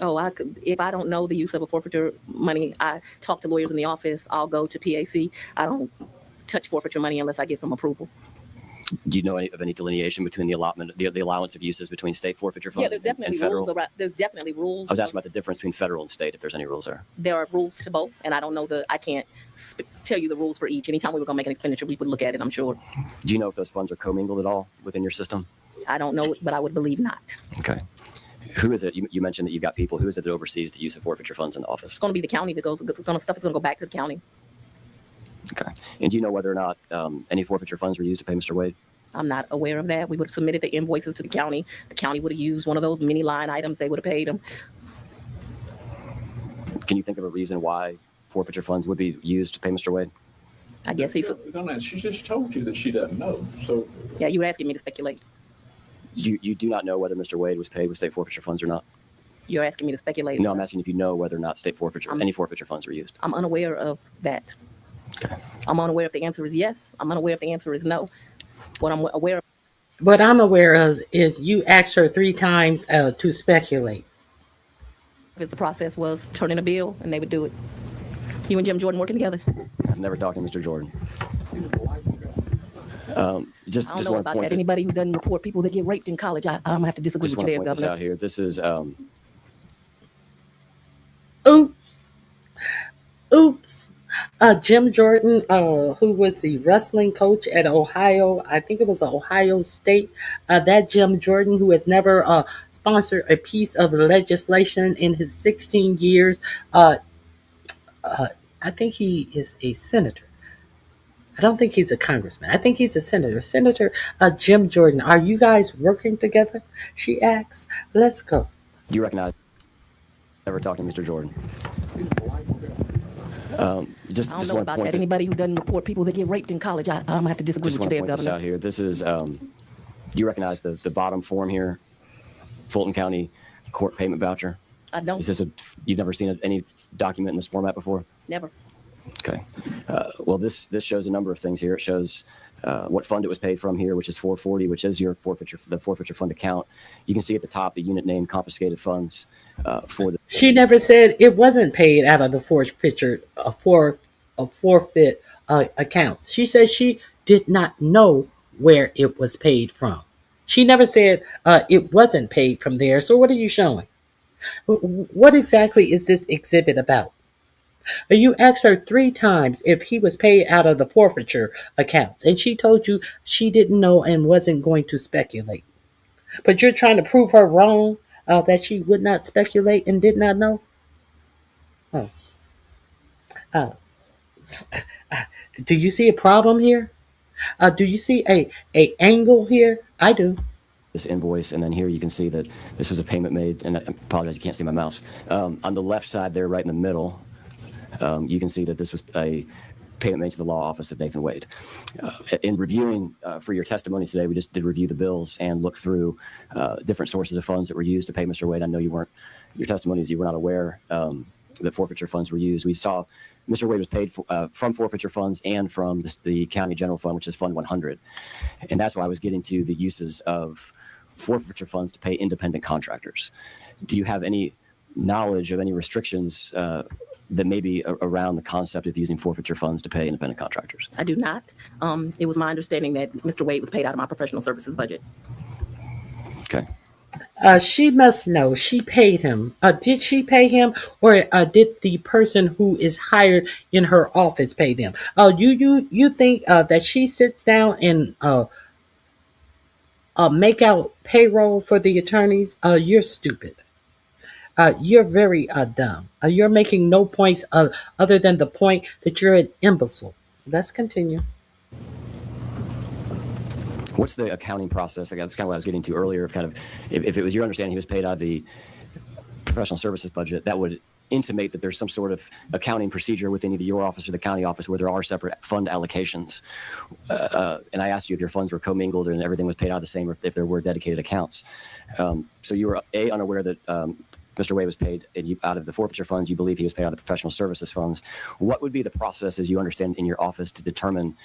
Oh, if I don't know the use of a forfeiture money, I talk to lawyers in the office. I'll go to PAC. I don't touch forfeiture money unless I get some approval. Do you know of any delineation between the allowance of uses between state forfeiture funds? Yeah, there's definitely rules. There's definitely rules. I was asking about the difference between federal and state, if there's any rules there. There are rules to both, and I don't know I can't tell you the rules for each. Anytime we were going to make an expenditure, we would look at it, I'm sure. Do you know if those funds are commingled at all within your system? I don't know, but I would believe not. Okay. Who is it? You mentioned that you've got people. Who is it that oversees the use of forfeiture funds in the office? It's going to be the county that stuff is going to go back to the county. Okay. And do you know whether or not any forfeiture funds were used to pay Mr. Wade? I'm not aware of that. We would have submitted the invoices to the county. The county would have used one of those mini line items. They would have paid them. Can you think of a reason why forfeiture funds would be used to pay Mr. Wade? I guess he's. She just told you that she doesn't know. So yeah, you were asking me to speculate. You do not know whether Mr. Wade was paid with state forfeiture funds or not? You're asking me to speculate. No, I'm asking if you know whether or not state forfeiture, any forfeiture funds were used. I'm unaware of that. Okay. I'm unaware if the answer is yes. I'm unaware if the answer is no. What I'm aware of. What I'm aware of is you asked her 3 times to speculate. If the process was turn in a bill and they would do it. You and Jim Jordan working together? I've never talked to Mr. Jordan. Just I don't know want about to point that. Anybody who doesn't report people that get raped in college, I'm gonna have to disagree just with want you to there, point this Governor. out here. This is Oops. Jim Jordan, who was the wrestling coach at Ohio, I think it was Ohio State, that Jim Jordan, who has never sponsored a piece of legislation in his 16 years, I think he is a senator. I don't think he's a congressman. I think he's a senator. Senator Jim Jordan, are you guys working together? She asks. Let's go. You recognize? Never talked to Mr. Jordan. Just I don't just know want to about point that. Anybody who doesn't report people that get raped in college, I'm gonna have to disagree just with you want to there, point this Governor. out here. This is you recognize the bottom form here, Fulton County Court Payment Voucher. I don't. Is this you've never seen any document in this format before? Never. Okay. Well, this shows a number of things here. It shows what fund it was paid from here, which is 440, which is your the forfeiture fund account. You can see at the top the unit name confiscated funds for the. She never said it wasn't paid out of the forfeit account. She said she did not know where it was paid from. She never said it wasn't paid from there. So what are you showing? What exactly is this exhibit about? You asked her 3 times if he was paid out of the forfeiture accounts, and she told you she didn't know and wasn't going to speculate. But you're trying to prove her wrong, that she would not speculate and did not know? Oh. Do you see a problem here? Do you see a angle here? I do. This invoice, and then here you can see that this was a payment made, and I apologize, you can't see my mouse. On the left side there, right in the middle, you can see that this was a payment made to the law office of Nathan Wade. In reviewing for your testimony today, we just did review the bills and look through different sources of funds that were used to pay Mr. Wade. I know your testimony is you were not aware that forfeiture funds were used. We saw Mr. Wade was paid from forfeiture funds and from the county general fund, which is Fund 100. And that's why I was getting to the uses of forfeiture funds to pay independent contractors. Do you have any knowledge of any restrictions that may be around the concept of using forfeiture funds to pay independent contractors? I do not. It was my understanding that Mr. Wade was paid out of my professional services budget. Okay. She must know. She paid him. Did she pay him, or did the person who is hired in her office pay them? You think that she sits down and make out payroll for the attorneys? You're stupid. You're very dumb. You're making no points other than the point that you're an imbecile. Let's continue. What's the accounting process? That's kind of what I was getting to earlier. Of kind of, if it was your understanding he was paid out of the professional services budget, that would intimate that there's some sort of accounting procedure within either your office or the county office where there are separate fund allocations. And I asked you if your funds were commingled and everything was paid out of the same, or if there were dedicated accounts. So you were unaware that Mr. Wade was paid out of the forfeiture funds. You believe he was paid out of the professional services funds. What would be the process, as you understand, in your office to determine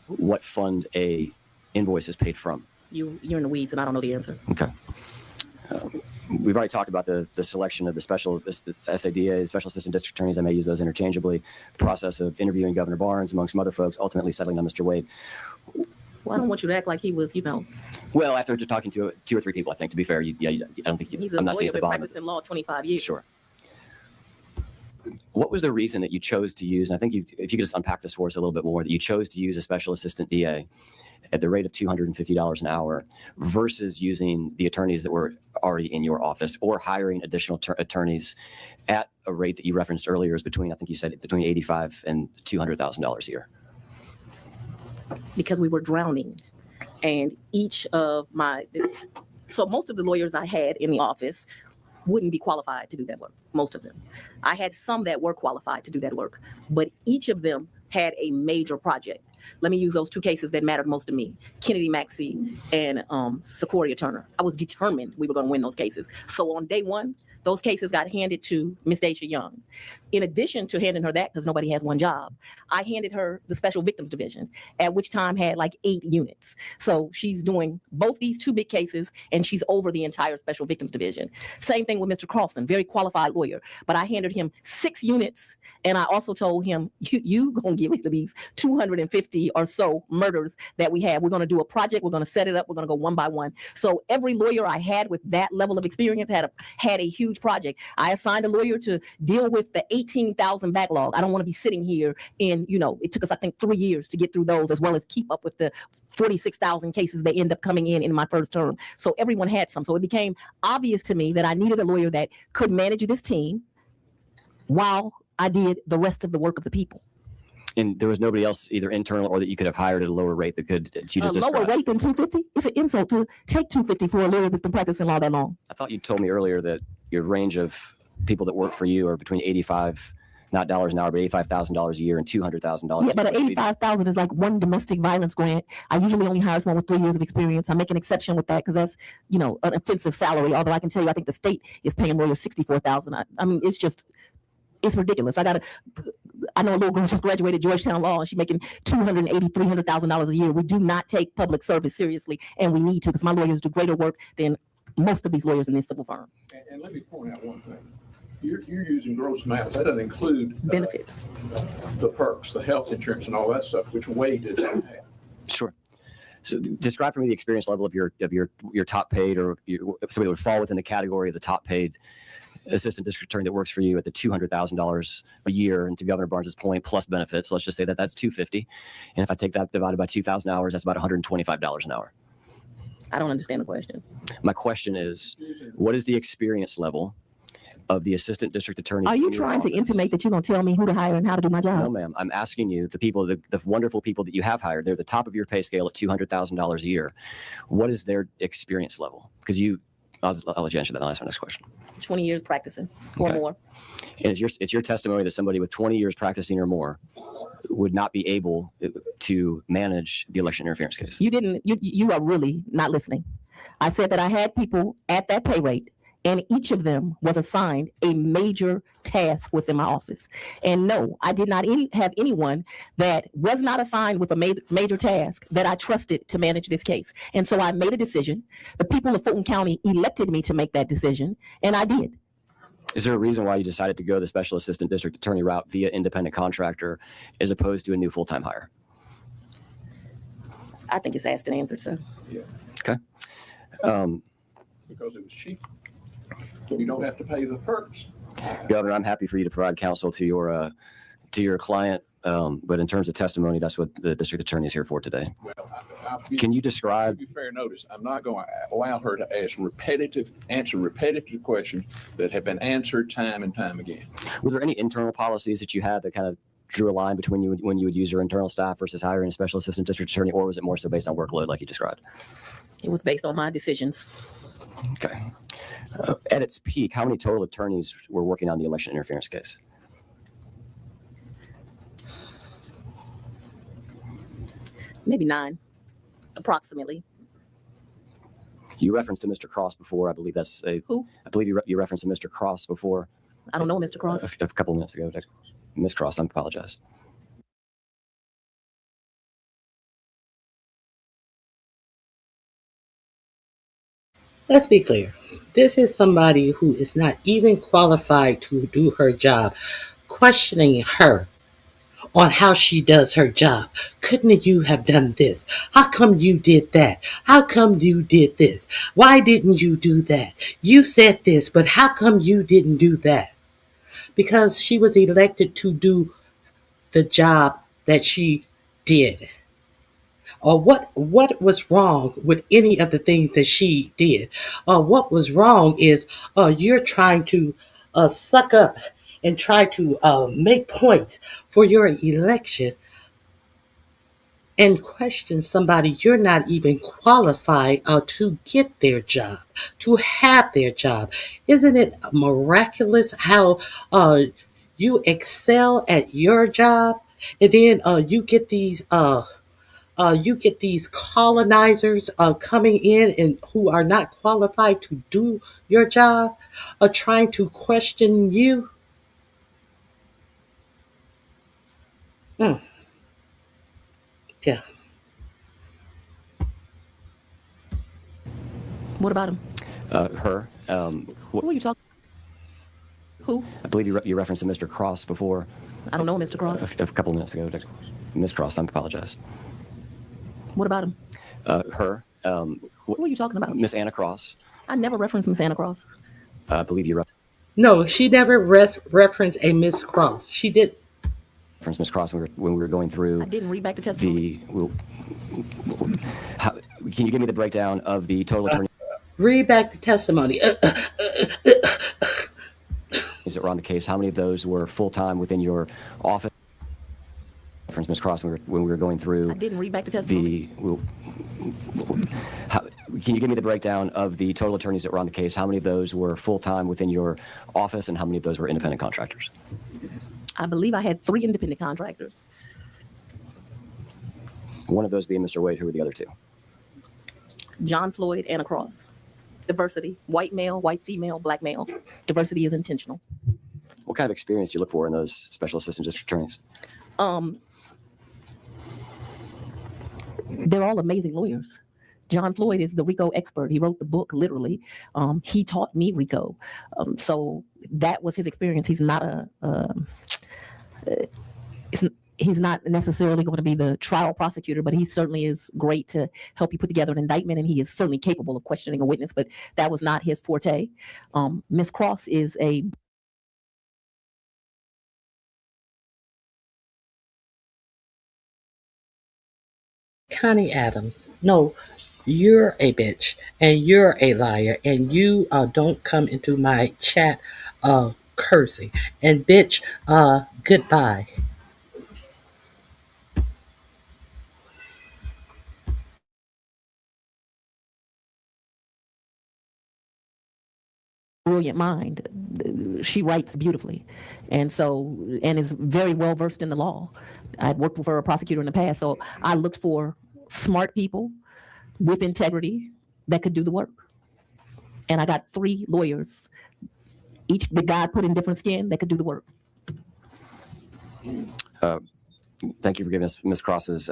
what fund a invoice is paid from? You're in the weeds, and I don't know the answer. Okay. We've already talked about the selection of the special SADA, special assistant district attorneys. I may use those interchangeably. The process of interviewing Governor Barnes, among some other folks, ultimately settling on Mr. Wade. Well, I don't want you to act like he was, Well, after just talking to 2 or 3 people, I think, to be fair, I don't think he's a I'm not lawyer seeing the been bottom. practicing law 25 years. Sure. What was the reason that you chose to use, and I think if you could just unpack this for us a little bit more, that you chose to use a special assistant DA at the rate of $250 an hour versus using the attorneys that were already in your office, or hiring additional attorneys at a rate that you referenced earlier is between, I think you said, between $85,000 and $200,000 a year? Because we were drowning. And each of so most of the lawyers I had in the office wouldn't be qualified to do that work, most of them. I had some that were qualified to do that work, but each of them had a major project. Let me use those two cases that mattered most to me, Kennedy Maxey and Sequoia Turner. I was determined we were going to win those cases. So on day one, those cases got handed to Miss Daisha Young. In addition to handing her that, because nobody has one job, I handed her the Special Victims Division, at which time had like 8 units. So she's doing both these 2 big cases, and she's over the entire Special Victims Division. Same thing with Mr. Carlson, very qualified lawyer, but I handed him 6 units, and I also told him, you gonna get rid of these 250 or so murders that we have. We're gonna do a project, we're gonna set it up, we're gonna go one by one. So every lawyer I had with that level of experience had a huge project. I assigned a lawyer to deal with the 18,000 backlog. I don't want to be sitting here in, it took us, I think, 3 years to get through those, as well as keep up with the 46,000 cases that end up coming in my first term. So everyone had some. So it became obvious to me that I needed a lawyer that could manage this team while I did the rest of the work of the people. And there was nobody else, either internal or that you could have hired at a lower rate that you just lower rate than $250? It's an insult to take $250 for a lawyer that's been practicing law that long. I thought you told me earlier that your range of people that work for you are between 85, not dollars an hour, but $85,000 a year and $200,000. Yeah, but $85,000 is like one domestic violence grant. I usually only hire someone with 3 years of experience. I make an exception with that because that's, an offensive salary. Although I can tell you, I think the state is paying lawyers $64,000. I mean, it's ridiculous. I know a little girl just graduated Georgetown Law, and she's making $280,000, $300,000 a year. We do not take public service seriously, and we need to, because my lawyers do greater work than most of these lawyers in this civil firm. And let me point out one thing. You're using gross amounts. That doesn't include benefits, the perks, the health insurance, and all that stuff. Which way does that have? Sure. So describe for me the experience level of your top paid, or somebody that would fall within the category of the top paid assistant district attorney that works for you at the $200,000 a year. And to Governor Barnes's point, plus benefits, let's just say that that's $250. And if I take that divided by 2,000 hours, that's about $125 an hour. I don't understand the question. My question is, what is the experience level of the assistant district attorney? Are you trying to intimate that you're going to tell me who to hire and how to do my job? No, ma'am. I'm asking you, the wonderful people that you have hired, they're the top of your pay scale at $200,000 a year. What is their experience level? Because I'll let you answer that. I'll ask my next question. 20 years practicing or more. And it's your testimony that somebody with 20 years practicing or more would not be able to manage the election interference case. You are really not listening. I said that I had people at that pay rate, and each of them was assigned a major task within my office. And no, I did not have anyone that was not assigned with a major task that I trusted to manage this case. And so I made a decision. The people of Fulton County elected me to make that decision, and I did. Is there a reason why you decided to go the special assistant district attorney route via independent contractor as opposed to a new full-time hire? I think it's asked and answered, sir. Yeah. Okay. Because it was cheap. You don't have to pay the perks. Governor, I'm happy for you to provide counsel to your client, but in terms of testimony, that's what the district attorney is here for today. Well, can you describe? Give you fair notice. I'm not going to allow her to answer repetitive questions that have been answered time and time again. Were there any internal policies that you had that kind of drew a line between you when you would use your internal staff versus hiring a special assistant district attorney, or was it more so based on workload, like you described? It was based on my decisions. Okay. At its peak, how many total attorneys were working on the election interference case? Maybe 9, approximately. You referenced to Mr. Cross before. I believe that's who? I believe you referenced to Mr. Cross before. I don't know Mr. Cross. A couple of minutes ago. Ms. Cross, I apologize. Let's be clear. This is somebody who is not even qualified to do her job, questioning her on how she does her job. Couldn't you have done this? How come you did that? How come you did this? Why didn't you do that? You said this, but how come you didn't do that? Because she was elected to do the job that she did. Or what was wrong with any of the things that she did? What was wrong is you're trying to suck up and try to make points for your election and question somebody you're not even qualified to get their job, to have their job. Isn't it miraculous how you excel at your job, and then you get these colonizers coming in and who are not qualified to do your job, trying to question you? Yeah. What about him? Her. Who are you talking? Who? I believe you referenced a Mr. Cross before. I don't know Mr. Cross. A couple minutes ago. Ms. Cross, I apologize. What about him? Her. Who are you talking about? Miss Anna Cross. I never referenced Miss Anna Cross. I believe you No, she never referenced a Miss Cross. She did. referenced Ms. Cross when we were going through. I didn't read back the testimony. Can you give me the breakdown of the total attorney? Read back the testimony. Is it on the case? How many of those were full-time within your office? Reference Ms. Cross when we were going through. I didn't read back the testimony. Can you give me the breakdown of the total attorneys that were on the case? How many of those were full-time within your office, and how many of those were independent contractors? I believe I had 3 independent contractors. One of those being Mr. Wade. Who were the other 2? John Floyd, Anna Cross. Diversity: white male, white female, black male. Diversity is intentional. What kind of experience do you look for in those special assistant district attorneys? They're all amazing lawyers. John Floyd is the RICO expert. He wrote the book, literally. He taught me RICO. So that was his experience. He's not he's not necessarily going to be the trial prosecutor, but he certainly is great to help you put together an indictment, and he is certainly capable of questioning a witness, but that was not his forte. Ms. Cross is a Connie Adams, no, you're a bitch and you're a liar, and you don't come into my chat cursing. And bitch, goodbye. brilliant mind. She writes beautifully, and is very well versed in the law. I'd worked for a prosecutor in the past, so I looked for smart people with integrity that could do the work. And I got 3 lawyers, each the God put in different skin, that could do the work. Thank you for giving us Ms. Cross's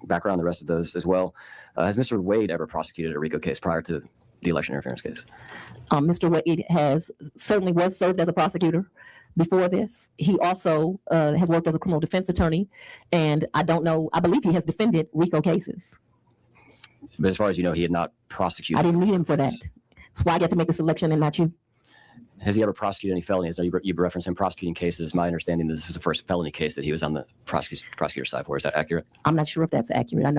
background, the rest of those as well. Has Mr. Wade ever prosecuted a RICO case prior to the election interference case? Mr. Wade certainly was served as a prosecutor before this. He also has worked as a criminal defense attorney, and I believe he has defended RICO cases. But as far as you know, he had not prosecuted. I didn't need him for that. That's why I get to make the selection and not you. Has he ever prosecuted any felonies? You referenced him prosecuting cases. My understanding this was the first felony case that he was on the prosecutor side for. Is that accurate? I'm not sure if that's accurate. I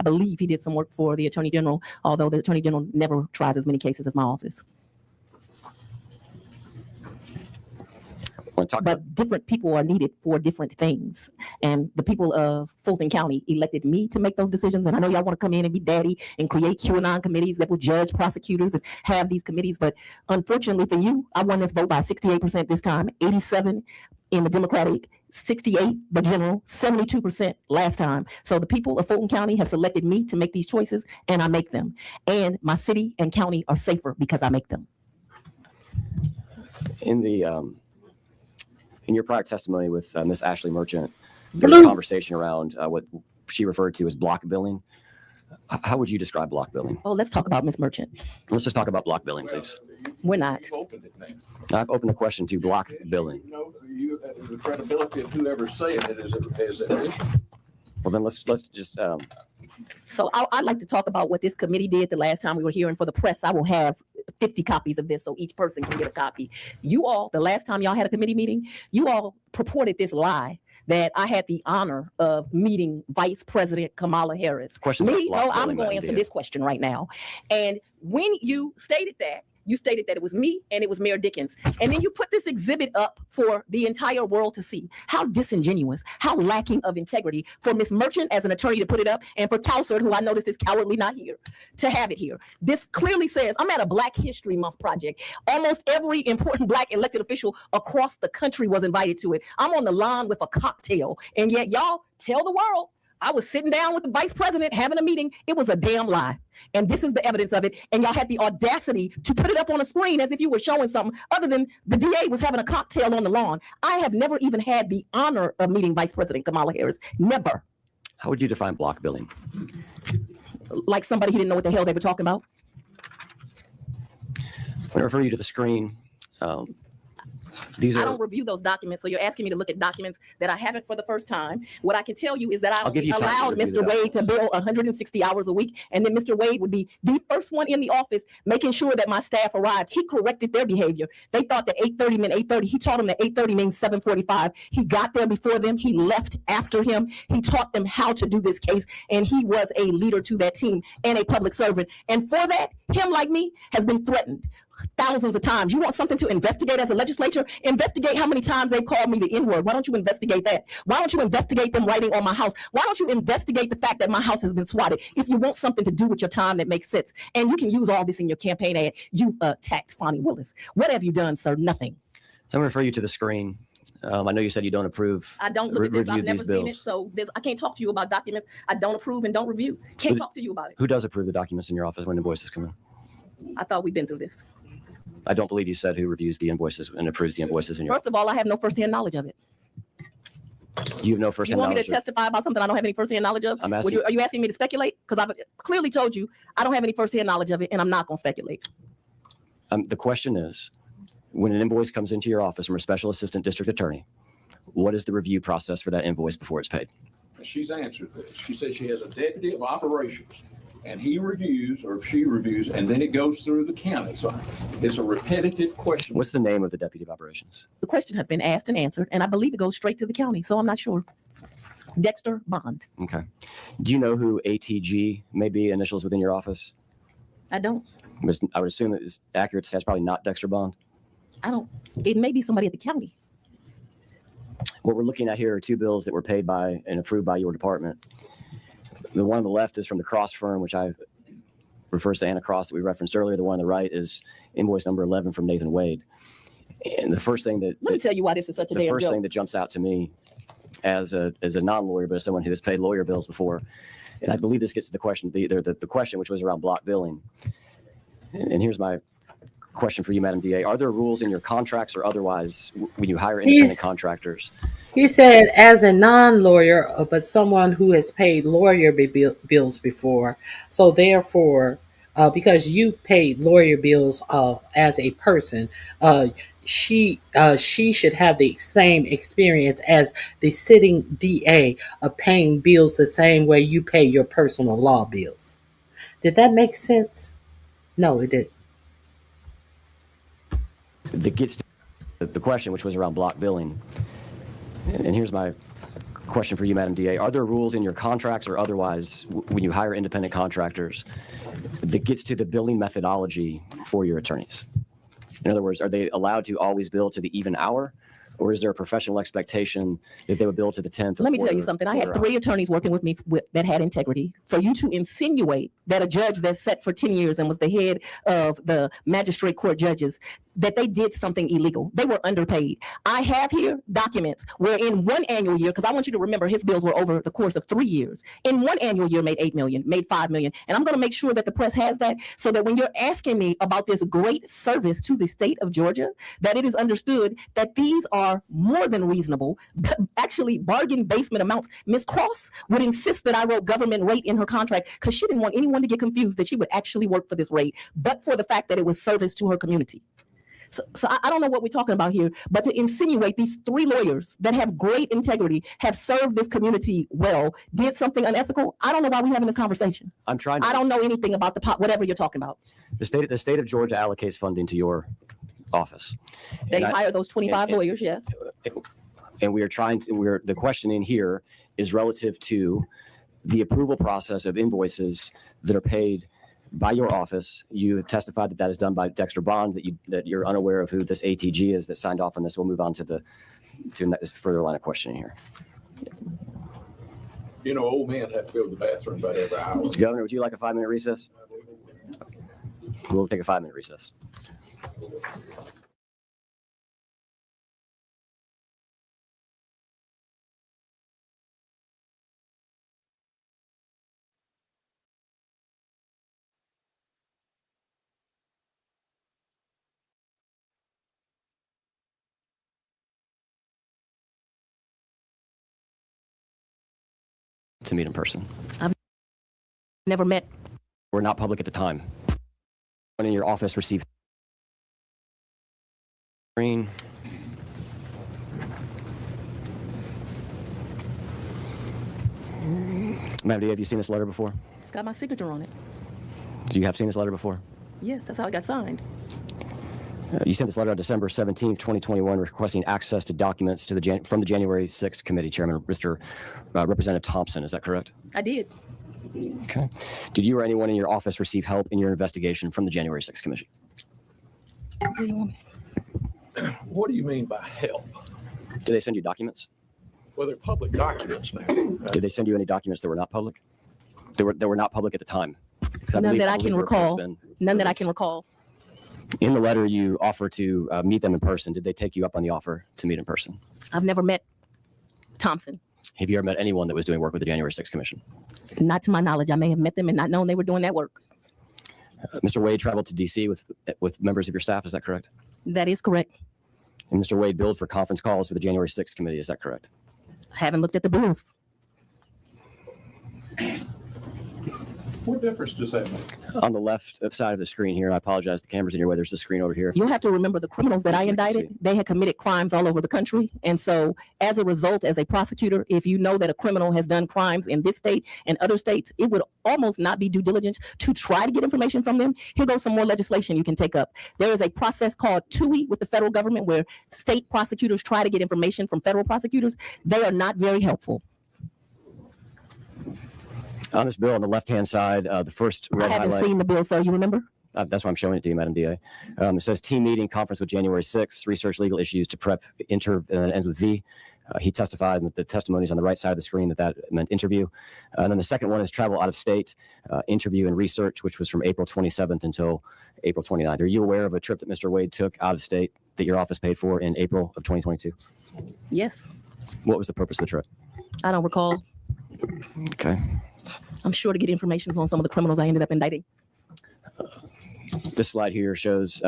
believe he did some work for the Attorney General, although the Attorney General never tries as many cases as my office. But different people are needed for different things. And the people of Fulton County elected me to make those decisions. And I know y'all want to come in and be daddy and create QAnon committees that will judge prosecutors and have these committees. But unfortunately for you, I won this vote by 68% this time, 87 in the Democratic, 68 the general, 72% last time. So the people of Fulton County have selected me to make these choices, and I make them. And my city and county are safer because I make them. In your prior testimony with Ms. Ashley Merchant, there was a conversation around what she referred to as block billing. How would you describe block billing? Oh, let's talk about Ms. Merchant. Let's just talk about block billing, please. We're not. I've opened the question to block billing. The credibility of whoever saying it is an issue. Well, then let's just. So I'd like to talk about what this committee did the last time we were here, and for the press, I will have 50 copies of this so each person can get a copy. You all, the last time y'all had a committee meeting, you all purported this lie that I had the honor of meeting Vice President Kamala Harris. I'm going to answer this question right now. And when you stated that, You stated that it was me and it was Mayor Dickens. And then you put this exhibit up for the entire world to see. How disingenuous, how lacking of integrity for Ms. Merchant as an attorney to put it up, and for Towsard, who I noticed is cowardly not here, to have it here. This clearly says, I'm at a Black History Month project. Almost every important Black elected official across the country was invited to it. I'm on the lawn with a cocktail, and yet y'all tell the world I was sitting down with the vice president having a meeting. It was a damn lie. And this is the evidence of it. And y'all had the audacity to put it up on a screen as if you were showing something other than the DA was having a cocktail on the lawn. I have never even had the honor of meeting Vice President Kamala Harris. Never. How would you define block billing? Like somebody who didn't know what the hell they were talking about. I'm going to refer you to the screen. I don't review those documents, so you're asking me to look at documents that I haven't for the first time. What I can tell you is that I allowed Mr. Wade to bill 160 hours a week, and then Mr. Wade would be the first one in the office making sure that my staff arrived. He corrected their behavior. They thought that 8:30 meant 8:30. He taught them that 8:30 means 7:45. He got there before them. He left after him. He taught them how to do this case, and he was a leader to that team and a public servant. And for that, him like me has been threatened thousands of times. You want something to investigate as a legislature? Investigate how many times they've called me the N-word. Why don't you investigate that? Why don't you investigate them writing on my house? Why don't you investigate the fact that my house has been swatted? If you want something to do with your time that makes sense, and you can use all this in your campaign ad, you attacked Fonnie Willis. What have you done, sir? Nothing. So I'm going to refer you to the screen. I know you said you don't approve. I don't look at this. I've never seen it, so I can't talk to you about documents I don't approve and don't review. Can't talk to you about it. Who does approve the documents in your office when invoices come in? I thought we'd been through this. I don't believe you said who reviews the invoices and approves the invoices in your First of all, I have no firsthand knowledge of it. You have no firsthand knowledge. You want me to testify about something I don't have any firsthand knowledge of? I'm asking. Are you asking me to speculate? Because I've clearly told you I don't have any firsthand knowledge of it, and I'm not going to speculate. The question is, when an invoice comes into your office from a special assistant district attorney, what is the review process for that invoice before it's paid? She's answered this. She said she has a deputy of operations, and he reviews or she reviews, and then it goes through the county. So it's a repetitive question. What's the name of the deputy of operations? The question has been asked and answered, and I believe it goes straight to the county, so I'm not sure. Dexter Bond. Okay. Do you know who ATG may be initials within your office? I don't. I would assume it's accurate to say it's probably not Dexter Bond. I don't. It may be somebody at the county. What we're looking at here are two bills that were paid by and approved by your department. The one on the left is from the Cross firm, which refers to Anna Cross that we referenced earlier. The one on the right is invoice number 11 from Nathan Wade. And the first thing let me tell you why this is such a damn joke. The first thing that jumps out to me as a non-lawyer, but as someone who has paid lawyer bills before, and I believe this gets to the question, the question which was around block billing. And here's my question for you, Madam DA. Are there rules in your contracts or otherwise when you hire independent contractors? He said, as a non-lawyer, but someone who has paid lawyer bills before. So therefore, because you paid lawyer bills as a person, she should have the same experience as the sitting DA of paying bills the same way you pay your personal law bills. Did that make sense? No, it didn't. That gets to the question, which was around block billing. And here's my question for you, Madam DA. Are there rules in your contracts or otherwise when you hire independent contractors that gets to the billing methodology for your attorneys? In other words, are they allowed to always bill to the even hour? Or is there a professional expectation that they would bill to the 10th? Let me tell you something. I had 3 attorneys working with me that had integrity. For you to insinuate that a judge that sat for 10 years and was the head of the magistrate court judges, that they did something illegal. They were underpaid. I have here documents where in one annual year, because I want you to remember his bills were over the course of 3 years. In one annual year made $8 million, made $5 million. And I'm going to make sure that the press has that so that when you're asking me about this great service to the state of Georgia, that it is understood that these are more than reasonable, actually bargain basement amounts. Ms. Cross would insist that I wrote government rate in her contract because she didn't want anyone to get confused that she would actually work for this rate, but for the fact that it was service to her community. So I don't know what we're talking about here, but to insinuate these 3 lawyers that have great integrity, have served this community well, did something unethical, I don't know why we're having this conversation. I don't know anything about whatever you're talking about. The state of Georgia allocates funding to your office. They hire those 25 lawyers, yes. And we are the question in here is relative to the approval process of invoices that are paid by your office. You have testified that that is done by Dexter Bond, that you're unaware of who this ATG is that signed off on this. We'll move on to this further line of questioning here. You know, old men have to go to the bathroom about every hour. Governor, would you like a 5-minute recess? We'll take a 5-minute recess. To meet in person. I've never met. We're not public at the time. When in your office received screen. Ma'am, have you seen this letter before? It's got my signature on it. Do you have seen this letter before? Yes, that's how it got signed. You sent this letter on December 17th, 2021, requesting access to documents to from the January 6th committee, Chairman Representative Thompson. Is that correct? I did. Okay. Did you or anyone in your office receive help in your investigation from the January 6th commission? What do you want? What do you mean by help? Did they send you documents? Well, they're public documents now. Did they send you any documents that were not public? They were not public at the time. None that I can recall. None that I can recall. In the letter, you offer to meet them in person. Did they take you up on the offer to meet in person? I've never met Thompson. Have you ever met anyone that was doing work with the January 6th Commission? Not to my knowledge. I may have met them and not known they were doing that work. Mr. Wade traveled to D.C. with members of your staff. Is that correct? That is correct. And Mr. Wade billed for conference calls with the January 6th committee. Is that correct? I haven't looked at the bills. What difference does that make? On the left side of the screen here, I apologize, the camera's in your way. There's a screen over here. You'll have to remember the criminals that I indicted, they had committed crimes all over the country. And so as a result, as a prosecutor, if you know that a criminal has done crimes in this state and other states, it would almost not be due diligence to try to get information from them. Here goes some more legislation you can take up. There is a process called TUI with the federal government where state prosecutors try to get information from federal prosecutors. They are not very helpful. On this bill, on the left-hand side, the first red I haven't highlight, seen the bill, sir. You remember? that's why I'm showing it to you, Madam DA. It says team meeting, conference with January 6th, research legal issues to prep, and it ends with V. He testified that the testimonies on the right side of the screen that meant interview. And then the second one is travel out of state, interview and research, which was from April 27th until April 29th. Are you aware of a trip that Mr. Wade took out of state that your office paid for in April of 2022? Yes. What was the purpose of the trip? I don't recall. Okay. I'm sure to get information on some of the criminals I ended up indicting. This slide here shows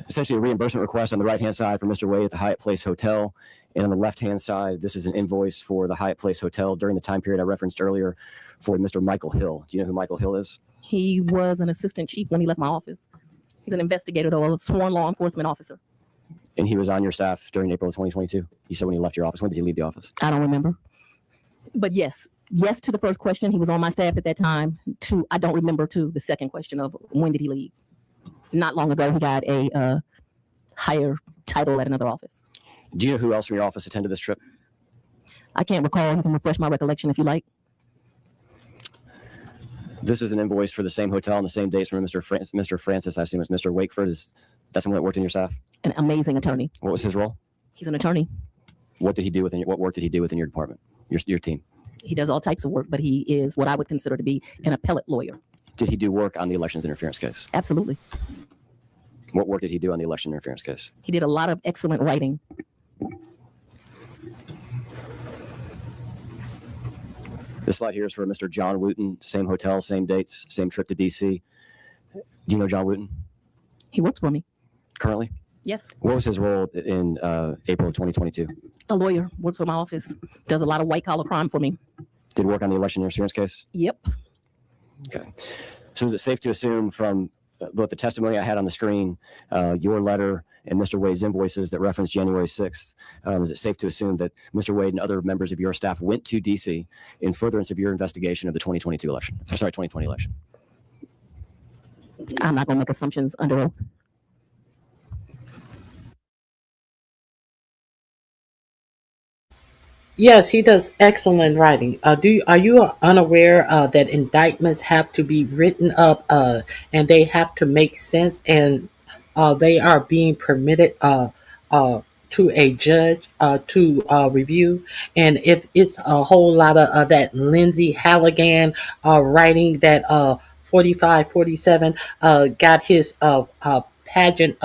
essentially a reimbursement request on the right-hand side for Mr. Wade at the Hyatt Place Hotel. And on the left-hand side, this is an invoice for the Hyatt Place Hotel during the time period I referenced earlier for Mr. Michael Hill. Do you know who Michael Hill is? He was an assistant chief when he left my office. He's an investigator, though, a sworn law enforcement officer. And he was on your staff during April of 2022? You said when he left your office. When did he leave the office? I don't remember. But yes to the first question. He was on my staff at that time. I don't remember to the second question of when did he leave. Not long ago, he got a higher title at another office. Do you know who else from your office attended this trip? I can't recall. You can refresh my recollection if you like. This is an invoice for the same hotel on the same dates from Mr. Francis. I assume it's Mr. Wakeford. That's someone that worked in your staff? An amazing attorney. What was his role? He's an attorney. What work did he do within your department, your team? He does all types of work, but he is what I would consider to be an appellate lawyer. Did he do work on the elections interference case? Absolutely. What work did he do on the election interference case? He did a lot of excellent writing. This slide here is for Mr. John Wooten, same hotel, same dates, same trip to D.C. Do you know John Wooten? He works for me. Currently? Yes. What was his role in April of 2022? A lawyer, works for my office, does a lot of white-collar crime for me. Did work on the election interference case? Yep. Okay. So is it safe to assume from both the testimony I had on the screen, your letter, and Mr. Wade's invoices that reference January 6th, is it safe to assume that Mr. Wade and other members of your staff went to D.C. in furtherance of your investigation of the 2020 election? I'm not going to make assumptions under oath. Yes, he does excellent writing. Are you unaware that indictments have to be written up and they have to make sense, and they are being permitted uh, to a judge to review? And if it's a whole lot of that Lindsay Halligan writing that 45, 47 got his pageant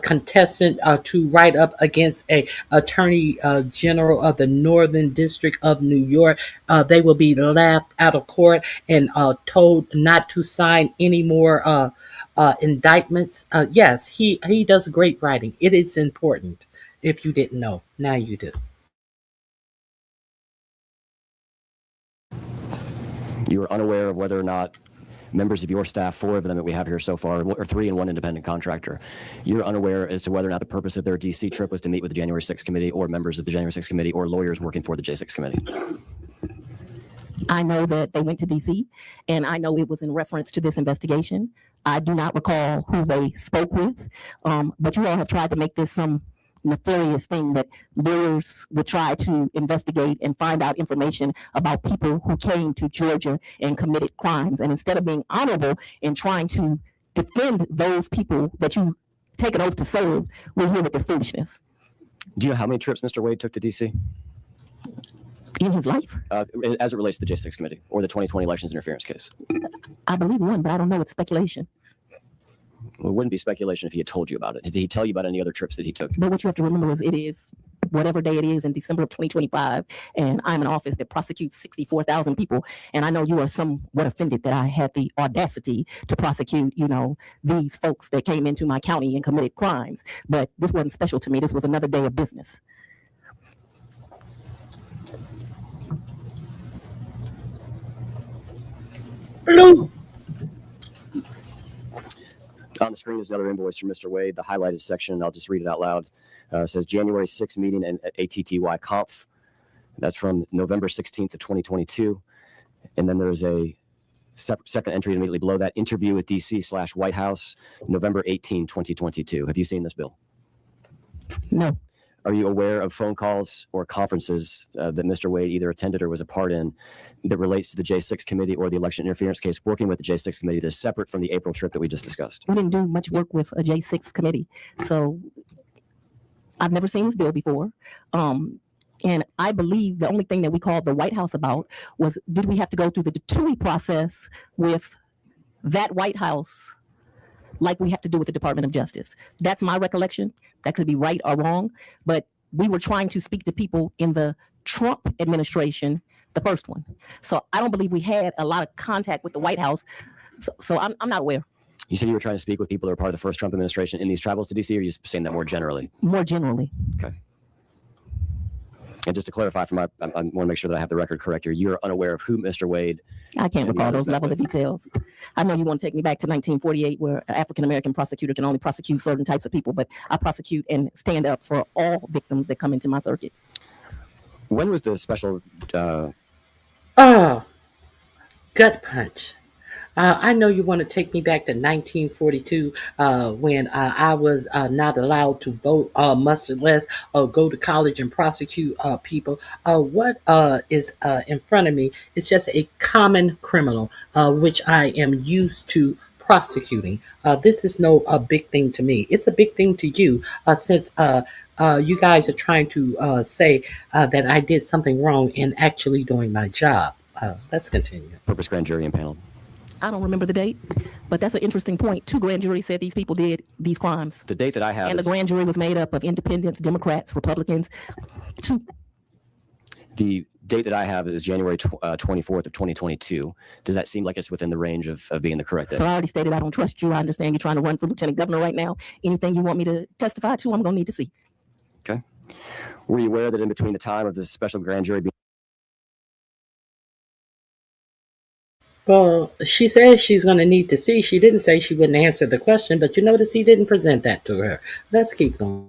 contestant to write up against a attorney general of the Northern District of New York. They will be laughed out of court and told not to sign any more indictments. Yes, he does great writing. It is important. If you didn't know, now you do. You are unaware of whether or not members of your staff, 4 of them that we have here so far, or 3 and 1 independent contractor, you're unaware as to whether or not the purpose of their DC trip was to meet with the January 6th committee or members of the January 6th committee or lawyers working for the J6 committee. I know that they went to DC, and I know it was in reference to this investigation. I do not recall who they spoke with, but you all have tried to make this some nefarious thing that lawyers would try to investigate and find out information about people who came to Georgia and committed crimes. And instead of being honorable and trying to defend those people that you take an oath to serve, we're here with this foolishness. Do you know how many trips Mr. Wade took to DC? In his life? As it relates to the J6 committee or the 2020 elections interference case? I believe one, but I don't know. It's speculation. Well, it wouldn't be speculation if he had told you about it. Did he tell you about any other trips that he took? But what you have to remember is it is whatever day it is in December of 2025, and I'm an office that prosecutes 64,000 people, and I know you are somewhat offended that I had the audacity to prosecute, these folks that came into my county and committed crimes. But this wasn't special to me. This was another day of business. Blue. On the screen is another invoice from Mr. Wade. The highlighted section, I'll just read it out loud. It says January 6th meeting and ATTY Conf. That's from November 16th of 2022. And then there's a second entry immediately below that, interview with DC/White House, November 18, 2022. Have you seen this, Bill? No. Are you aware of phone calls or conferences that Mr. Wade either attended or was a part in that relates to the J6 committee or the election interference case, working with the J6 committee that is separate from the April trip that we just discussed? We didn't do much work with a J6 committee. So I've never seen this bill before. And I believe the only thing that we called the White House about was, did we have to go through the TUI process with that White House like we have to do with the Department of Justice? That's my recollection. That could be right or wrong, but we were trying to speak to people in the Trump administration, the first one. So I don't believe we had a lot of contact with the White House. So I'm not aware. You said you were trying to speak with people that were part of the first Trump administration in these travels to DC, or are you just saying that more generally? More generally. Okay. And just to clarify, I want to make sure that I have the record correct here. You're unaware of who Mr. Wade. I can't recall those level of details. I know you want to take me back to 1948, where an African-American prosecutor can only prosecute certain types of people, but I prosecute and stand up for all victims that come into my circuit. When was the special? Gut punch. I know you want to take me back to 1942 when I was not allowed to vote, much less go to college and prosecute people. What is in front of me is just a common criminal, which I am used to prosecuting. This is no big thing to me. It's a big thing to you since you guys are trying to say that I did something wrong in actually doing my job. Let's continue. Purpose grand jury impaneled. I don't remember the date, but that's an interesting point. 2 grand juries said these people did these crimes. The date that I have, and the grand jury was made up of independents, Democrats, Republicans. The date that I have is January 24th of 2022. Does that seem like it's within the range of being the correct date? So I already stated I don't trust you. I understand you're trying to run for lieutenant governor right now. Anything you want me to testify to, I'm going to need to see. Okay. Were you aware that in between the time of the special grand jury being... Well, she says she's going to need to see. She didn't say she wouldn't answer the question, but you notice he didn't present that to her. Let's keep going.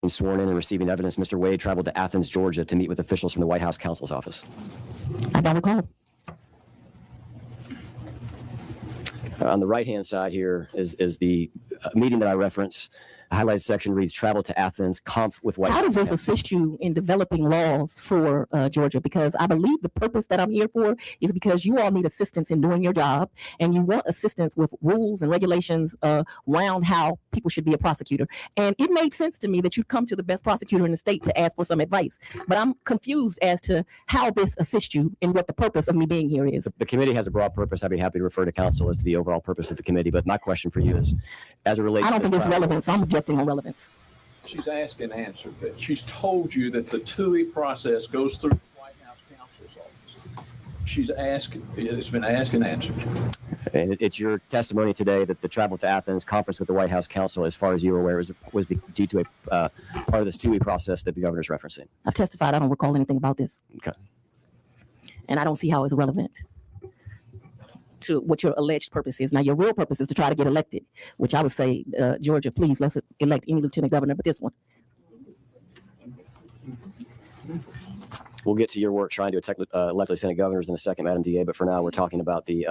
Sworn in and receiving evidence, Mr. Wade traveled to Athens, Georgia to meet with officials from the White House counsel's office. I don't recall. On the right-hand side here is the meeting that I reference The highlighted section reads, travel to Athens, conf with White How House does this counsel. assist you in developing laws for Georgia? Because I believe the purpose that I'm here for is because you all need assistance in doing your job, and you want assistance with rules and regulations around how people should be a prosecutor. And it made sense to me that you'd come to the best prosecutor in the state to ask for some advice. But I'm confused as to how this assists you and what the purpose of me being here is. The committee has a broad purpose. I'd be happy to refer to counsel as to the overall purpose of the committee. But my question for you is, as it relates I don't to think it's travel- relevant, so I'm objecting on relevance. She's asked and answered that. She's told you that the TUI process goes through the White House counsel's office. She's asked, it's been asked and answered. And it's your testimony today that the travel to Athens conference with the White House counsel, as far as you were aware, was due to a part of this TUI process that the governor's referencing. I've testified. I don't recall anything about this. Okay. And I don't see how it's relevant to what your alleged purpose is. Now, your real purpose is to try to get elected, which I would say, Georgia, please, let's elect any lieutenant governor, but this one. We'll get to your work trying to elect lieutenant governors in a second, Madam DA, but for now, we're talking about the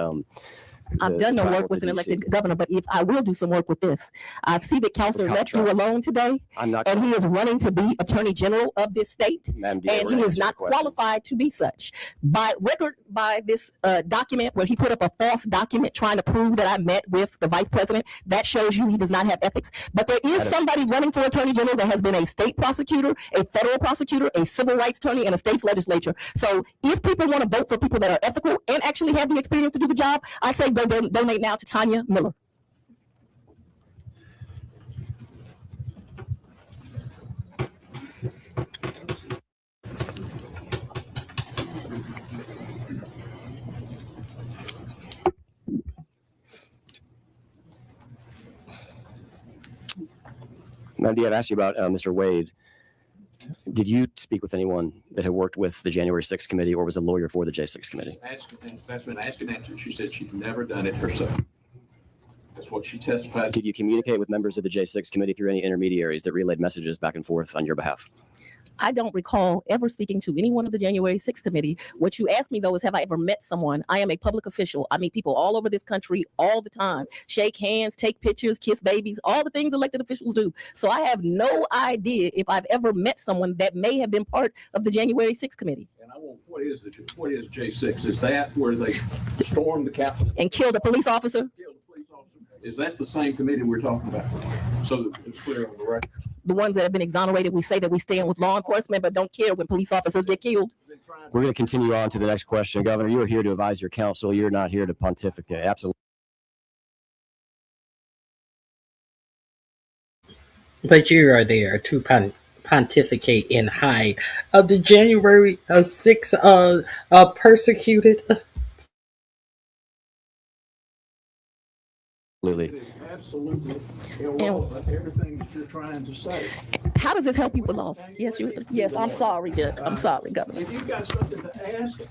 I've done no travel work with to an DC. elected governor, but if I will do some work with this, I see that Counselor left you alone today, I'm not. and he is running to be Attorney General of this state, Madam DA, and we're he gonna is answer your not question. qualified to be such. By record, by this document where he put up a false document trying to prove that I met with the vice president, that shows you he does not have ethics. But there is somebody running for Attorney General that has been a state prosecutor, a federal prosecutor, a civil rights attorney, and a state's legislature. So if people want to vote for people that are ethical and actually have the experience to do the job, I say go donate now to Tanya Miller. Madam, I've asked you about Mr. Wade. Did you speak with anyone that had worked with the January 6th committee or was a lawyer for the J6 committee? That's been asked and answered. She said she'd never done it herself. That's what she testified. Did you communicate with members of the J6 committee through any intermediaries that relayed messages back and forth on your behalf? I don't recall ever speaking to anyone of the January 6th committee. What you asked me, though, is have I ever met someone? I am a public official. I meet people all over this country all the time. Shake hands, take pictures, kiss babies, all the things elected officials do. So I have no idea if I've ever met someone that may have been part of the January 6th committee. And I want, what is J6? Is that where they stormed the Capitol and killed a police officer? Is that the same committee we're talking about? So that it's clear on the record. The ones that have been exonerated, we say that we stand with law enforcement, but don't care when police officers get killed. We're going to continue on to the next question. Governor, you are here to advise your counsel. You're not here to pontificate. Absolutely. But you are there to pontificate and hide of the January 6th persecuted. It is absolutely irrelevant, everything that you're trying to say. How does this help you with laws? Yes, I'm sorry, Judge. I'm sorry, Governor. If you've got something to ask it,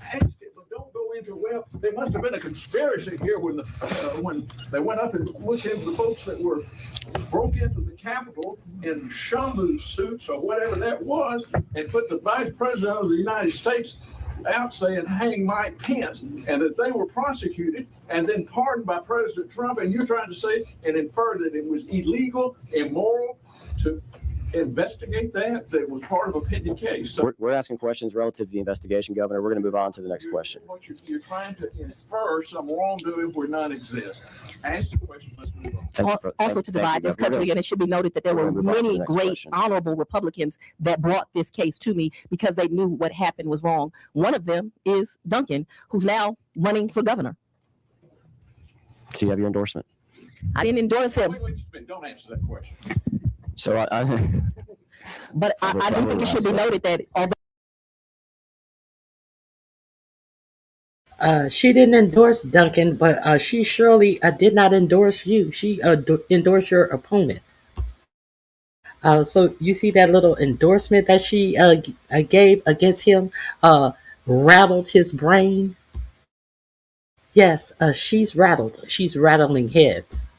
but don't go into, well, there must have been a conspiracy here when they went up and looked into the folks that broke into the Capitol in shamu suits or whatever that was and put the Vice President of the United States out saying hang Mike Pence, and that they were prosecuted and then pardoned by President Trump, and you're trying to say and infer that it was illegal, immoral to investigate that was part of a pending case. So We're asking questions relative to the investigation, Governor. We're going to move on to the next question. what you're trying to infer some wrongdoing where none exists. Ask the question, let's move on. Also to divide this country, and it should be noted that there were many great honorable Republicans that brought this case to me because they knew what happened was wrong. One of them is Duncan, who's now running for governor. So you have your endorsement. I didn't endorse him. Wait, don't answer that question. So I but I do think it should be noted that although She didn't endorse Duncan, but she surely did not endorse you. She endorsed your opponent. So you see that little endorsement that she gave against him rattled his brain. Yes, she's rattled. She's rattling heads.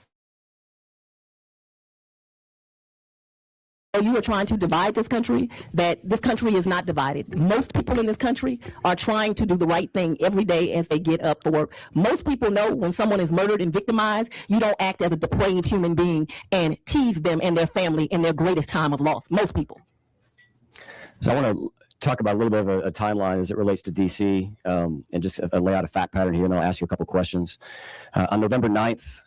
you are trying to divide this country, that this country is not divided. Most people in this country are trying to do the right thing every day as they get up for work. Most people know when someone is murdered and victimized, you don't act as a depraved human being and tease them and their family in their greatest time of loss. Most people. So I want to talk about a little bit of a timeline as it relates to D.C. And just lay out a fact pattern here, and then I'll ask you a couple questions. On November 9th,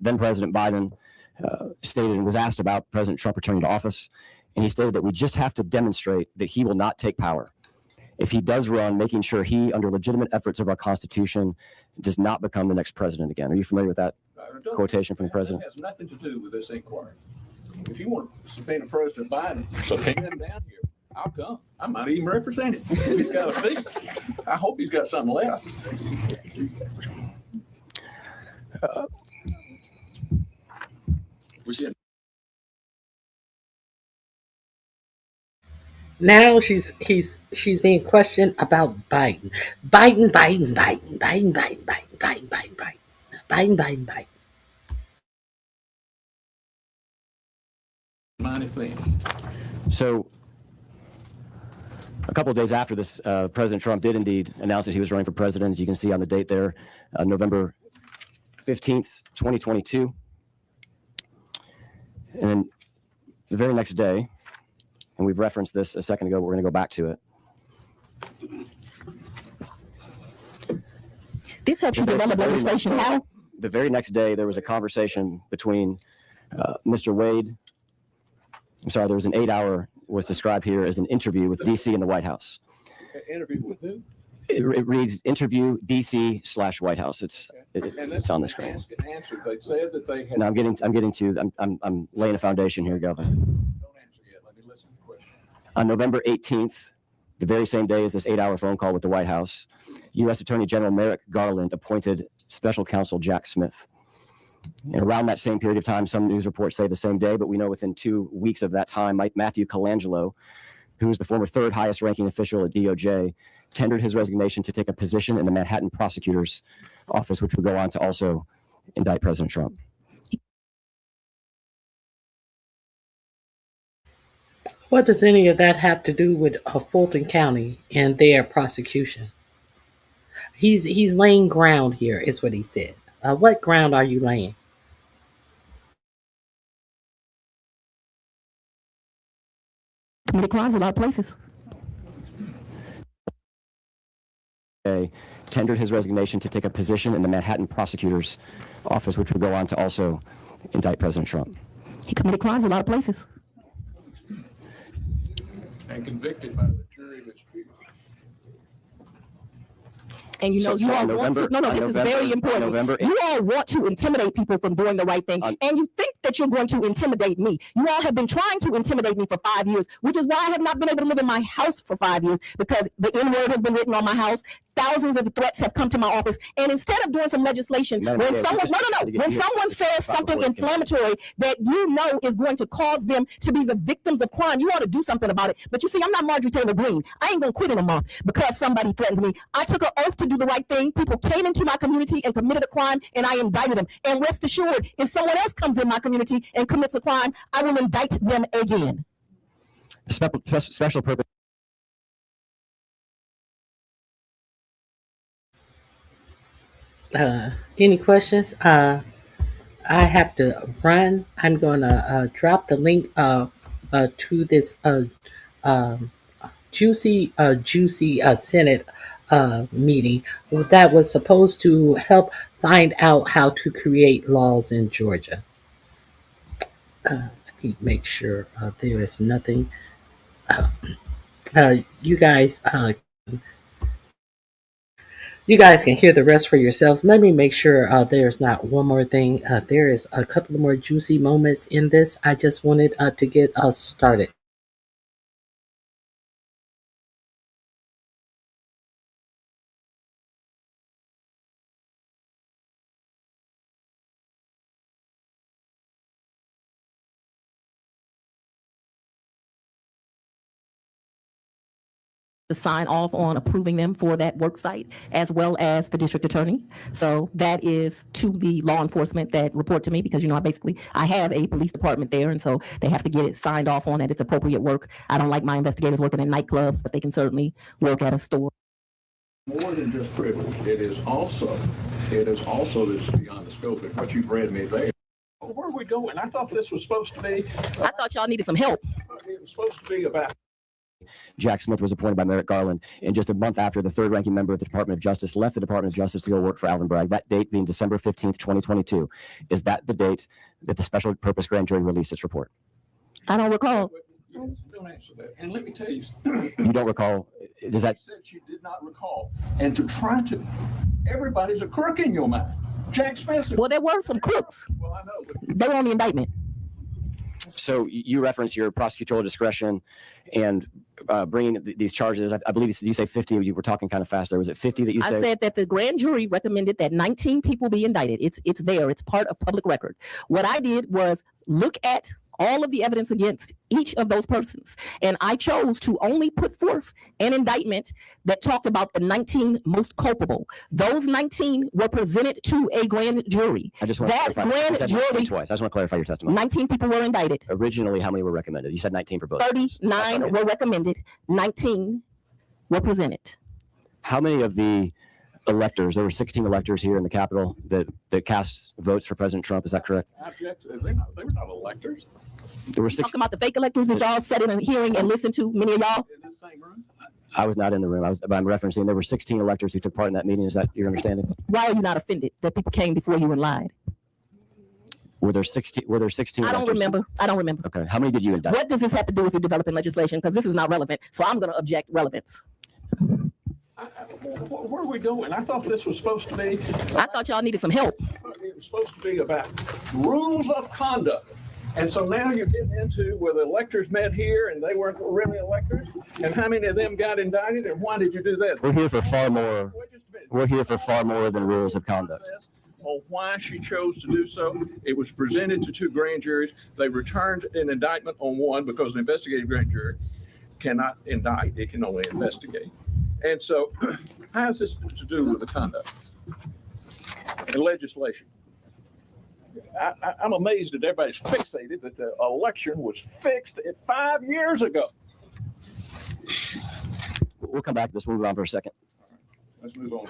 then President Biden stated and was asked about President Trump returning to office, and he stated that we just have to demonstrate that he will not take power. If he does run, making sure he, under legitimate efforts of our Constitution, does not become the next president again. Are you familiar with that quotation from the president? It has nothing to do with this inquiry. If you want to subpoena President Biden, subpoena him down here. I'll come. I might even represent him. He's got a fee. I hope he's got something left. Now she's being questioned about Biden. Biden. So a couple of days after this, President Trump did indeed announce that he was running for president. As you can see on the date there, November 15th, 2022. And then the very next day, and we've referenced this a second ago, but we're going to go back to it. This helps you develop legislation now. The very next day, there was a conversation between Mr. Wade. I'm sorry, there was an 8-hour, what's described here as an interview with DC and the White House. Interview with who? It reads interview DC/White House. It's on the screen. Answer. They said that they had. Now I'm getting to. I'm laying a foundation here, Governor. Don't answer yet. Let me listen to the question. On November 18th, the very same day as this 8-hour phone call with the White House, U.S. Attorney General Merrick Garland appointed Special Counsel Jack Smith. And around that same period of time, some news reports say the same day, but we know within 2 weeks of that time, Matthew Colangelo, who is the former third highest ranking official at DOJ, tendered his resignation to take a position in the Manhattan prosecutor's office, which would go on to also indict President Trump. What does any of that have to do with Fulton County and their prosecution? He's laying ground here, is what he said. What ground are you laying? Committed crimes in a lot of places. Tendered his resignation to take a position in the Manhattan prosecutor's office, which would go on to also indict President Trump. He committed crimes in a lot of places. And convicted by the jury of its peers. And you know, you all want to, this is very important. You all want to intimidate people from doing the right thing. And you think that you're going to intimidate me. You all have been trying to intimidate me for 5 years, which is why I have not been able to live in my house for 5 years, because the N-word has been written on my house. Thousands of threats have come to my office. And instead of doing some legislation, when someone says something inflammatory that you know is going to cause them to be the victims of crime, you ought to do something about it. But you see, I'm not Marjorie Taylor Greene. I ain't going to quit in a month because somebody threatens me. I took an oath to do the right thing. People came into my community and committed a crime, and I indicted them. And rest assured, if someone else comes in my community and commits a crime, I will indict them again. Special purpose. Any questions? I have to run. I'm going to drop the link to this juicy Senate meeting that was supposed to help find out how to create laws in Georgia. Let me make sure there is nothing. You guys can hear the rest for yourselves. Let me make sure there's not one more thing. There is a couple more juicy moments in this. I just wanted to get us started. to sign off on approving them for that work site, as well as the district attorney. So that is to the law enforcement that report to me, because, you know, I have a police department there, and so they have to get it signed off on that it's appropriate work. I don't like my investigators working in nightclubs, but they can certainly work at a store. More than just privilege, it is also this beyond the scope of what you've read me there. Where are we going? I thought this was supposed to be. I thought y'all needed some help. It was supposed to be about. Jack Smith was appointed by Merrick Garland, and just a month after, the third ranking member of the Department of Justice left the Department of Justice to go work for Alvin Bragg, that date being December 15th, 2022. Is that the date that the special purpose grand jury released its report? I don't recall. Don't answer that. And let me tell you, You don't recall? Does that? You said you did not recall. And to try to, everybody's a crook in your mind. Jack Smith. Well, there were some crooks. Well, I know. But they were on the indictment. So you reference your prosecutorial discretion and bringing these charges. I believe you say 50. You were talking kind of fast there. Was it 50 that you said? I said that the grand jury recommended that 19 people be indicted. It's there. It's part of public record. What I did was look at all of the evidence against each of those persons. And I chose to only put forth an indictment that talked about the 19 most culpable. Those 19 were presented to a grand jury. I just want to clarify. Grand You said jury, twice. I just want to clarify your testimony. 19 people were indicted. Originally, how many were recommended? You said 19 for both. 39 were recommended. 19 were presented. How many of the electors, there were 16 electors here in the Capitol that cast votes for President Trump, is that correct? they were not electors. There were Talking about the fake electors that y'all sat in a hearing and listened to, many of y'all? In the same room? I was not in the room. But I'm referencing there were 16 electors who took part in that meeting. Is that your understanding? Why are you not offended that people came before you and lied? Were there 16? I don't remember. I don't remember. Okay. How many did you indict? What does this have to do with your developing legislation? Because this is not relevant. So I'm going to object relevance. Where are we going? I thought this was supposed to be. I thought y'all needed some help. It was supposed to be about rules of conduct. And so now you're getting into where the electors met here and they weren't really electors, and how many of them got indicted, and why did you do that? We're here for far more. We're here for far more than rules of conduct. On why she chose to do so. It was presented to two grand juries. They returned an indictment on one because an investigative grand jury cannot indict. It can only investigate. And so how has this to do with the conduct and legislation? I'm amazed that everybody's fixated that the election was fixed 5 years ago. We'll come back to this. We'll move on for a second. Let's move on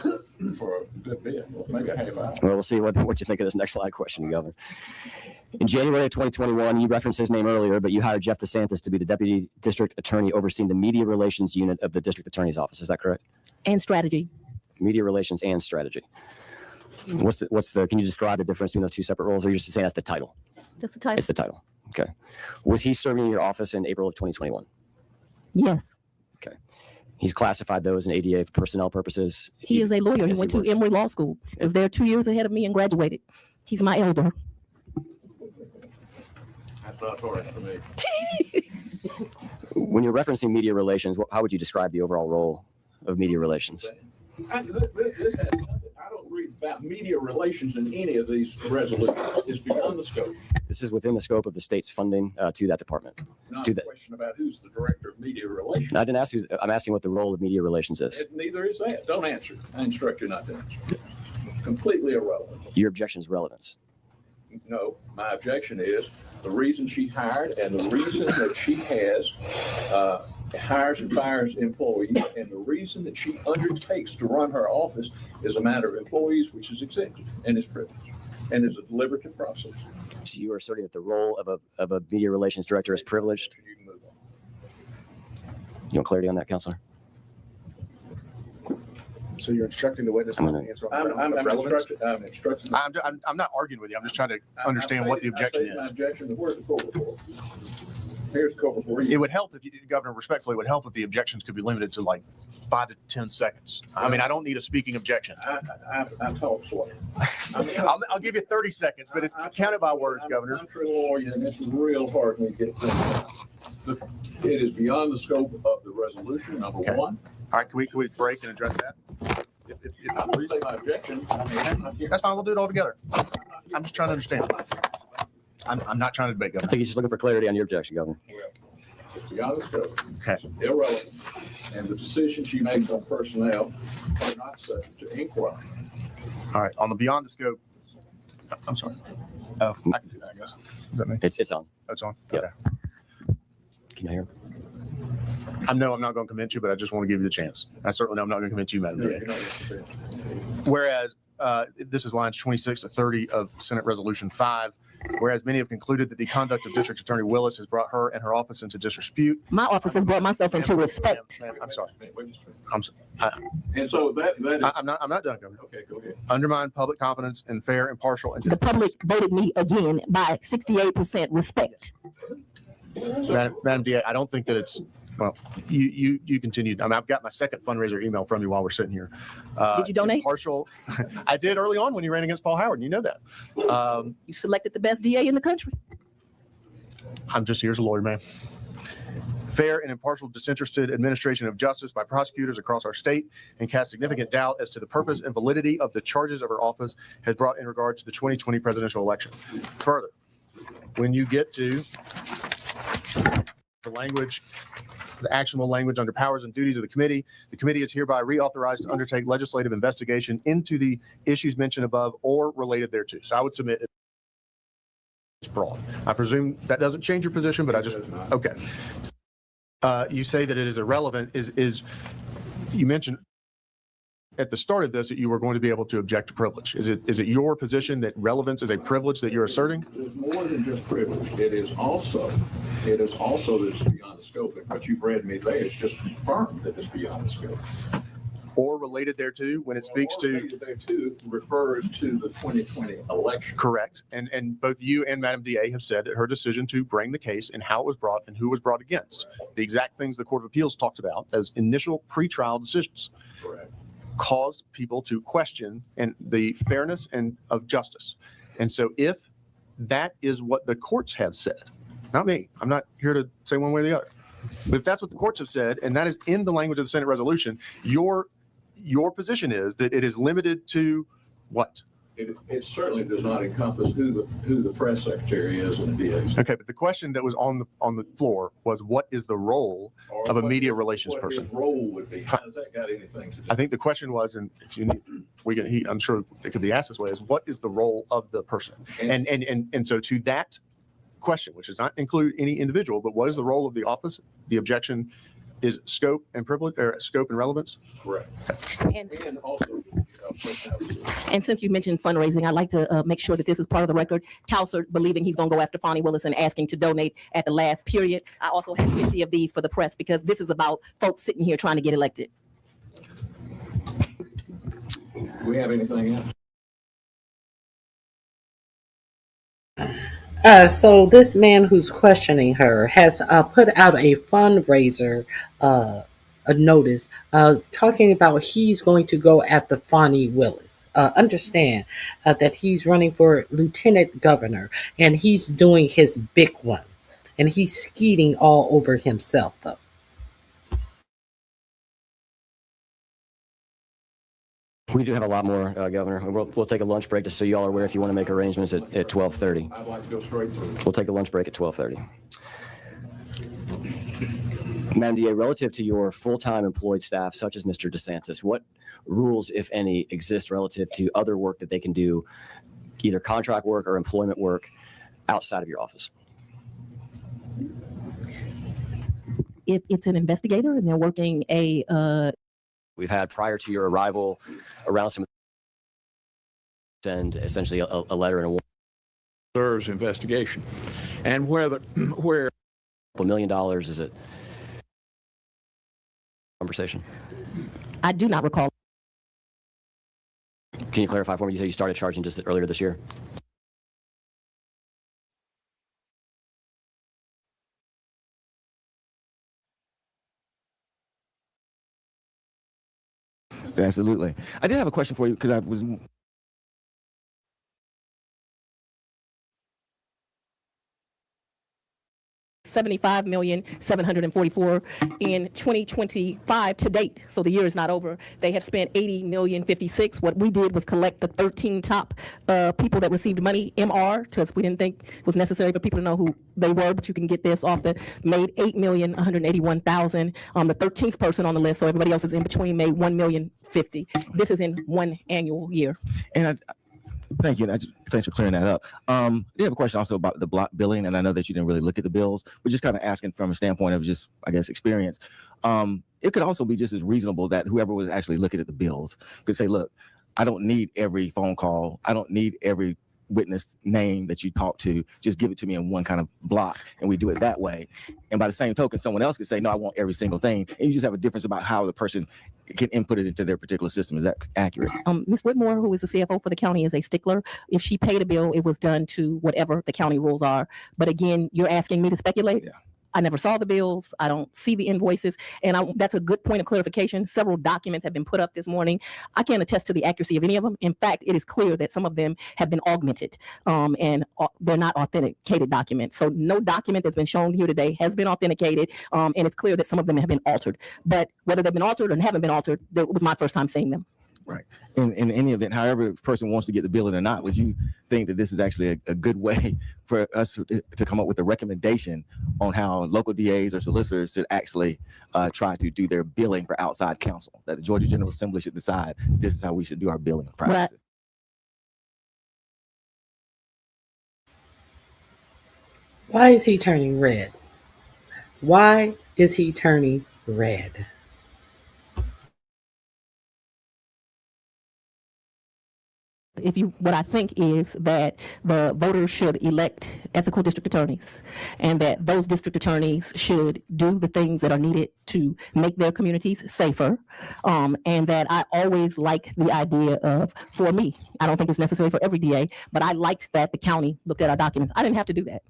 for a good bit, maybe a half hour. Well, we'll see what you think of this next slide question, Governor. In January of 2021, you referenced his name earlier, but you hired Jeff DeSantis to be the Deputy District Attorney overseeing the Media Relations Unit of the District Attorney's Office. Is that correct? And strategy. Media Relations and Strategy. Can you describe the difference between those two separate roles, or are you just saying that's the title? That's the title. It's the title. Okay. Was he serving in your office in April of 2021? Yes. Okay. He's classified those in ADA for personnel purposes. He is a lawyer. He Yes, went he to was. Emory Law School. He was there 2 years ahead of me and graduated. He's my elder. That's not hard for me. When you're referencing media relations, how would you describe the overall role of media relations? This has nothing. I don't read about media relations in any of these resolutions. It's beyond the scope. This is within the scope of the state's funding to that department. Not To a that. question about who's the director of media relations. I didn't ask you. I'm asking what the role of media relations is. Neither is that. Don't answer. I instruct you not to answer. Completely irrelevant. Your objection is relevance. No, my objection is the reason she hired and the reason that she has hires and fires employees, and the reason that she undertakes to run her office is a matter of employees, which is executive and is privileged and is a deliberative process. So you are asserting that the role of a media relations director is privileged. You can move on. You want clarity on that, Counselor? So you're instructing the witness not to answer on the relevance? I'm instructing. I'm not arguing with you. I'm just trying to understand what the objection My is. objection is where's the court report? Here's the court report. It would help if you, Governor, respectfully, it would help if the objections could be limited to like 5 to 10 seconds. I mean, I don't need a speaking objection. I talk slow. I'll give you 30 seconds, but it's counted by words, Governor. I'm a lawyer, and this is real hard for me to get things. It is beyond the scope of the resolution, number one. All right, can we break and address that? I'm going to say my objection. That's fine. We'll do it all together. I'm just trying to understand. I'm not trying to debate, I Governor. think he's just looking for clarity on your objection, Governor. It's beyond the scope. Okay. Irrelevant. and the decisions she makes on personnel are not subject to inquiry. All right, on the beyond the scope, I'm sorry. Oh, I can do that, I guess. Is that me? It's on. Oh, it's on? Yep. Okay. Can you hear? I know I'm not going to convince you, but I just want to give you the chance. I certainly know I'm not going to convince you, Madam DA. Whereas, this is lines 26 to 30 of Senate Resolution 5. Whereas many have concluded that the conduct of District Attorney Willis has brought her and her office into disrepute. My office has brought myself into respect. I'm sorry. And so I'm not done, Governor. Okay, go ahead. Undermine public confidence in fair, impartial, and The public voted me again by 68% respect. Madam DA, I don't think that it's, well, you continued. I mean, I've got my second fundraiser email from you while we're sitting here. Did you donate? Impartial. I did early on when you ran against Paul Howard, and you know that. You selected the best DA in the country. I'm just here as a lawyer, man. Fair and impartial, disinterested administration of justice by prosecutors across our state and cast significant doubt as to the purpose and validity of the charges of her office has brought in regard to the 2020 presidential election. Further, when you get to the language, the actionable language under powers and duties of the committee is hereby reauthorized to undertake legislative investigation into the issues mentioned above or related thereto. So I would submit it's broad. I presume that doesn't change your position, but I just, okay. You say that it is irrelevant. Is you mentioned at the start of this that you were going to be able to object to privilege. Is it your position that relevance is a privilege that you're asserting? It's more than just privilege. It is also that it's beyond the scope. And what you've read me there is just confirmed that it's beyond the scope. Or related thereto when it speaks to. Related thereto refers to the 2020 election. Correct. And both you and Madam DA have said that her decision to bring the case and how it was brought and who was brought against, the exact things the Court of Appeals talked about, those initial pretrial decisions. Correct. Caused people to question and the fairness and of justice. And so if that is what the courts have said, not me, I'm not here to say one way or the other, but if that's what the courts have said, and that is in the language of the Senate resolution, your position is that it is limited to what? It certainly does not encompass who the press secretary is in the DA's. Okay, but the question that was on the floor was, what is the role of a media relations person? What his role would be. How does that got anything to do? I think the question was, and if you need, I'm sure it could be asked this way, is what is the role of the person? And so to that question, which does not include any individual, but what is the role of the office? The objection is scope and privilege, or scope and relevance. Correct. And also. And since you mentioned fundraising, I'd like to make sure that this is part of the record. Counselor believing he's going to go after Fonnie Willis and asking to donate at the last period. I also have 50 of these for the press because this is about folks sitting here trying to get elected. Do we have anything else? So this man who's questioning her has put out a fundraiser a notice talking about he's going to go after Fonnie Willis. Understand that he's running for lieutenant governor and he's doing his big one. And he's skeeting all over himself, though. We do have a lot more, Governor. We'll take a lunch break just so you all are aware if you want to make arrangements at 12:30. I'd like to go straight through. We'll take a lunch break at 12:30. Madam DA, relative to your full-time employed staff, such as Mr. DeSantis, what rules, if any, exist relative to other work that they can do, either contract work or employment work, outside of your office? If it's an investigator and they're working We've had prior to your arrival around some and essentially a letter and a warrant. Serves investigation. And where $1 million is it? Conversation. I do not recall. Can you clarify for me? You said you started charging just earlier this year. Absolutely. I did have a question for you because I was. $75,744,000 in 2025 to date. So the year is not over. They have spent $80,056,000. What we did was collect the 13 top people that received money, MR, because we didn't think it was necessary for people to know who they were, but you can get this off the made $8,181,000. The 13th person on the list, so everybody else is in between, made $1,050,000. This is in one annual year. And thank you. Thanks for clearing that up. I have a question also about the block billing, and I know that you didn't really look at the bills, but just kind of asking from a standpoint of just, I guess, experience. It could also be just as reasonable that whoever was actually looking at the bills could say, look, I don't need every phone call. I don't need every witness name that you talk to. Just give it to me in one kind of block, and we do it that way. And by the same token, someone else could say, no, I want every single thing. And you just have a difference about how the person can input it into their particular system. Is that accurate? Ms. Whitmore, who is the CFO for the county, is a stickler. If she paid a bill, it was done to whatever the county rules are. But again, you're asking me to speculate? Yeah. I never saw the bills. I don't see the invoices. And that's a good point of clarification. Several documents have been put up this morning. I can't attest to the accuracy of any of them. In fact, it is clear that some of them have been augmented and they're not authenticated documents. So no document that's been shown here today has been authenticated. And it's clear that some of them have been altered. But whether they've been altered or haven't been altered, it was my first time seeing them. Right. In any event, however a person wants to get the billing or not, would you think that this is actually a good way for us to come up with a recommendation on how local DAs or solicitors should actually try to do their billing for outside counsel? That the Georgia General Assembly should decide this is how we should do our billing practices. Why is he turning red? Why is he turning red? What I think is that the voters should elect ethical district attorneys, and that those district attorneys should do the things that are needed to make their communities safer. And that I always like the idea of, for me, I don't think it's necessary for every DA, but I liked that the county looked at our documents. I didn't have to do that.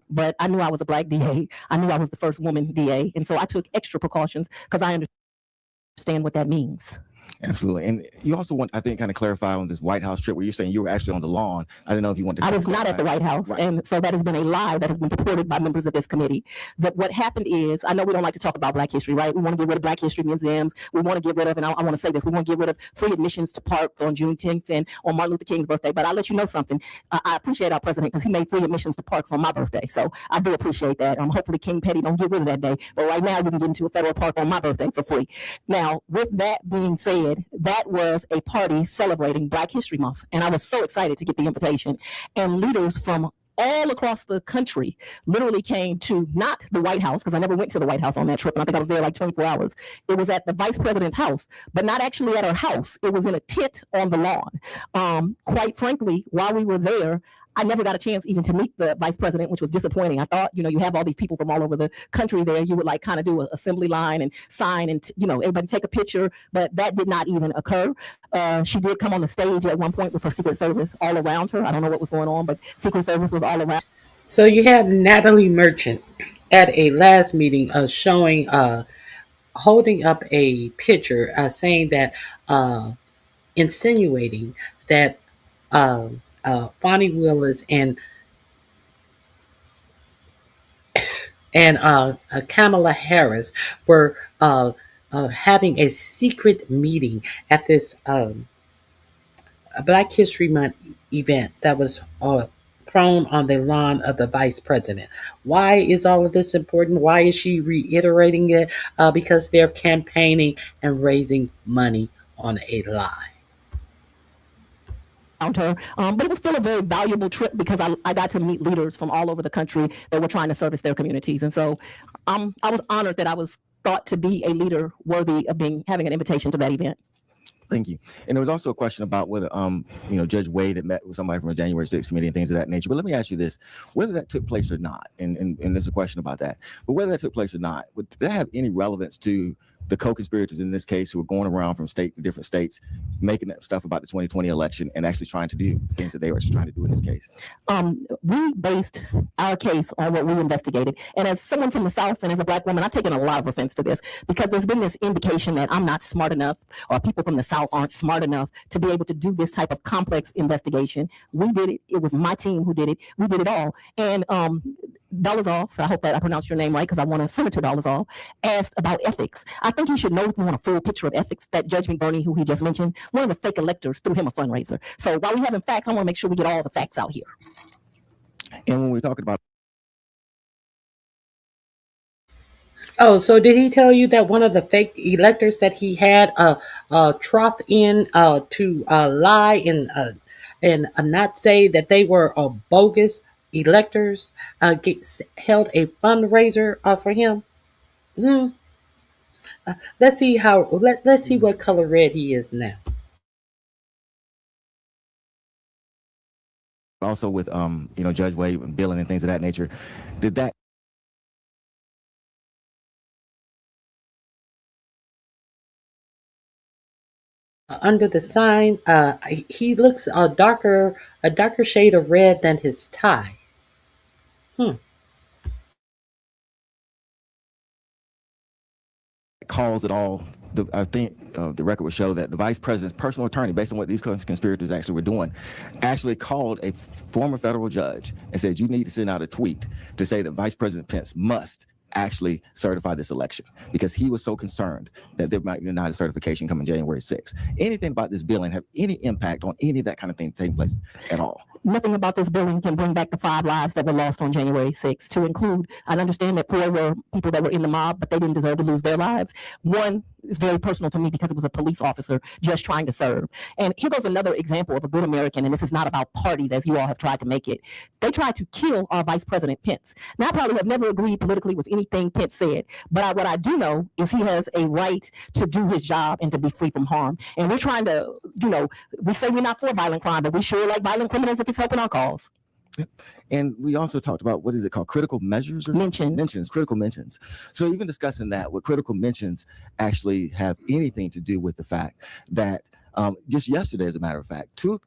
But I knew I was a Black DA. I knew I was the first woman DA. And so I took extra precautions because I understand what that means. Absolutely. And you also want, I think, kind of clarify on this White House trip where you're saying you were actually on the lawn. I don't know if you want to. I was not at the White House. Right. And so that has been a lie that has been purported by members of this committee. That what happened is, I know we don't like to talk about Black history, right? We want to get rid of Black history museums. We want to get rid of, and I want to say this, we want to get rid of free admissions to parks on June 10th and on Martin Luther King's birthday. But I'll let you know something. I appreciate our president because he made free admissions to parks on my birthday. So I do appreciate that. Hopefully King Petty don't get rid of that day. But right now you can get into a federal park on my birthday for free. Now, with that being said, that was a party celebrating Black History Month. And I was so excited to get the invitation. And leaders from all across the country literally came to not the White House, because I never went to the White House on that trip. And I think I was there like 24 hours. It was at the vice president's house, but not actually at her house. It was in a tent on the lawn. Quite frankly, while we were there, I never got a chance even to meet the vice president, which was disappointing. I thought, you have all these people from all over the country there. You would like kind of do an assembly line and sign and, everybody take a picture, but that did not even occur. She did come on the stage at one point with her Secret Service all around her. I don't know what was going on, but Secret Service was all around. So you had Natalie Merchant at a last meeting showing, holding up a picture saying that, insinuating that, Fonnie Willis and Kamala Harris were having a secret meeting at this Black History Month event that was thrown on the lawn of the vice president. Why is all of this important? Why is she reiterating it? Because they're campaigning and raising money on a lie. Her. But it was still a very valuable trip because I got to meet leaders from all over the country that were trying to service their communities. And so I was honored that I was thought to be a leader worthy of having an invitation to that event. Thank you. And there was also a question about whether, Judge Wade had met with somebody from the January 6th committee and things of that nature. But let me ask you this, whether that took place or not, and there's a question about that, but whether that took place or not, would that have any relevance to the co-conspirators in this case who are going around from state to different states, making up stuff about the 2020 election and actually trying to do things that they were trying to do in this case? We based our case on what we investigated. And as someone from the South and as a Black woman, I've taken a lot of offense to this because there's been this indication that I'm not smart enough or people from the South aren't smart enough to be able to do this type of complex investigation. We did it. It was my team who did it. We did it all. And Dolezal, I hope that I pronounced your name right because I want to Senator Dolezal, asked about ethics. I think he should know if we want a full picture of ethics that Judge McBurney, who he just mentioned, one of the fake electors threw him a fundraiser. So while we having facts, I want to make sure we get all the facts out here. And when we're talking about so did he tell you that one of the fake electors that he had troughed in to lie and not say that they were bogus electors held a fundraiser for him? Let's see let's see what color red he is now. Also with Judge Wade and billing and things of that nature, did that under the sign, he looks a darker shade of red than his tie. Calls it all. I think the record would show that the vice president's personal attorney, based on what these conspirators actually were doing, actually called a former federal judge and said, you need to send out a tweet to say that Vice President Pence must actually certify this election because he was so concerned that there might be not a certification coming January 6th. Anything about this billing have any impact on any of that kind of thing taking place at all? Nothing about this billing can bring back the 5 lives that were lost on January 6th, to include, I understand that 4 were people that were in the mob, but they didn't deserve to lose their lives. 1 is very personal to me because it was a police officer just trying to serve. And here goes another example of a good American, and this is not about parties as you all have tried to make it. They tried to kill our Vice President Pence. Now, I probably have never agreed politically with anything Pence said, but what I do know is he has a right to do his job and to be free from harm. And we're trying to, we say we're not for violent crime, but we sure like violent criminals if it's helping our cause. And we also talked about, what is it called? Critical measures or mentions, critical mentions. So even discussing that, what critical mentions actually have anything to do with the fact that just yesterday, as a matter of fact, 2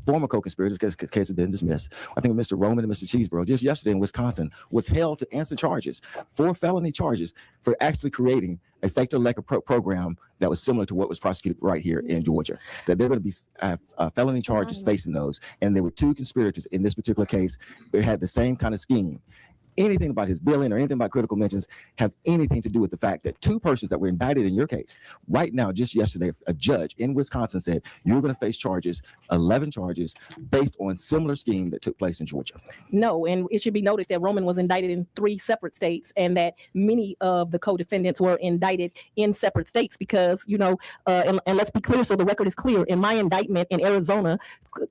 former co-conspirators, because the case has been dismissed, I think Mr. Roman and Mr. Cheeseborough, just yesterday in Wisconsin, was held to answer charges, 4 felony charges for actually creating a fake elector program that was similar to what was prosecuted right here in Georgia. That they're going to be felony charges facing those. And there were 2 conspirators in this particular case that had the same kind of scheme. Anything about his billing or anything about critical mentions have anything to do with the fact that 2 persons that were indicted in your case right now, just yesterday, a judge in Wisconsin said you're going to face charges, 11 charges, based on similar scheme that took place in Georgia. No, and it should be noted that Roman was indicted in 3 separate states, and that many of the co-defendants were indicted in separate states because, and let's be clear, so the record is clear. In my indictment in Arizona,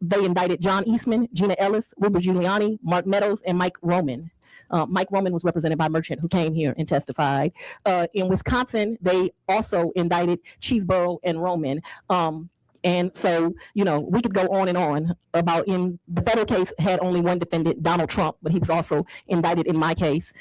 they indicted John Eastman, Gina Ellis, Ruben Giuliani, Mark Meadows, and Mike Roman. Mike Roman was represented by Merchant, who came here and testified. In Wisconsin, they also indicted Cheeseborough and Roman. And so, we could go on and on about, in the federal case had only 1 defendant, Donald Trump, but he was also indicted in my case.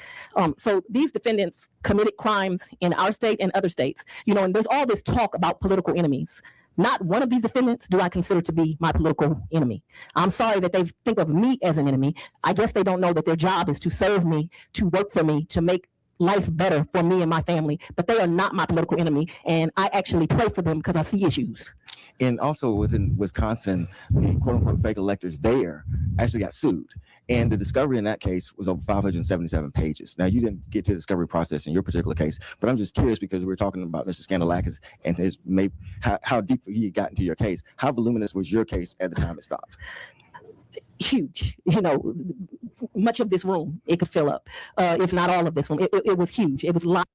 So these defendants committed crimes in our state and other states, and there's all this talk about political enemies. Not one of these defendants do I consider to be my political enemy. I'm sorry that they think of me as an enemy. I guess they don't know that their job is to serve me, to work for me, to make life better for me and my family. But they are not my political enemy, and I actually pray for them because I see issues. And also within Wisconsin, the quote-unquote fake electors there actually got sued. And the discovery in that case was over 577 pages. Now, you didn't get to the discovery process in your particular case, but I'm just curious because we were talking about Mr. Scandalakis and how deep he got into your case. How voluminous was your case at the time it stopped? Huge. Much of this room, it could fill up, if not all of this room. It was huge. It was lots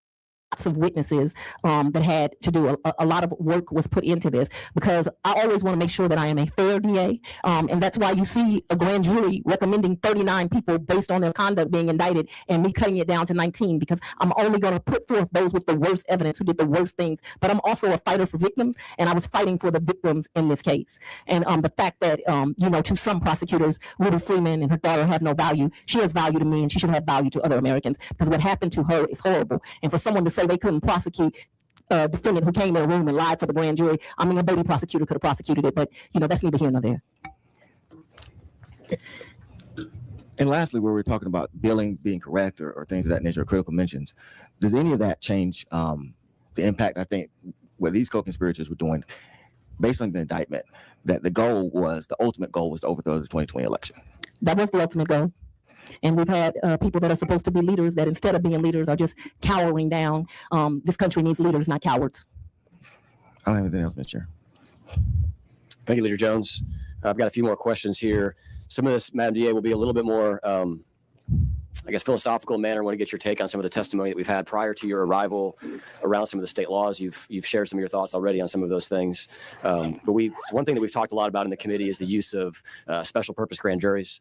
of witnesses that had to do a lot of work was put into this, because I always want to make sure that I am a fair DA, and that's why you see a grand jury recommending 39 people based on their conduct being indicted, and me cutting it down to 19, because I'm only going to put forth those with the worst evidence who did the worst things. But I'm also a fighter for victims, and I was fighting for the victims in this case. And the fact that to some prosecutors, Ruby Freeman and her daughter have no value. She has value to me, and she should have value to other Americans, because what happened to her is horrible. And for someone to say they couldn't prosecute defendant who came in the room and lied for the grand jury. I mean, a baby prosecutor could have prosecuted it, but that's neither here nor there. And lastly, where we're talking about billing being correct or things of that nature, or critical mentions, does any of that change the impact? I think what these co-conspirators were doing, based on the indictment, that the ultimate goal was to overthrow the 2020 election. That was the ultimate goal. And we've had people that are supposed to be leaders that instead of being leaders are just cowering down. This country needs leaders, not cowards. I don't have anything else, Mr. Chair. Thank you, Leader Jones. I've got a few more questions here. Some of this, Madam DA, will be a little bit more, I guess, philosophical in manner. I want to get your take on some of the testimony that we've had prior to your arrival around some of the state laws. You've shared some of your thoughts already on some of those things. But one thing that we've talked a lot about in the committee is the use of special purpose grand juries.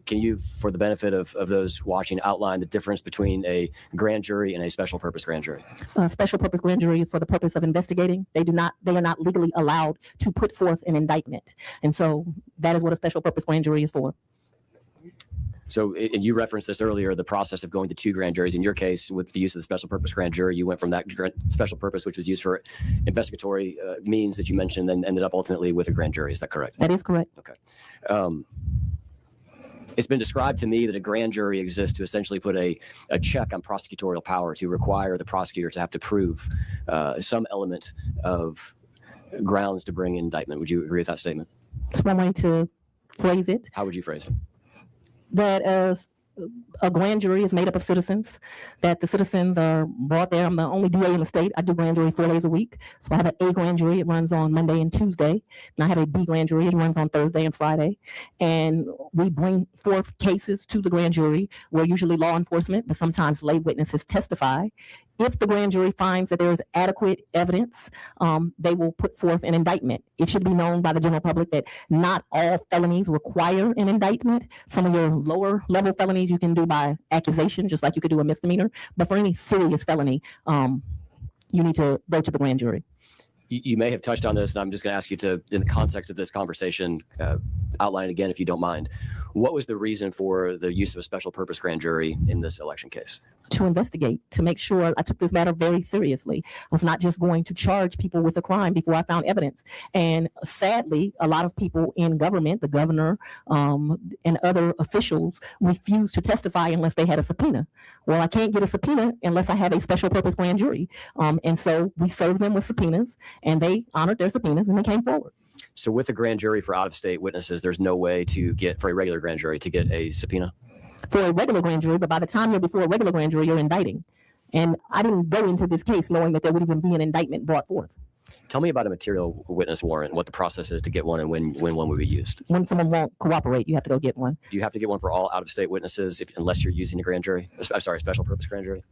Can you, for the benefit of those watching, outline the difference between a grand jury and a special purpose grand jury? Special purpose grand jury is for the purpose of investigating. They are not legally allowed to put forth an indictment. And so that is what a special purpose grand jury is for. So, and you referenced this earlier, the process of going to 2 grand juries. In your case, with the use of the special purpose grand jury, you went from that special purpose, which was used for investigatory means that you mentioned, then ended up ultimately with a grand jury. Is that correct? That is correct. Okay. It's been described to me that a grand jury exists to essentially put a check on prosecutorial power, to require the prosecutor to have to prove some element of grounds to bring indictment. Would you agree with that statement? It's one way to phrase it. How would you phrase it? That a grand jury is made up of citizens, that the citizens are brought there. I'm the only DA in the state. I do grand jury 4 days a week. So I have an A grand jury. It runs on Monday and Tuesday. And I have a B grand jury. It runs on Thursday and Friday. And we bring forth cases to the grand jury where usually law enforcement, but sometimes lay witnesses testify. If the grand jury finds that there is adequate evidence, they will put forth an indictment. It should be known by the general public that not all felonies require an indictment. Some of your lower level felonies you can do by accusation, just like you could do a misdemeanor. But for any serious felony, you need to go to the grand jury. You may have touched on this, and I'm just going to ask you to, in the context of this conversation, outline it again if you don't mind. What was the reason for the use of a special purpose grand jury in this election case? To investigate, to make sure I took this matter very seriously. I was not just going to charge people with a crime before I found evidence. And sadly, a lot of people in government, the governor and other officials, refused to testify unless they had a subpoena. Well, I can't get a subpoena unless I have a special purpose grand jury. And so we served them with subpoenas, and they honored their subpoenas and they came forward. So with a grand jury for out-of-state witnesses, there's no way to get, for a regular grand jury, to get a subpoena? For a regular grand jury, but by the time you're before a regular grand jury, you're indicting. And I didn't go into this case knowing that there would even be an indictment brought forth. Tell me about a material witness warrant, what the process is to get one, and when one would be used. When someone won't cooperate, you have to go get one. Do you have to get one for all out-of-state witnesses unless you're using a grand jury? I'm sorry, special purpose grand jury?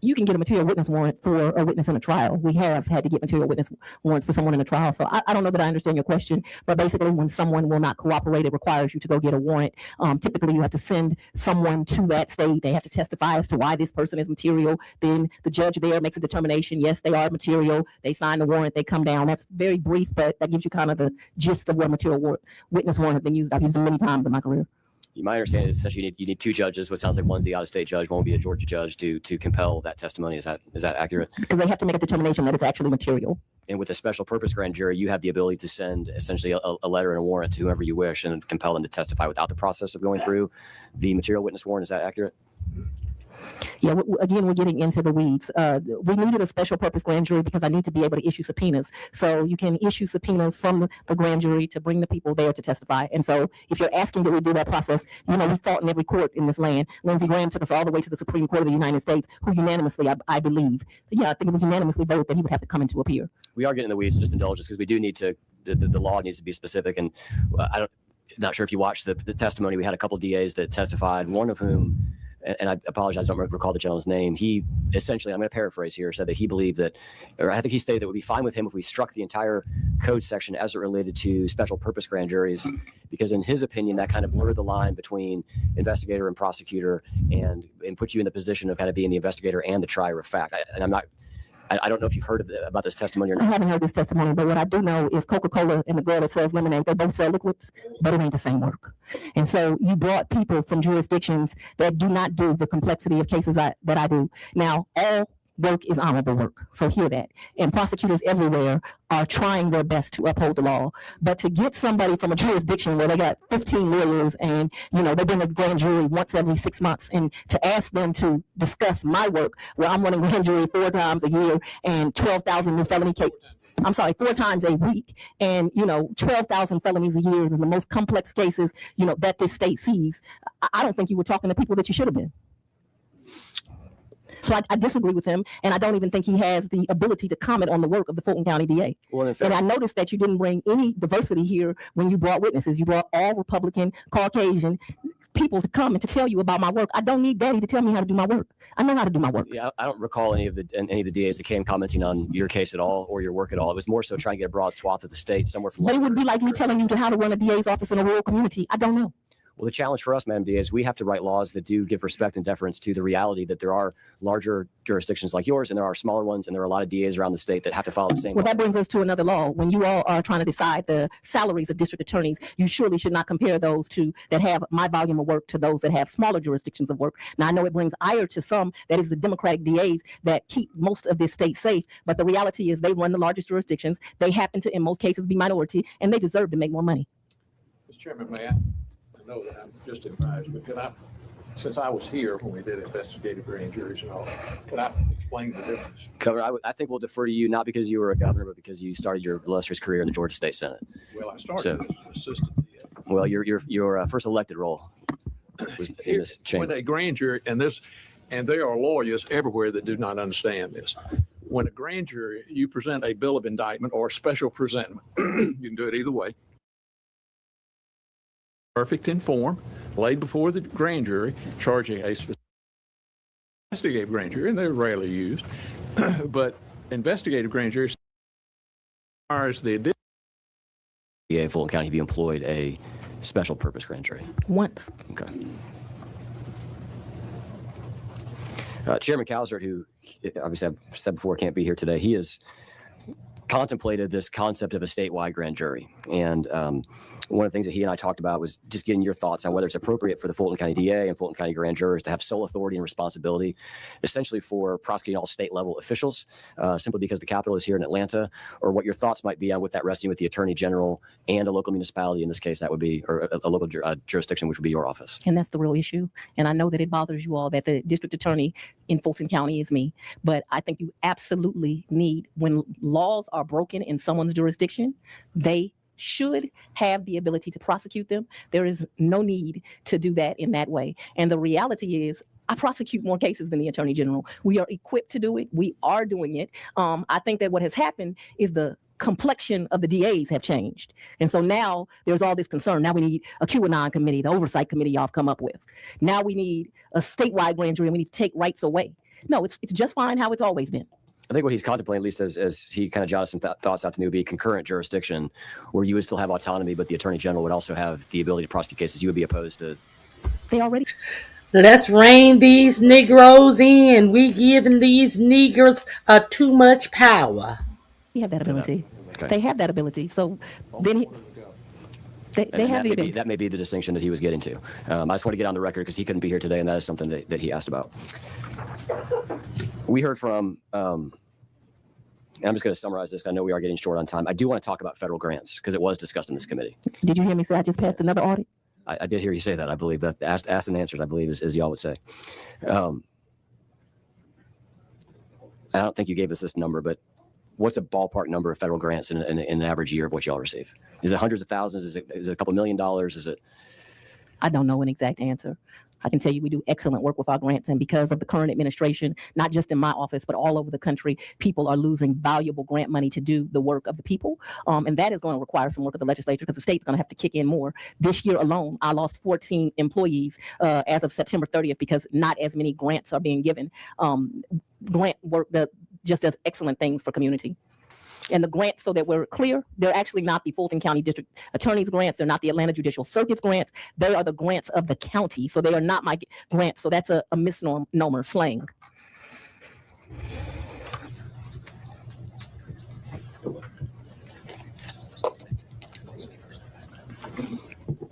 You can get a material witness warrant for a witness in a trial. We have had to get material witness warrants for someone in a trial. So I don't know that I understand your question, but basically when someone will not cooperate, it requires you to go get a warrant. Typically, you have to send someone to that state. They have to testify as to why this person is material. Then the judge there makes a determination. Yes, they are material. They sign the warrant. They come down. That's very brief, but that gives you kind of the gist of what a material witness warrant has been used. I've used it many times in my career. My understanding is essentially you need 2 judges. What sounds like one's the out-of-state judge, one will be a Georgia judge to compel that testimony. Is that accurate? Because they have to make a determination that it's actually material. And with a special purpose grand jury, you have the ability to send essentially a letter and a warrant to whoever you wish and compel them to testify without the process of going through the material witness warrant. Is that accurate? Yeah, again, we're getting into the weeds. We needed a special purpose grand jury because I need to be able to issue subpoenas. So you can issue subpoenas from the grand jury to bring the people there to testify. And so if you're asking that we do that process, we fought in every court in this land. Lindsey Graham took us all the way to the Supreme Court of the United States, who unanimously, I believe, I think it was unanimously voted that he would have to come in to appear. We are getting in the weeds, just indulge us, because we do need to, the law needs to be specific. And not sure if you watched the testimony. We had a couple of DAs that testified, one of whom, and I apologize, I don't recall the gentleman's name. He essentially, I'm going to paraphrase here, said that he believed that, or I think he stated that it would be fine with him if we struck the entire code section as it related to special purpose grand juries, because in his opinion, that kind of blurred the line between investigator and prosecutor and put you in the position of kind of being the investigator and the trier of fact. I don't know if you've heard about this testimony or not. I haven't heard this testimony, but what I do know is Coca-Cola and the girl that sells lemonade, they both sell liquids, but it ain't the same work. And so you brought people from jurisdictions that do not do the complexity of cases that I do. Now, all work is honorable work. So hear that. And prosecutors everywhere are trying their best to uphold the law. But to get somebody from a jurisdiction where they got 15 lawyers and, they've been a grand jury once every 6 months, and to ask them to discuss my work where I'm running grand jury 4 times a year and 12,000 new felony cases. I'm sorry, 4 times a week, and 12,000 felonies a year is the most complex cases that this state sees. I don't think you were talking to people that you should have been. So I disagree with him, and I don't even think he has the ability to comment on the work of the Fulton County DA. Well, and I noticed that you didn't bring any diversity here when you brought witnesses. You brought all Republican, Caucasian people to come and to tell you about my work. I don't need Daddy to tell me how to do my work. I know how to do my work. Yeah, I don't recall any of the DAs that came commenting on your case at all or your work at all. It was more so trying to get a broad swath of the state, somewhere from. But it would be like me telling you how to run a DA's office in a rural community. I don't know. Well, the challenge for us, Madam DA, is we have to write laws that do give respect and deference to the reality that there are larger jurisdictions like yours and there are smaller ones, and there are a lot of DAs around the state that have to follow the same. Well, that brings us to another law. When you all are trying to decide the salaries of district attorneys, you surely should not compare those that have my volume of work to those that have smaller jurisdictions of work. Now, I know it brings ire to some, that is the Democratic DAs that keep most of this state safe, but the reality is they run the largest jurisdictions. They happen to, in most cases, be minority, and they deserve to make more money. Mr. Chairman, may I know that I'm just advised, but can I, since I was here when we did investigative grand juries and all, can I explain the difference? Governor, I think we'll defer to you, not because you were a governor, but because you started your illustrious career in the Georgia State Senate. Well, I started as an assistant. Well, your first elected role was in this chamber. When a grand jury, and there are lawyers everywhere that do not understand this. When a grand jury, you present a bill of indictment or a special presentment. You can do it either way. Perfect in form, laid before the grand jury, charging a specific investigative grand jury, and they're rarely used. But investigative grand jury requires the addition. In Fulton County, have you employed a special purpose grand jury? Once. Okay. Chairman Cowsert, who obviously I've said before can't be here today, he has contemplated this concept of a statewide grand jury. And one of the things that he and I talked about was just getting your thoughts on whether it's appropriate for the Fulton County DA and Fulton County grand jurors to have sole authority and responsibility, essentially for prosecuting all state level officials, simply because the capital is here in Atlanta, or what your thoughts might be on with that resting with the Attorney General and a local municipality. In this case, that would be, or a local jurisdiction, which would be your office. And that's the real issue. And I know that it bothers you all that the district attorney in Fulton County is me, but I think you absolutely need, when laws are broken in someone's jurisdiction, they should have the ability to prosecute them. There is no need to do that in that way. And the reality is, I prosecute more cases than the Attorney General. We are equipped to do it. We are doing it. I think that what has happened is the complexion of the DAs have changed. And so now there's all this concern. Now we need a QAnon committee, the oversight committee y'all have come up with. Now we need a statewide grand jury, and we need to take rights away. No, it's just fine how it's always been. I think what he's contemplating, at least as he kind of jotted some thoughts out to me, would be a concurrent jurisdiction where you would still have autonomy, but the Attorney General would also have the ability to prosecute cases. You would be opposed to. They already. Let's rein these Negroes in. We giving these Negroes too much power. They have that ability. Okay. They have that ability. So then they have the ability. That may be the distinction that he was getting to. I just want to get on the record because he couldn't be here today, and that is something that he asked about. We heard from, and I'm just going to summarize this. I know we are getting short on time. I do want to talk about federal grants because it was discussed in this committee. Did you hear me say I just passed another audit? I did hear you say that. I believe that asked and answered, I believe, as y'all would say. I don't think you gave us this number, but what's a ballpark number of federal grants in an average year of what y'all receive? Is it hundreds of thousands? Is it a couple $1 million? Is it? I don't know an exact answer. I can tell you we do excellent work with our grants, and because of the current administration, not just in my office, but all over the country, people are losing valuable grant money to do the work of the people. And that is going to require some work of the legislature because the state's going to have to kick in more. This year alone, I lost 14 employees as of September 30th because not as many grants are being given. Grant work that just does excellent things for community. And the grants, so that we're clear, they're actually not the Fulton County District Attorney's grants. They're not the Atlanta Judicial Circuit's grants. They are the grants of the county. So they are not my grants. So that's a misnomer slang.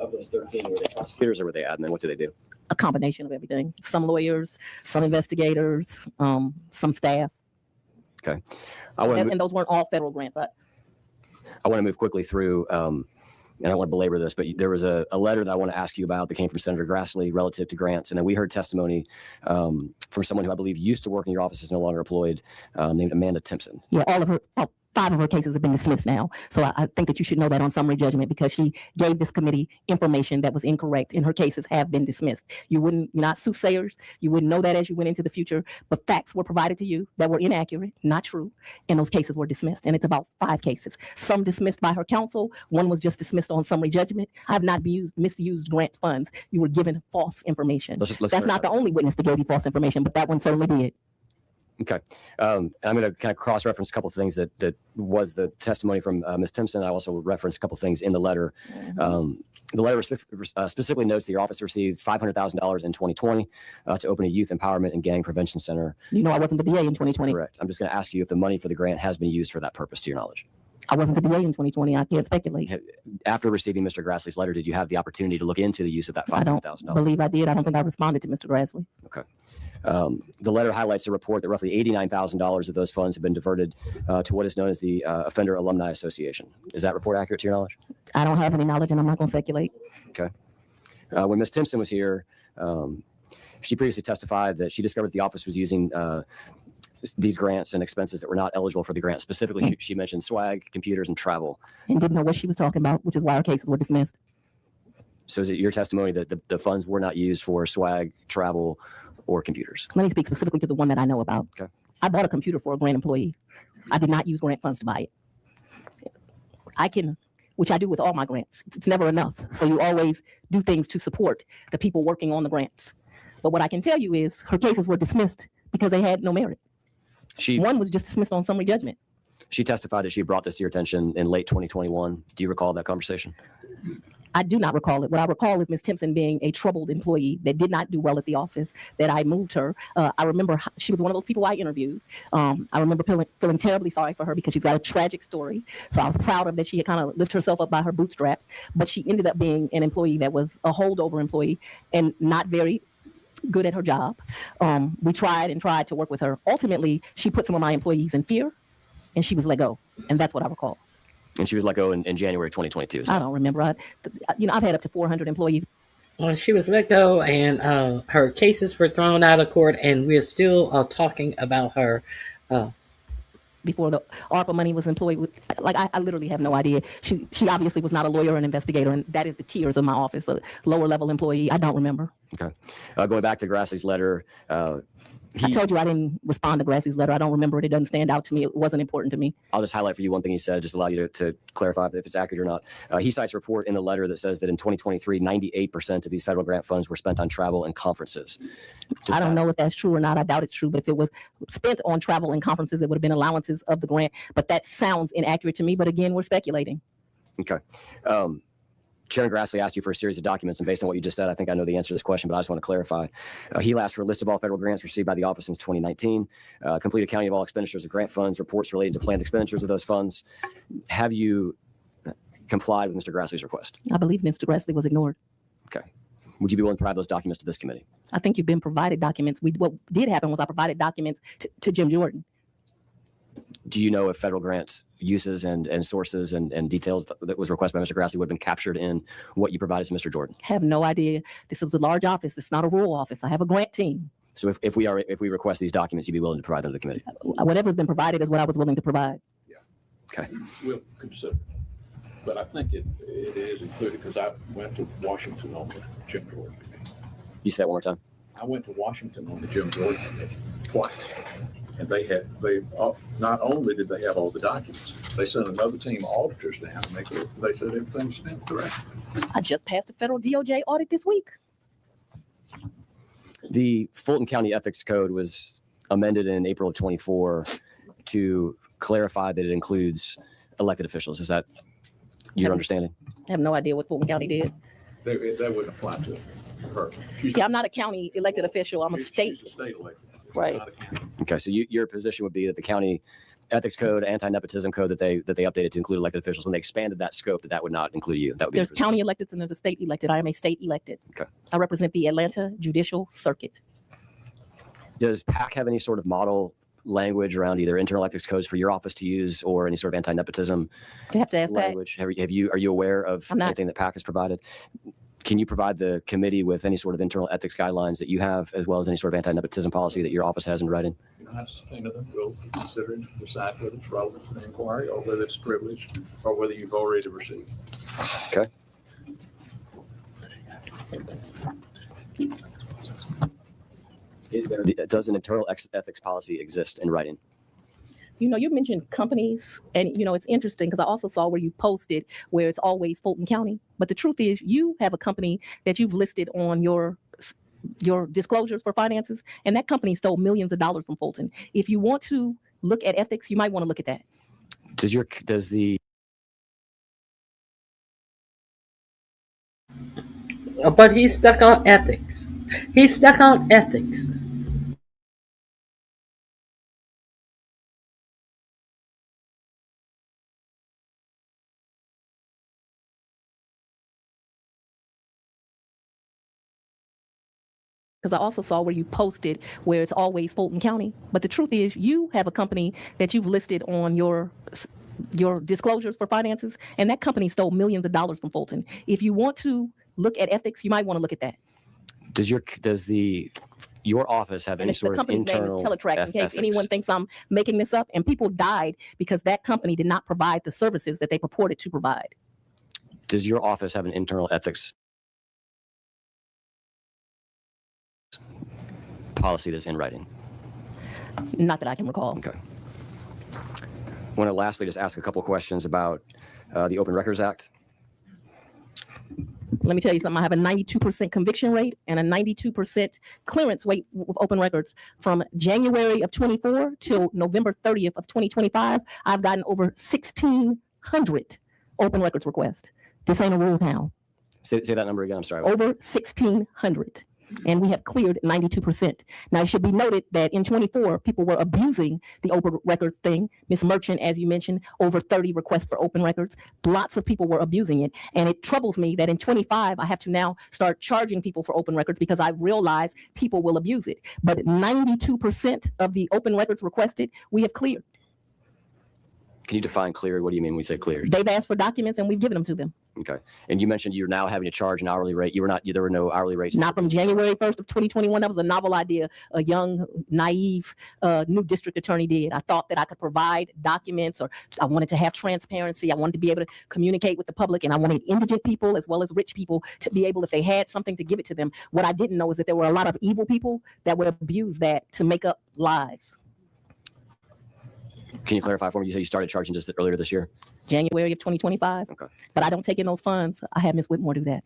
Of those 13, were they prosecutors or were they admin? What do they do? a combination of everything. Some lawyers, some investigators, some staff. Okay. And those weren't all federal grants. I want to move quickly through, and I don't want to belabor this, but there was a letter that I want to ask you about that came from Senator Grassley relative to grants. And then we heard testimony from someone who I believe used to work in your office, is no longer employed, named Amanda Timpson. Yeah, all of her, 5 of her cases have been dismissed now. So I think that you should know that on summary judgment, because she gave this committee information that was incorrect, and her cases have been dismissed. You're not soothsayers. You wouldn't know that as you went into the future, but facts were provided to you that were inaccurate, not true, and those cases were dismissed. And it's about 5 cases. Some dismissed by her counsel. One was just dismissed on summary judgment. I have not misused grant funds. You were given false information. That's not the only witness that gave you false information, but that one certainly did. Okay. I'm going to kind of cross-reference a couple of things that was the testimony from Ms. Timpson. I also referenced a couple of things in the letter. The letter specifically notes that your office received $500,000 in 2020 to open a youth empowerment and gang prevention center. You know, I wasn't the DA in 2020. Correct. I'm just going to ask you if the money for the grant has been used for that purpose, to your knowledge. I wasn't the DA in 2020. I can't speculate. After receiving Mr. Grassley's letter, did you have the opportunity to look into the use of that $500,000? I believe I did. I don't think I responded to Mr. Grassley. Okay. The letter highlights a report that roughly $89,000 of those funds have been diverted to what is known as the Offender Alumni Association. Is that report accurate to your knowledge? I don't have any knowledge, and I'm not going to speculate. Okay. When Ms. Timpson was here, she previously testified that she discovered the office was using these grants and expenses that were not eligible for the grant. Specifically, she mentioned swag, computers, and travel. And didn't know what she was talking about, which is why her cases were dismissed. So is it your testimony that the funds were not used for swag, travel, or computers? Let me speak specifically to the one that I know about. Okay. I bought a computer for a grant employee. I did not use grant funds to buy it. Which I do with all my grants. It's never enough. So you always do things to support the people working on the grants. But what I can tell you is her cases were dismissed because they had no merit. One was just dismissed on summary judgment. She testified that she brought this to your attention in late 2021. Do you recall that conversation? I do not recall it. What I recall is Ms. Timpson being a troubled employee that did not do well at the office, that I moved her. I remember she was one of those people I interviewed. I remember feeling terribly sorry for her because she's got a tragic story. So I was proud of that she had kind of lifted herself up by her bootstraps, but she ended up being an employee that was a holdover employee and not very good at her job. We tried to work with her. Ultimately, she put some of my employees in fear, and she was let go. And that's what I recall. And she was let go in January 2022. I don't remember. I've had up to 400 employees. Well, she was let go, and her cases were thrown out of court, and we're still talking about her. Before the ARPA money was employed with, I literally have no idea. She obviously was not a lawyer or an investigator, and that is the tiers of my office, a lower level employee. I don't remember. Okay. Going back to Grassley's letter. I told you I didn't respond to Grassley's letter. I don't remember it. It doesn't stand out to me. It wasn't important to me. I'll just highlight for you one thing he said, just allow you to clarify if it's accurate or not. He cites a report in the letter that says that in 2023, 98% of these federal grant funds were spent on travel and conferences. I don't know if that's true or not. I doubt it's true. But if it was spent on travel and conferences, it would have been allowances of the grant. But that sounds inaccurate to me. But again, we're speculating. Okay. Chairman Grassley asked you for a series of documents, and based on what you just said, I think I know the answer to this question, but I just want to clarify. He asked for a list of all federal grants received by the office since 2019, complete accounting of all expenditures of grant funds, reports related to planned expenditures of those funds. Have you complied with Mr. Grassley's request? I believe Mr. Grassley was ignored. Okay. Would you be willing to provide those documents to this committee? I think you've been provided documents. What did happen was I provided documents to Jim Jordan. Do you know if federal grant uses and sources and details that was requested by Mr. Grassley would have been captured in what you provided to Mr. Jordan? Have no idea. This is a large office. It's not a rural office. I have a grant team. So if we request these documents, you'd be willing to provide them to the committee? Whatever's been provided is what I was willing to provide. Yeah. Okay. We'll consider. But I think it is included because I went to Washington on the Jim Jordan committee. You say that one more time? I went to Washington on the Jim Jordan committee twice. And they not only did they have all the documents, they sent another team of auditors down and they said everything was spent correctly. I just passed a federal DOJ audit this week. The Fulton County Ethics Code was amended in April of 24 to clarify that it includes elected officials. Is that your understanding? I have no idea what Fulton County did. That wouldn't apply to her. Yeah, I'm not a county elected official. I'm a state. She's a state elected. Right. Okay, so your position would be that the county ethics code, anti-nepotism code that they updated to include elected officials. When they expanded that scope, that would not include you. That would be There's county electeds and there's a state elected. I am a state elected. Okay. I represent the Atlanta Judicial Circuit. Does PAC have any sort of model language around either internal ethics codes for your office to use or any sort of anti-nepotism You have to ask PAC. language? Are you aware of I'm not. anything that PAC has provided? Can you provide the committee with any sort of internal ethics guidelines that you have, as well as any sort of anti-nepotism policy that your office has in writing? You don't have to subpoena them. We'll consider it, decide whether it's relevant to the inquiry or whether it's privileged or whether you've already received. Okay. Does an internal ethics policy exist in writing? You know, you mentioned companies, and you know, it's interesting because I also saw where you posted where it's always Fulton County. But the truth is, you have a company that you've listed on your disclosures for finances, and that company stole millions of dollars from Fulton. If you want to look at ethics, you might want to look at that. But he's stuck on ethics. He's stuck on ethics. Because I also saw where you posted where it's always Fulton County. But the truth is, you have a company that you've listed on your disclosures for finances, and that company stole millions of dollars from Fulton. If you want to look at ethics, you might want to look at that. Does your office have any sort of internal? The company's name is Teletrax, in case anyone thinks I'm making this up. And people died because that company did not provide the services that they purported to provide. Does your office have an internal ethics policy that's in writing? Not that I can recall. Okay. I want to lastly just ask a couple questions about the Open Records Act. Let me tell you something. I have a 92% conviction rate and a 92% clearance rate with open records. From January of 24 till November 30th of 2025, I've gotten over 1,600 open records requests. This ain't a rural town. Say that number again. I'm sorry. Over 1,600. And we have cleared 92%. Now, it should be noted that in 24, people were abusing the open records thing. Ms. Merchant, as you mentioned, over 30 requests for open records. Lots of people were abusing it. And it troubles me that in 25, I have to now start charging people for open records because I realize people will abuse it. But 92% of the open records requested, we have cleared. Can you define cleared? What do you mean when you say cleared? They've asked for documents and we've given them to them. Okay. And you mentioned you're now having to charge an hourly rate. There were no hourly rates. Not from January 1st of 2021. That was a novel idea a young, naive, new district attorney did. I thought that I could provide documents, or I wanted to have transparency. I wanted to be able to communicate with the public, and I wanted indigent people as well as rich people to be able, if they had something, to give it to them. What I didn't know is that there were a lot of evil people that would abuse that to make up lies. Can you clarify for me? You said you started charging just earlier this year? January of 2025. Okay. But I don't take in those funds. I had Ms. Whitmore do that.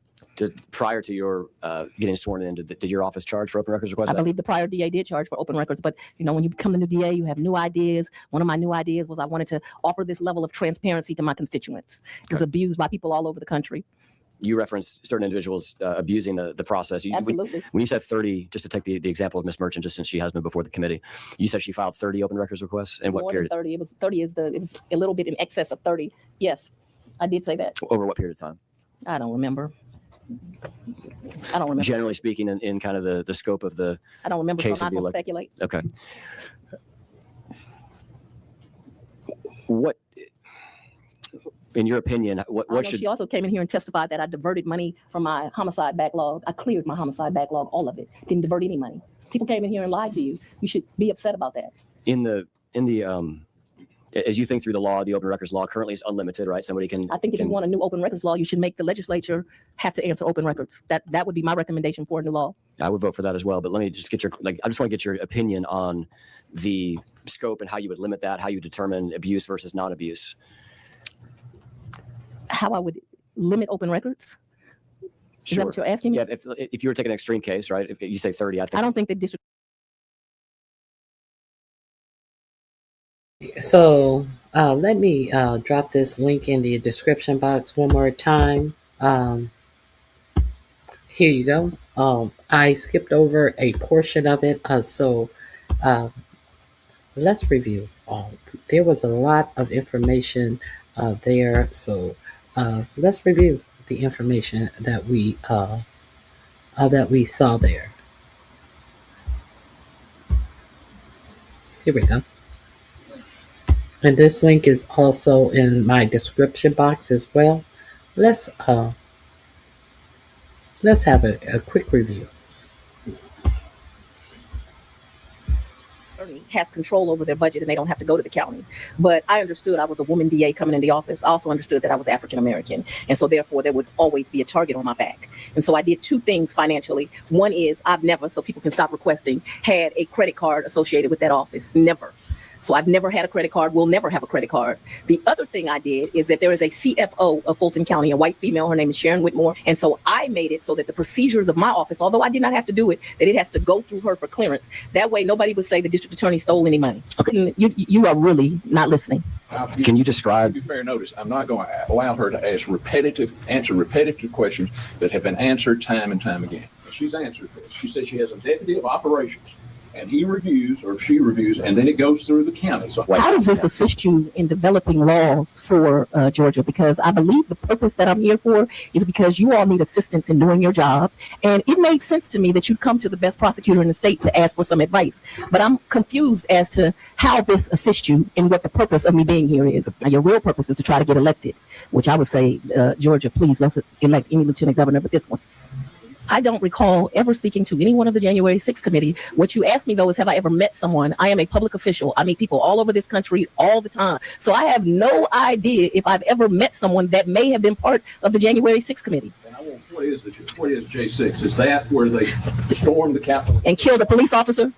Prior to your getting sworn in, did your office charge for open records requests? I believe the prior DA did charge for open records, but you know, when you become the new DA, you have new ideas. One of my new ideas was I wanted to offer this level of transparency to my constituents. It was abused by people all over the country. You referenced certain individuals abusing the process. Absolutely. When you said 30, just to take the example of Ms. Merchant, just since she has been before the committee, you said she filed 30 open records requests. In what More period? Than 30. It was 30 it was a little bit in excess of 30. Yes, I did say that. Over what period of time? I don't remember. Generally speaking, in kind of the scope of the I don't remember, case so I'm not of going to speculate. Okay. What, in your opinion, what should... She also came in here and testified that I diverted money from my homicide backlog. I cleared my homicide backlog, all of it. Didn't divert any money. People came in here and lied to you. You should be upset about that. In the as you think through the law, the open records law currently is unlimited, right? Somebody can... I think if you want a new open records law, you should make the legislature have to answer open records. That would be my recommendation for a new law. I would vote for that as well. But let me just get I just want to get your opinion on the scope and how you would limit that, how you determine abuse versus non-abuse. How I would limit open records? Is that what you're asking me? Yeah, if you were taking an extreme case, right? If you say 30, I don't think the district... So let me drop this link in the description box one more time. Here you go. I skipped over a portion of it. let's review. There was a lot of information there, so let's review the information that we saw there. Here we go. And this link is also in my description box as well. Let's have a quick review. Has control over their budget and they don't have to go to the county. But I understood I was a woman DA coming into office. I also understood that I was African American. And so therefore there would always be a target on my back. And so I did two things financially. One is I've never, so people can stop requesting, had a credit card associated with that office. Never. So I've never had a credit card, will never have a credit card. The other thing I did is that there is a CFO of Fulton County, a white female, her name is Sharon Whitmore. And so I made it so that the procedures of my office, although I did not have to do it, that it has to go through her for clearance. That way nobody would say the district attorney stole any money. Okay. You are really not listening. Can you describe? Give you fair notice. I'm not going to allow her to answer repetitive questions that have been answered time and time again. She's answered this. She said she has a deputy of operations. And he reviews, or she reviews, and then it goes through the county. So how does this assist you in developing laws for Georgia? Because I believe the purpose that I'm here for is because you all need assistance in doing your job. And it made sense to me that you'd come to the best prosecutor in the state to ask for some advice. But I'm confused as to how this assists you and what the purpose of me being here is. Now, your real purpose is to try to get elected, which I would say, Georgia, please, let's elect any lieutenant governor but this one. I don't recall ever speaking to any one of the January 6th committee. What you asked me, though, is have I ever met someone? I am a public official. I meet people all over this country all the time. So I have no idea if I've ever met someone that may have been part of the January 6th committee. And what is J6? Is that where they stormed the Capitol? And killed a police officer?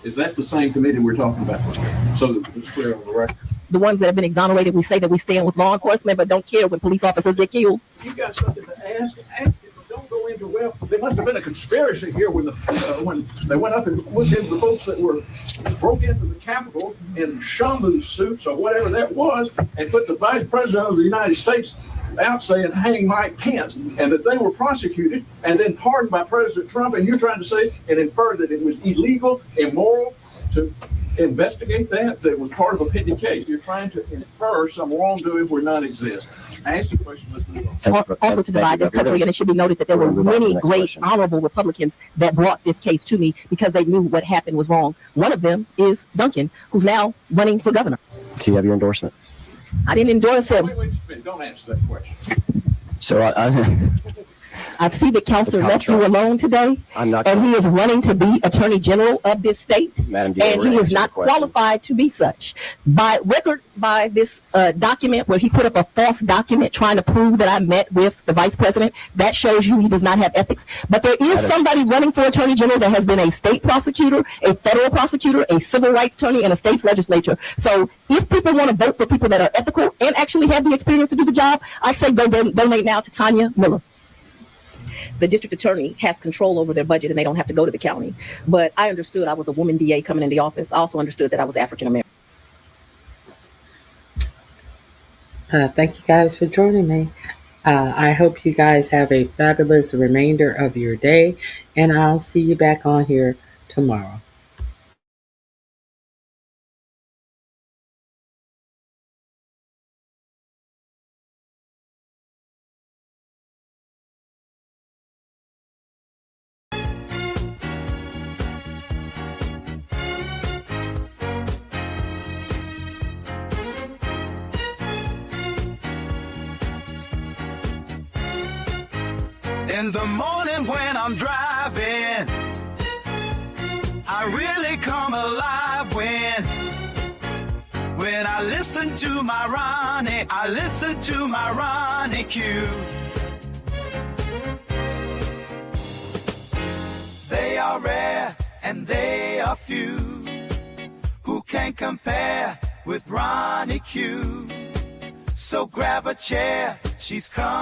Is that the same committee we're talking about? So that it's clear on the record. The ones that have been exonerated, we say that we stand with law enforcement, but don't care when police officers get killed. You got something to ask don't go into, well, there must have been a conspiracy here when they went up and looked into the folks that broke into the Capitol in Shamu suits or whatever that was and put the Vice President of the United States out saying, hang Mike Pence, and that they were prosecuted and then pardoned by President Trump, and you're trying to say and infer that it was illegal, immoral to investigate that was part of a pending case. You're trying to infer some wrongdoing where none exists. Ask the question, let's move on. Also to divide this country, and it should be noted that there were many great, honorable Republicans that brought this case to me because they knew what happened was wrong. One of them is Duncan, who's now running for governor. Do you have your endorsement? I didn't endorse him. Wait, don't answer that question. So I see that Counselor left you alone today, I'm not and he is running to be Attorney General of this state, Madam and he is not qualified to be such. By record, by this document where he put up a false document trying to prove that I met with the Vice President, that shows you he does not have ethics. But there is somebody running for Attorney General that has been a state prosecutor, a federal prosecutor, a civil rights attorney, and a state's legislature. So if people want to vote for people that are ethical and actually have the experience to do the job, I say go donate now to Tanya Miller. The district attorney has control over their budget and they don't have to go to the county. But I understood I was a woman DA coming into office. I also understood that I was African American. Thank you guys for joining me. I hope you guys have a fabulous remainder of your day, and I'll see you back on here tomorrow. In the morning when I'm driving, I really come alive when I listen to my Ronnie Q. They are rare and they are few who can compare with Ronnie Q. So grab a chair, she's coming.